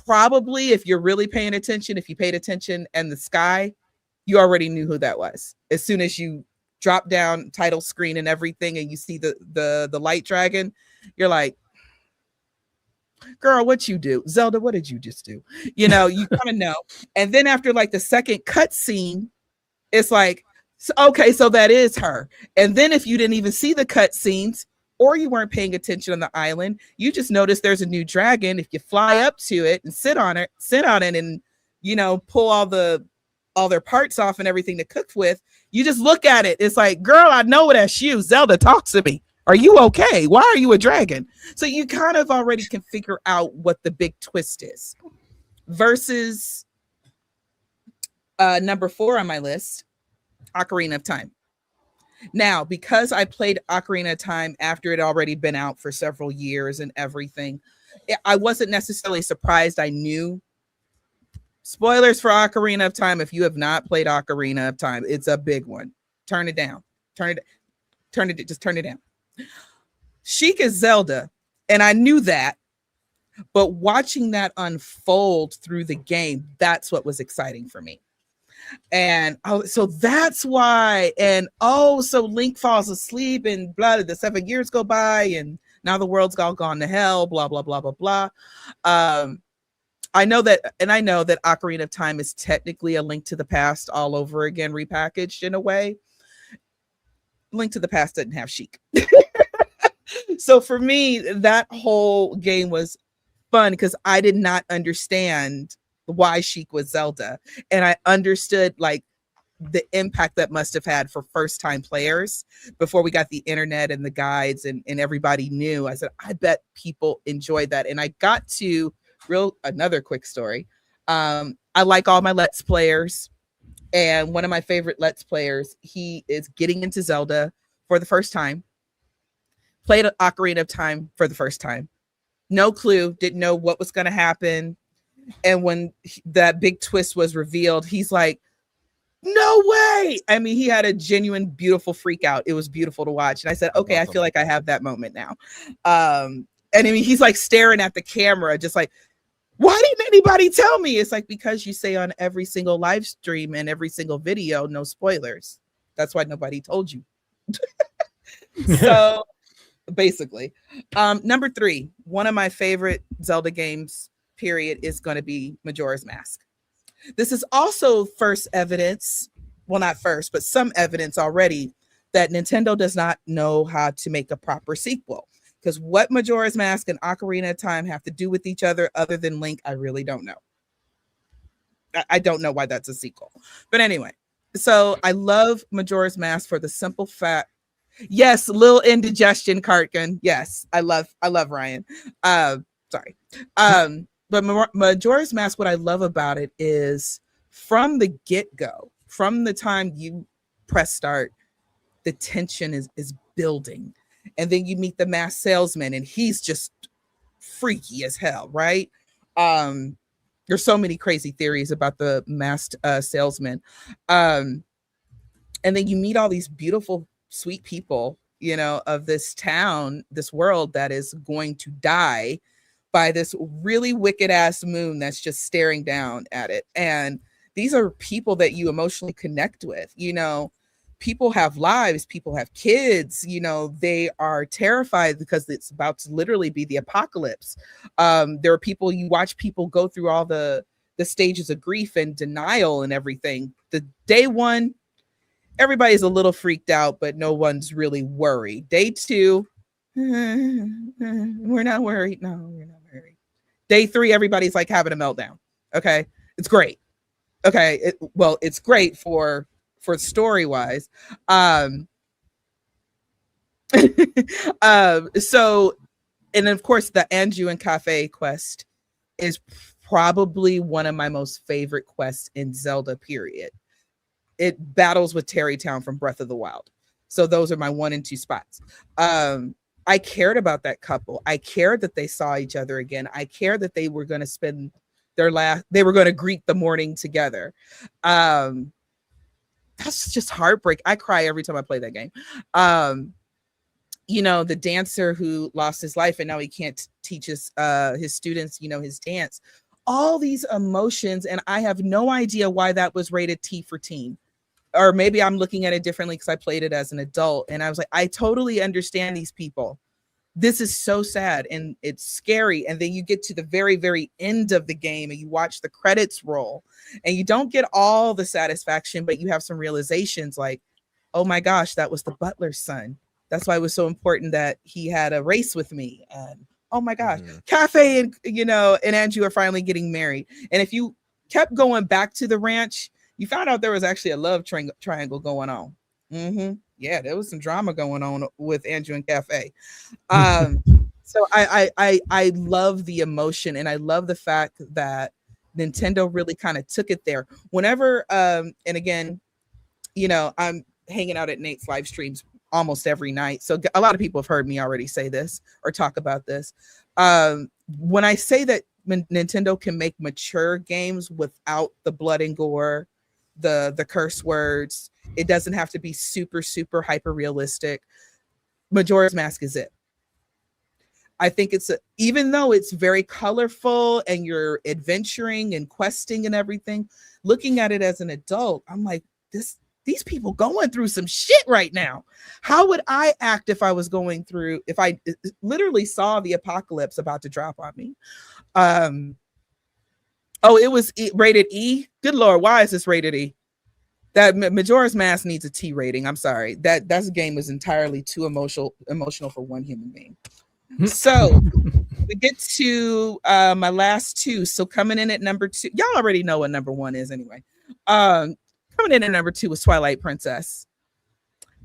probably, if you're really paying attention, if you paid attention, and the sky, you already knew who that was. As soon as you drop down title screen and everything and you see the light dragon, you're like, girl, what you do? Zelda, what did you just do? You know, you kind of know. And then after like the second cut scene, it's like, okay, so that is her. And then if you didn't even see the cut scenes, or you weren't paying attention on the island, you just noticed there's a new dragon. If you fly up to it and sit on it and, you know, pull all their parts off and everything to cook with, you just look at it. It's like, girl, I know that's you. Zelda, talk to me. Are you okay? Why are you a dragon? So you kind of already can figure out what the big twist is. Versus number 4 on my list, Ocarina of Time. Now, because I played Ocarina of Time after it had already been out for several years and everything, I wasn't necessarily surprised. I knew. Spoilers for Ocarina of Time. If you have not played Ocarina of Time, it's a big one. Turn it down. Just turn it down. Sheik is Zelda, and I knew that, but watching that unfold through the game, that's what was exciting for me. And so that's why. And so Link falls asleep and the 7 years go by, and now the world's all gone to hell, blah, blah, blah, blah, blah. I know that Ocarina of Time is technically a Link to the Past all over again, repackaged in a way. Link to the Past didn't have Sheik. So for me, that whole game was fun because I did not understand why Sheik was Zelda. And I understood like the impact that must have had for first-time players before we got the internet and the guides and everybody knew. I said, I bet people enjoyed that. And I got to another quick story. I like all my Let's Players. And one of my favorite Let's Players, he is getting into Zelda for the first time. Played Ocarina of Time for the first time. No clue, didn't know what was going to happen. And when that big twist was revealed, he's like, no way. I mean, he had a genuine, beautiful freak out. It was beautiful to watch. And I said, okay, I feel like I have that moment now. And I mean, he's like staring at the camera, just like, why didn't anybody tell me? It's like, because you say on every single live stream and every single video, no spoilers. That's why nobody told you. So basically, number 3, one of my favorite Zelda games, period, is going to be Majora's Mask. This is also first evidence, well, not first, but some evidence already that Nintendo does not know how to make a proper sequel. Because what Majora's Mask and Ocarina of Time have to do with each other than Link, I really don't know. I don't know why that's a sequel. But anyway, so I love Majora's Mask for the simple fact. Yes, little indigestion, Cartkin. Yes, I love Ryan. Sorry. But Majora's Mask, what I love about it is from the get-go, from the time you press start, the tension is building. And then you meet the masked salesman, and he's just freaky as hell, right? There's so many crazy theories about the masked salesman. And then you meet all these beautiful, sweet people, you know, of this town, this world that is going to die by this really wicked ass moon that's just staring down at it. And these are people that you emotionally connect with, you know. People have lives, people have kids, you know, they are terrified because it's about to literally be the apocalypse. There are people, you watch people go through all the stages of grief and denial and everything. The day 1, everybody's a little freaked out, but no one's really worried. Day 2, we're not worried. No, we're not worried. Day 3, everybody's like having a meltdown. Okay. It's great. Okay. It's great for story wise. So, and of course the Anju and Cafe quest is probably one of my most favorite quests in Zelda, period. It battles with Terrytown from Breath of the Wild. So those are my 1 and 2 spots. I cared about that couple. I cared that they saw each other again. I cared that they were going to spend they were going to greet the morning together. That's just heartbreak. I cry every time I play that game. You know, the dancer who lost his life and now he can't teach his students, you know, his dance. All these emotions, and I have no idea why that was rated T for teen. Or maybe I'm looking at it differently because I played it as an adult. And I was like, I totally understand these people. This is so sad and it's scary. And then you get to the very, very end of the game and you watch the credits roll and you don't get all the satisfaction, but you have some realizations like, oh my gosh, that was the butler's son. That's why it was so important that he had a race with me. And oh my gosh, Cafe and, you know, and Anju are finally getting married. And if you kept going back to the ranch, you found out there was actually a love triangle going on. Yeah, there was some drama going on with Anju and Cafe. So I love the emotion and I love the fact that Nintendo really kind of took it there. Whenever, and again, you know, I'm hanging out at Nate's live streams almost every night. So a lot of people have heard me already say this or talk about this. When I say that Nintendo can make mature games without the blood and gore, the curse words, it doesn't have to be super, super hyper realistic. Majora's Mask is it. I think even though it's very colorful and you're adventuring and questing and everything, looking at it as an adult, I'm like, these people going through some shit right now. How would I act if I was going through, if I literally saw the apocalypse about to drop on me? Oh, it was rated E. Good Lord, why is this rated E? That Majora's Mask needs a T rating. I'm sorry. That game is entirely too emotional for one human being. So we get to my last 2. So coming in at number 2, y'all already know what number 1 is anyway. Coming in at number 2 was Twilight Princess.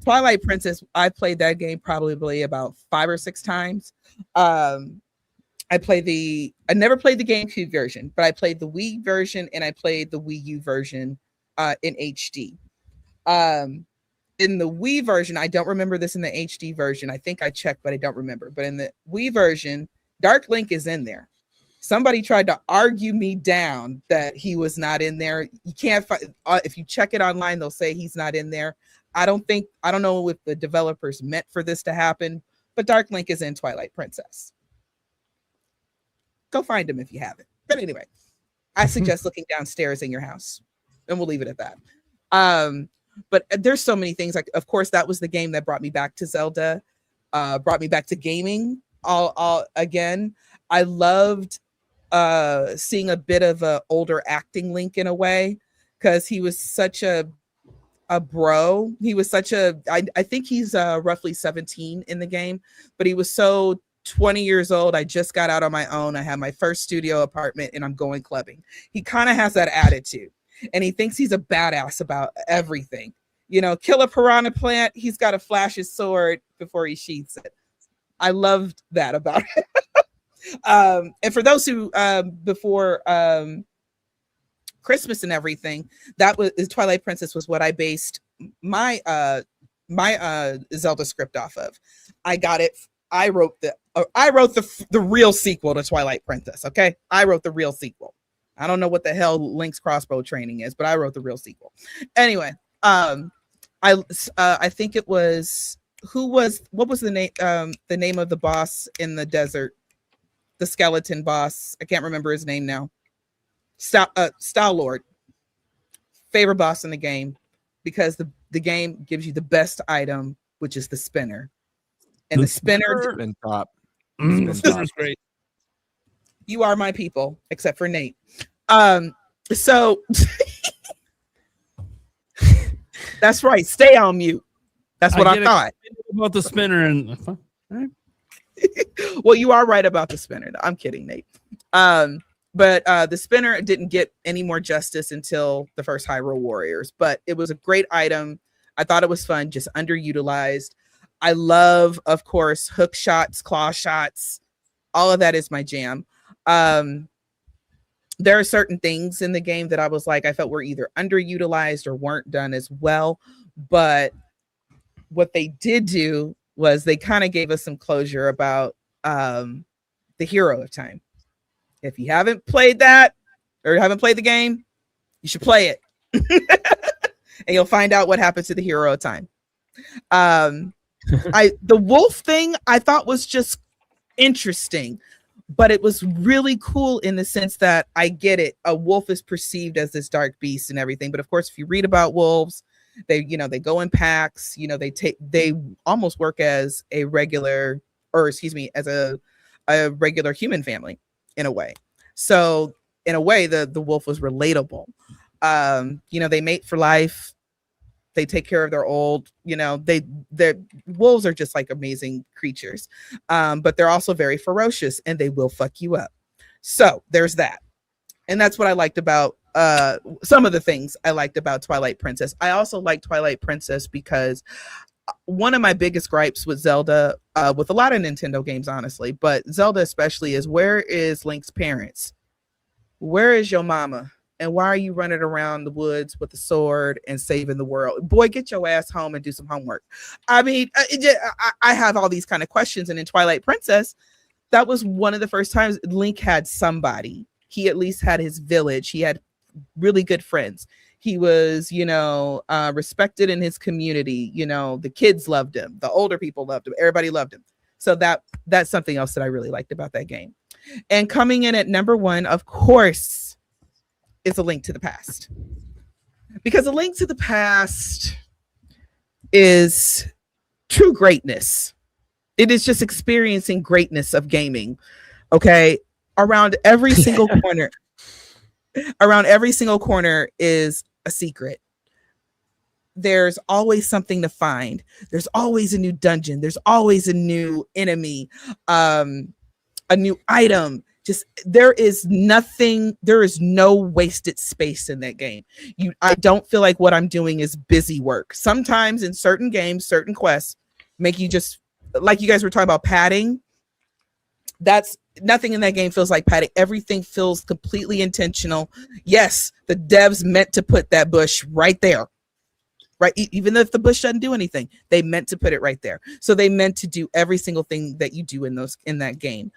Twilight Princess, I played that game probably about 5 or 6 times. I never played the GameCube version, but I played the Wii version and I played the Wii U version in HD. In the Wii version, I don't remember this in the HD version. I think I checked, but I don't remember. But in the Wii version, Dark Link is in there. Somebody tried to argue me down that he was not in there. You can't find, if you check it online, they'll say he's not in there. I don't know if the developers meant for this to happen, but Dark Link is in Twilight Princess. Go find them if you haven't. But anyway, I suggest looking downstairs in your house, and we'll leave it at that. But there's so many things. Like, of course, that was the game that brought me back to Zelda, brought me back to gaming. All again, I loved seeing a bit of a older acting Link in a way, because he was such a bro. He was such a. I think he's roughly 17 in the game, but he was so 20 years old. I just got out on my own. I have my first studio apartment and I'm going clubbing. He kind of has that attitude, and he thinks he's a badass about everything. You know, kill a piranha plant, he's got to flash his sword before he sheaths it. I loved that about it. And for those who before Christmas and everything, that was Twilight Princess was what I based my Zelda script off of. I got it. I wrote the real sequel to Twilight Princess. Okay, I wrote the real sequel. I don't know what the hell Link's crossbow training is, but I wrote the real sequel. Anyway, I think it was what was the name of the boss in the desert, the skeleton boss. I can't remember his name now. Star Lord, favorite boss in the game, because the game gives you the best item, which is the spinner. And the spinner spin top. Spinner's great. You are my people, except for Nate. So that's right. Stay on mute. That's what I thought about the spinner. And well, you are right about the spinner. I'm kidding, Nate. But the spinner didn't get any more justice until the first Hyrule Warriors. But it was a great item. I thought it was fun, just underutilized. I love, of course, hook shots, claw shots. All of that is my jam. There are certain things in the game that I was like, I felt were either underutilized or weren't done as well. But what they did do was they kind of gave us some closure about the Hero of Time. If you haven't played that or haven't played the game, you should play it. And you'll find out what happened to the Hero of Time. The wolf thing I thought was just interesting, but it was really cool in the sense that I get it. A wolf is perceived as this dark beast and everything. But of course, if you read about wolves, they go in packs, they almost work as a regular, as a regular human family in a way. So in a way, the wolf was relatable. They mate for life. They take care of their old, their wolves are just like amazing creatures. But they're also very ferocious and they will fuck you up. So there's that. And that's what I liked about some of the things I liked about Twilight Princess. I also like Twilight Princess because one of my biggest gripes with Zelda, with a lot of Nintendo games, honestly, but Zelda especially, is where is Link's parents? Where is your mama? And why are you running around the woods with a sword and saving the world? Boy, get your ass home and do some homework. I mean, I have all these kind of questions. And in Twilight Princess, that was one of the first times Link had somebody. He at least had his village. He had really good friends. He was, respected in his community. The kids loved him. The older people loved him. Everybody loved him. So that's something else that I really liked about that game. And coming in at number 1, of course, is A Link to the Past. Because A Link to the Past is true greatness. It is just experiencing greatness of gaming. Okay. Around every single corner is a secret. There's always something to find. There's always a new dungeon. There's always a new enemy, a new item. There is no wasted space in that game. I don't feel like what I'm doing is busy work. Sometimes in certain games, certain quests make you just, like you guys were talking about padding. That's nothing in that game feels like padding. Everything feels completely intentional. Yes, the devs meant to put that bush right there. Right. Even if the bush doesn't do anything, they meant to put it right there. So they meant to do every single thing that you do in that game.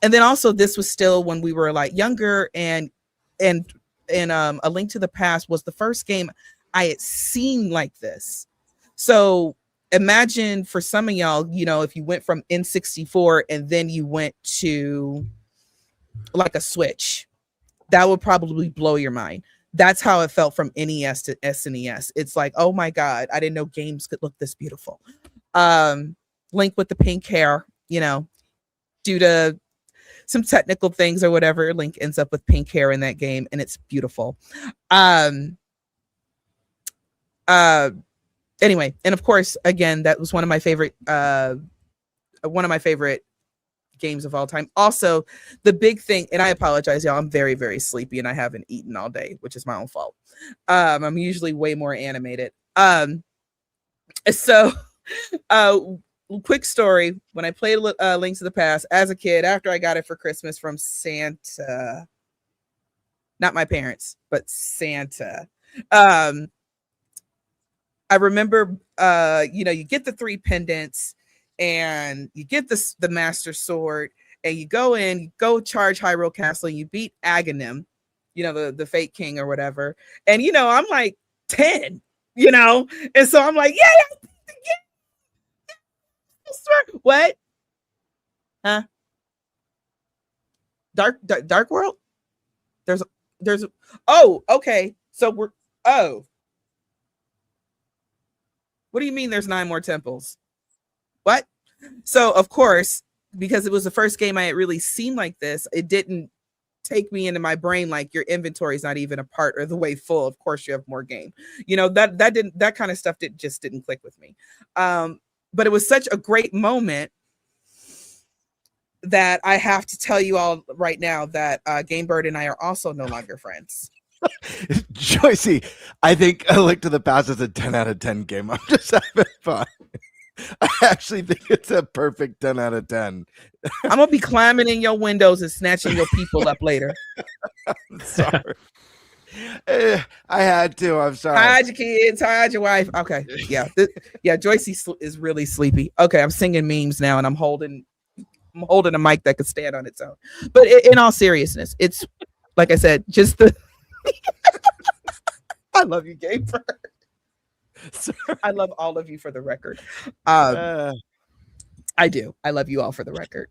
And then also this was still when we were like younger, and A Link to the Past was the first game I had seen like this. So imagine for some of y'all, if you went from N64 and then you went to like a Switch. That would probably blow your mind. That's how it felt from NES to SNES. It's like, oh my God, I didn't know games could look this beautiful. Link with the pink hair, you know, due to some technical things or whatever, Link ends up with pink hair in that game, and it's beautiful. Anyway, and of course, again, that was one of my favorite games of all time. Also, the big thing, and I apologize, y'all, I'm very, very sleepy and I haven't eaten all day, which is my own fault. I'm usually way more animated. So quick story, when I played Link to the Past as a kid, after I got it for Christmas from Santa, not my parents, but Santa, I remember, you know, you get the 3 pendants and you get the Master Sword, and you go charge Hyrule Castle, and you beat Aghanim, you know, the Fate King or whatever. And, you know, I'm like 10, you know, and so I'm like, yeah. What? Huh? Dark World? There's oh, okay. So what do you mean there's 9 more temples? What? So of course, because it was the first game I had really seen like this, it didn't take me into my brain like your inventory is not even a part or the way full. Of course you have more game. You know, that kind of stuff just didn't click with me. But it was such a great moment that I have to tell you all right now that Gamebird and I are also no longer friends. Joycey, I think A Link to the Past is a 10 out of 10 game. I'm just having fun. I actually think it's a perfect 10 out of 10. I'm going to be climbing in your windows and snatching your people up later. I'm sorry. I had to. I'm sorry. Hide your kids. Hide your wife. Okay. Yeah. Yeah. Joycey is really sleepy. Okay. I'm singing memes now, and I'm holding a mic that could stand on its own. But in all seriousness, it's like I said, just the. I love you, Gaber. I love all of you for the record. I do. I love you all for the record.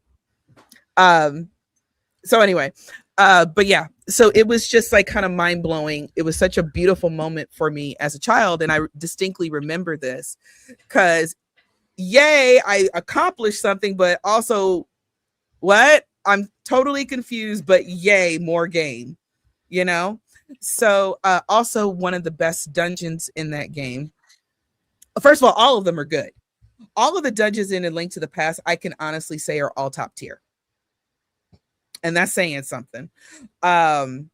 So anyway, but yeah, so it was just like kind of mind blowing. It was such a beautiful moment for me as a child. And I distinctly remember this because yay, I accomplished something, but also what? I'm totally confused, but yay, more game, you know? So also one of the best dungeons in that game. First of all of them are good. All of the dungeons in A Link to the Past, I can honestly say are all top tier. And that's saying something. And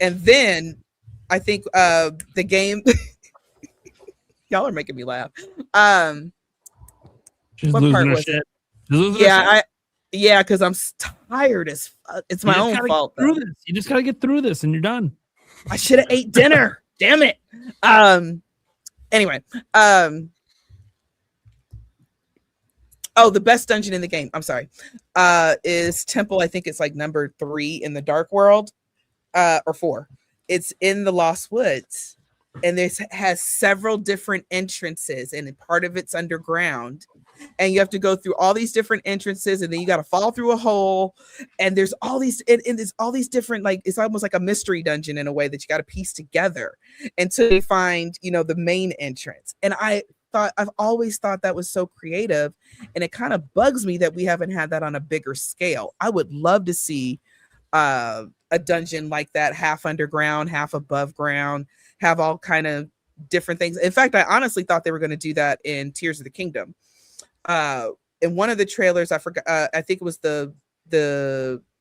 then I think the game, y'all are making me laugh. She's what part was shit. it? Yeah, because I'm tired as fuck. It's my own fault. You just gotta get through this and you're done. I should have ate dinner. Damn it. Anyway. Oh, the best dungeon in the game, I'm sorry, is Temple. I think it's like number 3 in the Dark World, or 4. It's in the Lost Woods, and this has several different entrances, and part of it's underground, and you have to go through all these different entrances, and then you got to fall through a hole, and there's all these, and there's all these different, like, it's almost like a mystery dungeon in a way that you got to piece together until you find, you know, the main entrance. And I've always thought that was so creative, and it kind of bugs me that we haven't had that on a bigger scale. I would love to see a dungeon like that, half underground, half above ground, have all kind of different things. In fact, I honestly thought they were going to do that in Tears of the Kingdom. In one of the trailers, I forgot. I think it was the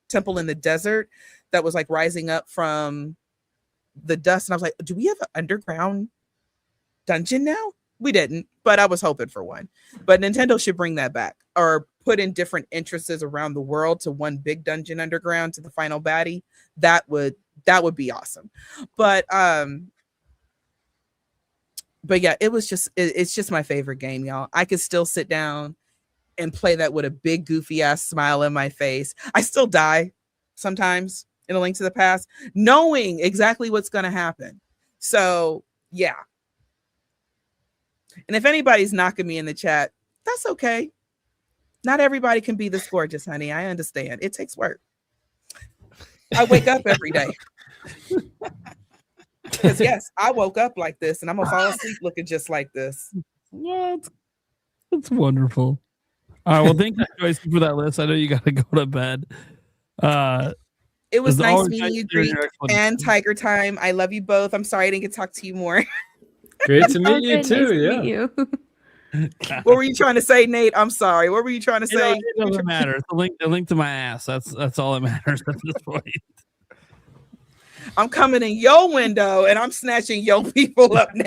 temple in the desert that was like rising up from the dust, and I was like, "Do we have an underground dungeon now?" We didn't, but I was hoping for one. But Nintendo should bring that back, or put in different entrances around the world to one big dungeon underground to the final baddie. That would be awesome. But yeah, it's just my favorite game, y'all. I could still sit down and play that with a big goofy ass smile in my face. I still die sometimes in A Link to the Past, knowing exactly what's going to happen. So yeah. And if anybody's knocking me in the chat, that's okay. Not everybody can be this gorgeous, honey. I understand. It takes work. I wake up every day. Because yes, I woke up like this, and I'm gonna fall asleep looking just like this. What? That's wonderful. All right. Well, thank you, Joyce, for that list. I know you got to go to bed. It was It's nice always meeting nice you, hearing Greek your explanation. and Tiger Time. I love you both. I'm sorry I didn't get to talk to you more. Great to meet you Nice too. to Yeah. meet you. What were you trying to say, Nate? I'm sorry. What were you trying to You know, say? it doesn't matter. It's a link to my ass. That's all that matters at this point. I'm coming in your window and I'm snatching your people up now.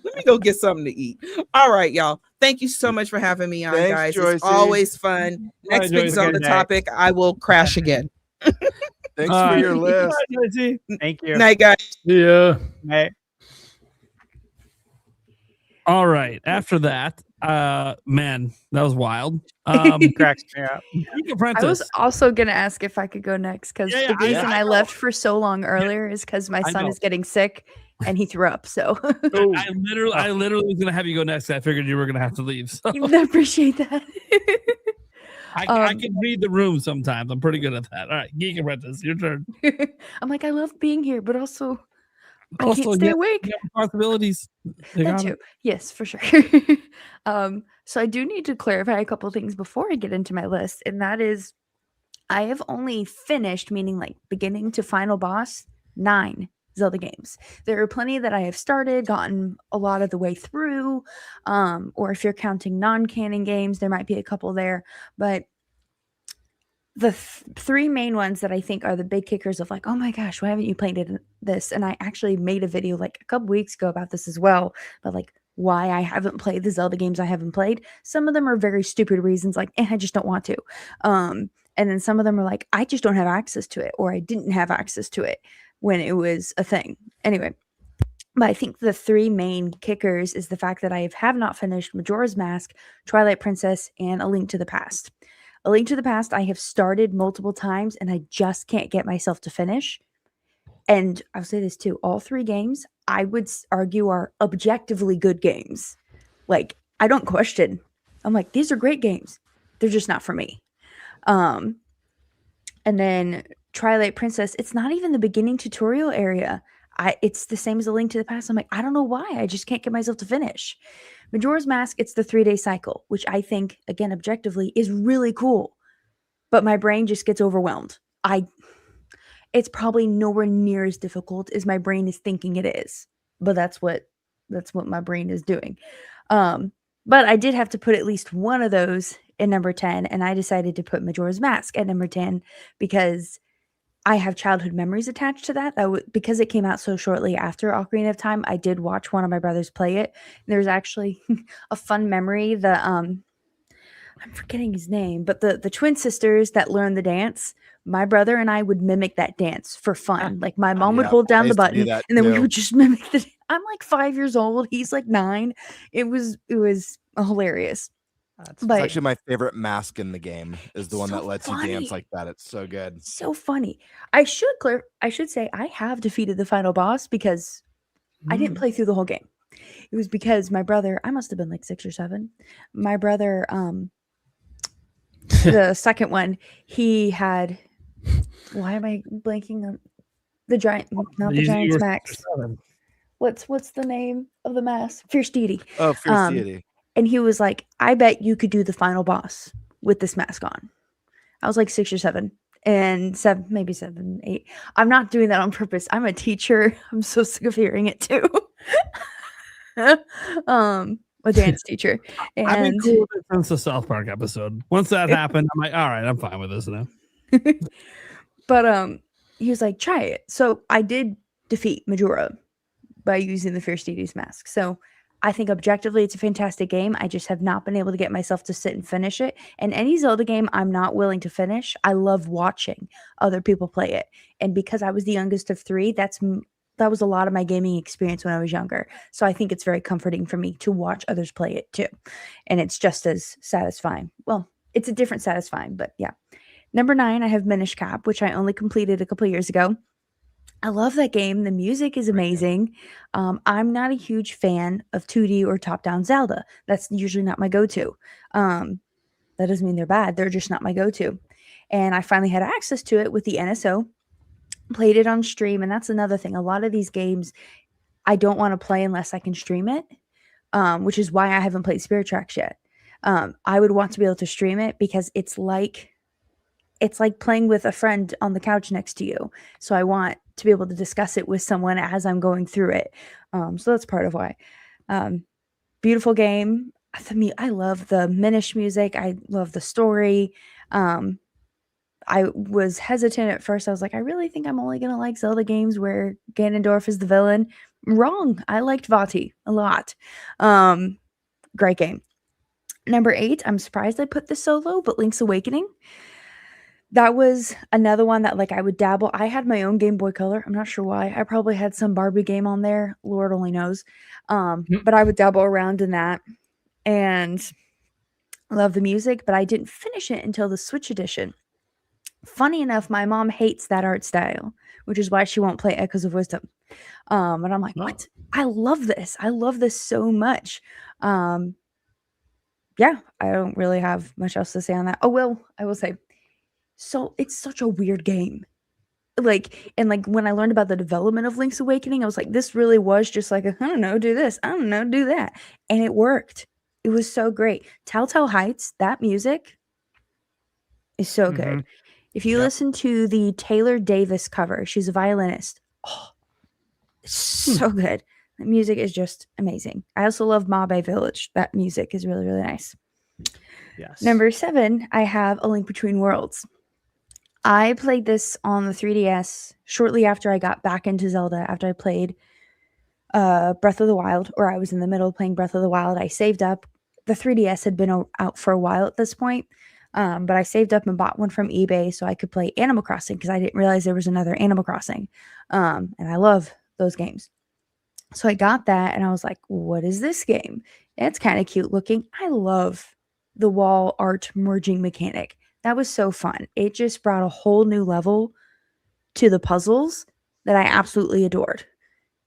Let me go get something to eat. All right, y'all. Thank you so much for having me on, Thanks, guys. Joycey. It's always fun. Next Joyce. week's Zelda topic, I will crash again. Thanks for your list. Thank you. Night, guys. Yeah. Night. All right. After that, man, that was wild. Cracks me up. I was also gonna ask if I could go next because Yeah, the reason I I know. left for so long earlier is because my I son know. is getting sick and he threw up. So I literally was gonna have you go next. I figured you were gonna have to leave. So I appreciate that. I can read the room sometimes. I'm pretty good at that. All right, Geek Apprentice, your turn. I'm like, I love being here, but also I Also, can't stay yeah, awake. you have responsibilities. You That got too. it. Yes, for sure. So I do need to clarify a couple things before I get into my list, and that is I have only finished, meaning like beginning to final boss, 9 Zelda games. There are plenty that I have started, gotten a lot of the way through, or if you're counting non-canon games, there might be a couple there, but the 3 main ones that I think are the big kickers of like, oh my gosh, why haven't you played this? And I actually made a video like a couple weeks ago about this as well, but like why I haven't played the Zelda games I haven't played. Some of them are very stupid reasons, like I just don't want to. And then some of them are like, I just don't have access to it, or I didn't have access to it when it was a thing. Anyway, but I think the 3 main kickers is the fact that I have not finished Majora's Mask, Twilight Princess, and A Link to the Past. A Link to the Past, I have started multiple times and I just can't get myself to finish. And I'll say this too, all 3 games, I would argue are objectively good games. Like, I don't question. I'm like, these are great games. They're just not for me. And then Twilight Princess, it's not even the beginning tutorial area. It's the same as A Link to the Past. I'm like, I don't know why. I just can't get myself to finish. Majora's Mask, it's the 3-day cycle, which I think, again, objectively, is really cool. But my brain just gets overwhelmed. It's probably nowhere near as difficult as my brain is thinking it is. But that's what my brain is doing. But I did have to put at least one of those in number 10, and I decided to put Majora's Mask at number 10 because I have childhood memories attached to that. Because it came out so shortly after Ocarina of Time, I did watch one of my brothers play it. There's actually a fun memory. I'm forgetting his name, but the twin sisters that learned the dance, my brother and I would mimic that dance for fun. Like my mom would hold down the button and then we would just mimic I'm like 5 years old. He's like 9. It was hilarious. It's actually my favorite mask in the game is the one so that lets funny. you dance like that. It's so good. So funny. I should say I have defeated the final boss because I didn't play through the whole game. It was because my brother, I must have been like 6 or 7. My brother, the second one, he had, why am I blanking on the giant, not the Giant's Max. What's the name of the mask? Fierce Deity. Oh, Fierce Deity. And he was like, I bet you could do the final boss with this mask on. I was like 6 or 7 and 7, maybe 7, 8. I'm not doing that on purpose. I'm a teacher. I'm so sick of hearing it too. A dance teacher. And I've been cool with it since the South Park episode. Once that happened, I'm like, all right, I'm fine with this now. But he was like, try it. So I did defeat Majora by using the Fierce Deity's mask. So I think objectively it's a fantastic game. I just have not been able to get myself to sit and finish it. And any Zelda game I'm not willing to finish, I love watching other people play it. And because I was the youngest of 3, that was a lot of my gaming experience when I was younger. So I think it's very comforting for me to watch others play it too. And it's just as satisfying. Well, it's a different satisfying, but yeah. Number 9, I have Minish Cap, which I only completed a couple years ago. I love that game. The music is amazing. I'm not a huge fan of 2D or top-down Zelda. That's usually not my go-to. That doesn't mean they're bad. They're just not my go-to. and I finally had access to it with the NSO. Played it on stream, and that's another thing. A lot of these games I don't want to play unless I can stream it, which is why I haven't played Spirit Tracks yet. I would want to be able to stream it because it's like playing with a friend on the couch next to you. So I want to be able to discuss it with someone as I'm going through it. So that's part of why. Beautiful game. I love the Minish music. I love the story. I was hesitant at first. I was like, I really think I'm only going to like Zelda games where Ganondorf is the villain. Wrong. I liked Vati a lot. Great game. Number 8, I'm surprised I put this so low, but Link's Awakening. That was another one that like I would dabble. I had my own Game Boy Color. I'm not sure why. I probably had some Barbie game on there. Lord only knows. But I would dabble around in that and love the music, but I didn't finish it until the Switch edition. Funny enough, my mom hates that art style, which is why she won't play Echoes of Wisdom. And I'm like, what? I love this. I love this so much. Yeah, I don't really have much else to say on that. Oh, well, I will say, so it's such a weird game. Like when I learned about the development of Link's Awakening, I was like, this really was just like, I don't know, do this. I don't know, do that. And it worked. It was so great. Telltale Heights, that music is so good. If you listen to the Taylor Davis cover, she's a violinist. Oh, it's so good. The music is just amazing. I also love Mabe Village. That music is really, really nice. Yes. Number 7, I have A Link Between Worlds. I played this on the 3DS shortly after I got back into Zelda, after I played Breath of the Wild, or I was in the middle of playing Breath of the Wild. I saved up. The 3DS had been out for a while at this point. But I saved up and bought one from eBay so I could play Animal Crossing because I didn't realize there was another Animal Crossing. And I love those games. So I got that and I was like, what is this game? It's kind of cute looking. I love the wall art merging mechanic. That was so fun. It just brought a whole new level to the puzzles that I absolutely adored.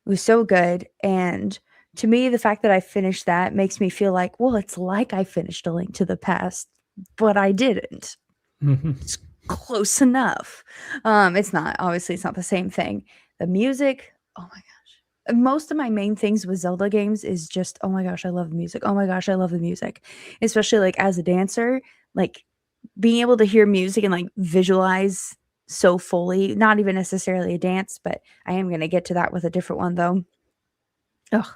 It was so good. And to me, the fact that I finished that makes me feel like, well, it's like I finished A Link to the Past. But I didn't. It's close enough. It's not. Obviously, it's not the same thing. The music, oh my gosh. Most of my main things with Zelda games is just, oh my gosh, I love the music. Oh my gosh, I love the music. Especially like as a dancer, like being able to hear music and like visualize so fully, not even necessarily a dance, but I am going to get to that with a different one though. Ugh,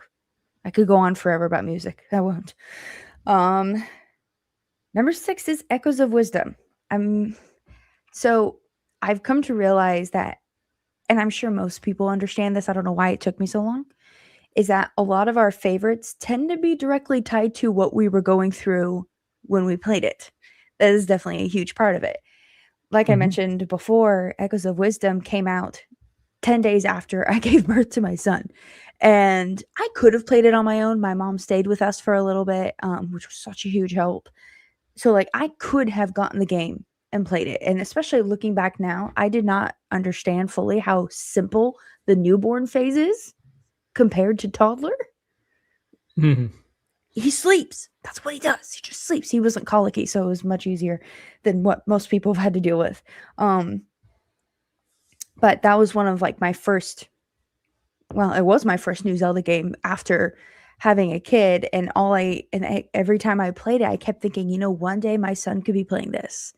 I could go on forever about music. I won't. Number 6 is Echoes of Wisdom. So I've come to realize that, and I'm sure most people understand this, I don't know why it took me so long, is that a lot of our favorites tend to be directly tied to what we were going through when we played it. That is definitely a huge part of it. Like I mentioned before, Echoes of Wisdom came out 10 days after I gave birth to my son. And I could have played it on my own. My mom stayed with us for a little bit, which was such a huge help. So like I could have gotten the game and played it. And especially looking back now, I did not understand fully how simple the newborn phase is compared to toddler. He sleeps. That's what he does. He just sleeps. He wasn't colicky, so it was much easier than what most people have had to deal with. But that was one of like my first, well, it was my first new Zelda game after having a kid, and every time I played it, I kept thinking, you know, one day my son could be playing this.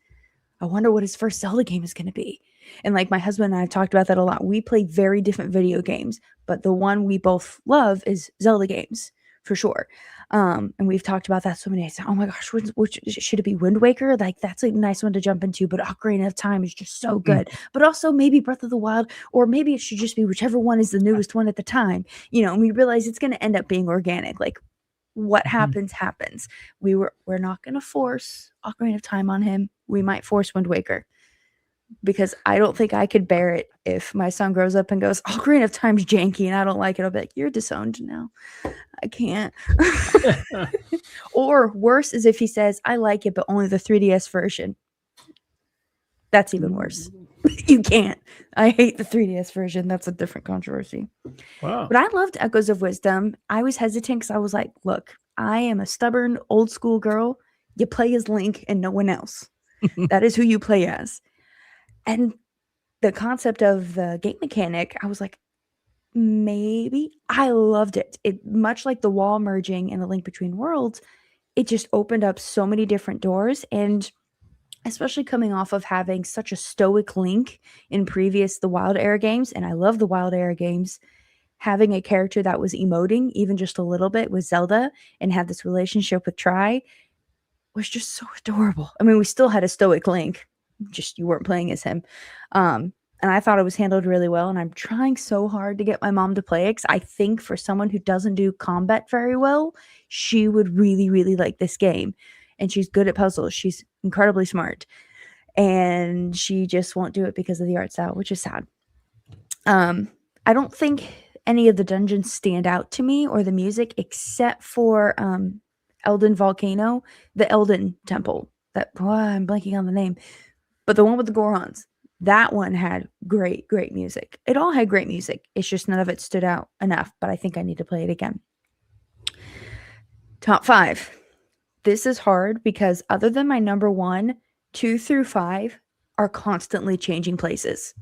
I wonder what his first Zelda game is going to be. And like my husband and I have talked about that a lot. We play very different video games, but the one we both love is Zelda games for sure. And we've talked about that so many days. Oh my gosh, which should it be Wind Waker? Like that's a nice one to jump into, but Ocarina of Time is just so good. But also maybe Breath of the Wild, or maybe it should just be whichever one is the newest one at the time. You know, and we realize it's going to end up being organic. Like what happens. We're not going to force Ocarina of Time on him. We might force Wind Waker. Because I don't think I could bear it if my son grows up and goes, Ocarina of Time's janky and I don't like it. I'll be like, you're disowned now. I can't. Or worse is if he says, I like it, but only the 3DS version. That's even worse. You can't. I hate the 3DS version. That's a different controversy. Wow. But I loved Echoes of Wisdom. I was hesitant because I was like, look, I am a stubborn old school girl. You play as Link and no one else. That is who you play as. And the concept of the game mechanic, I was like, maybe. I loved it. It much like the wall merging and the Link Between Worlds, it just opened up so many different doors. And especially coming off of having such a stoic Link in previous the Wild Era games, and I love the Wild Era games, having a character that was emoting even just a little bit with Zelda and had this relationship with Tri was just so adorable. I mean, we still had a stoic Link, just you weren't playing as him. And I thought it was handled really well, and I'm trying so hard to get my mom to play it, because I think for someone who doesn't do combat very well, she would really, really like this game. And she's good at puzzles. She's incredibly smart. And she just won't do it because of the art style, which is sad. I don't think any of the dungeons stand out to me or the music, except for Elden Volcano, the Elden Temple. I'm blanking on the name. But the one with the Gorons, that one had great, great music. It all had great music. It's just none of it stood out enough, but I think I need to play it again. Top 5. This is hard because other than my number 1, 2 through 5 are constantly changing places.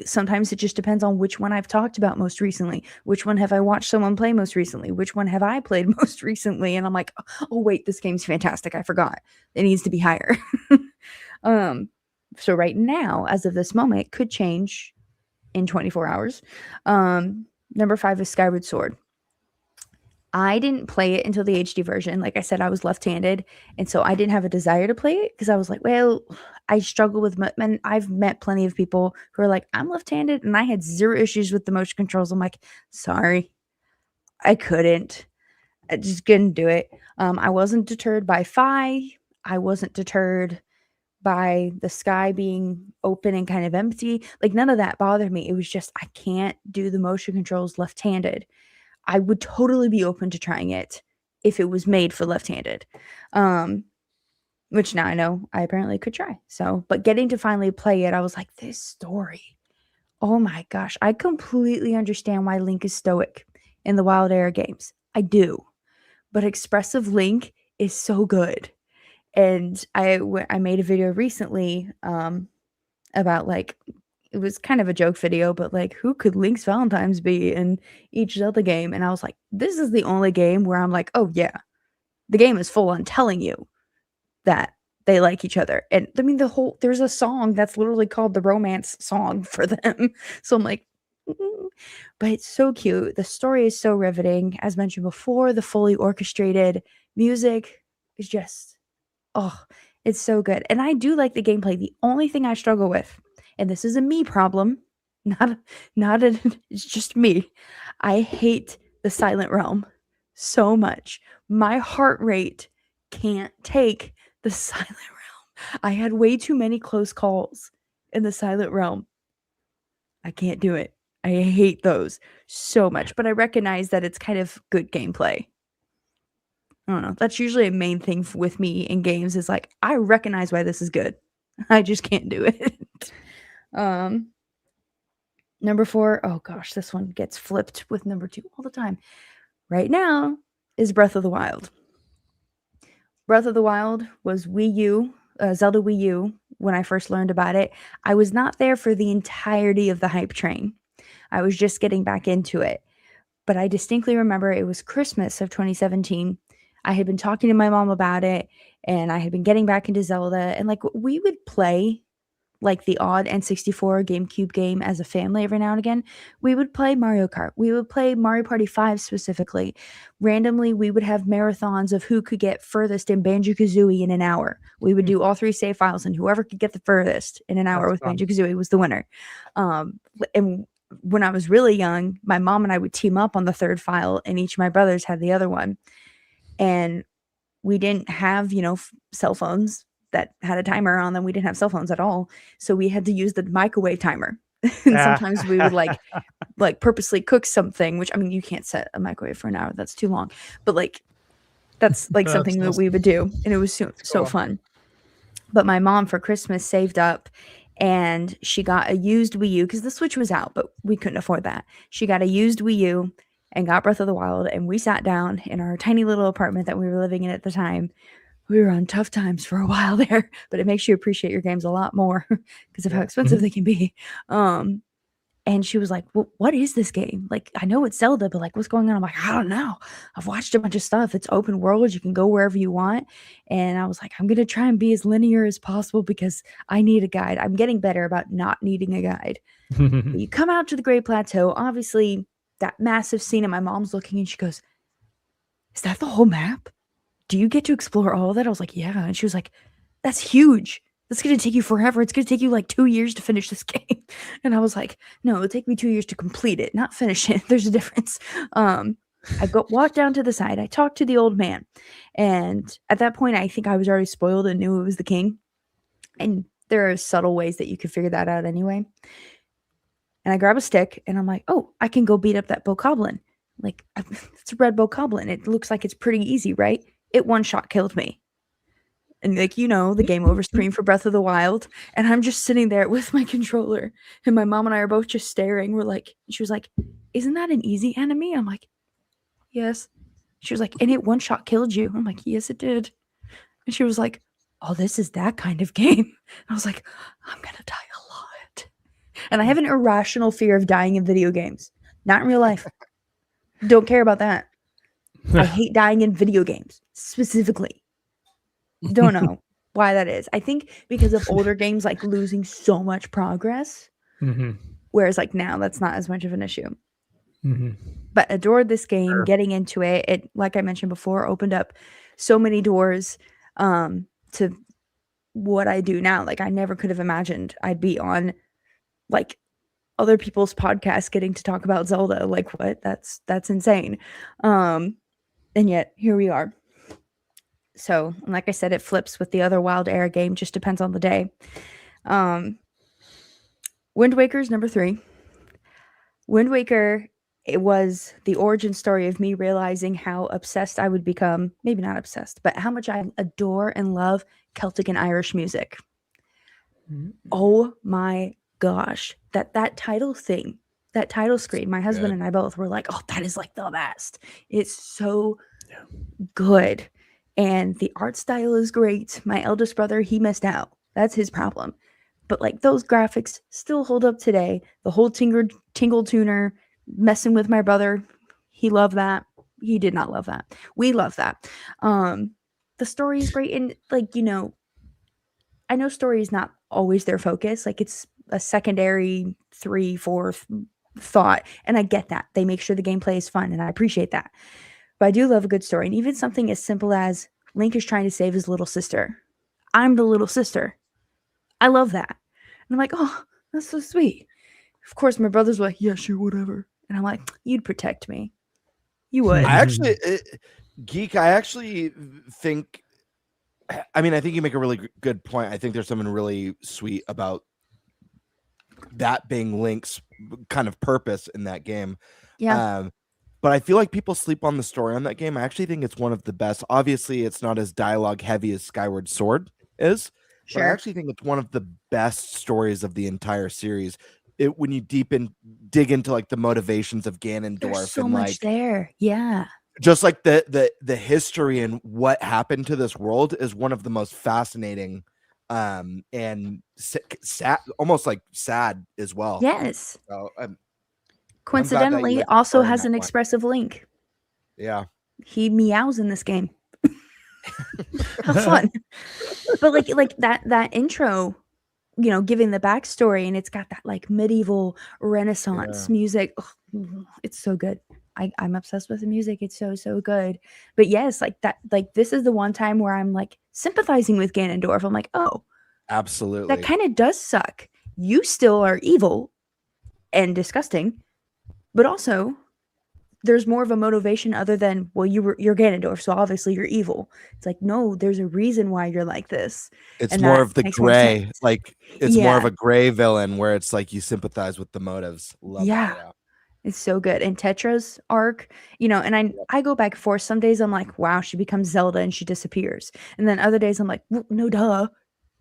Sometimes it just depends on which one I've talked about most recently. Which one have I watched someone play most recently? Which one have I played most recently? And I'm like, oh wait, this game's fantastic. I forgot. It needs to be higher. So right now, as of this moment, it could change in 24 hours. Number 5 is Skyward Sword. I didn't play it until the HD version. Like I said, I was left-handed, and so I didn't have a desire to play it because I was like, well, I struggle with and I've met plenty of people who are like, I'm left-handed, and I had 0 issues with the motion controls. I'm like, sorry, I couldn't. I just couldn't do it. I wasn't deterred by Fi. I wasn't deterred by the sky being open and kind of empty. Like, none of that bothered me. It was just, I can't do the motion controls left-handed. I would totally be open to trying it if it was made for left-handed. Which now I know I apparently could try. So, but getting to finally play it, I was like, this story. Oh my gosh. I completely understand why Link is stoic in the Wild Era games. I do. But Expressive Link is so good. And I made a video recently about, like, it was kind of a joke video, but like, who could Link's Valentine's be in each Zelda game? And I was like, this is the only game where I'm like, oh yeah, the game is full on telling you that they like each other. And I mean, there's a song that's literally called the romance song for them. So I'm like, but it's so cute. The story is so riveting. As mentioned before, the fully orchestrated music is just, it's so good. And I do like the gameplay. The only thing I struggle with, and this is a me problem, it's just me. I hate the Silent Realm so much. My heart rate can't take the Silent Realm. I had way too many close calls in the Silent Realm. I can't do it. I hate those so much, but I recognize that it's kind of good gameplay. I don't know. That's usually a main thing with me in games, is like, I recognize why this is good. I just can't do it. Number 4, oh gosh, this one gets flipped with number 2 all the time. Right now is Breath of the Wild. Breath of the Wild was Wii U, Zelda Wii U, when I first learned about it. I was not there for the entirety of the hype train. I was just getting back into it. But I distinctly remember it was Christmas of 2017. I had been talking to my mom about it, and I had been getting back into Zelda, and like, we would play like the odd N64 GameCube game as a family every now and again. We would play Mario Kart. We would play Mario Party 5 specifically. Randomly, we would have marathons of who could get furthest in Banjo-Kazooie in an hour. We would do all 3 save files, and whoever could get the furthest in an hour with Banjo-Kazooie was the winner. And when I was really young, my mom and I would team up on the 3rd file, and each of my brothers had the other one. And we didn't have, cell phones that had a timer on them. We didn't have cell phones at all. So we had to use the microwave timer. And sometimes we would like purposely cook something, which, I mean, you can't set a microwave for an hour. That's too long. But like, that's like something that we would do. And it was so fun. But my mom for Christmas saved up, and she got a used Wii U, because the Switch was out, but we couldn't afford that. She got a used Wii U and got Breath of the Wild. And we sat down in our tiny little apartment that we were living in at the time. we were on tough times for a while there, but it makes you appreciate your games a lot more because of how expensive they can be. And she was like, well, what is this game? Like, I know it's Zelda, but like, what's going on? I'm like, I don't know. I've watched a bunch of stuff. It's open world. You can go wherever you want. And I was like, I'm going to try and be as linear as possible because I need a guide. I'm getting better about not needing a guide. But you come out to the Great Plateau, obviously that massive scene, and my mom's looking and she goes, is that the whole map? Do you get to explore all of that? I was like, yeah. And she was like, that's huge. That's going to take you forever. It's going to take you like 2 years to finish this game. And I was like, no, it'll take me 2 years to complete it, not finish it. There's a difference. I walked down to the side. I talked to the old man. And at that point, I think I was already spoiled and knew it was the king. And there are subtle ways that you could figure that out anyway. And I grab a stick and I'm like, oh, I can go beat up that bokoblin. Like, it's a red bokoblin. It looks like it's pretty easy, right? It one-shot killed me. And like, the game over screen for Breath of the Wild. And I'm just sitting there with my controller. And my mom and I are both just staring. She was like, isn't that an easy enemy? I'm like, yes. She was like, and it one-shot killed you. I'm like, yes, it did. And she was like, oh, this is that kind of game. And I was like, I'm going to die a lot. And I have an irrational fear of dying in video games. Not in real life. Don't care about that. I hate dying in video games, specifically. Don't know why that is. I think because of older games, like losing so much progress. Whereas like now, that's not as much of an issue. But adored this game, getting into it. It, like I mentioned before, opened up so many doors to what I do now. Like I never could have imagined I'd be on like other people's podcasts getting to talk about Zelda. Like what? That's insane. And yet here we are. So, like I said, it flips with the other Wild Era game. Just depends on the day. Wind Waker's number 3. Wind Waker, it was the origin story of me realizing how obsessed I would become. Maybe not obsessed, but how much I adore and love Celtic and Irish music. Oh my gosh. That title thing, that title screen, my husband and I both were like, oh, that is like the best. It's so good. And the art style is great. My eldest brother, he missed out. That's his problem. But like those graphics still hold up today. The whole tingle tuner, messing with my brother, he loved that. He did not love that. We love that. The story is great. And like, I know story is not always their focus. Like it's a secondary 3, 4th thought. And I get that. They make sure the gameplay is fun. And I appreciate that. But I do love a good story. And even something as simple as Link is trying to save his little sister. I'm the little sister. I love that. And I'm like, oh, that's so sweet. Of course, my brother's like, yeah, sure, whatever. And I'm like, you'd protect me. You would. I actually think, I think you make a really good point. I think there's something really sweet about that being Link's kind of purpose in that game. Yeah. But I feel like people sleep on the story on that game. I actually think it's one of the best. Obviously, it's not as dialogue heavy as Skyward Sword is. Sure. But I actually think it's one of the best stories of the entire series. When you dig into like the motivations of Ganondorf, there's so and much like there. Yeah. Just like the history and what happened to this world is one of the most fascinating and sad, almost like sad as well. Yes. So, coincidentally, also has an expressive Link. Yeah. He meows in this game. How fun. But like that intro, giving the backstory, and it's got that like medieval Renaissance music. Oh, it's so good. I'm obsessed with the music. It's so good. But yes, like that, like this is the one time where I'm like sympathizing with Ganondorf. I'm like, oh, absolutely. That kind of does suck. You still are evil and disgusting, but also there's more of a motivation other than, well, you're Ganondorf, so obviously you're evil. It's like, no, there's a reason why you're like this. It's more of the gray, like it's more of a gray villain where it's like you sympathize with the motives. Love that. It's so good. And Tetra's arc, and I go back and forth. Some days I'm like, wow, she becomes Zelda and she disappears. And then other days I'm like, well, no, duh.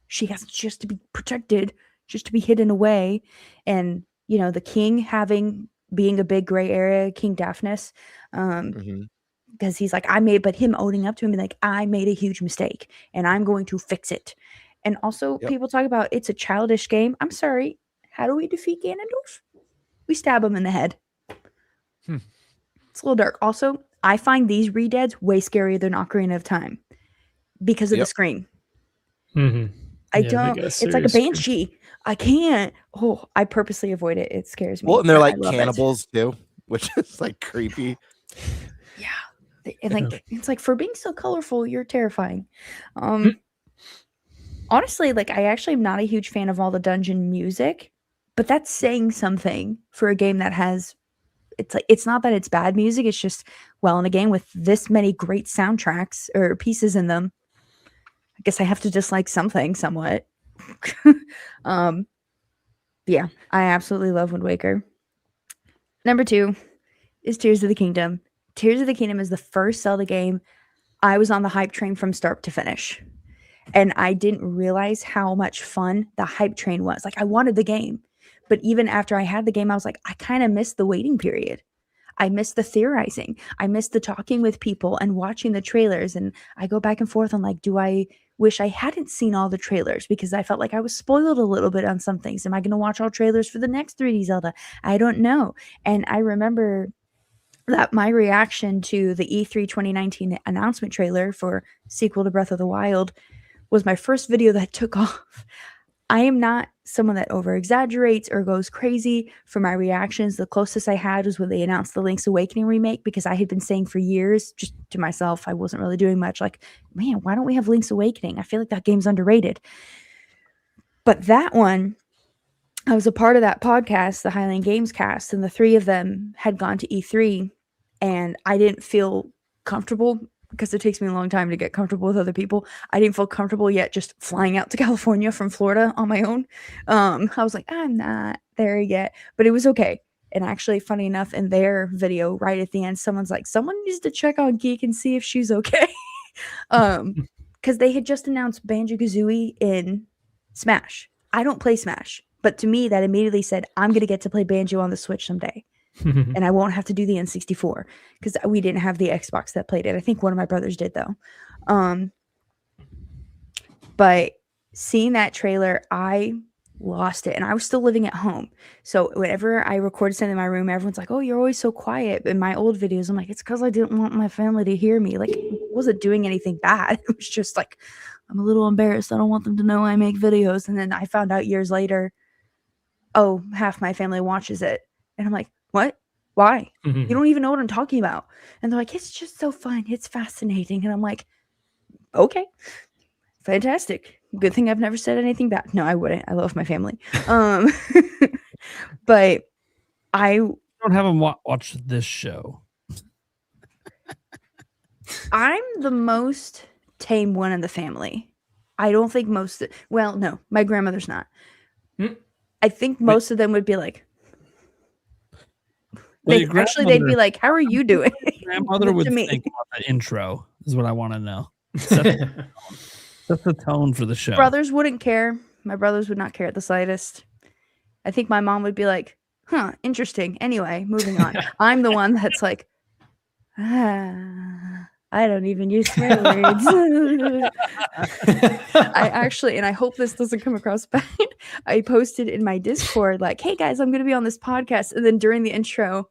She has just to be protected, just to be hidden away. And, the king being a big gray area, King Daphnis, because he's like, but him owning up to him, like, I made a huge mistake and I'm going to fix it. And also, people talk about it's a childish game. I'm sorry. How do we defeat Ganondorf? We stab him in the head. It's a little dark. Also, I find these redeads way scarier than Ocarina of Time because of the scream. I don't. It's like a banshee. I can't. Oh, I purposely avoid it. It scares me. Well, and they're like cannibals too, which is like creepy. Yeah, and like it's like, for being so colorful, you're terrifying. Honestly, like, I actually am not a huge fan of all the dungeon music, but that's saying something for a game that has. It's like, it's not that it's bad music. It's just, well, in a game with this many great soundtracks or pieces in them, I guess I have to dislike something somewhat. Yeah, I absolutely love Wind Waker. Number 2 is Tears of the Kingdom. Tears of the Kingdom is the first Zelda game I was on the hype train from start to finish. And I didn't realize how much fun the hype train was. Like, I wanted the game. But even after I had the game, I was like, I kind of missed the waiting period. I missed the theorizing. I missed the talking with people and watching the trailers. And I go back and forth on, like, do I wish I hadn't seen all the trailers because I felt like I was spoiled a little bit on some things. Am I going to watch all trailers for the next 3D Zelda? I don't know. And I remember that my reaction to the E3 2019 announcement trailer for sequel to Breath of the Wild was my first video that took off. I am not someone that over exaggerates or goes crazy for my reactions. The closest I had was when they announced the Link's Awakening remake, because I had been saying for years, just to myself, I wasn't really doing much, like, man, why don't we have Link's Awakening? I feel like that game's underrated. But that one, I was a part of that podcast, the Highland Games cast, and the 3 of them had gone to E3, and I didn't feel comfortable, because it takes me a long time to get comfortable with other people. I didn't feel comfortable yet just flying out to California from Florida on my own. I was like, I'm not there yet, but it was okay. And actually, funny enough, in their video right at the end, someone's like, someone needs to check on Geek and see if she's okay. Because they had just announced Banjo-Kazooie in Smash. I don't play Smash, but to me, that immediately said, I'm going to get to play Banjo on the Switch someday. And I won't have to do the N64 because we didn't have the Xbox that played it. I think one of my brothers did, though. But seeing that trailer, I lost it, and I was still living at home. So whenever I recorded something in my room, everyone's like, oh, you're always so quiet. In my old videos, I'm like, it's because I didn't want my family to hear me. Like, I wasn't doing anything bad. It was just like, I'm a little embarrassed. I don't want them to know I make videos. And then I found out years later, oh, half my family watches it. And I'm like, what? Why? You don't even know what I'm talking about. And they're like, it's just so fun. It's fascinating. And I'm like, okay, fantastic. Good thing I've never said anything bad. No, I wouldn't. I love my family. But I don't have them watch this show. I'm the most tame one in the family. I don't think well, no, my grandmother's not. I think most of them would be like, they'd be like, how are you doing? Grandmother would think about the intro is what I want to know. That's the tone for the show. Brothers wouldn't care. My brothers would not care at the slightest. I think my mom would be like, huh, interesting. Anyway, moving on. I'm the one that's like, I don't even use swear words. I actually, and I hope this doesn't come across bad, I posted in my Discord like, hey guys, I'm going to be on this podcast. And then during the intro,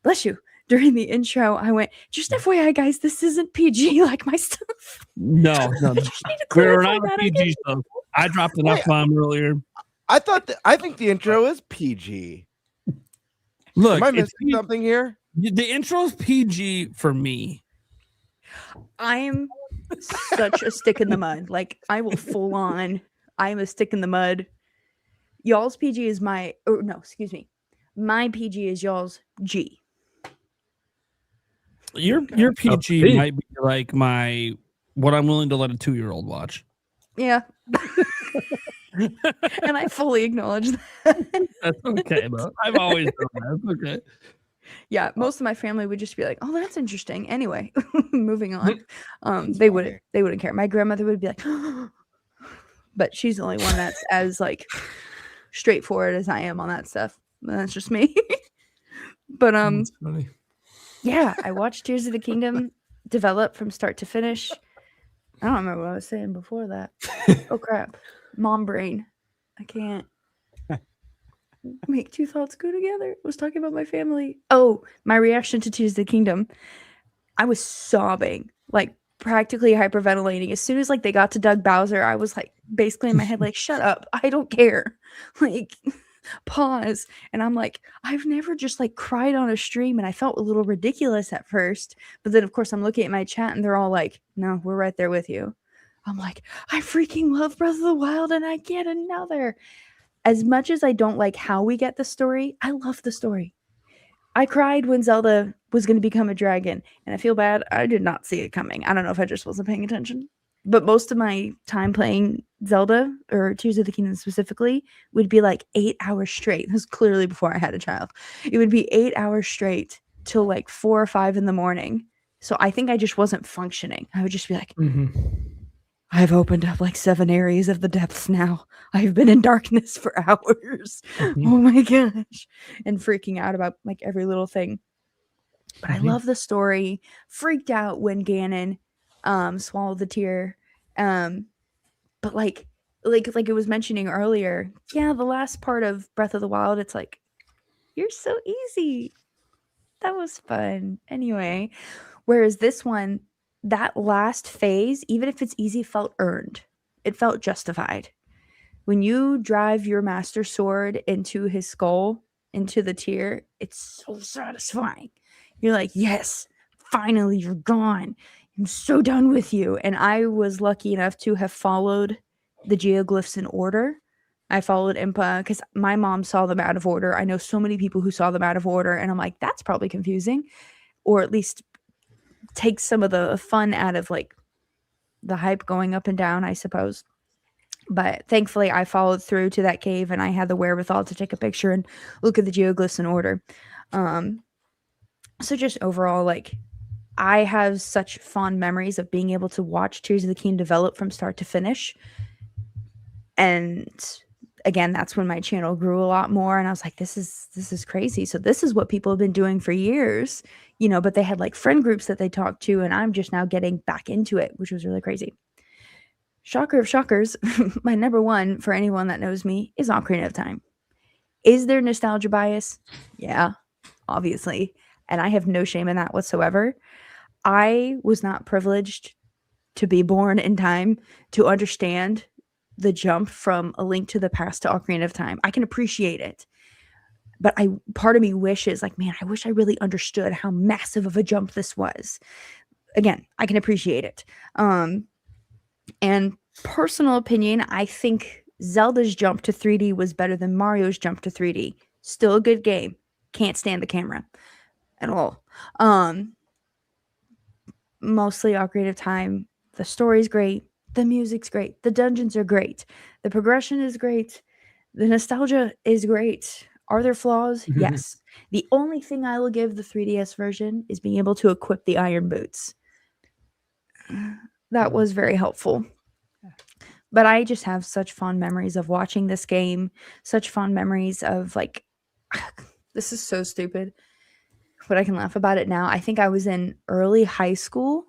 bless you, during the intro, I went, just FYI guys, this isn't PG like my stuff. No. We're not a PG stuff. I dropped an F-bomb earlier. I think the intro is PG. Look, am I missing something here? The intro is PG for me. I'm such a stick in the mud. Like, I will full on. I'm a stick in the mud. Y'all's PG is my PG is y'all's G. Your PG might be like what I'm willing to let a 2-year-old watch. Yeah. And I fully acknowledge that. That's okay, though. I've always done that. That's okay. Yeah, most of my family would just be like, "Oh, that's interesting." Anyway, moving on. They wouldn't care. My grandmother would be like, but she's the only one that's as like straightforward as I am on that stuff. That's just me. But That's funny. Yeah, I watched Tears of the Kingdom develop from start to finish. I don't remember what I was saying before that. Oh crap. Mom brain. I can't make two thoughts go together. I was talking about my family. Oh, my reaction to Tears of the Kingdom. I was sobbing, like practically hyperventilating. As soon as like they got to Doug Bowser, I was like basically in my head, like, shut up. I don't care. Like pause. And I'm like, I've never just like cried on a stream, and I felt a little ridiculous at first. But then of course I'm looking at my chat and they're all like, no, we're right there with you. I'm like, I freaking love Breath of the Wild and I get another. As much as I don't like how we get the story, I love the story. I cried when Zelda was going to become a dragon, and I feel bad. I did not see it coming. I don't know if I just wasn't paying attention. But most of my time playing Zelda, or Tears of the Kingdom specifically, would be like 8 hours straight. This was clearly before I had a child. It would be 8 hours straight till like 4 or 5 in the morning. So I think I just wasn't functioning. I would just be like, I've opened up like 7 areas of the depths now. I've been in darkness for hours. Oh my gosh. And freaking out about like every little thing. But I love the story. Freaked out when Ganon swallowed the tear. But like it was mentioning earlier, yeah, the last part of Breath of the Wild, it's like, you're so easy. That was fun. Anyway, whereas this one, that last phase, even if it's easy, felt earned. It felt justified. When you drive your master sword into his skull, into the tear, it's so satisfying. You're like, yes, finally, you're gone. I'm so done with you. And I was lucky enough to have followed the geoglyphs in order. I followed Impa because my mom saw them out of order. I know so many people who saw them out of order, and I'm like, that's probably confusing, or at least takes some of the fun out of like the hype going up and down, I suppose. But thankfully I followed through to that cave, and I had the wherewithal to take a picture and look at the geoglyphs in order. So just overall, like, I have such fond memories of being able to watch Tears of the Kingdom develop from start to finish. And again, that's when my channel grew a lot more, and I was like, this is crazy. So this is what people have been doing for years, you know, but they had like friend groups that they talked to, and I'm just now getting back into it, which was really crazy. Shocker of shockers, my number one for anyone that knows me is Ocarina of Time. Is there nostalgia bias? Yeah, obviously. And I have no shame in that whatsoever. I was not privileged to be born in time to understand the jump from A Link to the Past to Ocarina of Time. I can appreciate it. But part of me wishes, like, man, I wish I really understood how massive of a jump this was. Again, I can appreciate it. And personal opinion, I think Zelda's jump to 3D was better than Mario's jump to 3D. Still a good game. Can't stand the camera at all. Mostly Ocarina of Time. The story's great. The music's great. The dungeons are great. The progression is great. The nostalgia is great. Are there flaws? Yes. The only thing I will give the 3DS version is being able to equip the iron boots. That was very helpful. But I just have such fond memories of watching this game. Such fond memories of, like, this is so stupid, but I can laugh about it now. I think I was in early high school,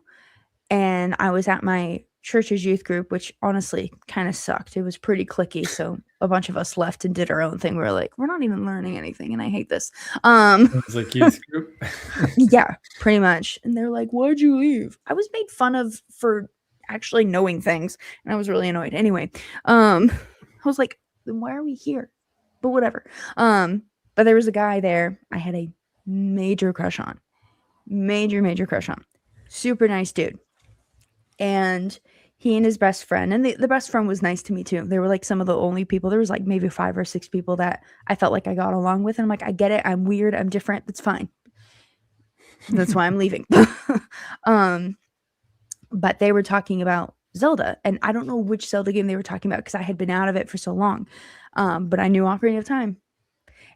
and I was at my church's youth group, which honestly kind of sucked. It was pretty cliquey, so a bunch of us left and did our own thing. We were like, we're not even learning anything, and I hate this. It was like youth group. Yeah, pretty much. And they're like, why'd you leave? I was made fun of for actually knowing things, and I was really annoyed. Anyway, I was like, then why are we here? But whatever. But there was a guy there I had a major crush on. Major crush on. Super nice dude. And he and his best friend, and the best friend was nice to me too. They were like some of the only people. There was like maybe 5 or 6 people that I felt like I got along with. And I'm like, I get it. I'm weird. I'm different. That's fine. That's why I'm leaving. But they were talking about Zelda, and I don't know which Zelda game they were talking about because I had been out of it for so long. But I knew Ocarina of Time.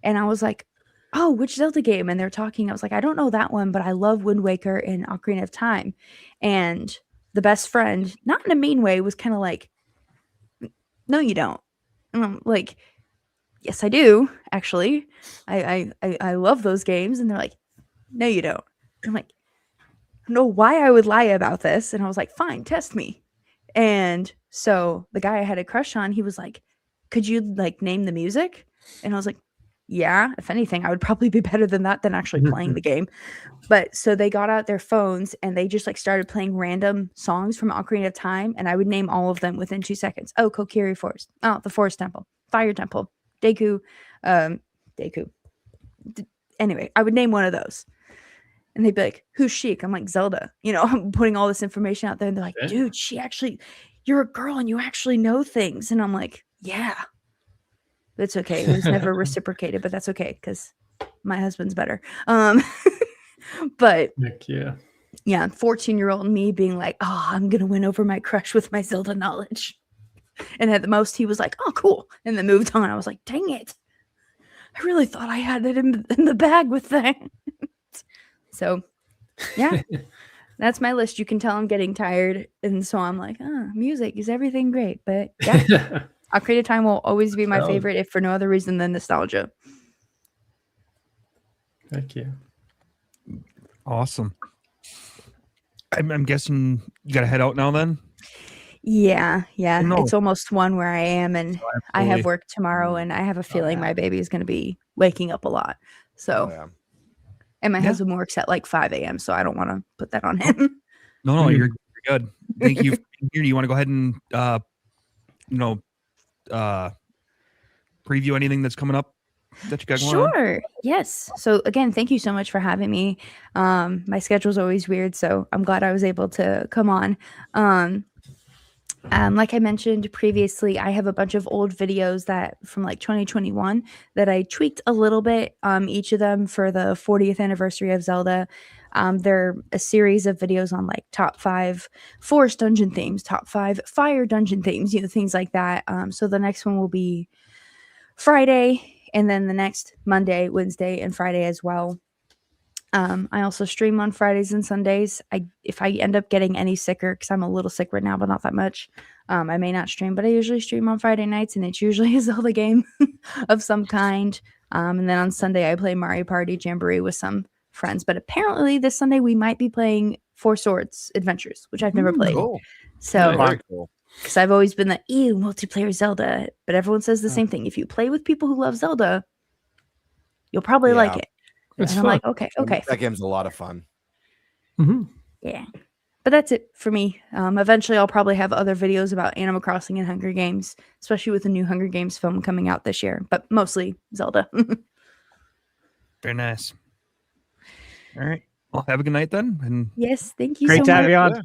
And I was like, oh, which Zelda game? And they're talking. I was like, I don't know that one, but I love Wind Waker and Ocarina of Time. And the best friend, not in a mean way, was kind of like, no, you don't. And I'm like, yes, I do, actually. I love those games. And they're like, no, you don't. I'm like, I don't know why I would lie about this. And I was like, fine, test me. And so the guy I had a crush on, he was like, could you like name the music? And I was like, yeah, if anything, I would probably be better than that than actually playing the game. But so they got out their phones and they just like started playing random songs from Ocarina of Time. And I would name all of them within 2 seconds. Oh, Kokiri Forest. Oh, the Forest Temple, Fire Temple, Deku. Anyway, I would name one of those. And they'd be like, who's Sheik? I'm like, Zelda. You know, I'm putting all this information out there. And they're like, dude, you're a girl and you actually know things. And I'm like, yeah. It's okay. It was never reciprocated, but that's okay because my husband's better. But Heck yeah. Yeah, 14-year-old me being like, oh, I'm going to win over my crush with my Zelda knowledge. And at the most, he was like, oh, cool. And then moved on. I was like, dang it. I really thought I had it in the bag with that. So, yeah, that's my list. You can tell I'm getting tired. And so I'm like, music is everything great. But yeah, Ocarina of Time will always be my favorite, if for no other reason than nostalgia. Thank you. Awesome. I'm guessing you got to head out now then? Yeah. No. It's almost 1 where I am, and I have work tomorrow, and I have a feeling my baby is going to be waking up a lot. So, and my husband works at like 5 a.m., so I don't want to put that on him. No, you're good. Thank you for being here. Do you want to go ahead and, preview anything that's coming up that you got going on? Sure. Yes. So again, thank you so much for having me. My schedule's always weird, so I'm glad I was able to come on. Like I mentioned previously, I have a bunch of old videos that from like 2021 that I tweaked a little bit, each of them for the 40th anniversary of Zelda. They're a series of videos on like top 5 forest dungeon themes, top 5 fire dungeon themes, things like that. So the next one will be Friday, and then the next Monday, Wednesday, and Friday as well. I also stream on Fridays and Sundays. If I end up getting any sicker, because I'm a little sick right now, but not that much, I may not stream, but I usually stream on Friday nights, and it's usually a Zelda game of some kind. And then on Sunday, I play Mario Party Jamboree with some friends. But apparently this Sunday, we might be playing Four Swords Adventures, which I've never played. Cool. So, Very cool. because I've always been like, ew, multiplayer Zelda. But everyone says the same thing. If you play with people who love Zelda, you'll probably like it. It's and I'm fun. like, okay. That game's a lot of fun. Mm-hmm. Yeah. But that's it for me. Eventually, I'll probably have other videos about Animal Crossing and Hunger Games, especially with the new Hunger Games film coming out this year. But mostly Zelda. Very nice. All right. Well, have a good night then. And Yes, thank you Great so to have much. you on. Yeah.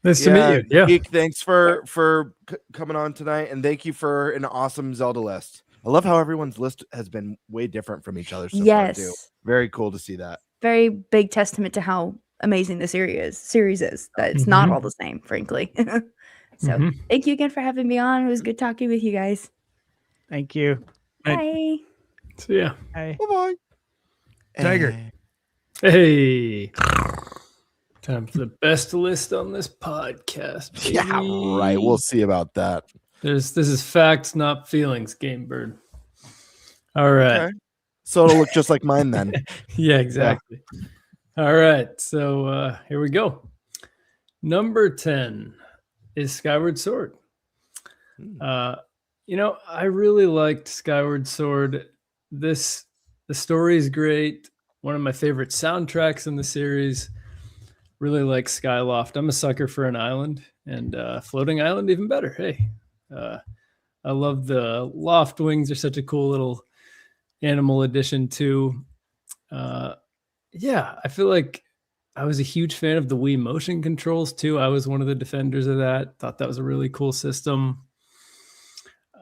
Nice to meet you. Yeah. Geek, thanks for coming on tonight, and thank you for an awesome Zelda list. I love how everyone's list has been way different from each other so far too. Yes. Very cool to see that. Very big testament to how amazing the series is. That it's not all the same, frankly. So thank you again for having me on. It was good talking with you guys. Thank you. Bye. See ya. Hey. Bye-bye. Tiger. Hey. Time for the best list on this podcast. Baby. Yeah, right. We'll see about that. This is facts, not feelings, Game Bird. All right. Okay. So it'll look just like mine then. Yeah, exactly. All right. So here we go. Number 10 is Skyward Sword. I really liked Skyward Sword. The story is great. One of my favorite soundtracks in the series. Really like Skyloft. I'm a sucker for an island, and floating island even better. Hey, I love the loft wings. They're such a cool little animal addition too. I feel like I was a huge fan of the Wii motion controls too. I was one of the defenders of that. Thought that was a really cool system.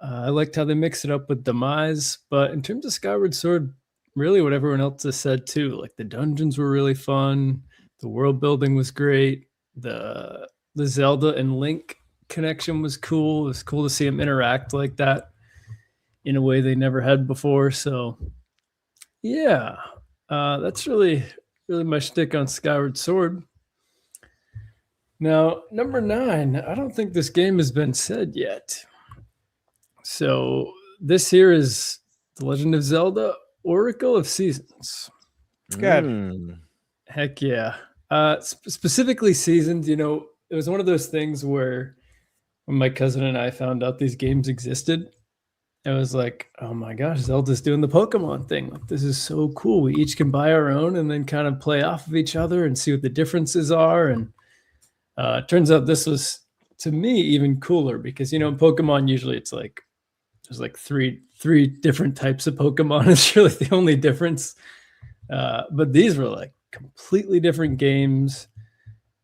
I liked how they mix it up with Demise, but in terms of Skyward Sword, really what everyone else has said too. Like the dungeons were really fun. The world building was great. The Zelda and Link connection was cool. It was cool to see them interact like that in a way they never had before. So yeah, that's really my shtick on Skyward Sword. Now, number 9, I don't think this game has been said yet. So this here is The Legend of Zelda: Oracle of Seasons. It's good. Heck yeah. Specifically seasons, you know, it was one of those things where when my cousin and I found out these games existed, it was like, oh my gosh, Zelda's doing the Pokemon thing. Like, this is so cool. We each can buy our own and then kind of play off of each other and see what the differences are. And it turns out this was, to me, even cooler because, you know, in Pokemon, usually it's like, there's like three different types of Pokemon. It's really the only difference. But these were like completely different games.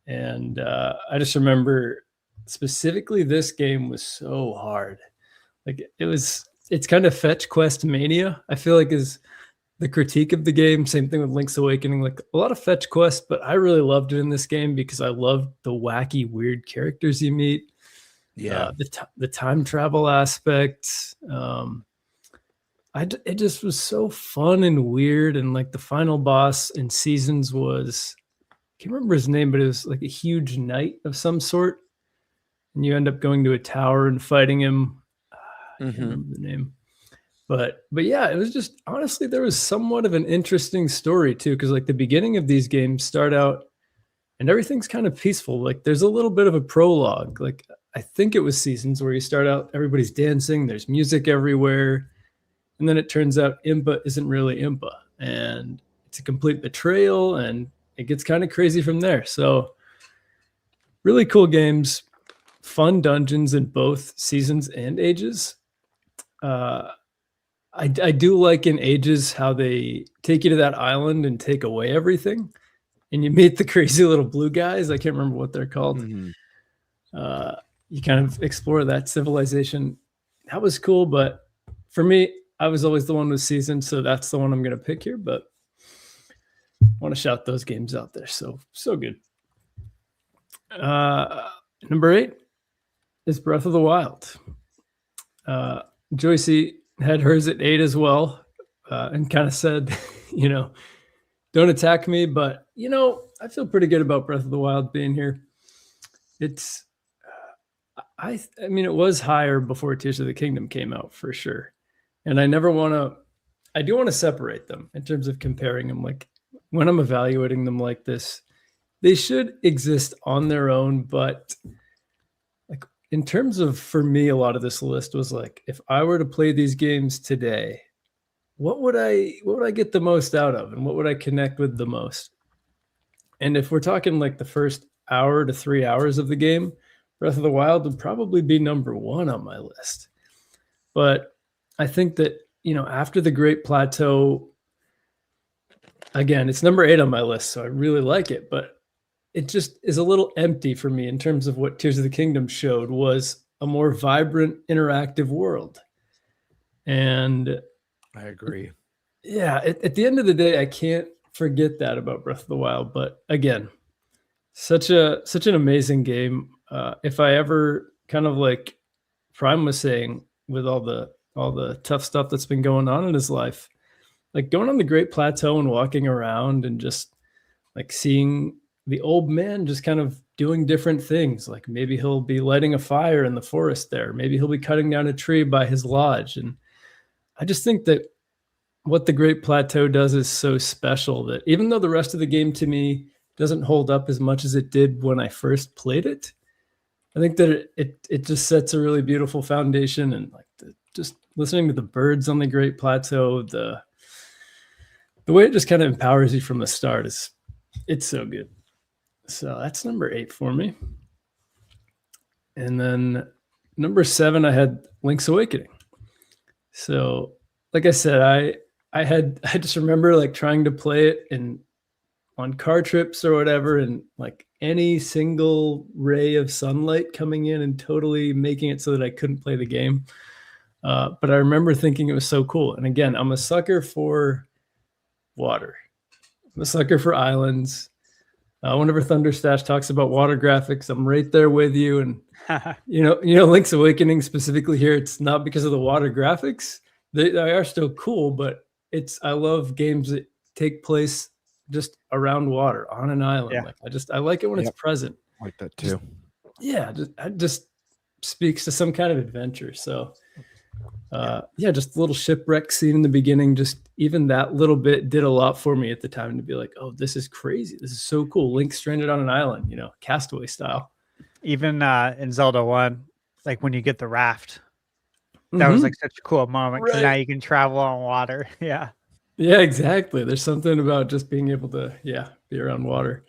And I just remember specifically this game was so hard. Like it's kind of fetch quest mania, I feel like, is the critique of the game. Same thing with Link's Awakening, like a lot of fetch quest, but I really loved it in this game because I loved the wacky, weird characters you meet. Yeah. The time travel aspect. It just was so fun and weird. And like the final boss in Seasons was, I can't remember his name, but it was like a huge knight of some sort. And you end up going to a tower and fighting him. I can't remember the name. But yeah, it was just, honestly, there was somewhat of an interesting story too. Cause like the beginning of these games start out and everything's kind of peaceful. Like there's a little bit of a prologue. Like I think it was Seasons where you start out, everybody's dancing, there's music everywhere. And then it turns out Impa isn't really Impa. And it's a complete betrayal and it gets kind of crazy from there. So really cool games, fun dungeons in both Seasons and Ages. I do like in Ages how they take you to that island and take away everything. And you meet the crazy little blue guys. I can't remember what they're called. You kind of explore that civilization. That was cool. But for me, I was always the one with Seasons. So that's the one I'm going to pick here. But I want to shout those games out there. So good. Number 8 is Breath of the Wild. Joycey had hers at 8 as well, and kind of said, you know, don't attack me, but you know, I feel pretty good about Breath of the Wild being here. It's, I mean, it was higher before Tears of the Kingdom came out for sure, and I do want to separate them in terms of comparing them. Like when I'm evaluating them like this, they should exist on their own, but in terms of, for me, a lot of this list was like, if I were to play these games today, what would I get the most out of, and what would I connect with the most? And if we're talking like the first hour to 3 hours of the game, Breath of the Wild would probably be number 1 on my list. But I think that, you know, after the Great Plateau, again, it's number 8 on my list, so I really like it, but it just is a little empty for me in terms of what Tears of the Kingdom showed was a more vibrant, interactive world. And I agree. Yeah, at the end of the day, I can't forget that about Breath of the Wild. But again, such an amazing game. If I ever kind of like Prime was saying, with all the tough stuff that's been going on in his life, like going on the Great Plateau and walking around and just like seeing the old man just kind of doing different things. Like maybe he'll be lighting a fire in the forest there. Maybe he'll be cutting down a tree by his lodge. And I just think that what the Great Plateau does is so special that even though the rest of the game to me doesn't hold up as much as it did when I first played it, I think that it just sets a really beautiful foundation. And like just listening to the birds on the Great Plateau, the way it just kind of empowers you from the start it's so good. So that's number 8 for me. And then number 7, I had Link's Awakening. So like I said, I just remember like trying to play it on car trips or whatever, and like any single ray of sunlight coming in and totally making it so that I couldn't play the game. But I remember thinking it was so cool. And again, I'm a sucker for water. I'm a sucker for islands. Whenever Thunderstash talks about water graphics, I'm right there with you. And you know, Link's Awakening specifically here, it's not because of the water graphics. They are still cool, but I love games that take place just around water on an island. Yeah. Like I like it when it's present. I like that too. It just speaks to some kind of adventure. So Just the little shipwreck scene in the beginning. Just even that little bit did a lot for me at the time to be like, oh, this is crazy. This is so cool. Link stranded on an island, Castaway style. Even in Zelda 1, like when you get the raft, that was like such a cool moment. 'Cause now you can travel on water. Yeah. Yeah, exactly. There's something about just being able to, be around water.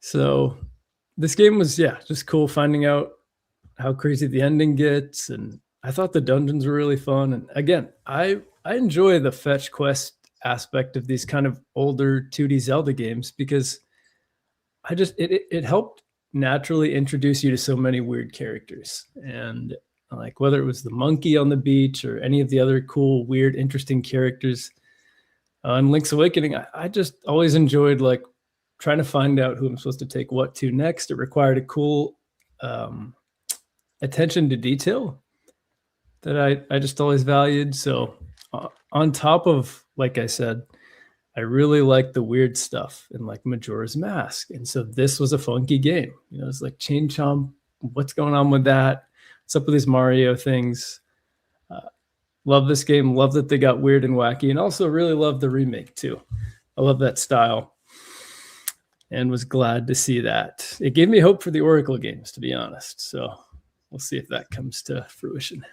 So this game was, just cool finding out how crazy the ending gets. And I thought the dungeons were really fun. And again, I enjoy the fetch quest aspect of these kind of older 2D Zelda games because it helped naturally introduce you to so many weird characters. And like whether it was the monkey on the beach or any of the other cool, weird, interesting characters in Link's Awakening, I just always enjoyed like trying to find out who I'm supposed to take what to next. It required a cool attention to detail that I just always valued. So on top of, like I said, I really like the weird stuff in like Majora's Mask. And so this was a funky game. It's like Chain Chomp. What's going on with that? What's up with these Mario things? Love this game. Love that they got weird and wacky. And also really love the remake too. I love that style. And was glad to see that. It gave me hope for the Oracle games, to be honest. So we'll see if that comes to fruition.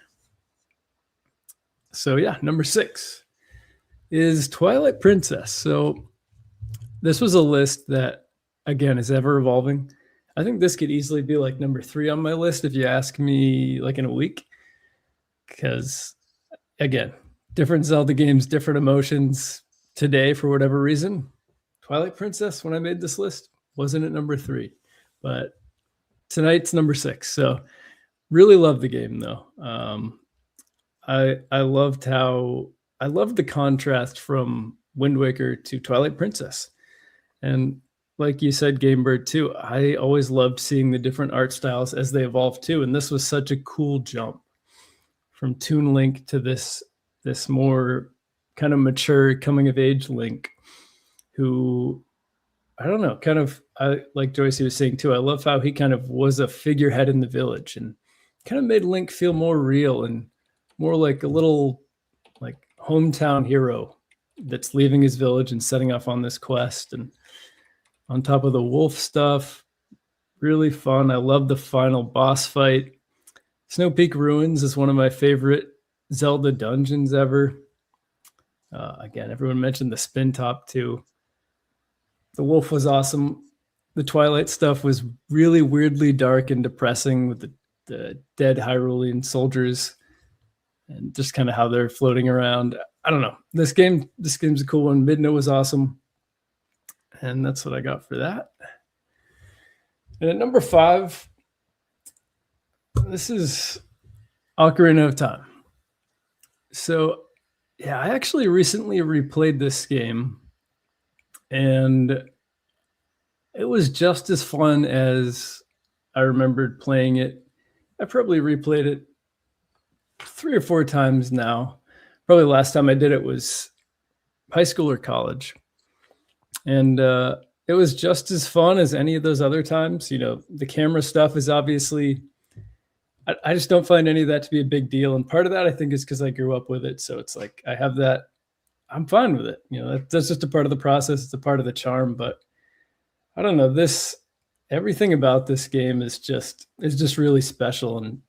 So number 6 is Twilight Princess. So this was a list that, again, is ever evolving. I think this could easily be like number 3 on my list if you ask me like in a week. Because, again, different Zelda games, different emotions today for whatever reason. Twilight Princess, when I made this list, wasn't at number 3. But tonight's number 6. So really love the game, though. I loved the contrast from Wind Waker to Twilight Princess. And like you said, Game Bird, too, I always loved seeing the different art styles as they evolved, too. And this was such a cool jump from Toon Link to this more kind of mature coming-of-age Link who, I don't know, kind of, like Joycey was saying, too, I love how he kind of was a figurehead in the village and kind of made Link feel more real and more like a little like hometown hero that's leaving his village and setting off on this quest. And on top of the wolf stuff, really fun. I love the final boss fight. Snow Peak Ruins is one of my favorite Zelda dungeons ever. Again, everyone mentioned the spin top too. The wolf was awesome. The Twilight stuff was really weirdly dark and depressing with the dead Hyrulean soldiers and just kind of how they're floating around. I don't know. This game's a cool one. Midna was awesome. And that's what I got for that. And at number 5, this is Ocarina of Time. So, I actually recently replayed this game, and it was just as fun as I remembered playing it. I probably replayed it 3 or 4 times now. Probably the last time I did it was high school or college. And it was just as fun as any of those other times. The camera stuff is obviously, I just don't find any of that to be a big deal. And part of that, I think, is because I grew up with it. So it's like, I have that, I'm fine with it. That's just a part of the process. It's a part of the charm. But I don't know, everything about this game is just really special. And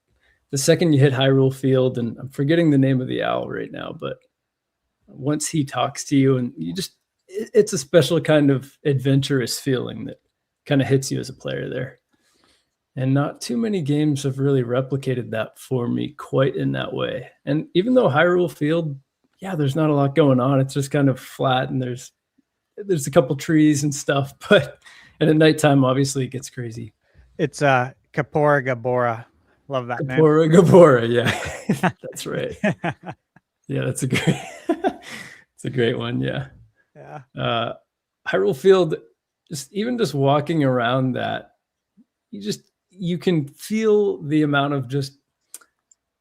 the second you hit Hyrule Field, and I'm forgetting the name of the owl right now, but once he talks to you and it's a special kind of adventurous feeling that kind of hits you as a player there. And not too many games have really replicated that for me quite in that way. And even though Hyrule Field, there's not a lot going on. It's just kind of flat and there's a couple trees and stuff, and at nighttime, obviously it gets crazy. It's Kapora Gabora. Love that name. Kapora Gabora, yeah. That's right. Yeah, that's a great one, yeah. Yeah. Hyrule Field, just walking around that, you can feel the amount of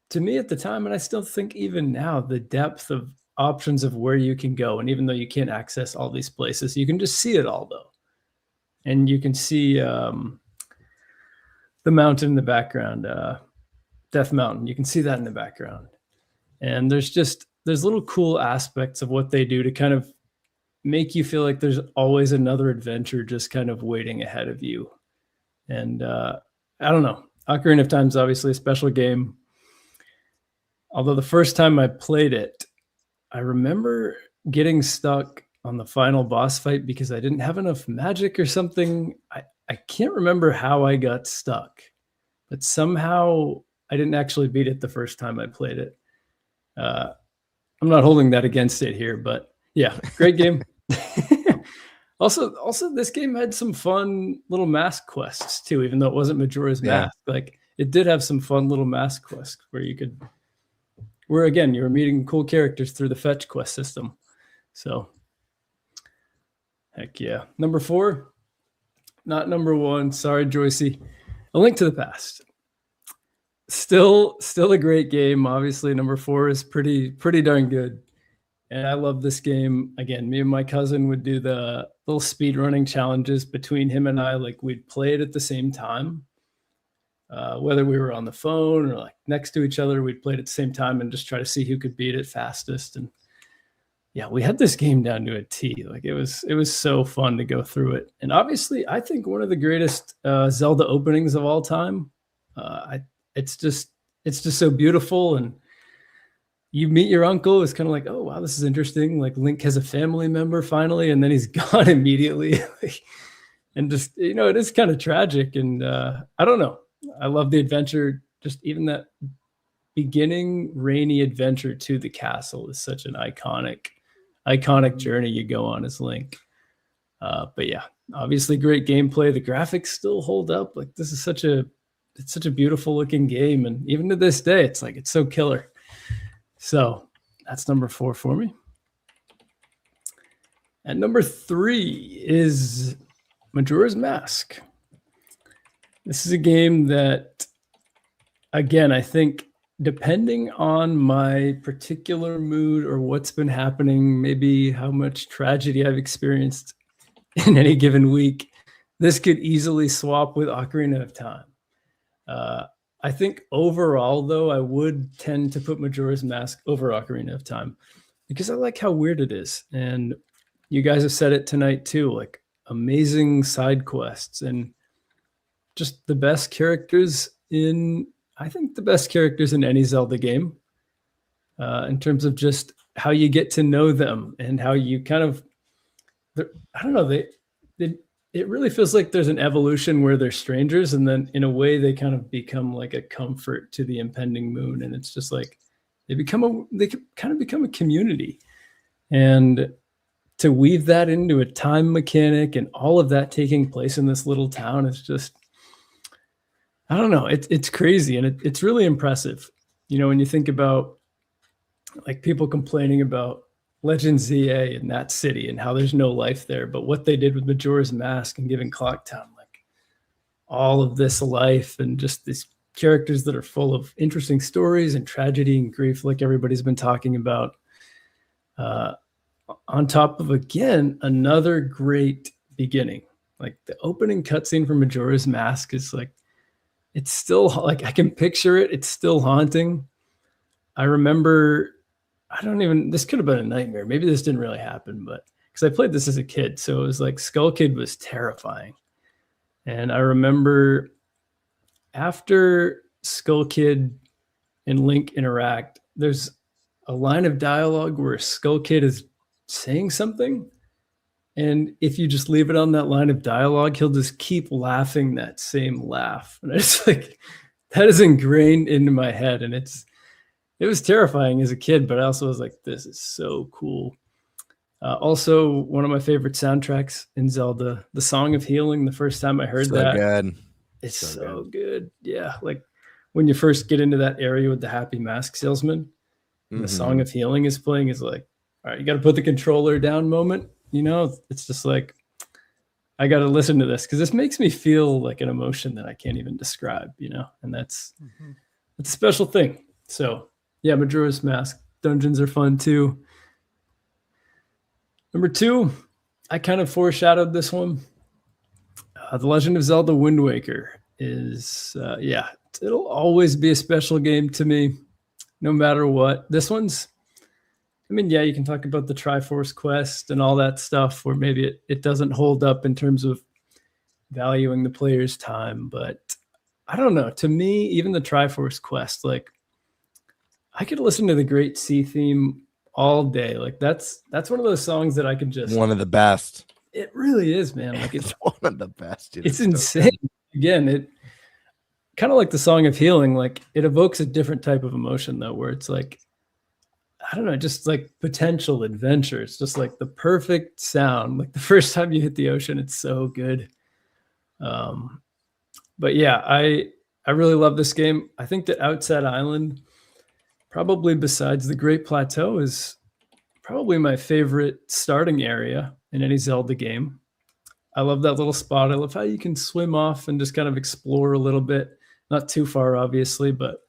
to me at the time, and I still think even now, the depth of options of where you can go. And even though you can't access all these places, you can just see it all though. And you can see the mountain in the background, Death Mountain. You can see that in the background. And there's little cool aspects of what they do to kind of make you feel like there's always another adventure just kind of waiting ahead of you. And I don't know. Ocarina of Time is obviously a special game. Although the first time I played it, I remember getting stuck on the final boss fight because I didn't have enough magic or something. I can't remember how I got stuck, but somehow I didn't actually beat it the first time I played it. I'm not holding that against it here, but yeah, great game. Also, this game had some fun little mask quests too, even though it wasn't Majora's Mask. Like it did have some fun little mask quests where again, you were meeting cool characters through the fetch quest system. So heck yeah. Number 4, not number 1. Sorry, Joycey. A Link to the Past. Still a great game. Obviously, number 4 is pretty darn good. And I love this game. Again, me and my cousin would do the little speed running challenges between him and I. Like we'd play it at the same time. Whether we were on the phone or like next to each other, we'd play it at the same time and just try to see who could beat it fastest. And yeah, we had this game down to a T. Like it was so fun to go through it. And obviously, I think one of the greatest Zelda openings of all time. It's just so beautiful. And you meet your uncle. It's kind of like, oh wow, this is interesting. Like Link has a family member finally, and then he's gone immediately. And just it is kind of tragic. And I don't know. I love the adventure. Just even that beginning rainy adventure to the castle is such an iconic journey you go on as Link. But yeah, obviously great gameplay. The graphics still hold up. Like this is such a beautiful looking game. And even to this day, it's so killer. So that's number 4 for me. And number 3 is Majora's Mask. This is a game that, again, I think depending on my particular mood or what's been happening, maybe how much tragedy I've experienced in any given week, this could easily swap with Ocarina of Time. I think overall, though, I would tend to put Majora's Mask over Ocarina of Time because I like how weird it is. And you guys have said it tonight, too, like amazing side quests and just the best characters in any Zelda game in terms of just how you get to know them and how you kind of, I don't know, it really feels like there's an evolution where they're strangers and then in a way they kind of become like a comfort to the impending moon. And it's just like, they kind of become a community. And to weave that into a time mechanic and all of that taking place in this little town is just, I don't know. It's crazy. And it's really impressive. When you think about like people complaining about Legend ZA in that city and how there's no life there, but what they did with Majora's Mask and giving Clocktown like all of this life and just these characters that are full of interesting stories and tragedy and grief, like everybody's been talking about, on top of, again, another great beginning. Like the opening cutscene from Majora's Mask is like, it's still like, I can picture it. It's still haunting. I remember, this could have been a nightmare. Maybe this didn't really happen, but because I played this as a kid. So it was like Skull Kid was terrifying. And I remember after Skull Kid and Link interact, there's a line of dialogue where Skull Kid is saying something. And if you just leave it on that line of dialogue, he'll just keep laughing that same laugh. And it's like, that is ingrained into my head. And it was terrifying as a kid, but I also was like, this is so cool. Also, one of my favorite soundtracks in Zelda, the Song of Healing. The first time I heard that, good. It's so good. Yeah. Like when you first get into that area with the Happy Mask Salesman, and the Song of Healing is playing, is like, all right, you got to put the controller down moment. It's just like, I got to listen to this because this makes me feel like an emotion that I can't even describe, and that's a special thing. So yeah, Majora's Mask dungeons are fun too. Number 2, I kind of foreshadowed this one. The Legend of Zelda Wind Waker is, it'll always be a special game to me. no matter what. This one's, I mean, yeah, you can talk about the Triforce quest and all that stuff where maybe it doesn't hold up in terms of valuing the player's time, but I don't know. To me, even the Triforce quest, like I could listen to the Great Sea theme all day. Like that's one of those songs that I could just One of the best. It really is, man. Like It's one of the best. Dude. It's so insane. good. Again, it kind of like the Song of Healing, like it evokes a different type of emotion though, where it's like, I don't know, just like potential adventure. It's just like the perfect sound. Like the first time you hit the ocean, it's so good. But yeah, I really love this game. I think that Outside Island, probably besides the Great Plateau, is probably my favorite starting area in any Zelda game. I love that little spot. I love how you can swim off and just kind of explore a little bit. Not too far, obviously, but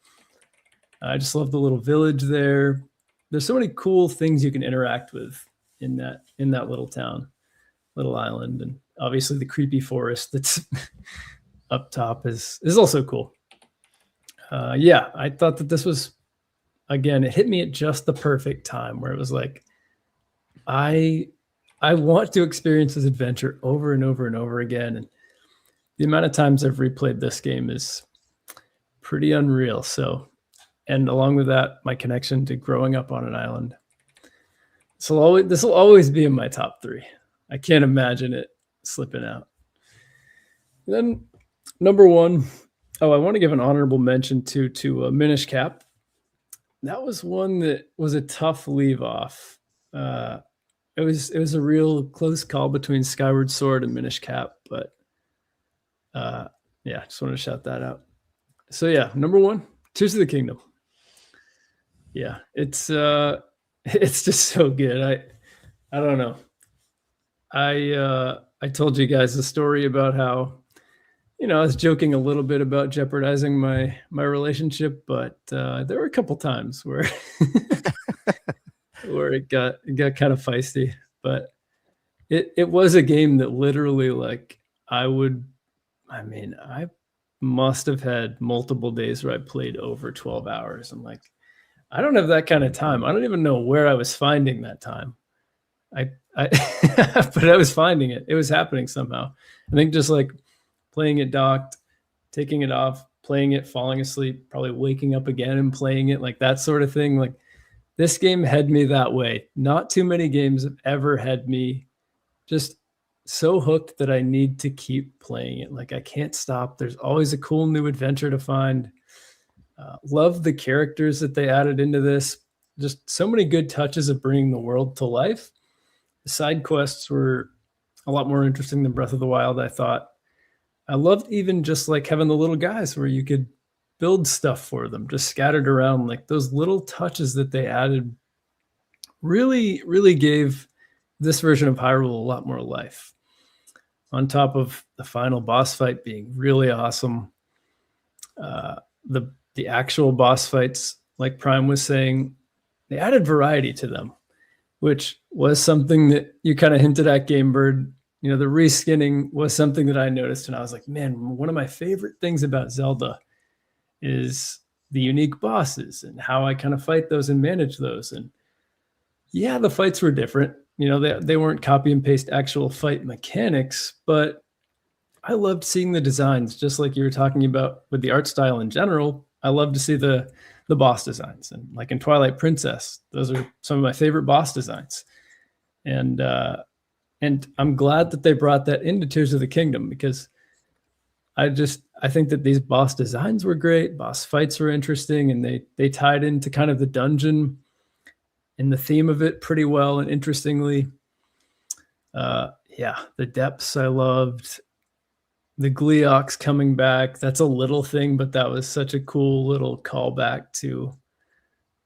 I just love the little village there. There's so many cool things you can interact with in that little town, little island, and obviously the creepy forest that's up top is also cool. Yeah, I thought that this was, again, it hit me at just the perfect time where it was like, I want to experience this adventure over and over and over again. And the amount of times I've replayed this game is pretty unreal. So, and along with that, my connection to growing up on an island. This will always be in my top 3. I can't imagine it slipping out. And then number 1, I want to give an honorable mention to Minish Cap. That was one that was a tough leave off. It was a real close call between Skyward Sword and Minish Cap, but yeah, just wanted to shout that out. So yeah, number 1, Tears of the Kingdom. Yeah, it's just so good. I don't know. I told you guys the story about how, I was joking a little bit about jeopardizing my relationship, but there were a couple times where where it got kind of feisty. But it was a game that literally, like, I must have had multiple days where I played over 12 hours. I'm like, I don't have that kind of time. I don't even know where I was finding that time. I but I was finding it. It was happening somehow. I think just like playing it docked, taking it off, playing it, falling asleep, probably waking up again and playing it, like that sort of thing. Like this game had me that way. Not too many games have ever had me just so hooked that I need to keep playing it. Like I can't stop. There's always a cool new adventure to find. Love the characters that they added into this. Just so many good touches of bringing the world to life. The side quests were a lot more interesting than Breath of the Wild, I thought. I loved even just like having the little guys where you could build stuff for them, just scattered around. Like those little touches that they added really, really gave this version of Hyrule a lot more life. On top of the final boss fight being really awesome. The actual boss fights, like Prime was saying, they added variety to them, which was something that you kind of hinted at, Game Bird. The reskinning was something that I noticed, and I was like, man, one of my favorite things about Zelda is the unique bosses and how I kind of fight those and manage those. And yeah, the fights were different. They weren't copy and paste actual fight mechanics, but I loved seeing the designs, just like you were talking about with the art style in general. I love to see the boss designs, and like in Twilight Princess, those are some of my favorite boss designs. And I'm glad that they brought that into Tears of the Kingdom, because I think that these boss designs were great. Boss fights were interesting, and they tied into kind of the dungeon and the theme of it pretty well and interestingly. Yeah, the depths I loved. The Gleeoks coming back, that's a little thing, but that was such a cool little callback to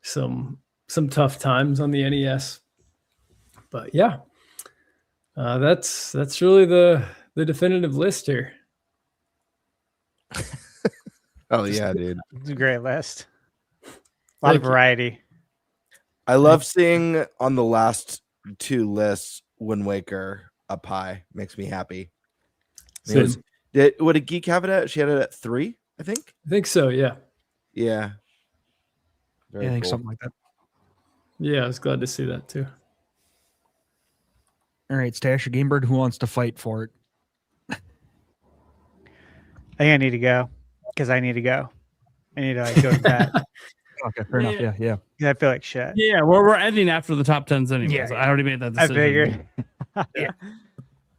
some tough times on the NES. But yeah, that's really the definitive list here. Oh yeah, dude. It's a great list. A lot of variety. I love seeing on the last 2 lists Wind Waker up high. Makes me happy. What did Geek have it at? She had it at 3, I think. I think so, yeah. Yeah. Very I think cool. something like that. Yeah, I was glad to see that too. All right, Stash or Gamebird, who wants to fight for it? I think I need to go because I need to go. I need to like go to bed. Okay, fair enough. Yeah, yeah. 'Cause I feel like shit. Yeah, we're ending after the top 10s anyways. Yeah, I already made that I decision. figured. Yeah.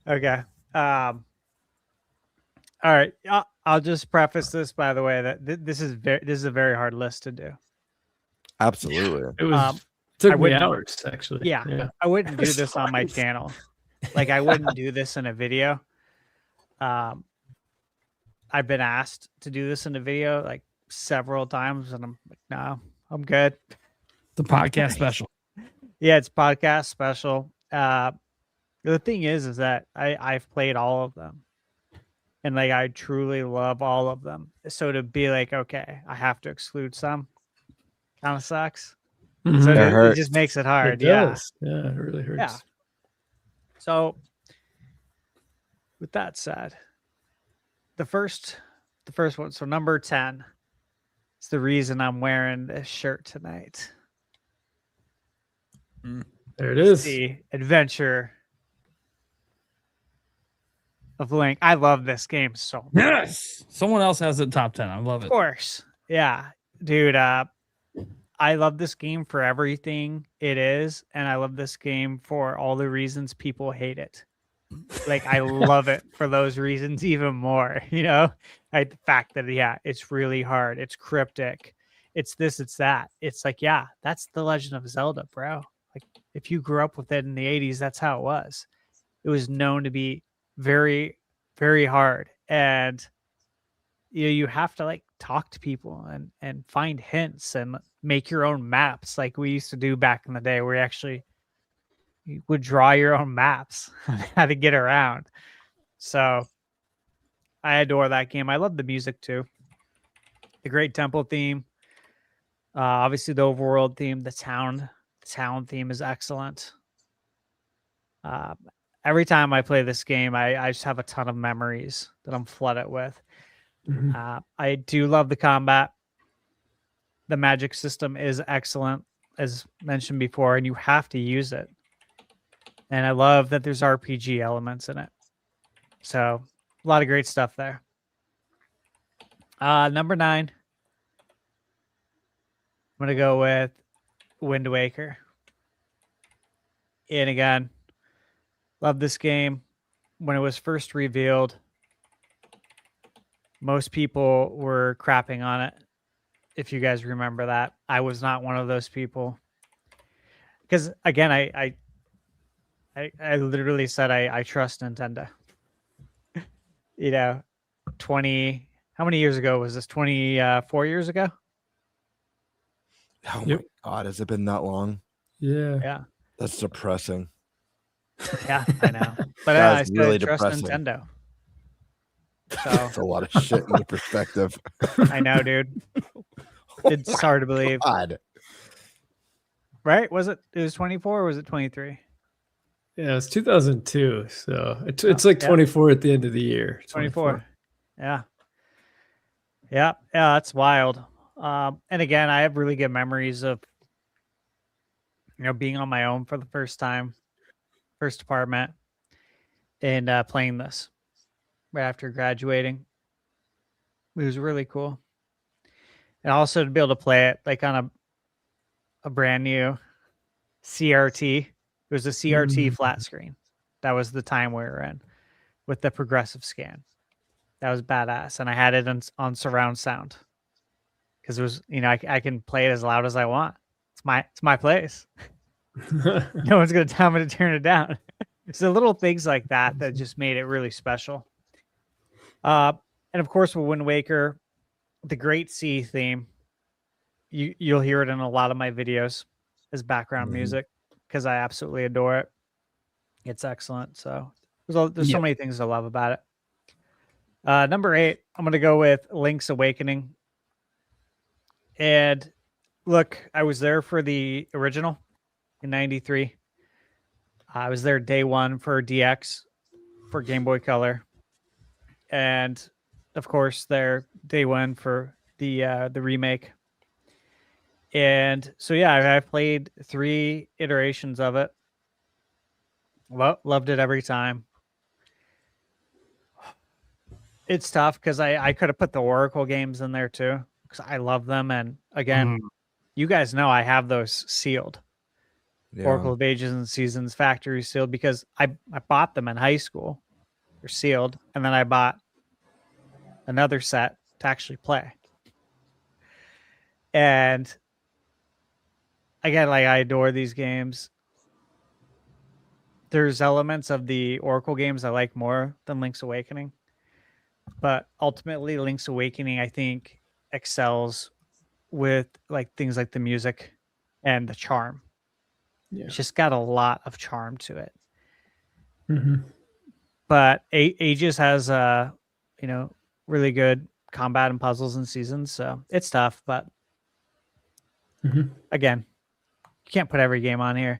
Okay. All right. I'll just preface this by the way that this is a very hard list to do. Absolutely. It was I took me wouldn't- hours actually. Yeah, I wouldn't do this on my channel. Like I wouldn't do this in a video. I've been asked to do this in a video like several times, and I'm like, no, I'm good. The podcast special. Yeah, it's podcast special. The thing is that I've played all of them, and like I truly love all of them. So to be like, okay, I have to exclude some, kind of sucks. So Mhm. It it hurts. just makes it It hard. Yeah. does. Yeah, it really hurts. Yeah. So with that said, the first one. So number 10 is the reason I'm wearing this shirt tonight. There it is. The Adventure of Link. I love this game so much. Yes. Someone else has it top 10. I love Of it. course. Yeah. Dude, I love this game for everything it is, and I love this game for all the reasons people hate it. Like I love it for those reasons even more, you know? Like the fact that it's really hard, it's cryptic, it's this, it's that. It's like, yeah, that's the Legend of Zelda, bro. Like if you grew up with it in the 80s, that's how it was. It was known to be very, very hard. And you have to like talk to people and find hints and make your own maps like we used to do back in the day where you would draw your own maps on how to get around. So I adore that game. I love the music too. The great temple theme. Obviously the overworld theme, the town theme is excellent. Every time I play this game, I just have a ton of memories that I'm flooded with. I do love the combat. The magic system is excellent, as mentioned before, and you have to use it. And I love that there's RPG elements in it. So a lot of great stuff there. Number 9. I'm going to go with Wind Waker. And again, love this game. When it was first revealed, most people were crapping on it. If you guys remember that, I was not one of those people. Because again, I literally said I trust Nintendo. You know, how many years ago was this? 24 years ago? Oh Yep. my God, has it been that long? Yeah. Yeah. That's depressing. Yeah, I know. But That I is said really I trust depressing. Nintendo. So That's a lot of shit in your perspective. I know, dude. It's hard to believe. God. Right? It was 24 or was it 23? Yeah, it's 2002. So it's like yeah. 24 at the end of the year. 24. Yeah. Yeah. Yeah. That's wild. And again, I have really good memories of, being on my own for the first time, first apartment, and playing this right after graduating. It was really cool. And also to be able to play it like on a brand new CRT. It was a CRT flat screen. That was the time we were in with the progressive scan. That was badass. And I had it on surround sound because it was, I can play it as loud as I want. It's my place. No one's going to tell me to turn it down. It's the little things like that that just made it really special. And of course, with Wind Waker, the Great Sea theme, you'll hear it in a lot of my videos as background music because I absolutely adore it. It's excellent. So there's so many things I love about it. Number 8, I'm going to go with Link's Awakening. And look, I was there for the original in 93. I was there day 1 for DX for Game Boy Color. And of course, there day 1 for the remake. And so, yeah, I played 3 iterations of it. Loved it every time. It's tough because I could have put the Oracle games in there too, because I love them. And again, you guys know I have those sealed. Oracle of Ages and Seasons factory sealed because I bought them in high school. They're sealed. And then I bought another set to actually play. And again, like, I adore these games. There's elements of the Oracle games I like more than Link's Awakening. But ultimately, Link's Awakening, I think, excels with like things like the music and the charm. Yeah. It's just got a lot of charm to it. Mm-hmm. But Aegis has really good combat and puzzles and seasons, so it's tough. But again, you can't put every game on here.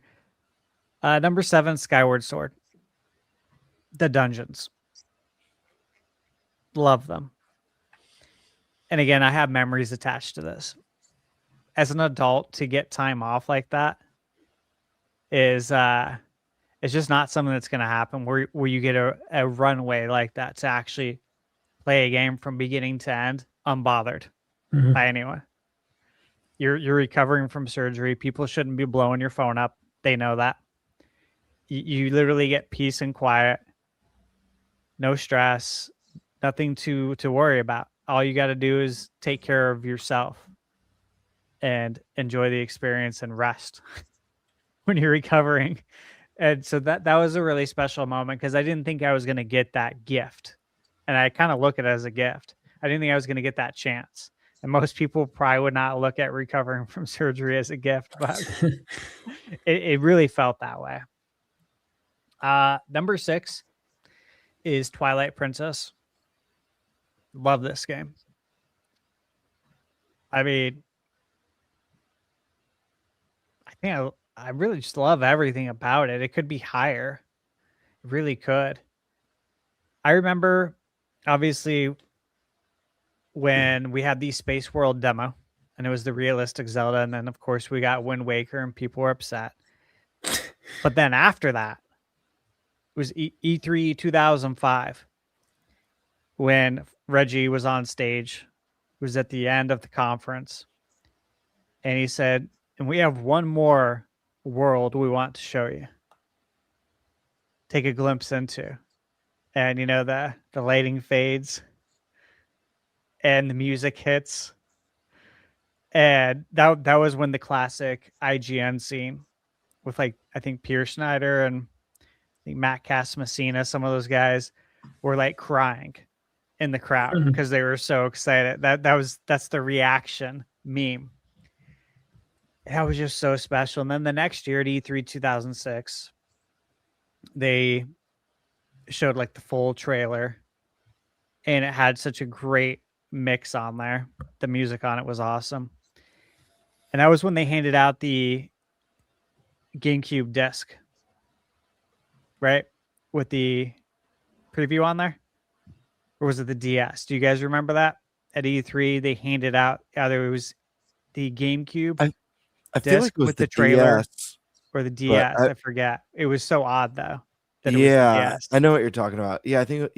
Number 7, Skyward Sword. The dungeons. Love them. And again, I have memories attached to this. As an adult, to get time off like that is it's just not something that's going to happen where you get a runway like that to actually play a game from beginning to end unbothered by anyone. You're recovering from surgery. People shouldn't be blowing your phone up. They know that. You literally get peace and quiet. No stress. Nothing to worry about. All you got to do is take care of yourself and enjoy the experience and rest when you're recovering. And so that was a really special moment because I didn't think I was going to get that gift. And I kind of look at it as a gift. I didn't think I was going to get that chance. And most people probably would not look at recovering from surgery as a gift, but it really felt that way. Number 6 is Twilight Princess. Love this game. I mean, I think I really just love everything about it. It could be higher. It really could. I remember, obviously, when we had the Space World demo, and it was the realistic Zelda, and then, of course, we got Wind Waker, and people were upset. But then after that, it was E3 2005, when Reggie was on stage. It was at the end of the conference. And he said, and we have one more world we want to show you. Take a glimpse into. And, the lighting fades. And the music hits. And that was when the classic IGN scene with, like, I think Pierre Schneider and I think Matt Casamassina, some of those guys were, like, crying in the crowd because they were so excited. That's the reaction meme. That was just so special. And then the next year at E3 2006, they showed like the full trailer and it had such a great mix on there. The music on it was awesome. And that was when they handed out the GameCube disc, right? With the preview on there. Or was it the DS? Do you guys remember that? At E3, they handed out either it was the GameCube I feel like it was with the trailer DS, or the DS. I forget. It was so odd though. That it yeah, was the DS. I know what you're talking about. Yeah, I think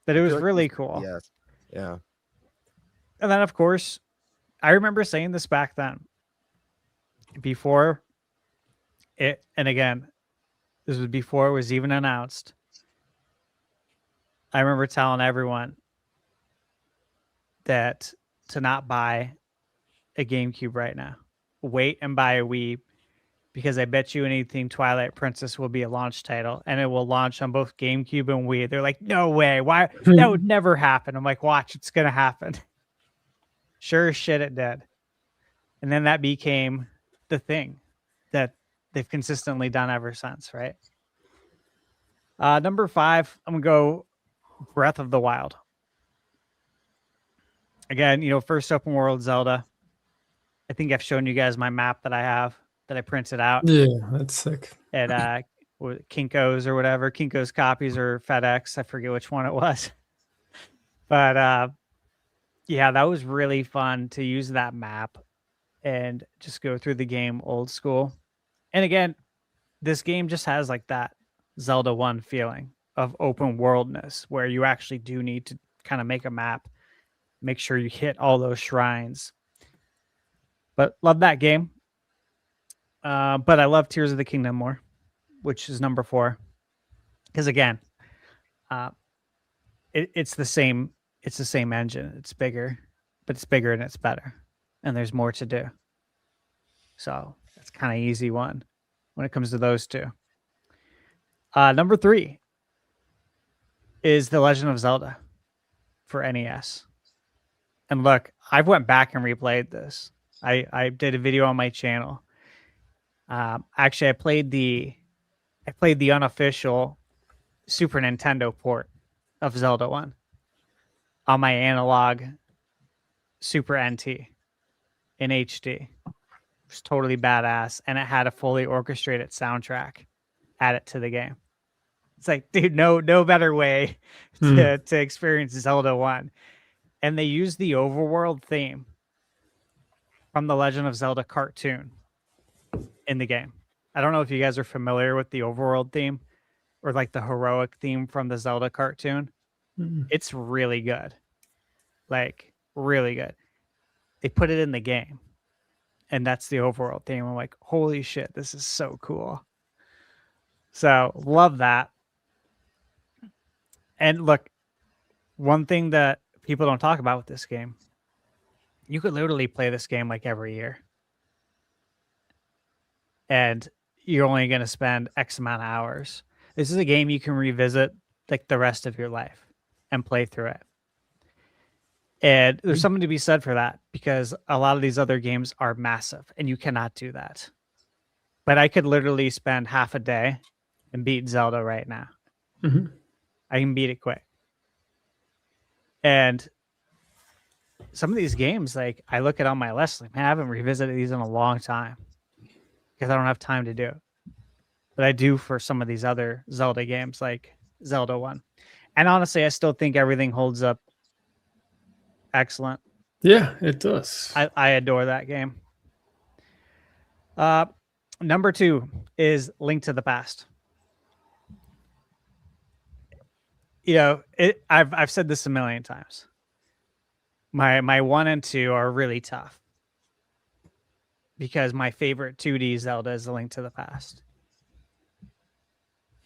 But it was really cool. Yes, yeah. And then, of course, I remember saying this back then. Before it, and again, this was before it was even announced. I remember telling everyone that to not buy a GameCube right now. Wait and buy a Wii because I bet you anything Twilight Princess will be a launch title and it will launch on both GameCube and Wii. They're like, no way. Why? That would never happen. I'm like, watch, it's going to happen. Sure as shit it did. And then that became the thing that they've consistently done ever since, right? Number 5, I'm going to go Breath of the Wild. Again, first open world Zelda. I think I've shown you guys my map that I have that I printed out. Yeah, that's sick. At Kinko's or whatever. Kinko's Copies or FedEx. I forget which one it was. But yeah, that was really fun to use that map and just go through the game old school. And again, this game just has like that Zelda 1 feeling of open worldness where you actually do need to kind of make a map, make sure you hit all those shrines. But love that game. But I love Tears of the Kingdom more, which is number 4. Because again, it's the same. It's the same engine. It's bigger, but it's bigger and it's better, and there's more to do. So that's kind of easy one when it comes to those two. Number 3 is The Legend of Zelda for NES. And look, I've went back and replayed this. I did a video on my channel. Actually, I played the unofficial Super Nintendo port of Zelda 1 on my analog Super NT in HD. It was totally badass, and it had a fully orchestrated soundtrack added to the game. It's like, dude, no better way to experience Zelda 1. And they used the overworld theme from the Legend of Zelda cartoon in the game. I don't know if you guys are familiar with the overworld theme or like the heroic theme from the Zelda cartoon. It's really good. Like, really good. They put it in the game, and that's the overworld theme. I'm like, holy shit, this is so cool. So, love that. And look, one thing that people don't talk about with this game, you could literally play this game like every year. And you're only going to spend X amount of hours. This is a game you can revisit like the rest of your life and play through it. And there's something to be said for that, because a lot of these other games are massive and you cannot do that. But I could literally spend half a day and beat Zelda right now. I can beat it quick. And some of these games, like, I look at on my list, like, man, I haven't revisited these in a long time because I don't have time to do it. But I do for some of these other Zelda games, like Zelda 1. And honestly, I still think everything holds up excellent. Yeah, it does. I adore that game. Number 2 is Link to the Past. You know, I've said this a million times. My 1 and 2 are really tough because my favorite 2D Zelda is A Link to the Past.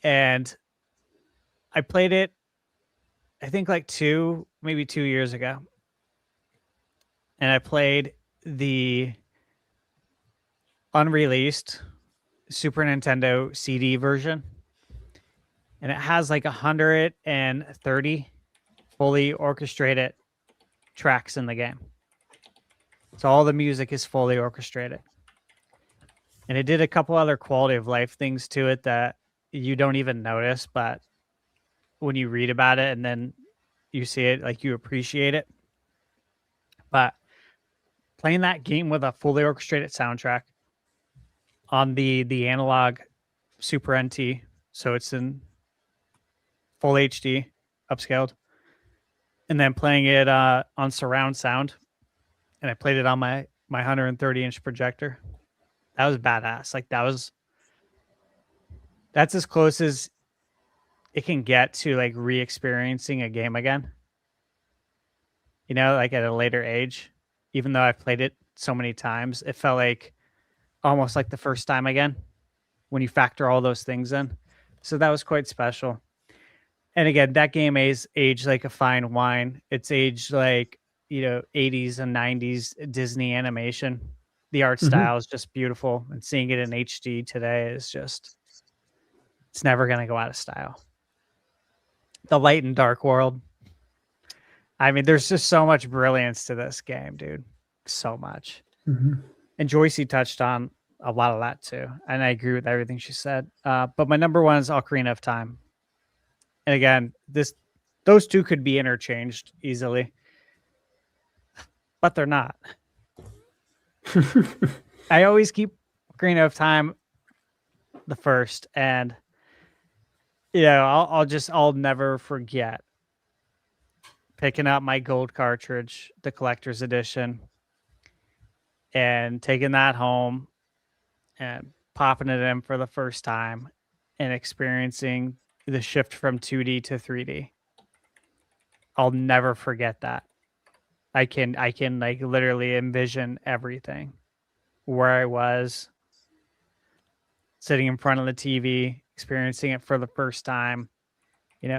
And I played it, I think like maybe 2 years ago. And I played the unreleased Super Nintendo CD version. And it has like 130 fully orchestrated tracks in the game. So all the music is fully orchestrated. And it did a couple other quality of life things to it that you don't even notice, but when you read about it and then you see it, like, you appreciate it. But playing that game with a fully orchestrated soundtrack on the analog Super NT, so it's in full HD, upscaled, and then playing it on surround sound, and I played it on my 130-inch projector. That was badass. Like, that's as close as it can get to like re-experiencing a game again. You know, like at a later age, even though I've played it so many times, it felt like almost like the first time again when you factor all those things in. So that was quite special. And again, that game is aged like a fine wine. It's aged like, you know, 80s and 90s Disney animation. The art style is just beautiful. And seeing it in HD today is just, it's never going to go out of style. The light and dark world. I mean, there's just so much brilliance to this game, dude. So much. And Joycey touched on a lot of that too. And I agree with everything she said. But my number 1 is Ocarina of Time. And again, those two could be interchanged easily, but they're not. I always keep Ocarina of Time the first, and you know, I'll never forget picking up my gold cartridge, the collector's edition, and taking that home and popping it in for the first time and experiencing the shift from 2D to 3D. I'll never forget that. I can like literally envision everything, where I was sitting in front of the TV, experiencing it for the first time,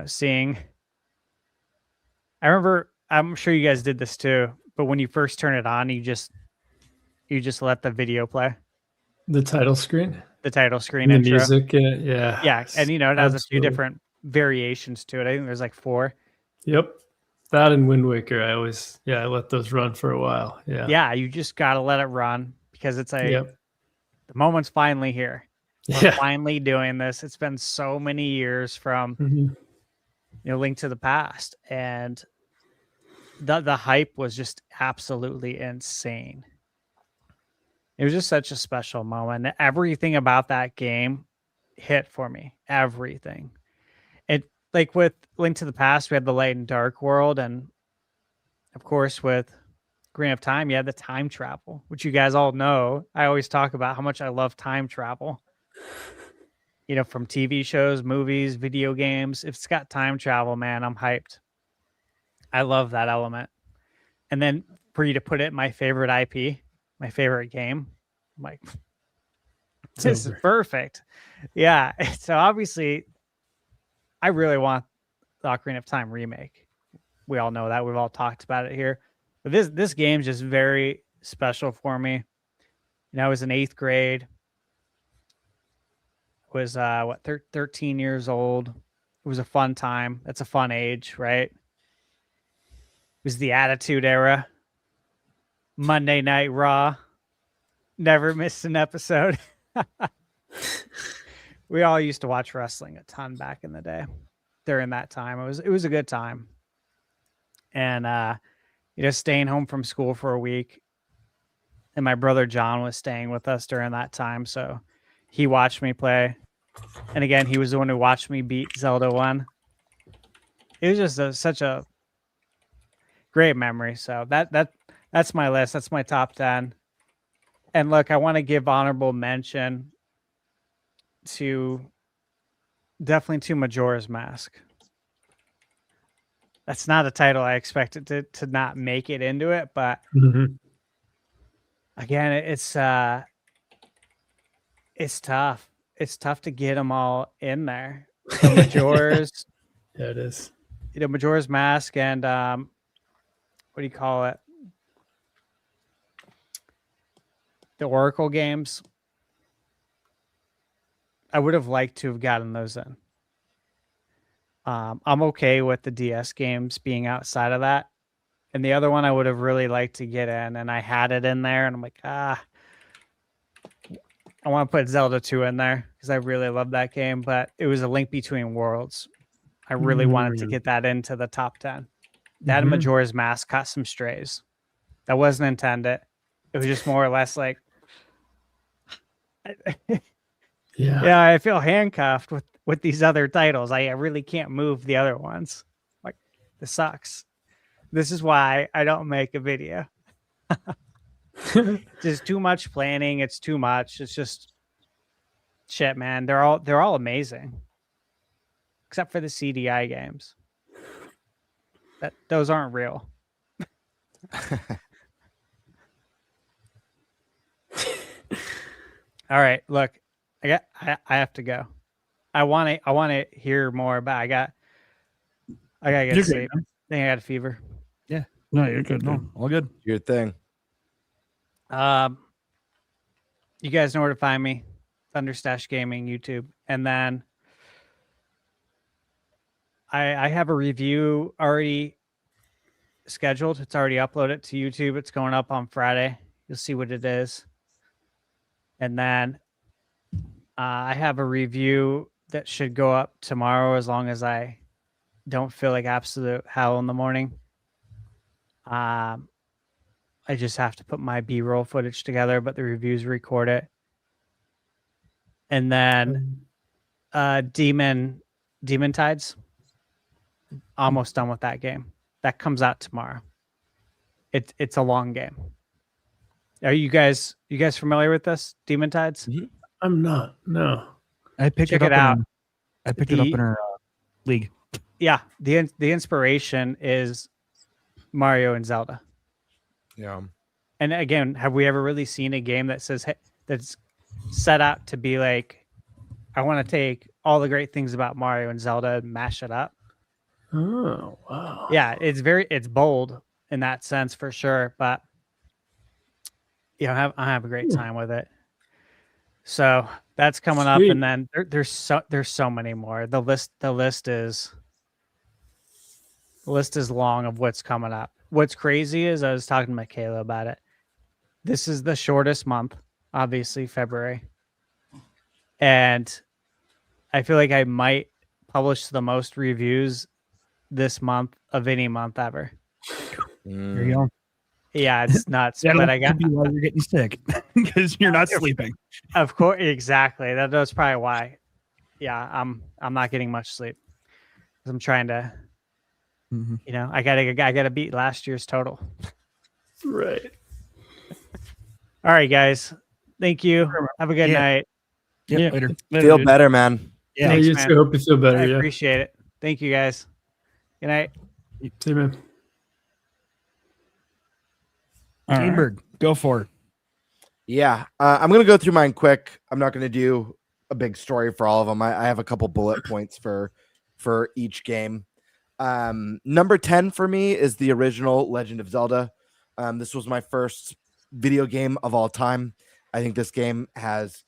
seeing. I remember, I'm sure you guys did this too, but when you first turn it on, you just let the video play. The title screen. The title screen And the intro. music. Yeah. Yeah, and it has a few Absolutely. different variations to it. I think there's like 4. Yep. That and Wind Waker, I let those run for a while. Yeah. Yeah, you just gotta let it run because it's the moment's finally here. We're finally doing this. It's been so many years from Link to the Past, and the hype was just absolutely insane. It was just such a special moment. Everything about that game hit for me. Everything. It, like with Link to the Past, we had the light and dark world, and of course with Green of Time, you had the time travel, which you guys all know. I always talk about how much I love time travel. From TV shows, movies, video games. If it's got time travel, man, I'm hyped. I love that element. And then for you to put it in my favorite IP, my favorite game, I'm like, this is perfect. Yeah. So obviously, I really want the Ocarina of Time remake. We all know that. We've all talked about it here. But this game's just very special for me. I was in 8th grade. Was 13 years old. It was a fun time. That's a fun age, right? It was the Attitude Era. Monday Night Raw. Never missed an episode. We all used to watch wrestling a ton back in the day. During that time, it was a good time. And staying home from school for a week, and my brother John was staying with us during that time, so he watched me play. And again, he was the one who watched me beat Zelda 1. It was just such a great memory. So that's my list. That's my top 10. And look, I want to give honorable mention to Majora's Mask. That's not a title I expected to not make it into it, but again, it's tough. It's tough to get them all in there. The Majora's, yeah, it is. Majora's Mask and what do you call it? The Oracle games. I would have liked to have gotten those in. I'm okay with the DS games being outside of that. And the other one I would have really liked to get in, and I had it in there, and I'm like, I want to put Zelda 2 in there because I really love that game, but it was A Link Between Worlds. I really wanted to get that into the top 10. That and Majora's Mask caught some strays. That wasn't intended. It was just more or less like, yeah, I feel handcuffed with these other titles. I really can't move the other ones. Like, this sucks. This is why I don't make a video. Just too much planning. It's too much. It's just shit, man. They're all amazing, except for the CDI games. Those aren't real. All right, look, I have to go. I want to hear more, but I gotta get You're sleep. good, I think I got a fever. Yeah, no, you're good. No, all good. Your thing. You guys know where to find me. Thunderstash Gaming, YouTube. And then I have a review already scheduled. It's already uploaded to YouTube. It's going up on Friday. You'll see what it is. And then I have a review that should go up tomorrow as long as I don't feel like absolute hell in the morning. I just have to put my B-roll footage together, but the reviews record it. And then Demon Tides. Almost done with that game. That comes out tomorrow. It's a long game. Are you guys familiar with this? Demon Tides? I'm not. No. I picked Check it up. it out. I picked it up in our league. Yeah, the inspiration is Mario and Zelda. Yeah. And again, have we ever really seen a game that says that's set out to be like, I want to take all the great things about Mario and Zelda and mash it up? Oh, wow. Yeah, it's bold in that sense for sure, but I have a great time with it. So that's coming up, Sweet. and then there's so many more. The list is long of what's coming up. What's crazy is I was talking to Michaela about it. This is the shortest month, obviously February, and I feel like I might publish the most reviews this month of any month ever. There you go. Yeah, it's nuts. That'll But I got be why you're getting sick because you're not sleeping. Of course, exactly. That's probably why. Yeah, I'm not getting much sleep. I'm trying to, I gotta beat last year's total. Right. All right, guys. Thank you. Have a good night. Yeah, later. Feel better, man. Yeah, Thanks, you man. too. Hope you feel better. I Yeah. appreciate it. Thank you, guys. Good night. See you, man. Greenberg, go for it. Yeah, I'm gonna go through mine quick. I'm not gonna do a big story for all of them. I have a couple bullet points for each game. Number 10 for me is the original Legend of Zelda. This was my first video game of all time. I think this game has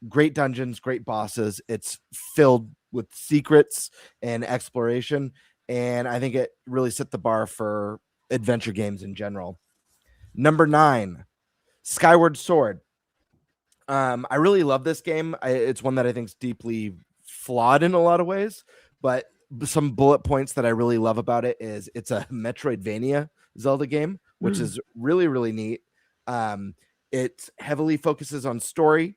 great dungeons, great bosses. It's filled with secrets and exploration, and I think it really set the bar for adventure games in general. Number 9, Skyward Sword. I really love this game. It's one that I think is deeply flawed in a lot of ways, but some bullet points that I really love about it is it's a Metroidvania Zelda game, which is really, really neat. It heavily focuses on story.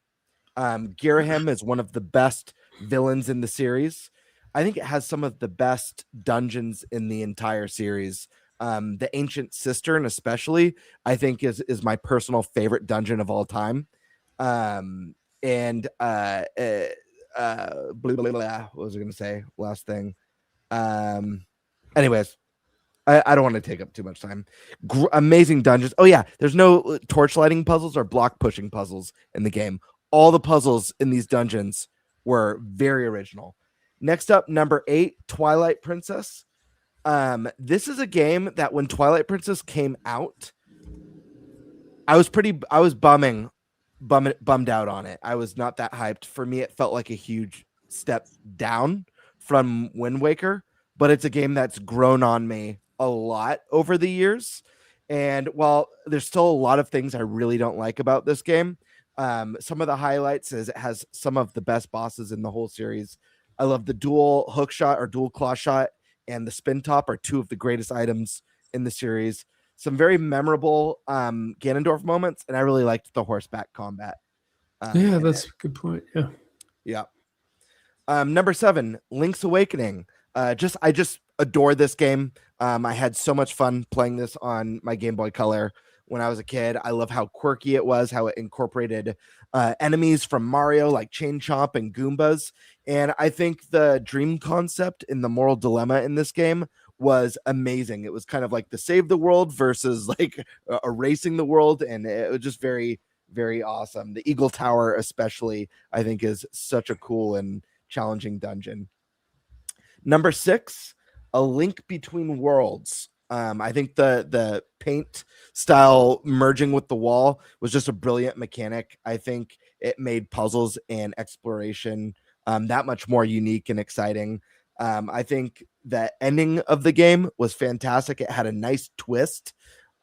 Girahim is one of the best villains in the series. I think it has some of the best dungeons in the entire series. The Ancient Cistern, especially, I think is my personal favorite dungeon of all time. Blah, blah, blah, what was I going to say? Last thing. Anyways, I don't want to take up too much time. Amazing dungeons. Oh yeah, there's no torch lighting puzzles or block pushing puzzles in the game. All the puzzles in these dungeons were very original. Next up, number 8, Twilight Princess. This is a game that when Twilight Princess came out, I was bummed out on it. I was not that hyped. For me, it felt like a huge step down from Wind Waker, but it's a game that's grown on me a lot over the years. And while there's still a lot of things I really don't like about this game, some of the highlights is it has some of the best bosses in the whole series. I love the dual hook shot or dual claw shot and the spin top are two of the greatest items in the series. Some very memorable Ganondorf moments, and I really liked the horseback combat. Yeah, that's a good point. Yeah. Yeah. Number 7, Link's Awakening. I just adore this game. I had so much fun playing this on my Game Boy Color when I was a kid. I love how quirky it was, how it incorporated enemies from Mario like Chain Chomp and Goombas. And I think the dream concept in the moral dilemma in this game was amazing. It was kind of like the save the world versus like erasing the world. And it was just very, very awesome. The Eagle Tower especially, I think, is such a cool and challenging dungeon. Number 6, A Link Between Worlds. I think the paint style merging with the wall was just a brilliant mechanic. I think it made puzzles and exploration that much more unique and exciting. I think the ending of the game was fantastic. It had a nice twist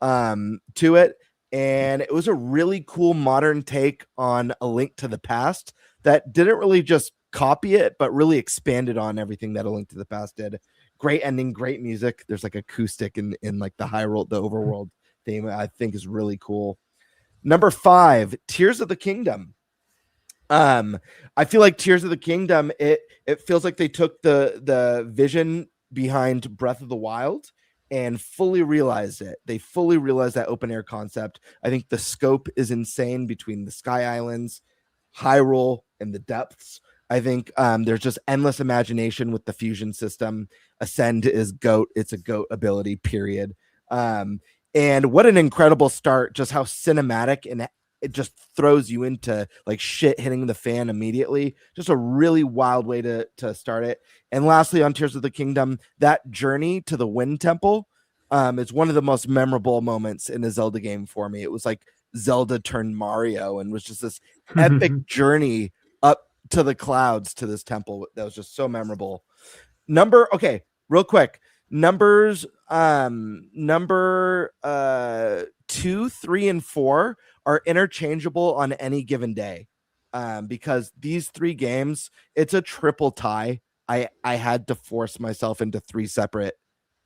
to it, and it was a really cool modern take on A Link to the Past that didn't really just copy it, but really expanded on everything that A Link to the Past did. Great ending, great music. There's like acoustic in like the overworld theme. I think is really cool. Number 5, Tears of the Kingdom. I feel like Tears of the Kingdom, it feels like they took the vision behind Breath of the Wild and fully realized it. They fully realized that open air concept. I think the scope is insane between the Sky Islands, Hyrule, and the depths. I think there's just endless imagination with the fusion system. Ascend is GOAT. It's a GOAT ability, period. And what an incredible start, just how cinematic, and it just throws you into like shit hitting the fan immediately. Just a really wild way to start it. And lastly, on Tears of the Kingdom, that journey to the Wind Temple is one of the most memorable moments in a Zelda game for me. It was like Zelda turned Mario and was just this epic journey up to the clouds to this temple that was just so memorable. Real quick. Numbers 2, 3, and 4 are interchangeable on any given day, because these 3 games, it's a triple tie. I had to force myself into 3 separate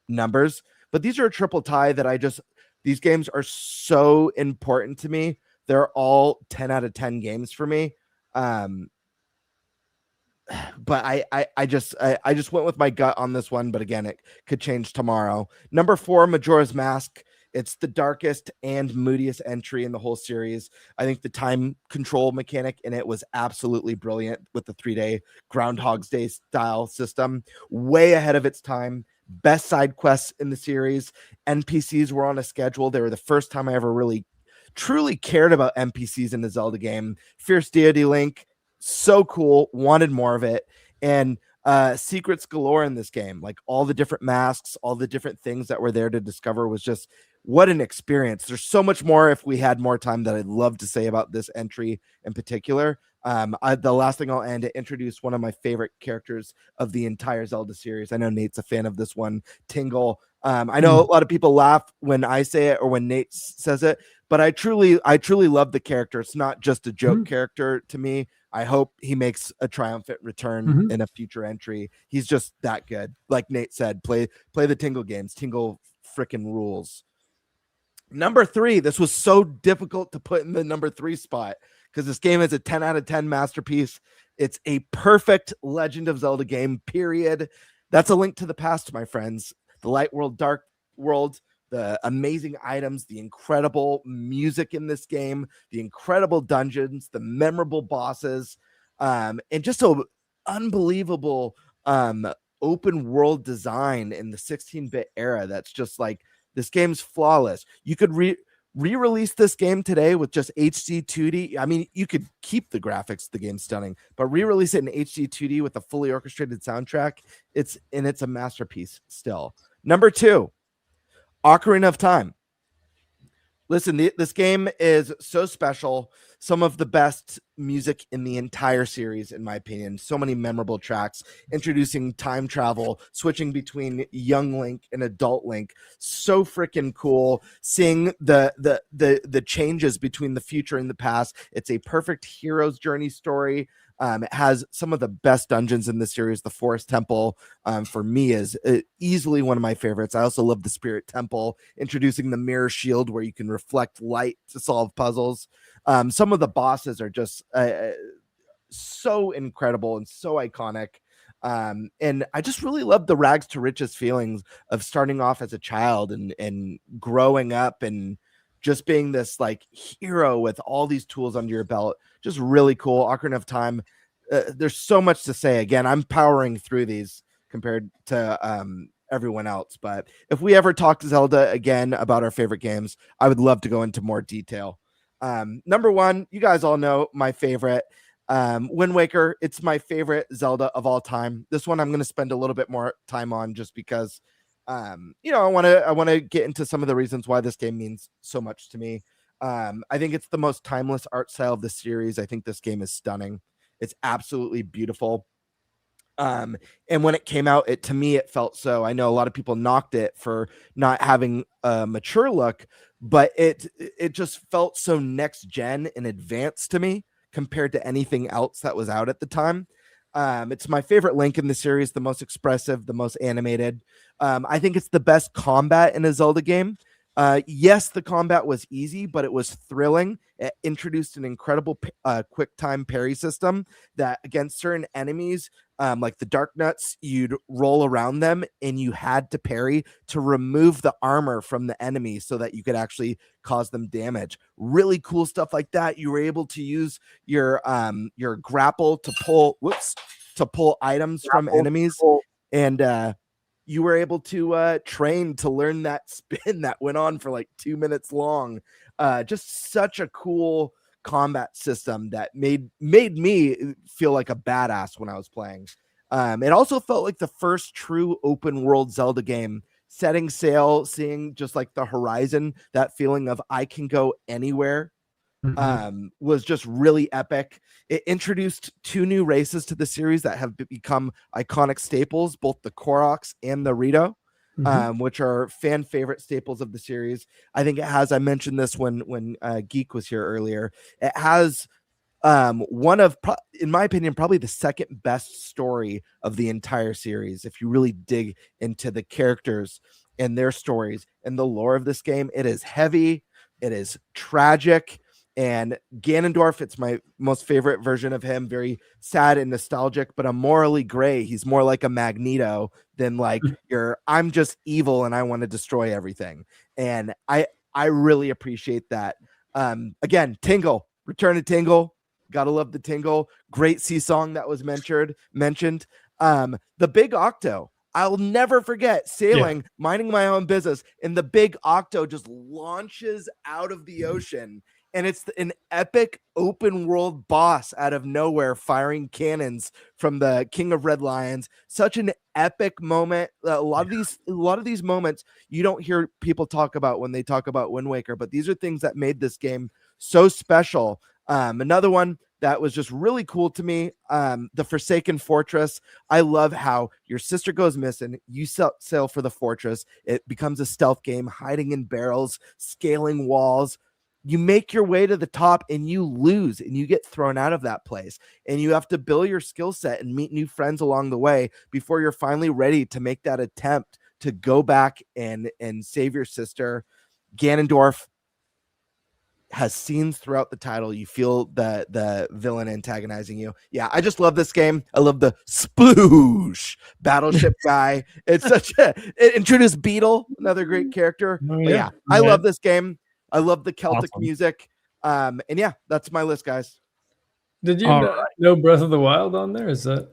numbers, but these are a triple tie that these games are so important to me. They're all 10 out of 10 games for me. But I just went with my gut on this one, but again, it could change tomorrow. Number 4, Majora's Mask. It's the darkest and moodiest entry in the whole series. I think the time control mechanic in it was absolutely brilliant with the 3-day Groundhog's Day style system. Way ahead of its time. Best side quests in the series. NPCs were on a schedule. They were the first time I ever really truly cared about NPCs in the Zelda game. Fierce Deity Link, so cool, wanted more of it. And secrets galore in this game, like all the different masks, all the different things that were there to discover, was just what an experience. There's so much more if we had more time that I'd love to say about this entry in particular. The last thing I'll end to introduce one of my favorite characters of the entire Zelda series. I know Nate's a fan of this one, Tingle. I know a lot of people laugh when I say it or when Nate says it, but I truly love the character. It's not just a joke character to me. I hope he makes a triumphant return in a future entry. He's just that good. Like Nate said, play the Tingle games. Tingle freaking rules. Number 3, this was so difficult to put in the number 3 spot because this game is a 10 out of 10 masterpiece. It's a perfect Legend of Zelda game, period. That's A Link to the Past, my friends. The Light World, Dark World, the amazing items, the incredible music in this game, the incredible dungeons, the memorable bosses, and just an unbelievable open world design in the 16-bit era. That's just like, this game's flawless. You could re-release this game today with just HD 2D. I mean, you could keep the graphics, the game's stunning, but re-release it in HD 2D with a fully orchestrated soundtrack. It's a masterpiece still. Number 2, Ocarina of Time. Listen, this game is so special. Some of the best music in the entire series, in my opinion. So many memorable tracks, introducing time travel, switching between young Link and adult Link. So freaking cool. Seeing the changes between the future and the past. It's a perfect hero's journey story. It has some of the best dungeons in the series. The Forest Temple, for me, is easily one of my favorites. I also love the Spirit Temple, introducing the Mirror Shield where you can reflect light to solve puzzles. Some of the bosses are just so incredible and so iconic. And I just really love the rags to riches feelings of starting off as a child and growing up and just being this like hero with all these tools under your belt. Just really cool. Ocarina of Time. There's so much to say. Again, I'm powering through these compared to everyone else. But if we ever talk to Zelda again about our favorite games, I would love to go into more detail. Number 1, you guys all know my favorite, Wind Waker. It's my favorite Zelda of all time. This one I'm going to spend a little bit more time on just because I want to get into some of the reasons why this game means so much to me. I think it's the most timeless art style of the series. I think this game is stunning. It's absolutely beautiful. And when it came out, to me, it felt so. I know a lot of people knocked it for not having a mature look, but it just felt so next gen and advanced to me compared to anything else that was out at the time. It's my favorite Link in the series, the most expressive, the most animated. I think it's the best combat in a Zelda game. Yes, the combat was easy, but it was thrilling. It introduced an incredible quick time parry system that against certain enemies, like the Dark Nuts, you'd roll around them and you had to parry to remove the armor from the enemy so that you could actually cause them damage. Really cool stuff like that. You were able to use your grapple to pull items from enemies, and you were able to train to learn that spin that went on for like 2 minutes long. Just such a cool combat system that made me feel like a badass when I was playing. It also felt like the first true open world Zelda game, setting sail, seeing just like the horizon, that feeling of I can go anywhere. Was just really epic. It introduced 2 new races to the series that have become iconic staples, both the Koroks and the Rito, which are fan favorite staples of the series. I think it has, I mentioned this when Geek was here earlier, it has one of, in my opinion, probably the second best story of the entire series. If you really dig into the characters and their stories and the lore of this game, it is heavy, it is tragic. And Ganondorf, it's my most favorite version of him. Very sad and nostalgic, but a morally gray. He's more like a Magneto than like I'm just evil and I want to destroy everything. And I really appreciate that. Again, Tingle, Return to Tingle. Gotta love the Tingle. Great sea song that was mentioned. The Big Octo. I'll never forget sailing, minding my own business, and the Big Octo just launches out of the ocean. And it's an epic open world boss out of nowhere firing cannons from the King of Red Lions. Such an epic moment. A lot of these moments you don't hear people talk about when they talk about Wind Waker, but these are things that made this game so special. Another one that was just really cool to me, the Forsaken Fortress. I love how your sister goes missing. You sail for the fortress. It becomes a stealth game, hiding in barrels, scaling walls. You make your way to the top and you lose and you get thrown out of that place, and you have to build your skill set and meet new friends along the way before you're finally ready to make that attempt to go back and save your sister. Ganondorf has scenes throughout the title. You feel the villain antagonizing you. Yeah, I just love this game. I love the sploosh battleship guy. It's it introduced Beetle, another great character. I love this game. I love the Celtic music. And yeah, that's my list, guys. Did you know Breath of the Wild on there? Is that?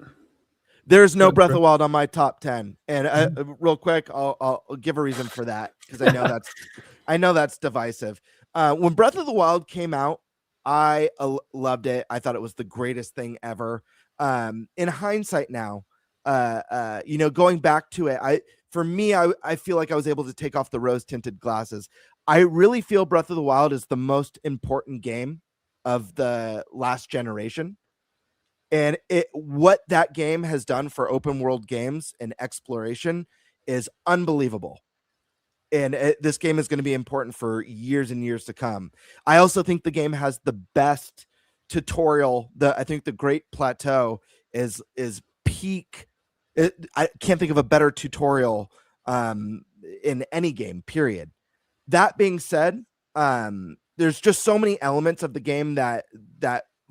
There's no Breath of the Wild on my top 10. And real quick, I'll give a reason for that, because I know that's divisive. When Breath of the Wild came out, I loved it. I thought it was the greatest thing ever. In hindsight now, going back to it, I feel like I was able to take off the rose-tinted glasses. I really feel Breath of the Wild is the most important game of the last generation. And what that game has done for open world games and exploration is unbelievable. And this game is going to be important for years and years to come. I also think the game has the best tutorial. I think the Great Plateau is peak. I can't think of a better tutorial in any game, period. That being said, there's just so many elements of the game that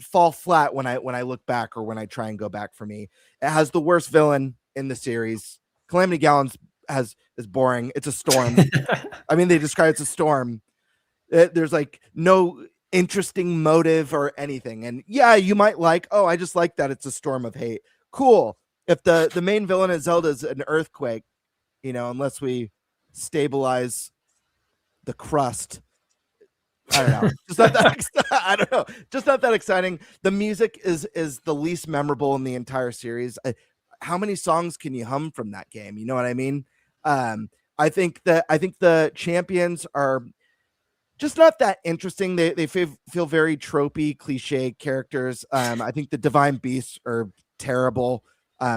fall flat when I look back or when I try and go back. For me, it has the worst villain in the series. Calamity Gallon's is boring. It's a storm. I mean, they describe it's a storm. There's like no interesting motive or anything. And yeah, you might I just like that it's a storm of hate. Cool. If the main villain in Zelda is an earthquake, unless we stabilize the crust, I don't know. Just not that. I don't know. Just not that exciting. The music is the least memorable in the entire series. How many songs can you hum from that game? You know what I mean? I think the champions are just not that interesting. They feel very tropey, cliche characters. I think the divine beasts are terrible.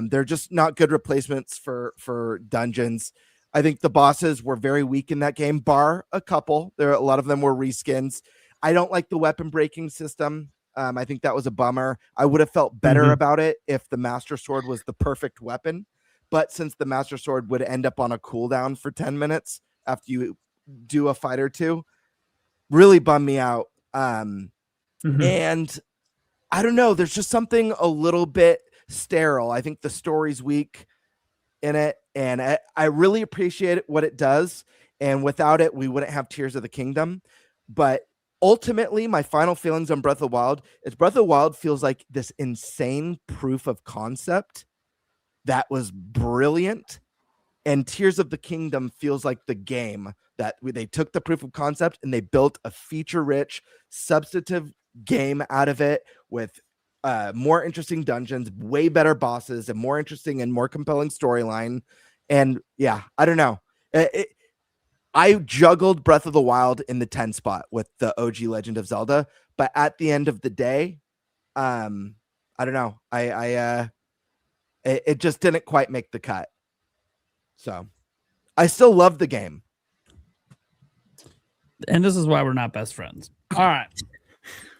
They're just not good replacements for dungeons. I think the bosses were very weak in that game, bar a couple. A lot of them were reskins. I don't like the weapon breaking system. I think that was a bummer. I would have felt better about it if the Master Sword was the perfect weapon. But since the Master Sword would end up on a cooldown for 10 minutes after you do a fight or two. Really bummed me out. And I don't know, there's just something a little bit sterile. I think the story's weak in it, and I really appreciate what it does. And without it, we wouldn't have Tears of the Kingdom. But ultimately, my final feelings on Breath of the Wild is Breath of the Wild feels like this insane proof of concept that was brilliant. And Tears of the Kingdom feels like the game that they took the proof of concept and they built a feature-rich, substantive game out of it with more interesting dungeons, way better bosses, and more interesting and more compelling storyline. And yeah, I don't know. I juggled Breath of the Wild in the 10 spot with the OG Legend of Zelda, but at the end of the day, I don't know. It just didn't quite make the cut. So I still love the game. And this is why we're not best friends. All right.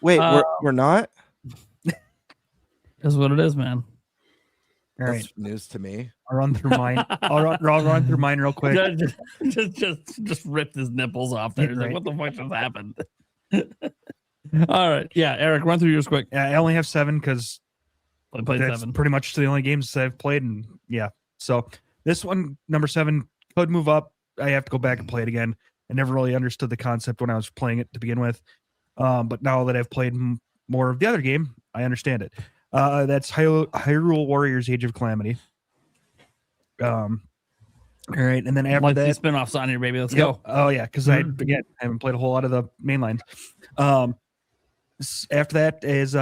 Wait, we're not? That's what it is, man. All right. That's news to me. I'll run through mine. I'll run through mine real quick. Just ripped his nipples off there. He's Right. like, what the fuck just happened? All right. Yeah, Eric, run through yours quick. Yeah, I only have 7 because I played that's 7. pretty much the only games that I've played. And yeah, so this one, number 7, could move up. I have to go back and play it again. I never really understood the concept when I was playing it to begin with. But now that I've played more of the other game, I understand it. That's Hyrule Warriors Age of Calamity. All right, and then after that, spin-offs on here, baby. Let's Yep. go. Oh yeah, because I haven't played a whole lot of the main lines. After that is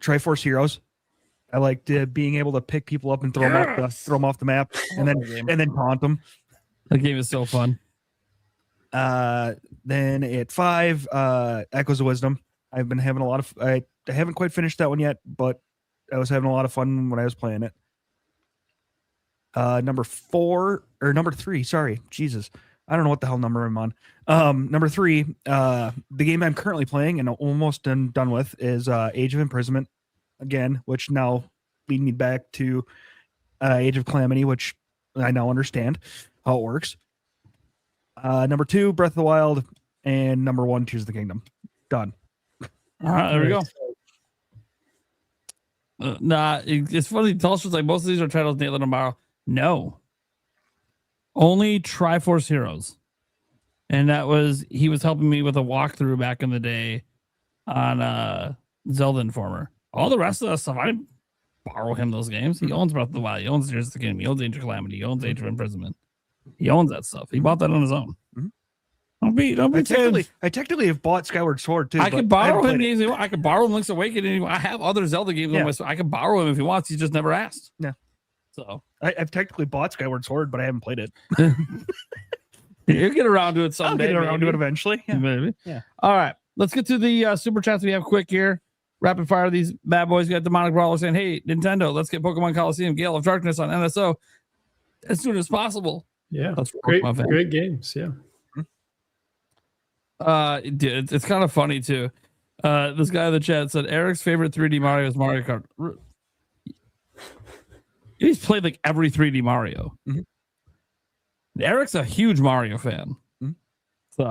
Triforce Heroes. I liked being able to pick people up and throw them off the map, and then taunt them. That game is so fun. Then at 5, Echoes of Wisdom. I've been having a lot of. I haven't quite finished that one yet, but I was having a lot of fun when I was playing it. Number 3. Sorry, Jesus, I don't know what the hell number I'm on. Number 3, the game I'm currently playing and almost done with is Age of Imprisonment again, which now lead me back to Age of Calamity, which I now understand how it works. Number 2, Breath of the Wild, and number 1, Tears of the Kingdom. Done. All right, there we go. It's funny. Tulsa's like, most of these are titles Nathan tomorrow. No. Only Triforce Heroes. And that was, he was helping me with a walkthrough back in the day on Zelda Informer. All the rest of that stuff, I didn't borrow him those games. He owns Breath of the Wild. He owns Tears of the Kingdom. He owns Age of Calamity. He owns Age of Imprisonment. He owns that stuff. He bought that on his own. Don't be I technically have bought Skyward Sword too. I could borrow him games. I could borrow him Link's Awakening. I have other Zelda games on my. I could borrow him if he wants. He's just never asked. Yeah. So I've technically bought Skyward Sword, but I haven't played it. You'll get around to it someday. I'll get around to it eventually. Yeah. Maybe. Yeah. All right. Let's get to the super chats we have quick here. Rapid fire these bad boys. We got Demonic Brawler saying, "Hey, Nintendo, let's get Pokemon Coliseum Gale of Darkness on NSO as soon as possible." Yeah. That's great games. Yeah. It's kind of funny too. This guy in the chat said Eric's favorite 3D Mario is Mario Kart. He's played like every 3D Mario. Mm-hmm. Eric's a huge Mario fan. Mm-hmm. So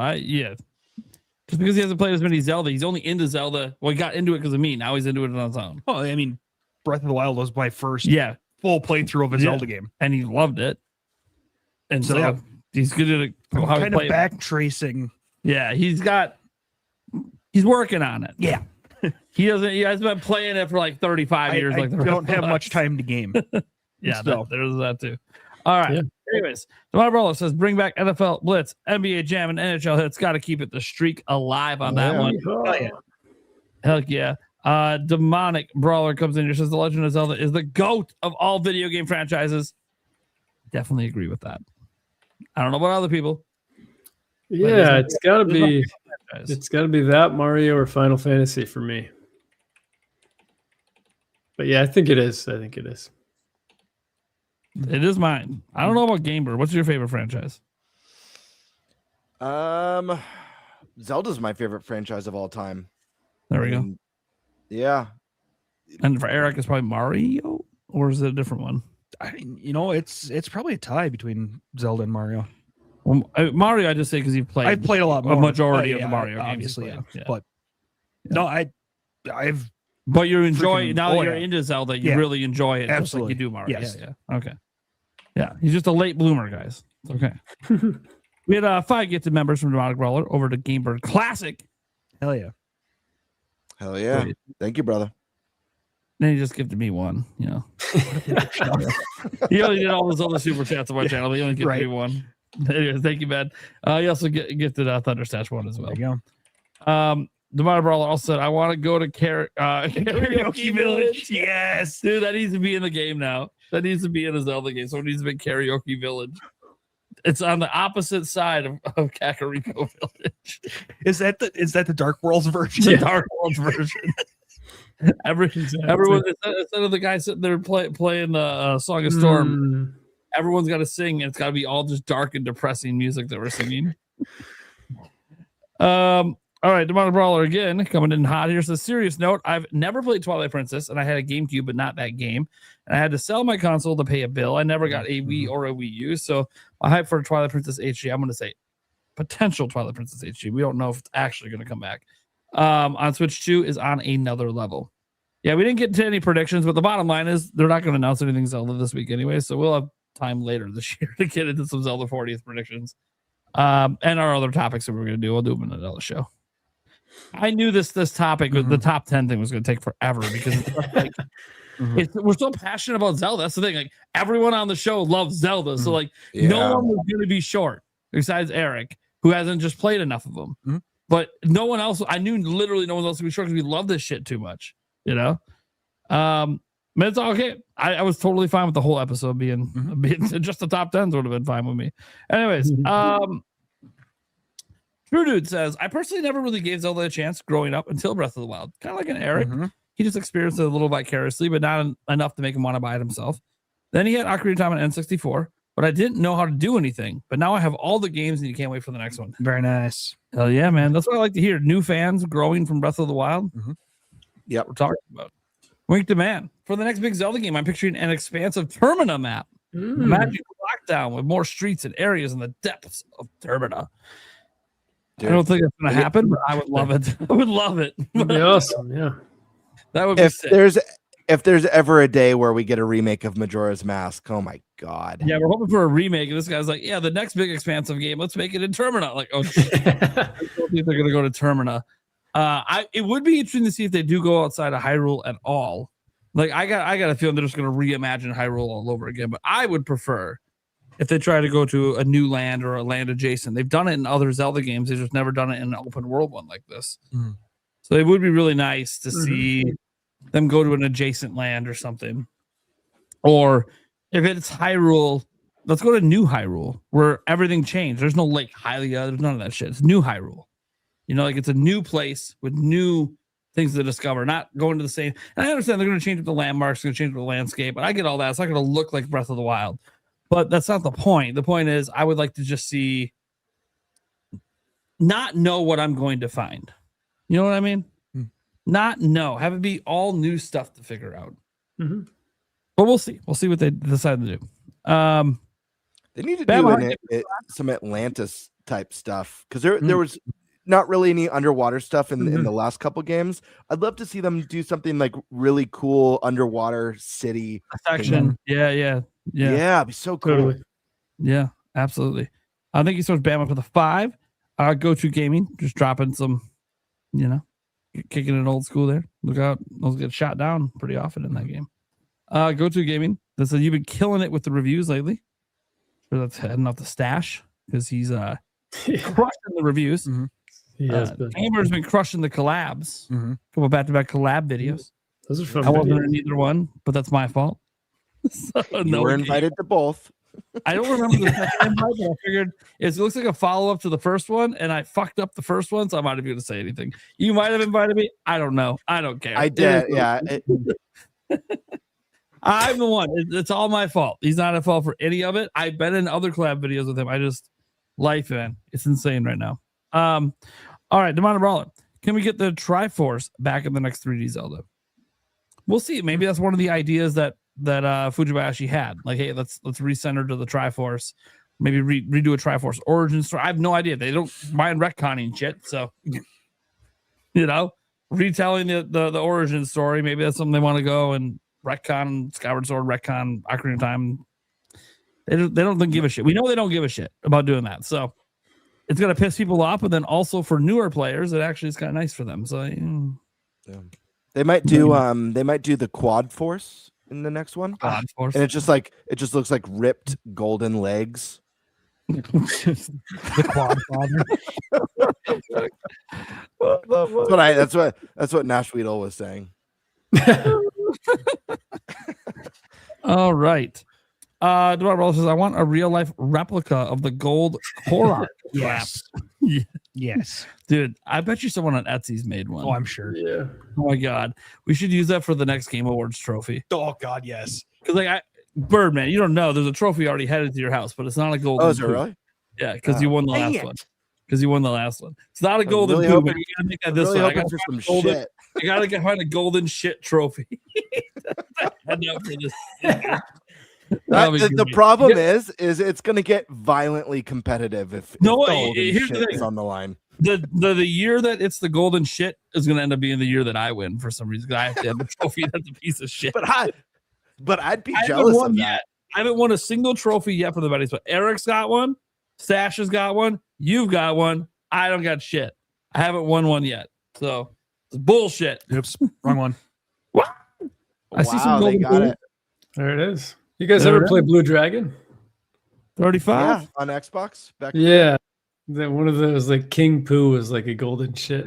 just because he hasn't played as many Zelda, he's only into Zelda. Well, he got into it because of me. Now he's into it on his own. Oh, I mean, Breath of the Wild was my first full playthrough of a Zelda game, and he loved it. And so he's good at it. Kind of back tracing. Yeah, he's working on it. Yeah. He has been playing it for like 35 years. I don't have much time to game. Yeah, there's that too. All right. Yeah. Anyways, the Water Brawler says bring back NFL Blitz, NBA Jam, and NHL hits. Got to keep the streak alive on that one. Oh, yeah. Heck yeah. Demonic Brawler comes in here, says The Legend of Zelda is the GOAT of all video game franchises. Definitely agree with that. I don't know about other people. Yeah, it's got to be that Mario or Final Fantasy for me. But yeah, I think it is. It is mine. I don't know about Gamer. What's your favorite franchise? Zelda's my favorite franchise of all time. There we go. Yeah. And for Eric, it's probably Mario, or is it a different one? It's probably a tie between Zelda and Mario. Well, Mario, I just say because you've played. I've played a lot more. A majority of Yeah, the Mario games. obviously, you've played. But no, I've. But you enjoy Freaking- now that oh, you're yeah. into Zelda. You Yeah. really enjoy it, Absolutely. just like you do Mario. Yes. Yeah. Okay. Yeah, he's just a late bloomer, guys. It's okay. We had 5 gifted members from Demonic Brawler over to Gamebird Classic. Hell yeah. Hell yeah. Thank you, brother. Then he just gifted me 1. You know, he only did all those other super chats on my channel. But he only gifted me 1. Anyways, thank you, man. He also gifted Thunderstatch 1 as well. There you go. The Mario Brawler also said, I want to go to Karaoke Village. Yes. Dude, that needs to be in the game now. That needs to be in a Zelda game. Someone needs to make Karaoke Village. It's on the opposite side of Kakariko Village. Is that the Dark Worlds version? The Dark Worlds version. Everyone instead of the guy sitting there playing the Song of Storm, everyone's got to sing, and it's got to be all just dark and depressing music that we're singing. All right, Demonic Brawler again coming in hot. Here's a serious note. I've never played Twilight Princess, and I had a GameCube, but not that game. And I had to sell my console to pay a bill. I never got a Wii or a Wii U, so my hype for Twilight Princess HD, I'm going to say potential Twilight Princess HD. We don't know if it's actually going to come back. On Switch 2 is on another level. Yeah, we didn't get to any predictions, but the bottom line is they're not going to announce anything Zelda this week anyway, so we'll have time later this year to get into some Zelda 40th predictions. And our other topics that we're going to do. We'll do them in another show. I knew this topic with the top 10 thing was going to take forever because it's we're so passionate about Zelda. That's the thing. Like everyone on the show loves Zelda. So like no one was going to be short besides Eric, who hasn't just played enough of them. But no one else, I knew literally no one else would be short because we love this shit too much, you know? But it's okay. I was totally fine with the whole episode being just the top 10s would have been fine with me. Anyways, True Dude says, I personally never really gave Zelda a chance growing up until Breath of the Wild. Kind of like an Eric. He just experienced it a little vicariously, but not enough to make him want to buy it himself. Then he had Ocarina of Time on N64, but I didn't know how to do anything. But now I have all the games and you can't wait for the next one. Very nice. Hell yeah, man. That's what I like to hear. New fans growing from Breath of the Wild. Yep. We're talking about. Wink Demand. For the next big Zelda game, I'm picturing an expansive Termina map. Imagine lockdown with more streets and areas in the depths of Termina. Dude. I don't think it's going to happen, but I would love it. I would love it. That'd be awesome. Yeah. That would be sick. If there's ever a day where we get a remake of Majora's Mask, oh my god. Yeah, we're hoping for a remake. And this guy's like, yeah, the next big expansive game, let's make it in Termina. Like, oh, shit. I don't think they're going to go to Termina. It would be interesting to see if they do go outside of Hyrule at all. Like, I got a feeling they're just going to reimagine Hyrule all over again. But I would prefer if they try to go to a new land or a land adjacent. They've done it in other Zelda games. They've just never done it in an open world one like this. So it would be really nice to see them go to an adjacent land or something. Or if it's Hyrule, let's go to New Hyrule where everything changed. There's no Lake Hylia. There's none of that shit. It's New Hyrule. You know, like it's a new place with new things to discover, not going to the same. And I understand they're going to change up the landmarks, going to change up the landscape, but I get all that. It's not going to look like Breath of the Wild. But that's not the point. The point is, I would like to just see, not know what I'm going to find. You know what I mean? Not know. Have it be all new stuff to figure out. But we'll see. We'll see what they decide to do. They need to do some Atlantis type stuff because there was not really any underwater stuff in the last couple games. I'd love to see them do something like really cool underwater city section. Yeah, it'd be so cool. Totally. Yeah, absolutely. I think he starts Bama for the 5. Go to gaming, just dropping some, kicking it old school there. Look out, those get shot down pretty often in that game. Go to gaming. That said, you've been killing it with the reviews lately. So that's heading off the stash because he's crushing the reviews. Gamer's been crushing the collabs. Couple back-to-back collab videos. Those are fun. I wasn't in either one, but that's my fault. So, you were invited to both. I don't remember the second invite, but I figured it looks like a follow-up to the first one, and I fucked up the first one, so I'm not even going to say anything. You might have invited me. I don't know. I don't care. I did, yeah. I'm the one. It's all my fault. He's not at fault for any of it. I've been in other collab videos with him. Life, man. It's insane right now. All right, Demonic Brawler. Can we get the Triforce back in the next 3D Zelda? We'll see. Maybe that's one of the ideas that Fujibayashi had. Like, hey, let's recenter to the Triforce. Maybe redo a Triforce Origin story. I have no idea. They don't mind retconning shit. So, retelling the origin story. Maybe that's something they want to go and retcon Skyward Sword, retcon Ocarina of Time. They don't give a shit. We know they don't give a shit about doing that. So it's gonna piss people off, but then also for newer players, it actually is kind of nice for them. So they might do the Quad Force in the next one. Quad Force. And it just looks like ripped golden legs. The Quad Father. That's what Nash Weedle was saying. All right. Dwarf says, I want a real life replica of the gold Korok. Yes. Yes. Dude, I bet you someone on Etsy's made one. Oh, I'm sure. Yeah. Oh my God. We should use that for the next Game Awards trophy. Oh God, yes. Because Birdman, you don't know. There's a trophy already headed to your house, but it's not a golden. Oh, is it really? Yeah, because you won the last one. Because you won the last one. It's not a I'm golden really poo, hoping- but you gotta make that I'm this really one. hoping for some shit. I gotta find a golden shit trophy. The problem is it's going to get violently competitive if golden here's the shit thing. is on the line. The year that it's the golden shit is going to end up being the year that I win for some reason. I have to have a trophy that's a piece of shit. But I'd be I haven't jealous won of yet. that. I haven't won a single trophy yet for the buddies, but Eric's got one. Stash has got one. You've got one. I don't got shit. I haven't won one yet. So it's bullshit. Oops, wrong one. I see some Wow, they golden got pool. it. There it is. You guys There ever it play is. Blue Dragon? 35? Yeah, on Xbox. Yeah. One of those, like King Pooh was like a golden shit.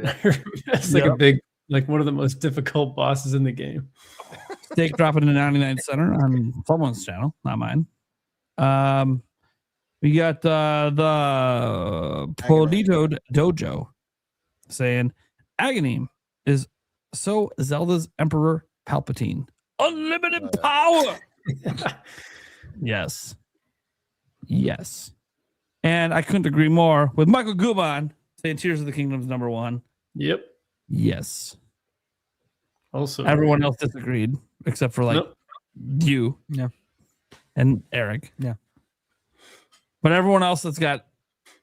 It's like a big, like one of the most difficult bosses in the game. Steak dropping in the 99 center on someone's channel, not mine. We got the Polito Dojo saying Aghanim is so Zelda's Emperor Palpatine. Unlimited power. Yes. And I couldn't agree more with Michael Guban saying Tears of the Kingdom's number one. Yep. Yes. Also, Everyone else disagreed except for you. Yeah. And Eric. Yeah. But everyone else it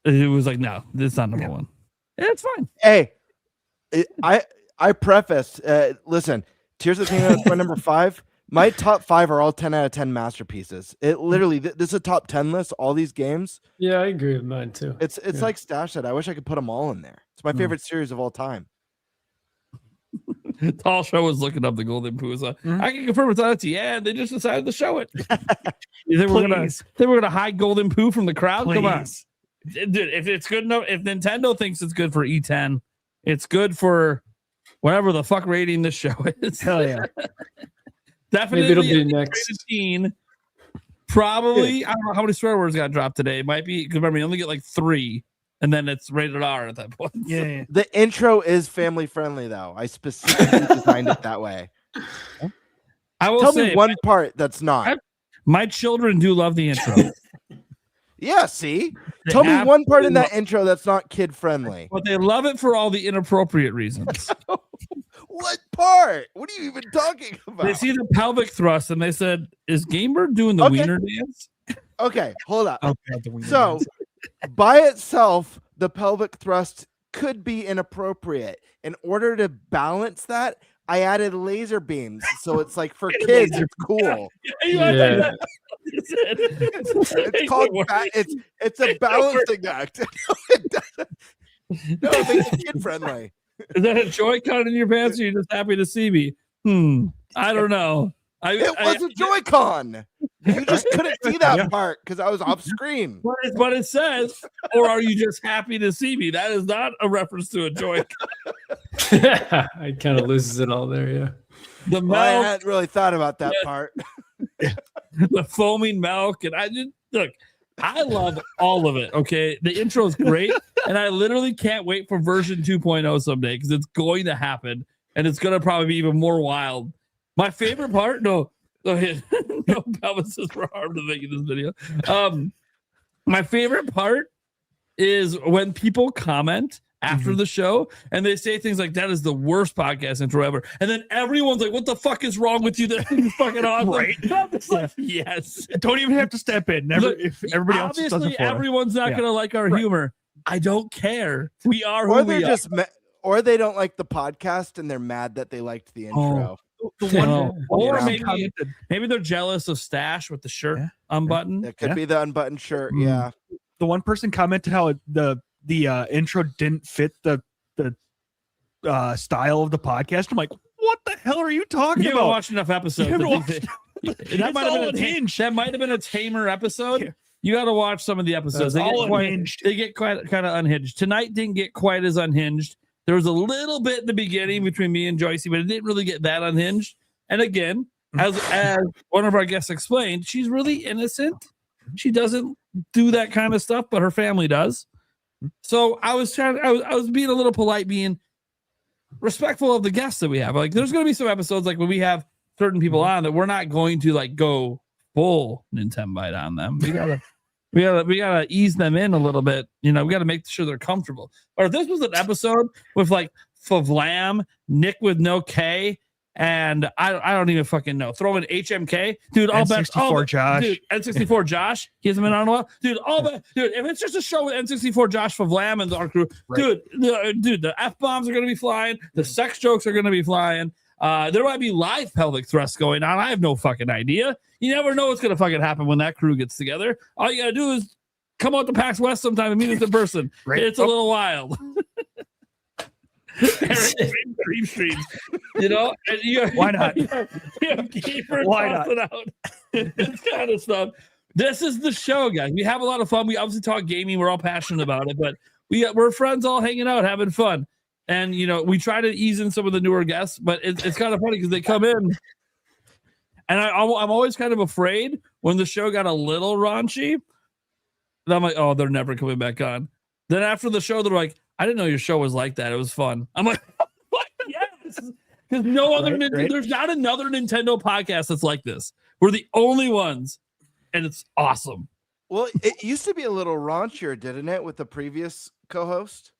was like, no, this is not number one. Yeah, it's fine. Hey, I prefaced. Listen, Tears of the Kingdom is my number 5. My top 5 are all 10 out of 10 masterpieces. It literally, this is a top 10 list. All these games. Yeah, I agree with mine too. It's like Stash said. I wish I could put them all in there. It's my favorite series of all time. Tall Show was looking up the Golden Poo. I can confirm it's on it. Yeah, they just decided to show it. You think we're gonna hide Golden Poo from the crowd? Come on, dude. If it's good enough, if Nintendo thinks it's good for E10, it's good for whatever the fuck rating this show is. Hell yeah. Definitely, Maybe it'll be next. 15. Probably, I don't know how many swear words got dropped today. It might be because remember, you only get like 3, and then it's rated R at that point. Yeah. The intro is family friendly, though. I specifically designed it that way. I will Tell say, me one part that's not. my children do love the intro. Yeah, see? They Tell me one part in absolutely that intro that's not kid friendly. But they love it for all the inappropriate reasons. What part? What are you even talking about? They see the pelvic thrust and they said, "Is Gamebird doing the wiener dance?" Okay, hold up. Okay, So, by itself, the pelvic thrust could be inappropriate. In order to balance that, I added laser beams, so it's like for kids, it's cool. Yeah. It's called it's a balancing act. No, it makes it kid friendly. Is that a Joy-Con in your pants? Or are you just happy to see me? I don't know. It was a Joy-Con. You just couldn't see that part because I was off screen. But it says, or are you just happy to see me? That is not a reference to a Joy-Con. It kind of loses it all there. Yeah. The milk, Well, I hadn't really thought about that part. the foaming milk, and I did look. I love all of it. Okay, the intro is great, and I literally can't wait for version 2.0 someday because it's going to happen, and it's going to probably be even more wild. My favorite part, no pelvises for harm to making this video. My favorite part is when people comment after the show, and they say things like, that is the worst podcast intro ever. And then everyone's like, what the fuck is wrong with you? That is fucking awesome. Right. I'm just like, yes. Don't even have to step in. Look, If everybody else doesn't obviously, follow. everyone's not Yeah. going to like our humor. I don't care. We are Or who they're we just or they don't like the podcast and they're mad that they liked the intro. The one, Or yeah. maybe they're jealous of Stash with the shirt Yeah. unbuttoned. That could Yeah. be the unbuttoned shirt. Mm. Yeah. The one person commented how the intro didn't fit the style of the podcast. I'm like, what the hell are you talking You haven't about? watched enough episodes. You to haven't think watched- that It's might have all been unhinged. that might have been a tamer episode. Yeah. You got to watch some of the episodes. It's all unhinged. They get quite kind of unhinged. Tonight didn't get quite as unhinged. There was a little bit in the beginning between me and Joycey, but it didn't really get that unhinged. And again, as one of our guests explained, she's really innocent. She doesn't do that kind of stuff, but her family does. So I was being a little polite, being respectful of the guests that we have. Like, there's going to be some episodes like when we have certain people on that we're not going to like go full NintenByte on them. We gotta ease them in a little bit. You know, we gotta make sure they're comfortable. Or if this was an episode with like Favlam, Nick with no K, and I don't even fucking know. Throw in HMK, dude. All bet, N64 Josh. dude. N64 Josh. He hasn't been on a while, dude. All bet, dude. If it's just a show with N64 Josh, Favlam, and our crew, Right. dude, the F bombs are gonna be flying. The sex jokes are gonna be flying. There might be live pelvic thrusts going on. I have no fucking idea. You never know what's gonna fucking happen when that crew gets together. All you gotta do is come out to PAX West sometime and meet us in person. Right. It's a little wild. Dream streams, you know. And Why not? Why not? Out. This kind of stuff. This is the show, guys. We have a lot of fun. We obviously talk gaming. We're all passionate about it, but we're friends all hanging out, having fun. And you know, we try to ease in some of the newer guests, but it's kind of funny because they come in, and I'm always kind of afraid when the show got a little raunchy. And I'm like, oh, they're never coming back on. Then after the show, they're like, I didn't know your show was like that. It was fun. I'm like, what? Yes, because no other there's not another Nintendo podcast that's like this. We're the only ones, and it's awesome. Well, it used to be a little raunchier, didn't it, with the previous co-host?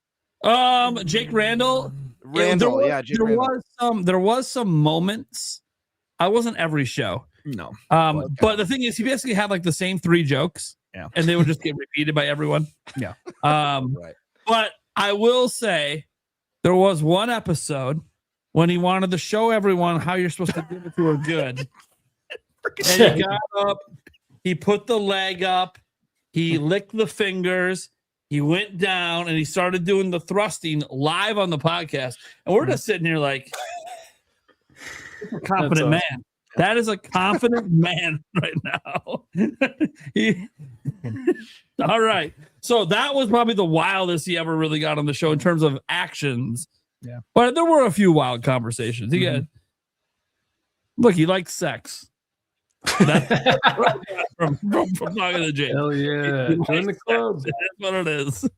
Jake Randall. Randall, There was some moments. I wasn't every show. No. But the thing is, he basically had like the same 3 jokes. Yeah. And they would just get repeated by everyone. Yeah. Right. But I will say there was one episode when he wanted to show everyone how you're supposed to give it to her good. And he got up, he put the leg up, he licked the fingers, he went down, and he started doing the thrusting live on the podcast. And we're just sitting here like, confident man. That is a confident man right now. All right. So that was probably the wildest he ever really got on the show in terms of actions. Yeah. But there were a few wild conversations. He got, look, he likes sex. That's from talking to Jake. Hell yeah. He Join the likes club. sex. That's what it is.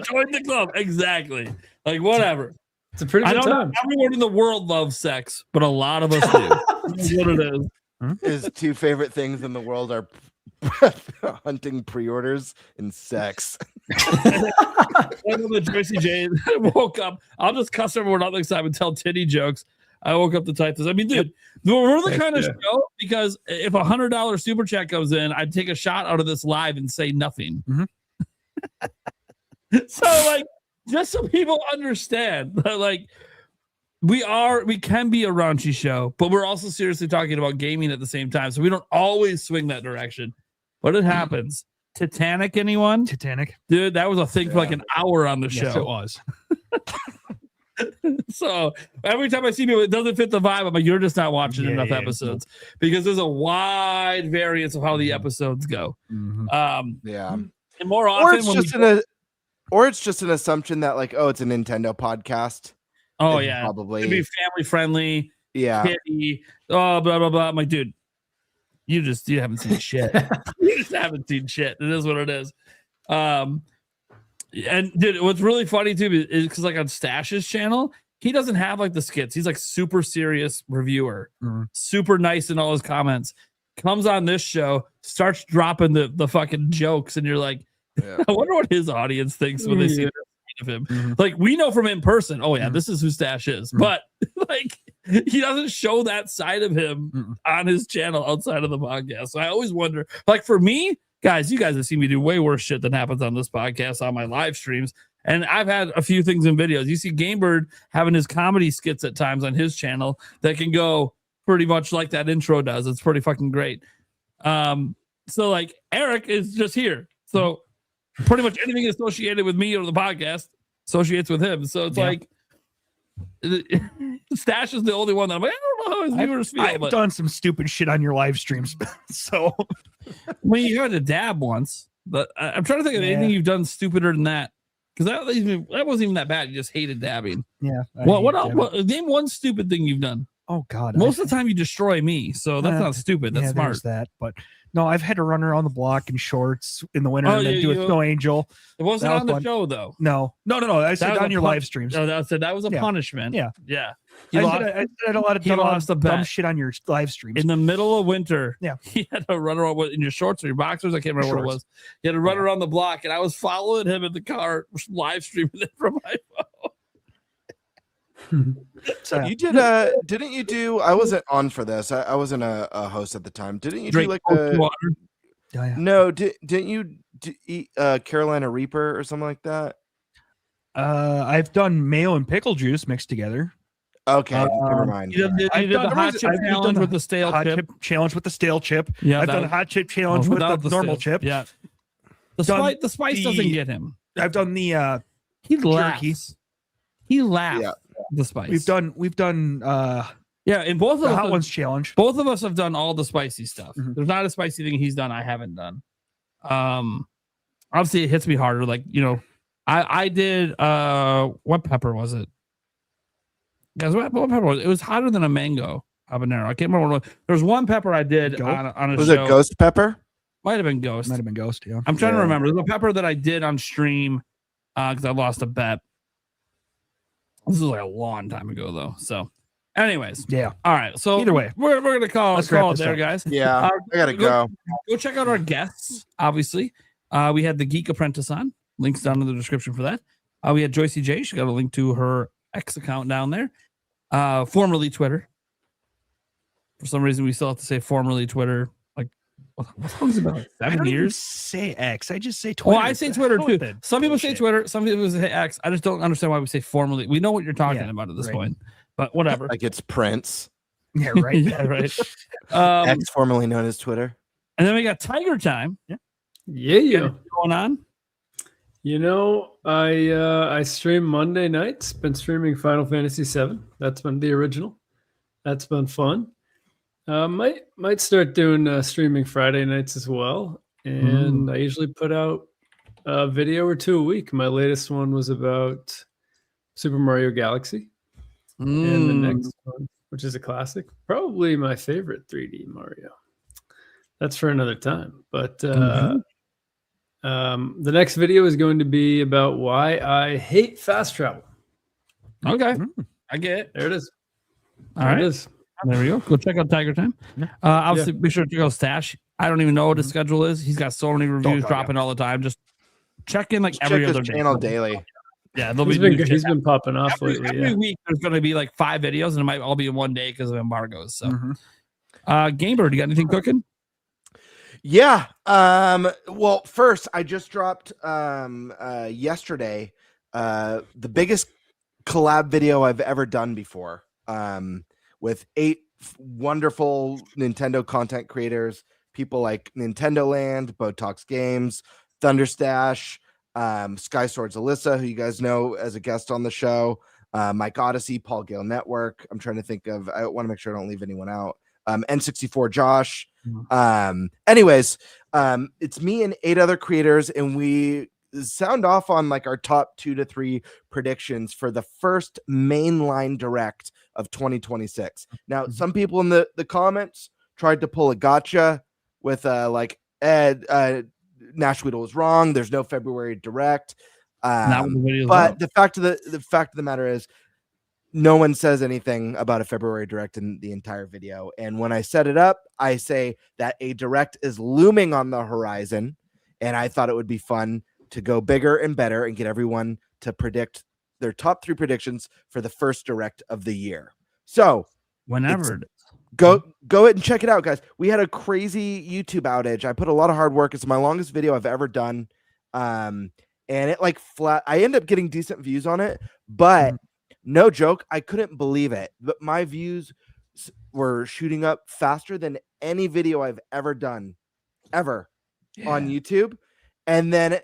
Join the club. Exactly. Like, whatever. It's a pretty I good don't know time. if everyone in the world loves sex, but a lot of us do. That's what it is. His 2 favorite things in the world are hunting pre-orders and sex. One of the Joycey J woke up. I'll just cuss everyone out next time and tell titty jokes. I woke up to type this. I mean, dude, we're the kind of show because if $100 super chat comes in, I'd take a shot out of this live and say nothing. So, like, just so people understand that, like, we can be a raunchy show, but we're also seriously talking about gaming at the same time. So we don't always swing that direction, but it happens. Titanic, anyone? Titanic. Dude, that was a thing for like an hour on the Yes, show. it was. So every time I see people, it doesn't fit the vibe. I'm like, you're just not watching enough episodes because there's a wide variance of how the episodes go. Yeah. And more often, or it's just an assumption that like, oh, it's a Nintendo podcast. oh It's yeah, probably it'd be family friendly. yeah. Kitty, blah blah blah. I'm like, dude, you haven't seen shit. You just haven't seen shit. It is what it is. And dude, what's really funny too is because like on Stash's channel, he doesn't have like the skits. He's like super serious reviewer, super nice in all his comments. Comes on this show, starts dropping the fucking jokes, and you're like, I wonder what his audience thinks when they see this. of him. Mhm. Like we know from in person, oh yeah, Mhm. this is who Stash is. Mhm. But like he doesn't show that side of him on his channel outside of the podcast. So I always wonder, like for me, guys, you guys have seen me do way worse shit than happens on this podcast on my live streams. And I've had a few things in videos. You see Gamebird having his comedy skits at times on his channel that can go pretty much like that intro does. It's pretty fucking great. So like Eric is just here. So pretty much anything associated with me or the podcast associates with him. So it's like Stash is the only one that I'm like, I don't know how his viewers feel. I've done some stupid shit on your live streams. So when you had to dab once, but I'm trying to think of anything you've done stupider than that. Because that wasn't even that bad. You just hated dabbing. Yeah. What else? Name one stupid thing you've done. Oh God. Most of the time you destroy me, so that's not stupid. That's smart. There's that, but no, I've had to run around the block in shorts in the winter and then do a snow angel. It wasn't That on was the fun. show though. No. I said on your live streams. No, that was a punishment. Yeah. Yeah. I said a lot of dumb shit on your live streams. In the middle of winter, Yeah. he had to run around in your shorts or your boxers. I can't remember what it was. He had to run around the block, and I was following him in the car, live streaming it from my phone. So you did didn't you do, I wasn't on for this. I wasn't a host at the time. Didn't you do like No, didn't you eat Carolina Reaper or something like that? I've done mayo and pickle juice mixed together. Okay, never mind. You did the hot chip challenge with the stale chip. Challenge with the stale chip. Yeah, I've done a hot chip challenge with the normal chip. Yeah. The spice doesn't get him. I've done the he jerky. laughs. He laughs. Yeah. The spice. We've done yeah, in both of the us hot ones challenge. Both of us have done all the spicy stuff. Mhm. There's not a spicy thing he's done I haven't done. Obviously it hits me harder. Like, I did what pepper was it? Guys, what pepper was it? It was hotter than a mango habanero. I can't remember what it was. There was one pepper I did on a Was show. it ghost pepper? Might have been ghost. Might have been ghost, yeah. I'm trying to remember. There's a pepper that I did on stream because I lost a bet. This was like a long time ago though. So anyways. Yeah. All right. So Either way, we're gonna call let's it wrap this there, up. guys. Yeah, I gotta go. Go check out our guests. Obviously, we had the Geek Apprentice on. Links down in the description for that. We had Joycey J. She got a link to her X account down there, formerly Twitter. For some reason, we still have to say formerly Twitter. Like, what long is it about? 7 years? Say X. I just say Twitter. Well, I say Twitter too. Some people say Twitter. Some people say X. I just don't understand why we say formerly. We know what you're talking about at this point, but whatever. Like it's Prince. Yeah, right. Yeah, right. X, formerly known as Twitter. And then we got Tiger Time. Yeah. Going on. I stream Monday nights. Been streaming Final Fantasy VII. That's been the original. That's been fun. Might start doing streaming Friday nights as well. And I usually put out a video or two a week. My latest one was about Super Mario Galaxy. And the next one, which is a classic, probably my favorite 3D Mario. That's for another time. But the next video is going to be about why I hate fast travel. Okay. I get it. There it is. All right. It is. There we go. Go check out Tiger Time. Obviously, be sure to check out Stash. I don't even know what his schedule is. He's got so many reviews dropping all the time. Just check in every Check other his day. channel daily. Yeah, there'll He's been popping off lately. Every week there's going to be like 5 videos, and it might all be in one day because of embargoes. So, Gamebird, you got anything cooking? Yeah. Well, first, I just dropped yesterday the biggest collab video I've ever done before. With 8 wonderful Nintendo content creators, people like Nintendo Land, Botox Games, Thunderstash, Sky Swords Alyssa, who you guys know as a guest on the show, Mike Odyssey, Paul Gale Network. I'm trying to think of, I want to make sure I don't leave anyone out. N64 Josh. Anyways, it's me and 8 other creators, and we sound off on like our top 2 to 3 predictions for the first mainline direct of 2026. Now, some people in the comments tried to pull a gotcha with like Nash Weedle was wrong. There's no February direct. But the fact of the matter is, no one says anything about a February direct in the entire video. And when I set it up, I say that a direct is looming on the horizon, and I thought it would be fun to go bigger and better and get everyone to predict their top 3 predictions for the first direct of the year. So whenever it is. Go ahead and check it out, guys. We had a crazy YouTube outage. I put a lot of hard work. It's my longest video I've ever done. And it like flat. I end up getting decent views on it, but no joke, I couldn't believe it. But my views were shooting up faster than any video I've ever done, ever on YouTube. And then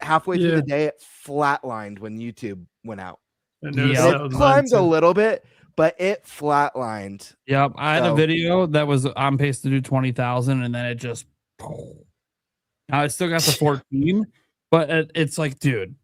halfway through the day, it flatlined when YouTube went out. It climbed a little bit, but it flatlined. Yep. I had a video that was on pace to do 20,000, and then it just. Now I still got the 14, but it's like, dude,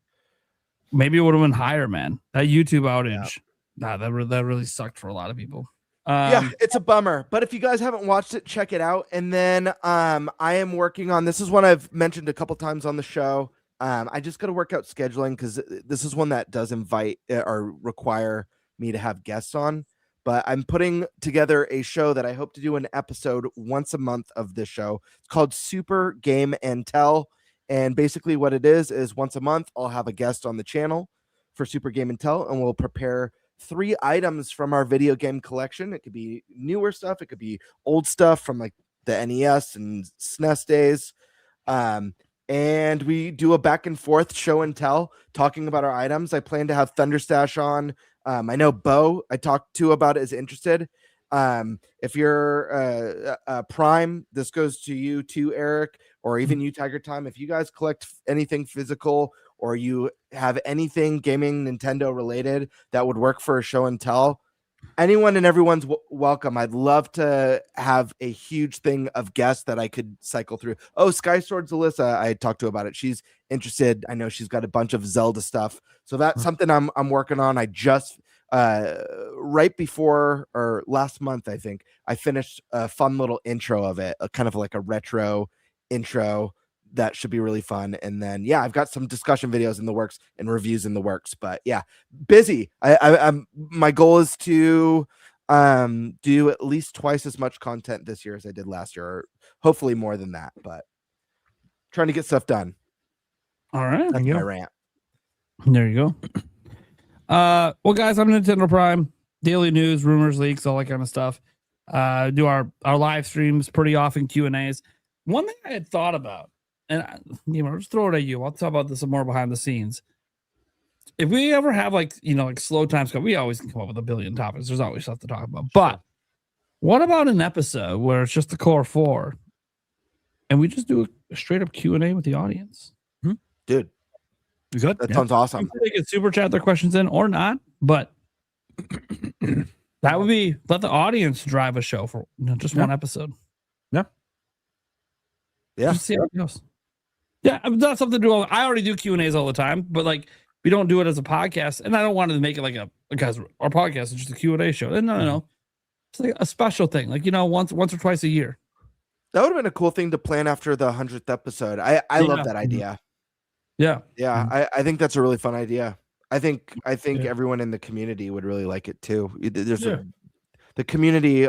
maybe it would have been higher, man. That YouTube outage, that really sucked for a lot of people. Yeah, it's a bummer. But if you guys haven't watched it, check it out. And then I am working on, this is one I've mentioned a couple times on the show. I just got to work out scheduling because this is one that does invite or require me to have guests on. But I'm putting together a show that I hope to do an episode once a month of this show. It's called Super Game and Tell. And basically what it is once a month, I'll have a guest on the channel for Super Game and Tell, and we'll prepare 3 items from our video game collection. It could be newer stuff. It could be old stuff from like the NES and SNES days. And we do a back and forth show and tell talking about our items. I plan to have Thunderstash on. I know Bo I talked to about it is interested. If you're Prime, this goes to you too, Eric, or even you, Tiger Time. If you guys collect anything physical or you have anything gaming Nintendo related that would work for a show and tell, anyone and everyone's welcome. I'd love to have a huge thing of guests that I could cycle through. Oh, Sky Swords Alyssa, I talked to about it. She's interested. I know she's got a bunch of Zelda stuff. So that's something I'm working on. I just right before or last month, I think I finished a fun little intro of it, kind of like a retro intro that should be really fun. And then I've got some discussion videos in the works and reviews in the works, but busy. I'm my goal is to do at least twice as much content this year as I did last year, or hopefully more than that, but trying to get stuff done. All right, that's my rant. There you go. Well, guys, I'm Nintendo Prime. Daily news, rumors, leaks, all that kind of stuff. Do our live streams pretty often, Q&As. One thing I had thought about, and I'll just throw it at you. I'll talk about this some more behind the scenes. If we ever have like slow times, we always can come up with a billion topics. There's always stuff to talk about. But what about an episode where it's just the core 4, and we just do a straight up Q&A with the audience? Dude, you good? That sounds awesome. They can super chat their questions in or not, but that would be let the audience drive a show for just one episode. Yeah. Just see how it goes. Yeah, that's something to do. I already do Q&As all the time, but like we don't do it as a podcast, and I don't want to make it like because our podcast is just a Q&A show. And no. It's like a special thing, like once or twice a year. That would have been a cool thing to plan after the 100th episode. I love that idea. Yeah. I think that's a really fun idea. I think everyone in the community would really like it too. There's the community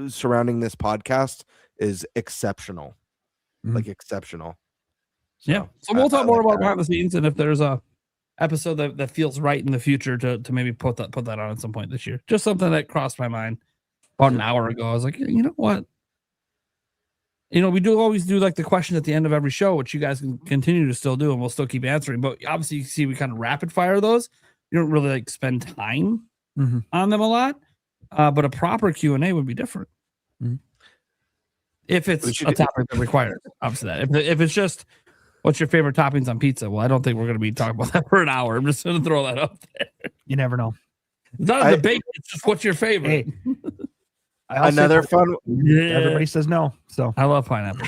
surrounding this podcast is exceptional, like exceptional. So we'll talk more about behind the scenes, and if there's a episode that feels right in the future to maybe put that on at some point this year. Just something that crossed my mind about an hour ago. I was like, you know what? We always do like the question at the end of every show, which you guys can continue to still do, and we'll still keep answering. But obviously, you see, we kind of rapid fire those. You don't really like spend time on them a lot. But a proper Q&A would be different. If it's a topic that requires, obviously, that. If it's just, what's your favorite toppings on pizza? Well, I don't think we're going to be talking about that for an hour. I'm just going to throw that up there. You never know. It's not a debate. It's just what's your favorite. Hey. Another fun. Everybody says no, so I love pineapple.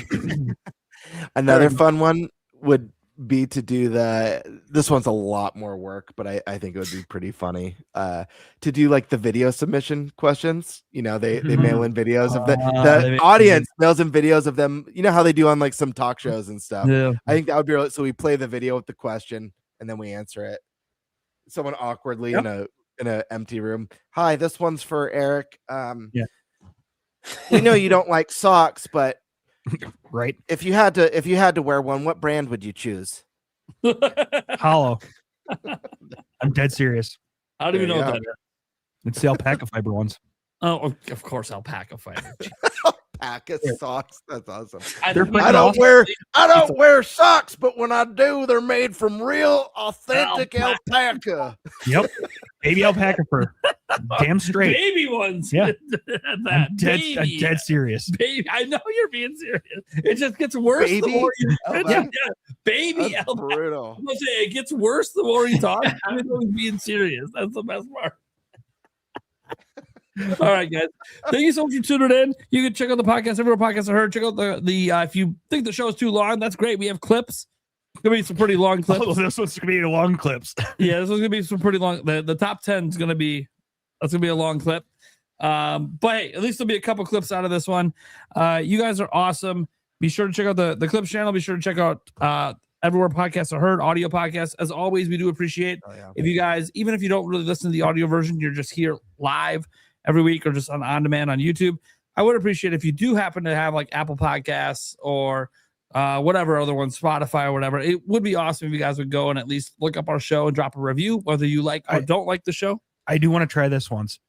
Another fun one would be to do this one's a lot more work, but I think it would be pretty funny to do like the video submission questions. They mail in videos of the audience mails in videos of them. You know how they do on like some talk shows and stuff. I think that would be so we play the video with the question and then we answer it. Someone awkwardly in an empty room. Hi, this one's for Eric. We know you don't like socks, but right. If you had to wear one, what brand would you choose? Hollow. I'm dead serious. I don't even know There what you that is. It's the alpaca fiber ones. Oh, of course, alpaca fiber. Alpaca socks. That's awesome. They're freaking I don't awesome. wear socks, but when I do, they're made from real, authentic alpaca. Yep. Baby alpaca fur. Damn straight. Baby ones. Yeah. That I'm baby. dead serious. Baby, I know you're being serious. It just gets worse the Baby? more you Oh, yeah, baby That's alpaca. brutal. I'm gonna say it gets worse the more you talk. I'm always being serious. That's the best part. All right, guys. Thank you so much for tuning in. You can check out the podcast everywhere podcasts are heard. Check out the if you think the show is too long, that's great. We have clips. Gonna be some pretty long clips. Oh, this one's gonna be long clips. Yeah, this one's gonna be some pretty long. The top 10 is gonna be a long clip. But hey, at least there'll be a couple clips out of this one. You guys are awesome. Be sure to check out the Clips channel. Be sure to check out everywhere podcasts are heard, audio podcasts. As always, we do appreciate if you guys, even if you don't really listen to the audio version, you're just here live every week or just on demand on YouTube. I would appreciate if you do happen to have like Apple Podcasts or whatever other one, Spotify or whatever. It would be awesome if you guys would go and at least look up our show and drop a review, whether you like or don't like the show. I do want to try this once.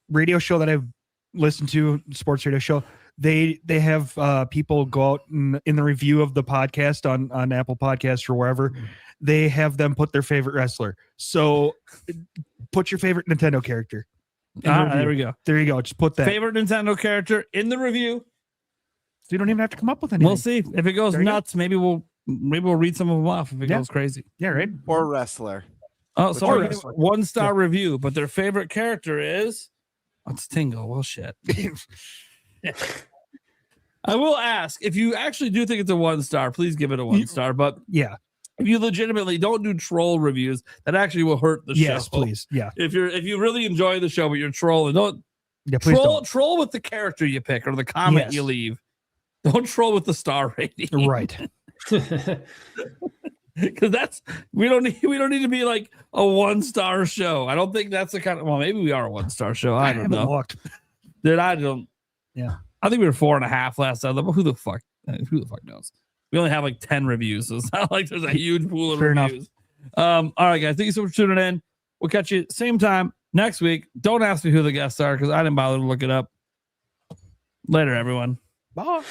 Radio show that I've listened to, sports radio show. They have people go out in the review of the podcast on Apple Podcasts or wherever. They have them put their favorite wrestler. So put your favorite Nintendo character. There we go. There you go. Just put that favorite Nintendo character in the review. So you don't even have to come up with anything. We'll see if it goes nuts. Maybe we'll read some of them off if it goes crazy. Yeah, right. Or wrestler. Oh, so 1-star review, but their favorite character is it's Tingle. Well, shit. I will ask if you actually do think it's a 1-star. Please give it a 1-star. But yeah, if you legitimately don't do troll reviews, that actually will hurt the show. Yes, please. Yeah. If you really enjoy the show, but you're trolling, don't troll with the character you pick or the comment you leave. Don't troll with the star rating. Right. Because we don't need to be like a 1-star show. I don't think that's the kind of maybe we are a 1-star show. I don't know. Looked. Yeah. I think we were 4.5 last time. Who the fuck knows? We only have like 10 reviews, so it's not like there's a huge pool of reviews. All right, guys. Thank you so much for tuning in. We'll catch you same time next week. Don't ask me who the guests are because I didn't bother to look it up. Later, everyone. Bye.